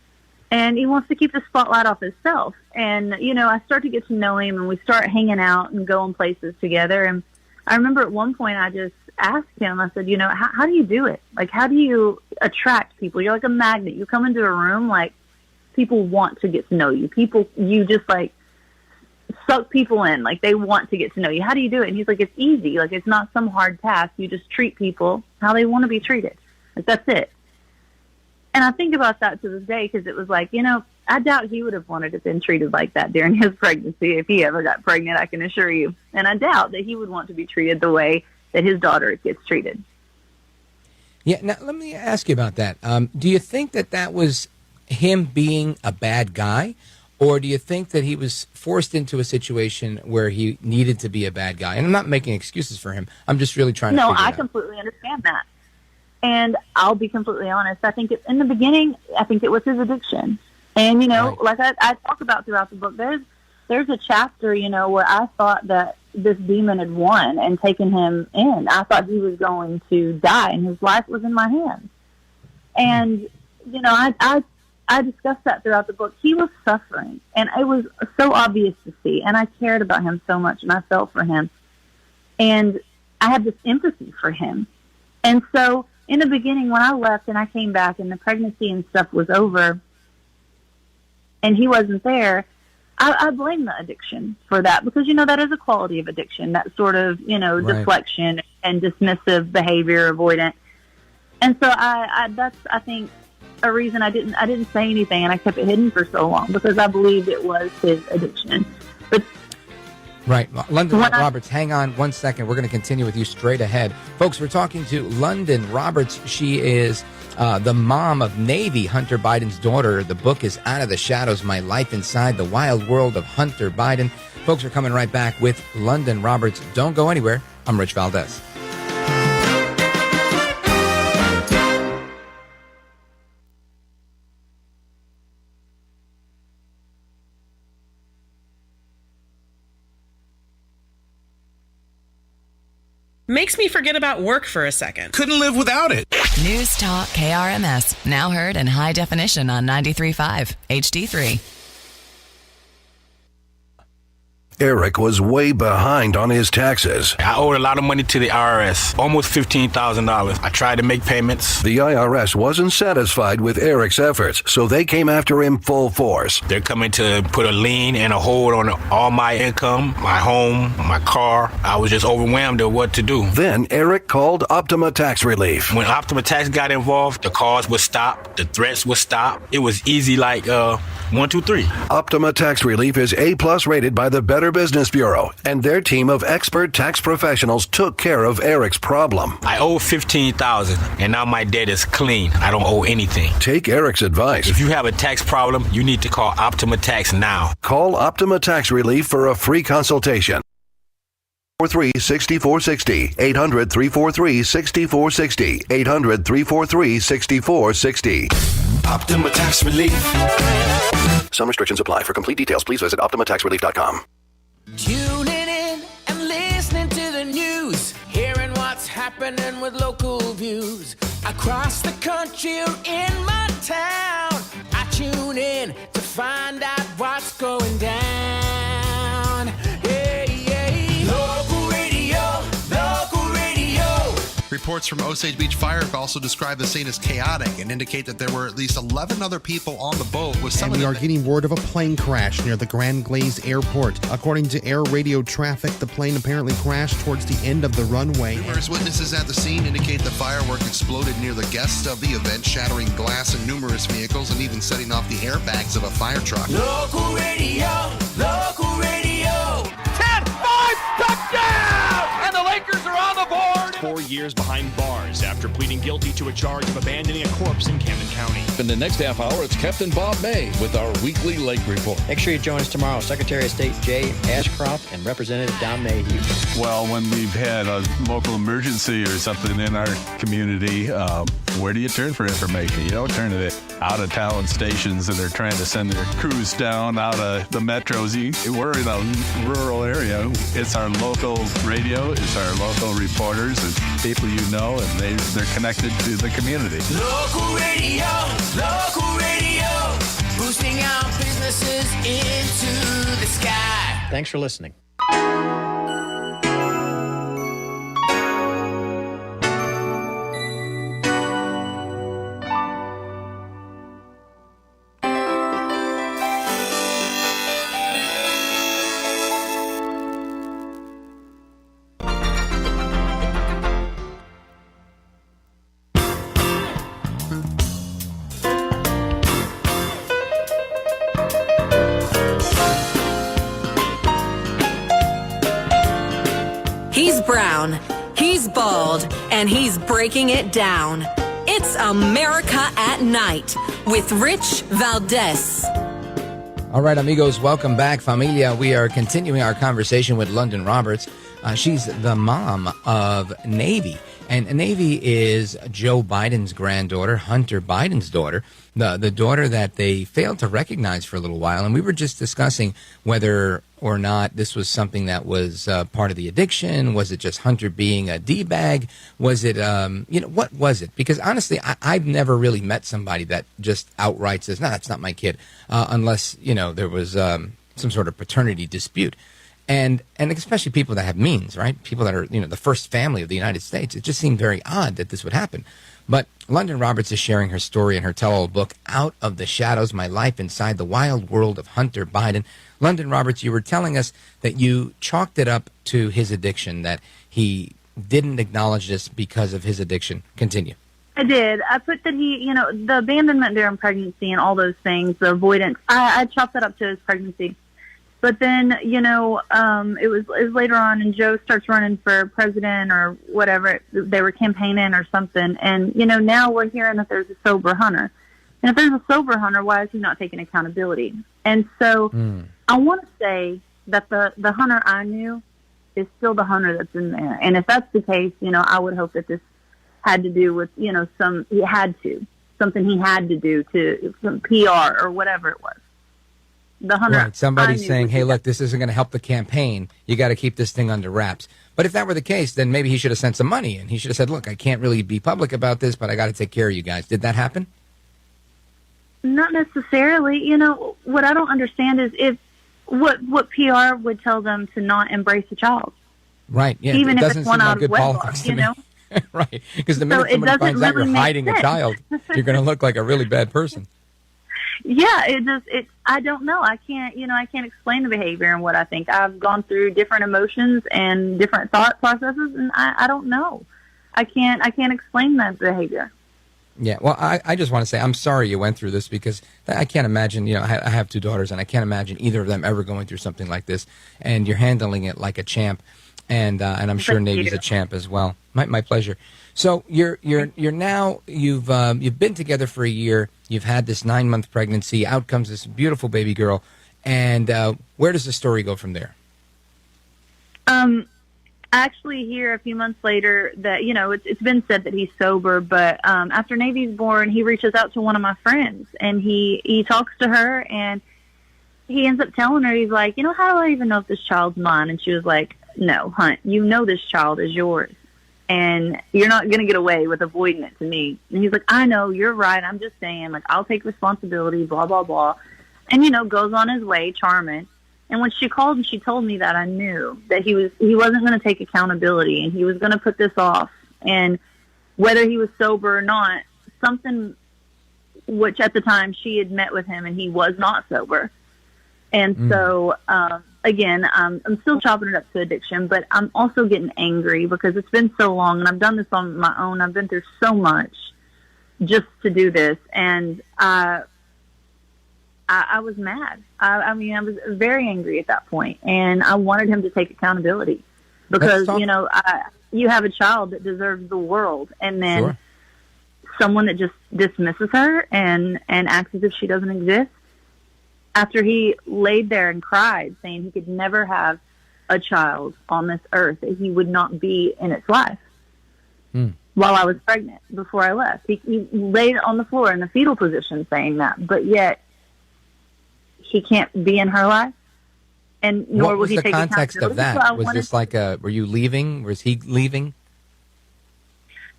And he wants to keep the spotlight off himself. And, I start to get to know him, and we start hanging out and going places together. And I remember at one point I just asked him, I said, how do you do it? Like, how do you attract people? You're like a magnet. You come into a room, like, people want to get to know you. You just, suck people in. Like, they want to get to know you. How do you do it? And he's like, it's easy. Like, it's not some hard task. You just treat people how they want to be treated. Like, that's it. And I think about that to this day, because it was like, I doubt he would have wanted to have been treated like that during his pregnancy if he ever got pregnant, I can assure you. And I doubt that he would want to be treated the way that his daughter gets treated. Yeah, now let me ask you about that. Do you think that was him being a bad guy, or do you think that he was forced into a situation where he needed to be a bad guy? And I'm not making excuses for him. I'm just really trying to figure it out. No, I completely understand that. And I'll be completely honest. I think in the beginning, I think it was his addiction. And, like I talk about throughout the book, there's a chapter, where I thought that this demon had won and taken him in. I thought he was going to die, and his life was in my hands. And, I discussed that throughout the book. He was suffering, and it was so obvious to see. And I cared about him so much, and I felt for him. And I had this empathy for him. And so in the beginning, when I left and I came back and the pregnancy and stuff was over and he wasn't there, I blame the addiction for that because, that is a quality of addiction, that sort of, deflection and dismissive behavior, avoidant. And so that's, I think, a reason I didn't say anything and I kept it hidden for so long because I believed it was his addiction. But right. London Roberts, hang on 1 second. We're going to continue with you straight ahead. Folks, we're talking to London Roberts. She is the mom of Navy, Hunter Biden's daughter. The book is Out of the Shadows, My Life Inside the Wild World of Hunter Biden. Folks, are coming right back with London Roberts. Don't go anywhere. I'm Rich Valdez. Makes me forget about work for a second. Couldn't live without it. News Talk KRMS, now heard in high definition on 93.5 HD3. Eric was way behind on his taxes. I owed a lot of money to the IRS, almost $15,000. I tried to make payments. The IRS wasn't satisfied with Eric's efforts, so they came after him full force. They're coming to put a lien and a hold on all my income, my home, my car. I was just overwhelmed at what to do. Then Eric called Optima Tax Relief. When Optima Tax got involved, the calls would stop, the threats would stop. It was easy like 1, 2, 3. Optima Tax Relief is A+ rated by the Better Business Bureau, and their team of expert tax professionals took care of Eric's problem. I owe $15,000, and now my debt is clean. I don't owe anything. Take Eric's advice. If you have a tax problem, you need to call Optima Tax now. Call Optima Tax Relief for a free consultation. 800-343-6460. 800-343-6460. 800-343-6460. Optima Tax Relief. Some restrictions apply. For complete details, please visit OptimaTaxRelief.com. Tuning in and listening to the news, hearing what's happening with local views across the country or in my town. I tune in to find out what's going down. Hey, hey. Local radio, local radio. Reports from Osage Beach Fire also describe the scene as chaotic and indicate that there were at least 11 other people on the boat. With some and we are getting word of a plane crash near the Grand Glaze Airport. According to air radio traffic, the plane apparently crashed towards the end of the runway. Numerous witnesses at the scene indicate the firework exploded near the guests of the event, shattering glass in numerous vehicles and even setting off the airbags of a fire truck. Local radio, local radio. 10-5 touchdown! And the Lakers are on the board! 4 years behind bars after pleading guilty to a charge of abandoning a corpse in Camden County. In the next half hour, it's Captain Bob May with our weekly lake report. Make sure you join us tomorrow. Secretary of State Jay Ashcroft and Representative Don Mayhew. Well, when we've had a local emergency or something in our community, where do you turn for information? You don't turn to the out-of-town stations that are trying to send their crews down out of the metros. We're in a rural area. It's our local radio. It's our local reporters. It's people you know, and they're connected to the community. Local radio, boosting our businesses into the sky. Thanks for listening. He's brown, he's bald, and he's breaking it down. It's America at Night with Rich Valdez. All right, amigos, welcome back, familia. We are continuing our conversation with London Roberts. She's the mom of Navy, and Navy is Joe Biden's granddaughter, Hunter Biden's daughter, the daughter that they failed to recognize for a little while. And we were just discussing whether or not this was something that was part of the addiction. Was it just Hunter being a D-bag? Was it, what was it? Because honestly, I've never really met somebody that just outright says, no, that's not my kid, unless, there was some sort of paternity dispute. And especially people that have means, right? People that are, the first family of the United States. It just seemed very odd that this would happen. But London Roberts is sharing her story in her tell-all book, Out of the Shadows, My Life Inside the Wild World of Hunter Biden. London Roberts, you were telling us that you chalked it up to his addiction, that he didn't acknowledge this because of his addiction. Continue. I did. I put that he, the abandonment during pregnancy and all those things, the avoidance, I chalked that up to his pregnancy. But then, it was later on, and Joe starts running for president or whatever. They were campaigning or something. And, now we're hearing that there's a sober hunter. And if there's a sober hunter, why is he not taking accountability? And so I want to say that the hunter I knew is still the hunter that's in there. And if that's the case, I would hope that this had to do with, something he had to do to some PR or whatever it was. The hunter. Right. Somebody's saying, hey, look, this isn't going to help the campaign. You got to keep this thing under wraps. But if that were the case, then maybe he should have sent some money and he should have said, look, I can't really be public about this, but I got to take care of you guys. Did that happen? Not necessarily. What I don't understand is what PR would tell them to not embrace a child. Right. Yeah. Even it if doesn't it's one seem out like of good wedlock, politics to me. Right. Because the minute it somebody doesn't finds out really you're make hiding a sense. child, you're going to look like a really bad person. Yeah, I don't know. I can't explain the behavior and what I think. I've gone through different emotions and different thought processes, and I don't know. I can't explain that behavior. Yeah, well, I just want to say I'm sorry you went through this, because I can't imagine, I have two daughters, and I can't imagine either of them ever going through something like this, and you're handling it like a champ, and I'm sure Navy's a champ as well. My pleasure. So you're now, you've been together for a year, you've had this 9-month pregnancy, out comes this beautiful baby girl, and where does the story go from there? I actually hear a few months later that, it's been said that he's sober, but after Navy's born, he reaches out to one of my friends, and he talks to her, and he ends up telling her, he's like, how do I even know if this child's mine? And she was like, no, Hunt, this child is yours, and you're not going to get away with avoiding it to me. And he's like, I know, you're right, I'm just saying, I'll take responsibility, blah, blah, blah. And, goes on his way, charming. And when she called and she told me that, I knew that he wasn't going to take accountability, and he was going to put this off. And whether he was sober or not, something which at the time she had met with him and he was not sober. And so, again, I'm still chopping it up to addiction, but I'm also getting angry because it's been so long, and I've done this on my own. I've been through so much just to do this. And I was mad. I was very angry at that point, and I wanted him to take accountability because, you have a child that deserves the world, and then someone that just dismisses her and acts as if she doesn't exist. After he laid there and cried, saying he could never have a child on this earth, that he would not be in its life while I was pregnant before I left. He laid on the floor in the fetal position saying that, but yet he can't be in her life, and nor will he take accountability. What was the context of that? Was this like were you leaving? Was he leaving?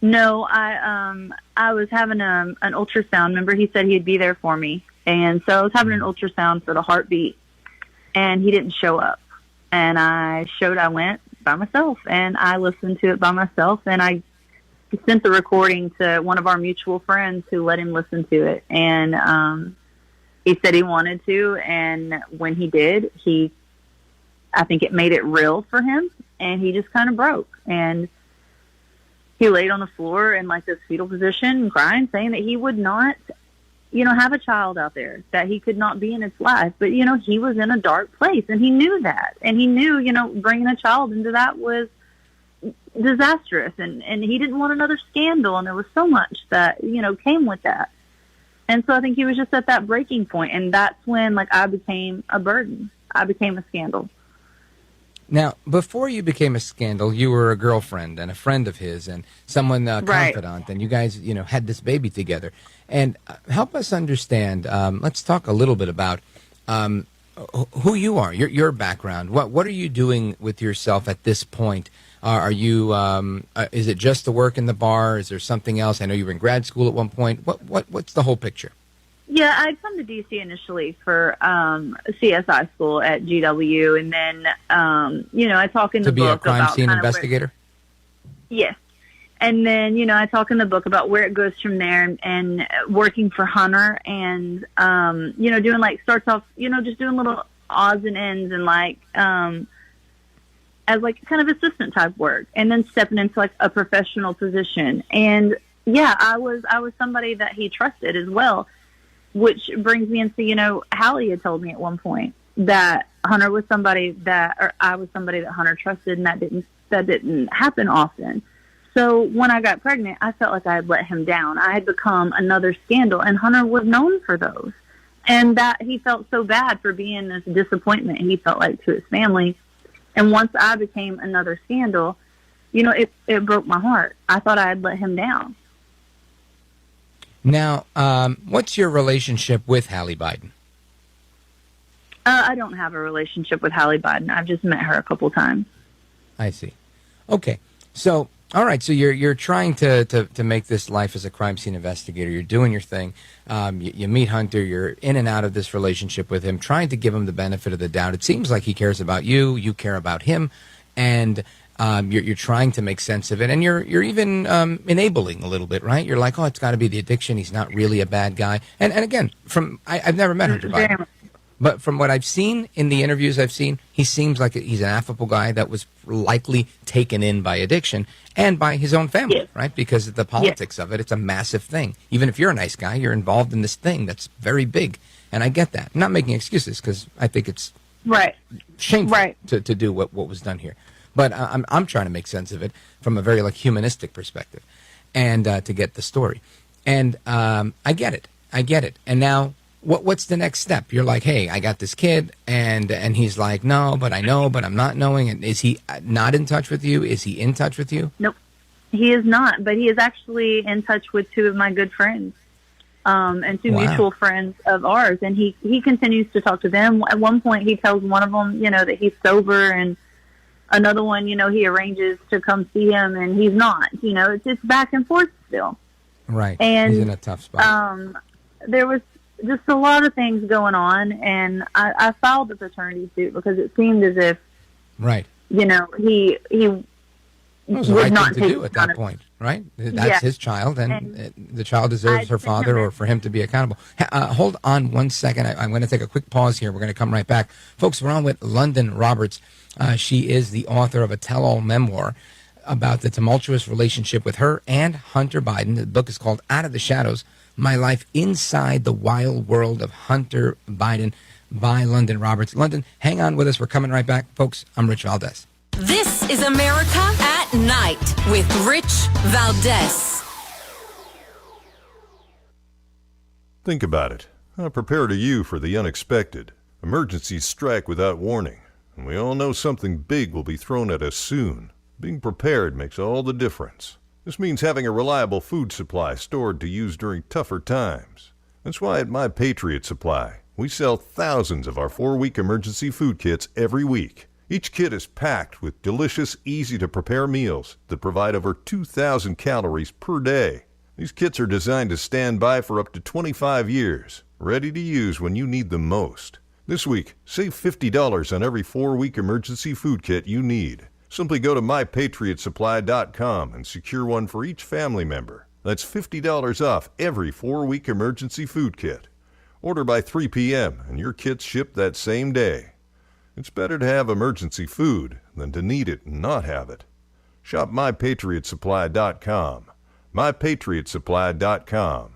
No, I was having an ultrasound. Remember, he said he'd be there for me, and so I was having an ultrasound for the heartbeat, and he didn't show up. And I went by myself, and I listened to it by myself, and I sent the recording to one of our mutual friends who let him listen to it, and he said he wanted to, and when he did, I think it made it real for him, and he just kind of broke. And he laid on the floor in like this fetal position, crying, saying that he would not, have a child out there, that he could not be in its life. But, he was in a dark place, and he knew that. And he knew, bringing a child into that was disastrous, and he didn't want another scandal, and there was so much that, came with that. And so I think he was just at that breaking point, and that's when, I became a burden. I became a scandal. Now, before you became a scandal, you were a girlfriend and a friend of his and someone confidant, and you guys, had this baby together. And help us understand, let's talk a little bit about who you are, your background. What are you doing with yourself at this point? Are you, is it just the work in the bar? Is there something else? I know you were in grad school at one point. What's the whole picture? Yeah, I'd come to D.C. initially for CSI school at GW, and then, I talk in the book to be a crime about scene kind of investigator? Yes. And then, I talk in the book about where it goes from there and working for Hunter and, doing starts off, just doing little odds and ends and as kind of assistant type work, and then stepping into a professional position. And yeah, I was somebody that he trusted as well, which brings me into, Hallie had told me at one point that Hunter was somebody or I was somebody that Hunter trusted, and that didn't happen often. So when I got pregnant, I felt like I had let him down. I had become another scandal, and Hunter was known for those. And that he felt so bad for being this disappointment, he felt like, to his family. And once I became another scandal, it broke my heart. I thought I had let him down. Now, what's your relationship with Hallie Biden? I don't have a relationship with Hallie Biden. I've just met her a couple times. I see. Okay. So, all right. So you're trying to make this life as a crime scene investigator. You're doing your thing. You meet Hunter. You're in and out of this relationship with him, trying to give him the benefit of the doubt. It seems like he cares about you. You care about him, and you're trying to make sense of it, and you're even enabling a little bit, right? You're like, oh, it's got to be the addiction. He's not really a bad guy. And again, I've never met Hunter Biden. But from what I've seen in the interviews I've seen, he seems like he's an affable guy that was likely taken in by addiction and by his own family, right? Because of the politics of it, it's a massive thing. Even if you're a nice guy, you're involved in this thing that's very big. And I get that. I'm not making excuses because I think it's shameful to do what was done here. But I'm trying to make sense of it from a very humanistic perspective and to get the story. And I get it. And now, what's the next step? You're like, hey, I got this kid, and he's like, no, but I know, but I'm not knowing. And is he not in touch with you? Is he in touch with you? Nope, he is not. But he is actually in touch with two of my good friends, and two mutual friends of ours. And he continues to talk to them. At one point, he tells one of them, that he's sober, and another one, he arranges to come see him, and he's not. It's back and forth still. Right. And he's in a tough spot. There was just a lot of things going on, and I filed the paternity suit because it seemed as if, he it was the right not thing to do at that point, right? That's his child, and the child deserves her father or for him to be accountable. Hold on one second. I'm going to take a quick pause here. We're going to come right back. Folks, we're on with London Roberts. She is the author of a tell-all memoir about the tumultuous relationship with her and Hunter Biden. The book is called Out of the Shadows: My Life Inside the Wild World of Hunter Biden by London Roberts. London, hang on with us. We're coming right back. Folks, I'm Rich Valdez. This is America at Night with Rich Valdez. Think about it. How prepared are you for the unexpected? Emergencies strike without warning, and we all know something big will be thrown at us soon. Being prepared makes all the difference. This means having a reliable food supply stored to use during tougher times. That's why at My Patriot Supply, we sell thousands of our 4-week emergency food kits every week. Each kit is packed with delicious, easy-to-prepare meals that provide over 2,000 calories per day. These kits are designed to stand by for up to 25 years, ready to use when you need them most. This week, save $50 on every 4-week emergency food kit you need. Simply go to MyPatriotSupply.com and secure one for each family member. That's $50 off every 4-week emergency food kit. Order by 3 p.m. and your kit's shipped that same day. It's better to have emergency food than to need it and not have it. Shop MyPatriotSupply.com. MyPatriotSupply.com.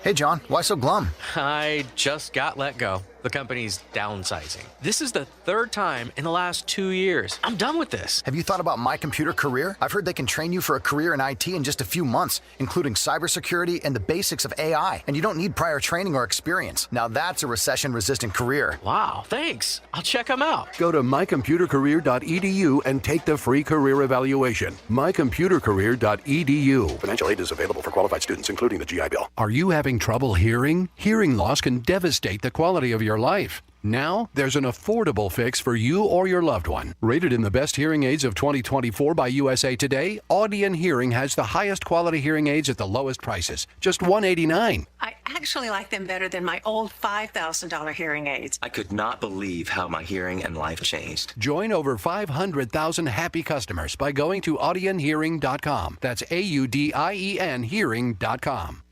Hey, John, why so glum? I just got let go. The company's downsizing. This is the third time in the last 2 years. I'm done with this. Have you thought about My Computer Career? I've heard they can train you for a career in IT in just a few months, including cybersecurity and the basics of AI. And you don't need prior training or experience. Now that's a recession-resistant career. Wow, thanks. I'll check them out. Go to mycomputercareer.edu and take the free career evaluation. mycomputercareer.edu. Financial aid is available for qualified students, including the GI Bill. Are you having trouble hearing? Hearing loss can devastate the quality of your life. Now, there's an affordable fix for you or your loved one. Rated in the best hearing aids of 2024 by USA Today, Audion Hearing has the highest quality hearing aids at the lowest prices, just $189. I actually like them better than my old $5,000 hearing aids. I could not believe how my hearing and life changed. Join over 500,000 happy customers by going to audionhearing.com. That's AUDIEN hearing.com.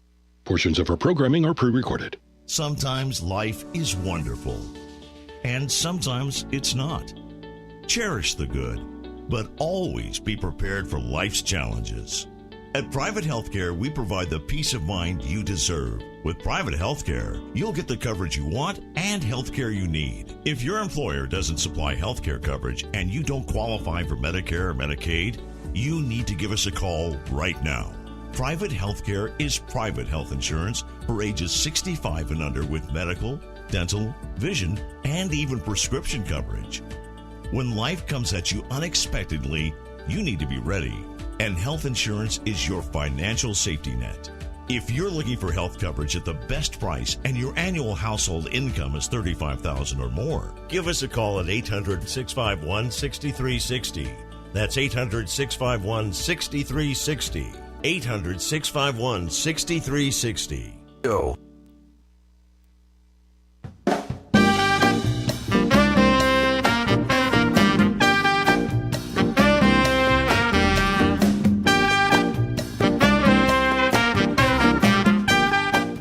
Portions of our programming are pre-recorded. Sometimes life is wonderful, and sometimes it's not. Cherish the good, but always be prepared for life's challenges. At Private Healthcare, we provide the peace of mind you deserve. With Private Healthcare, you'll get the coverage you want and healthcare you need. If your employer doesn't supply healthcare coverage and you don't qualify for Medicare or Medicaid, you need to give us a call right now. Private healthcare is private health insurance for ages 65 and under with medical, dental, vision, and even prescription coverage. When life comes at you unexpectedly, you need to be ready, and health insurance is your financial safety net. If you're looking for health coverage at the best price and your annual household income is $35,000 or more, give us a call at 800-651-6360. That's 800-651-6360. 800-651-6360. Go.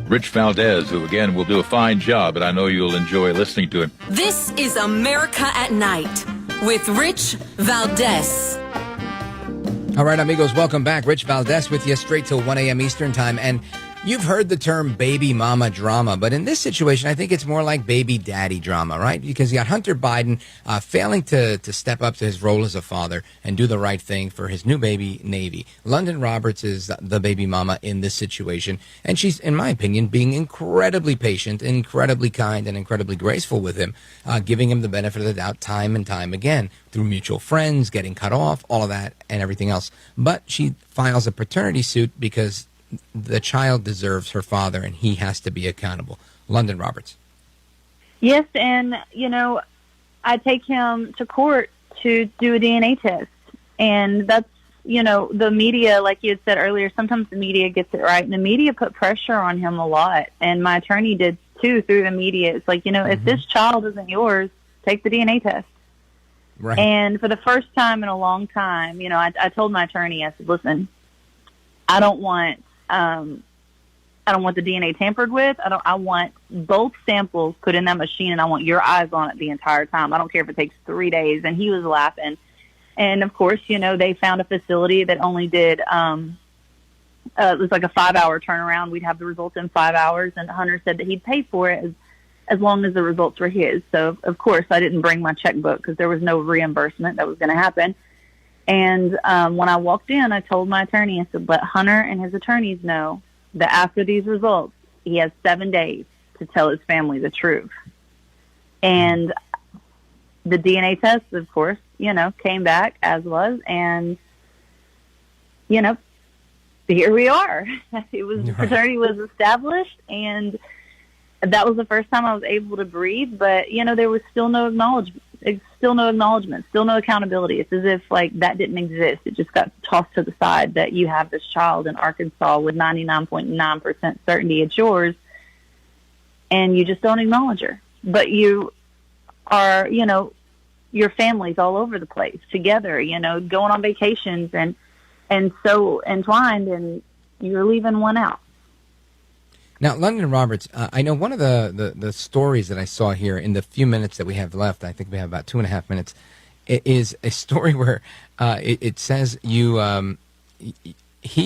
Rich Valdez, who again will do a fine job, and I know you'll enjoy listening to him. This is America at Night with Rich Valdez. All right, amigos, welcome back. Rich Valdez with you straight till 1 a.m. Eastern time. And you've heard the term baby mama drama, but in this situation, I think it's more like baby daddy drama, right? Because you got Hunter Biden failing to step up to his role as a father and do the right thing for his new baby, Navy. London Roberts is the baby mama in this situation, and she's, in my opinion, being incredibly patient, incredibly kind, and incredibly graceful with him, giving him the benefit of the doubt time and time again through mutual friends, getting cut off, all of that, and everything else. But she files a paternity suit because the child deserves her father, and he has to be accountable. London Roberts. Yes, and, you know, I take him to court to do a DNA test. And that's, you know, the media, like you had said earlier, sometimes the media gets it right. And the media put pressure on him a lot. And my attorney did, too, through the media. It's like, you know, if this child isn't yours, take the DNA test. Right. And for the first time in a long time, you know, I told my attorney, I said, listen, I don't want the DNA tampered with. I want both samples put in that machine, and I want your eyes on it the entire time. I don't care if it takes 3 days. And he was laughing. And of course, you know, they found a facility that only did, it was like a 5-hour turnaround. We'd have the results in 5 hours. And Hunter said that he'd pay for it as long as the results were his. So of course I didn't bring my checkbook because there was no reimbursement that was going to happen. And when I walked in, I told my attorney, I said, let Hunter and his attorneys know that after these results, he has 7 days to tell his family the truth. And the DNA test, of course, you know, came back as was. And, you know, here we are. Paternity was established, and that was the first time I was able to breathe. But, you know, there was still no acknowledgement, still no accountability. It's as if, like, that didn't exist. It just got tossed to the side that you have this child in Arkansas with 99.9% certainty it's yours, and you just don't acknowledge her. But you are, you know, your family's all over the place together, you know, going on vacations and so entwined, and you're leaving one out. Now, London Roberts, I know one of the stories that I saw here in the few minutes that we have left, I think we have about 2.5 minutes, is a story where it says you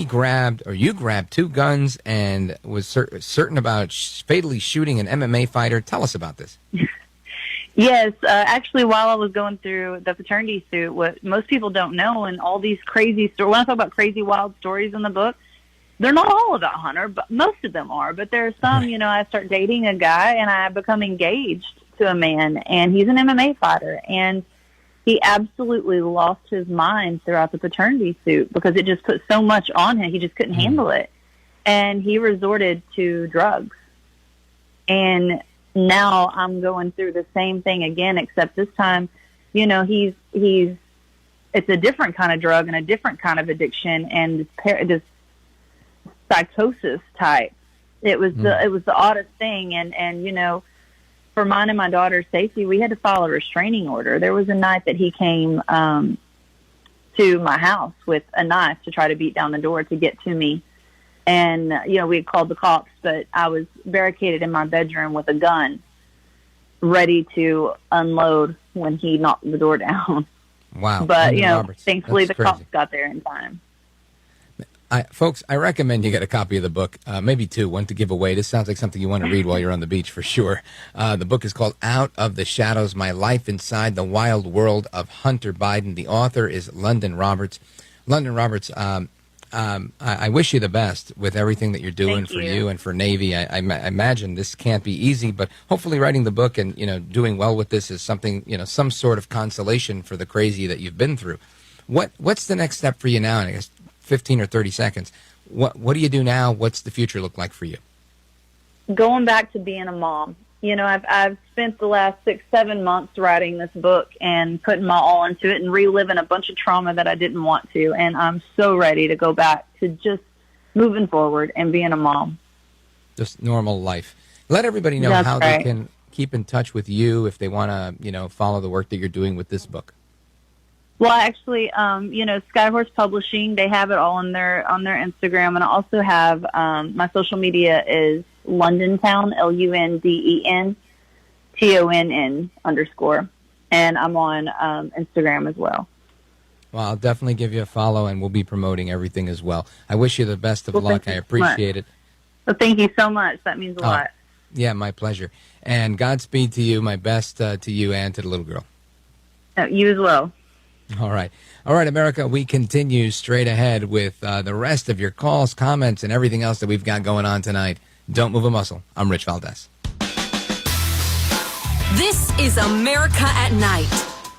grabbed 2 guns and was certain about fatally shooting an MMA fighter. Tell us about this. Yes, actually, while I was going through the paternity suit, what most people don't know, and all these crazy stories, when I talk about crazy, wild stories in the book, they're not all about Hunter, but most of them are. But there are some, you know, I start dating a guy and I become engaged to a man, and he's an MMA fighter, and he absolutely lost his mind throughout the paternity suit because it just put so much on him. He just couldn't handle it. And he resorted to drugs. And now I'm going through the same thing again, except this time, it's a different kind of drug and a different kind of addiction and this psychosis type. It was the oddest thing. And, for mine and my daughter's safety, we had to file a restraining order. There was a night that he came, to my house with a knife to try to beat down the door to get to me. And, we had called the cops, but I was barricaded in my bedroom with a gun, ready to unload when he knocked the door down. Wow. But, Roberts. thankfully That's the crazy. cops got there in time. Folks, I recommend you get a copy of the book, maybe two, one to give away. This sounds like something you want to read while you're on the beach for sure. The book is called Out of the Shadows, My Life Inside the Wild World of Hunter Biden. The author is London Roberts. London Roberts, I wish you the best with everything that you're doing for you and for Navy. I imagine this can't be easy, but hopefully writing the book and, doing well with this is something, some sort of consolation for the crazy that you've been through. What's the next step for you now? And I guess 15 or 30 seconds. What do you do now? What's the future look like for you? Going back to being a mom. I've spent the last 6-7 months writing this book and putting my all into it and reliving a bunch of trauma that I didn't want to. And I'm so ready to go back to just moving forward and being a mom. Just normal life. Let everybody know how they can keep in touch with you if they want to, follow the work that you're doing with this book. Well, actually, Skyhorse Publishing, they have it all on their Instagram. And I also have, my social media is Londontown, LUNDENTONN _. And I'm on Instagram as well. Well, I'll definitely give you a follow, and we'll be promoting everything as well. I wish you the best of luck. I appreciate it. Well, thank you so much. That means a lot. Yeah, my pleasure. And Godspeed to you. My best to you and to the little girl. You as well. All right, America, we continue straight ahead with the rest of your calls, comments, and everything else that we've got going on tonight. Don't move a muscle. I'm Rich Valdez. This is America at Night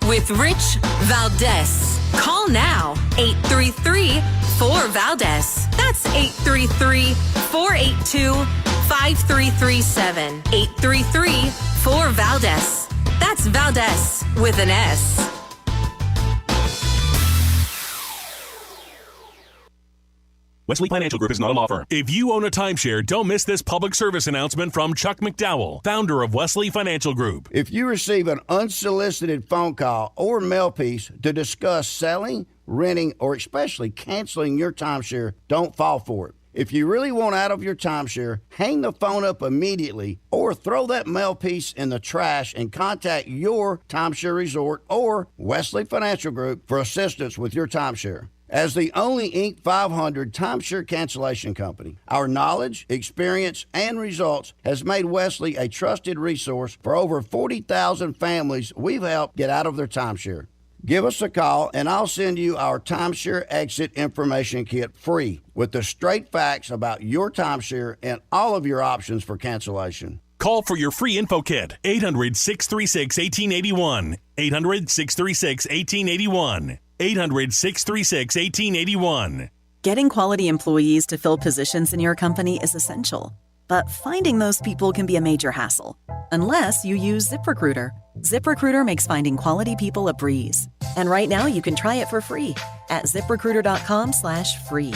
with Rich Valdez. Call now, 833-4-VALDEZ. That's 833-482-5337. 833-4-VALDEZ. That's Valdez with an S. Wesley Financial Group is not a law firm. If you own a timeshare, don't miss this public service announcement from Chuck McDowell, founder of Wesley Financial Group. If you receive an unsolicited phone call or mail piece to discuss selling, renting, or especially canceling your timeshare, don't fall for it. If you really want out of your timeshare, hang the phone up immediately or throw that mail piece in the trash and contact your timeshare resort or Wesley Financial Group for assistance with your timeshare. As the only Inc. 500 timeshare cancellation company, our knowledge, experience, and results has made Wesley a trusted resource for over 40,000 families we've helped get out of their timeshare. Give us a call, and I'll send you our timeshare exit information kit free with the straight facts about your timeshare and all of your options for cancellation. Call for your free info kit, 800-636-1881. 800-636-1881. 800-636-1881. Getting quality employees to fill positions in your company is essential, but finding those people can be a major hassle, unless you use ZipRecruiter. ZipRecruiter makes finding quality people a breeze. And right now you can try it for free at ZipRecruiter.com/free.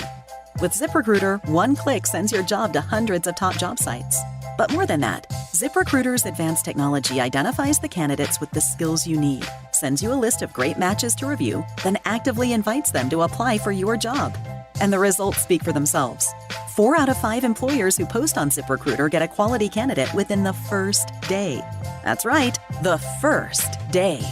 With ZipRecruiter, one click sends your job to hundreds of top job sites. But more than that, ZipRecruiter's advanced technology identifies the candidates with the skills you need, sends you a list of great matches to review, then actively invites them to apply for your job. And the results speak for themselves. 4 out of 5 employers who post on ZipRecruiter get a quality candidate within the first day. That's right, the first day.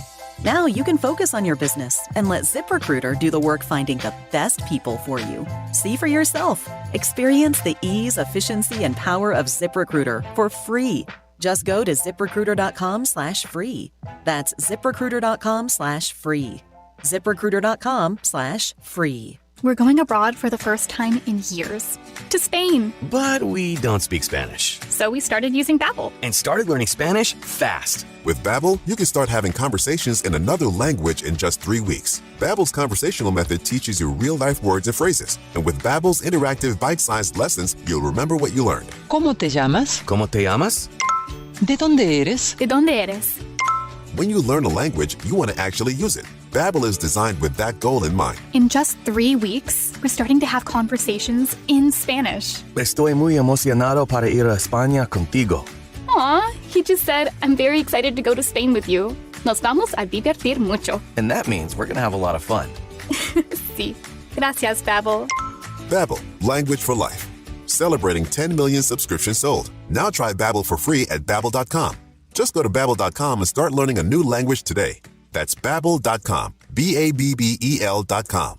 Now you can focus on your business and let ZipRecruiter do the work finding the best people for you. See for yourself. Experience the ease, efficiency, and power of ZipRecruiter for free. Just go to ZipRecruiter.com/free. That's ZipRecruiter.com/free. ZipRecruiter.com/free. We're going abroad for the first time in years. To Spain. But we don't speak Spanish. So we started using Babbel. And started learning Spanish fast. With Babbel, you can start having conversations in another language in just 3 weeks. Babbel's conversational method teaches you real-life words and phrases. And with Babbel's interactive bite-sized lessons, you'll remember what you learned. ¿Cómo te llamas? ¿Cómo te llamas? ¿De dónde eres? ¿De dónde eres? When you learn a language, you want to actually use it. Babbel is designed with that goal in mind. In just 3 weeks, we're starting to have conversations in Spanish. Estoy muy emocionado para ir a España contigo. Aw, he just said, I'm very excited to go to Spain with you. Nos vamos a divertir mucho. And that means we're going to have a lot of fun. Sí. Gracias, Babbel. Babbel, language for life. Celebrating 10 million subscriptions sold. Now try Babbel for free at babbel.com. Just go to babbel.com and start learning a new language today. That's babbel.com. BABBEL.com.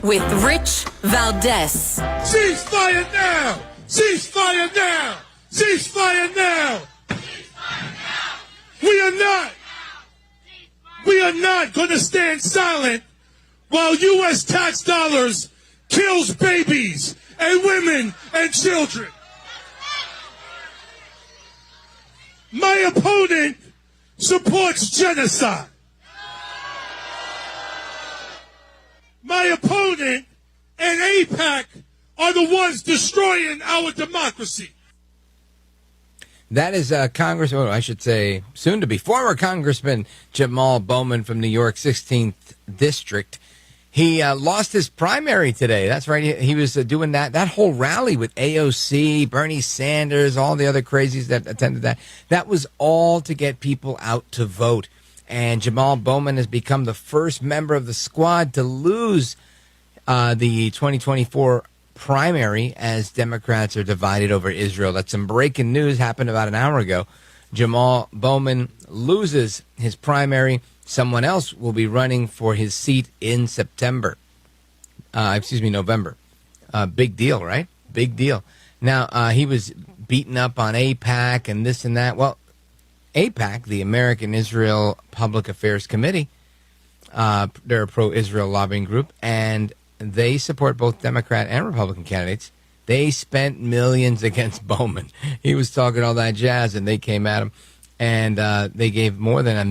With Rich Valdez. Ceasefire now! Ceasefire now! Ceasefire now! We are not going to stand silent while U.S. tax dollars kills babies and women and children. My opponent supports genocide. My opponent and AIPAC are the ones destroying our democracy. That is Congressman, I should say, soon to be former Congressman Jamal Bowman from New York, 16th District. He lost his primary today. That's right. He was doing that whole rally with AOC, Bernie Sanders, all the other crazies that attended that. That was all to get people out to vote. And Jamal Bowman has become the first member of the squad to lose the 2024 primary as Democrats are divided over Israel. That's some breaking news, happened about an hour ago. Jamal Bowman loses his primary. Someone else will be running for his seat in November. Big deal, right? Big deal. Now, he was beaten up on AIPAC and this and that. Well, AIPAC, the American Israel Public Affairs Committee, they're a pro-Israel lobbying group, and they support both Democrat and Republican candidates. They spent millions against Bowman. He was talking all that jazz, and they came at him, and they gave more than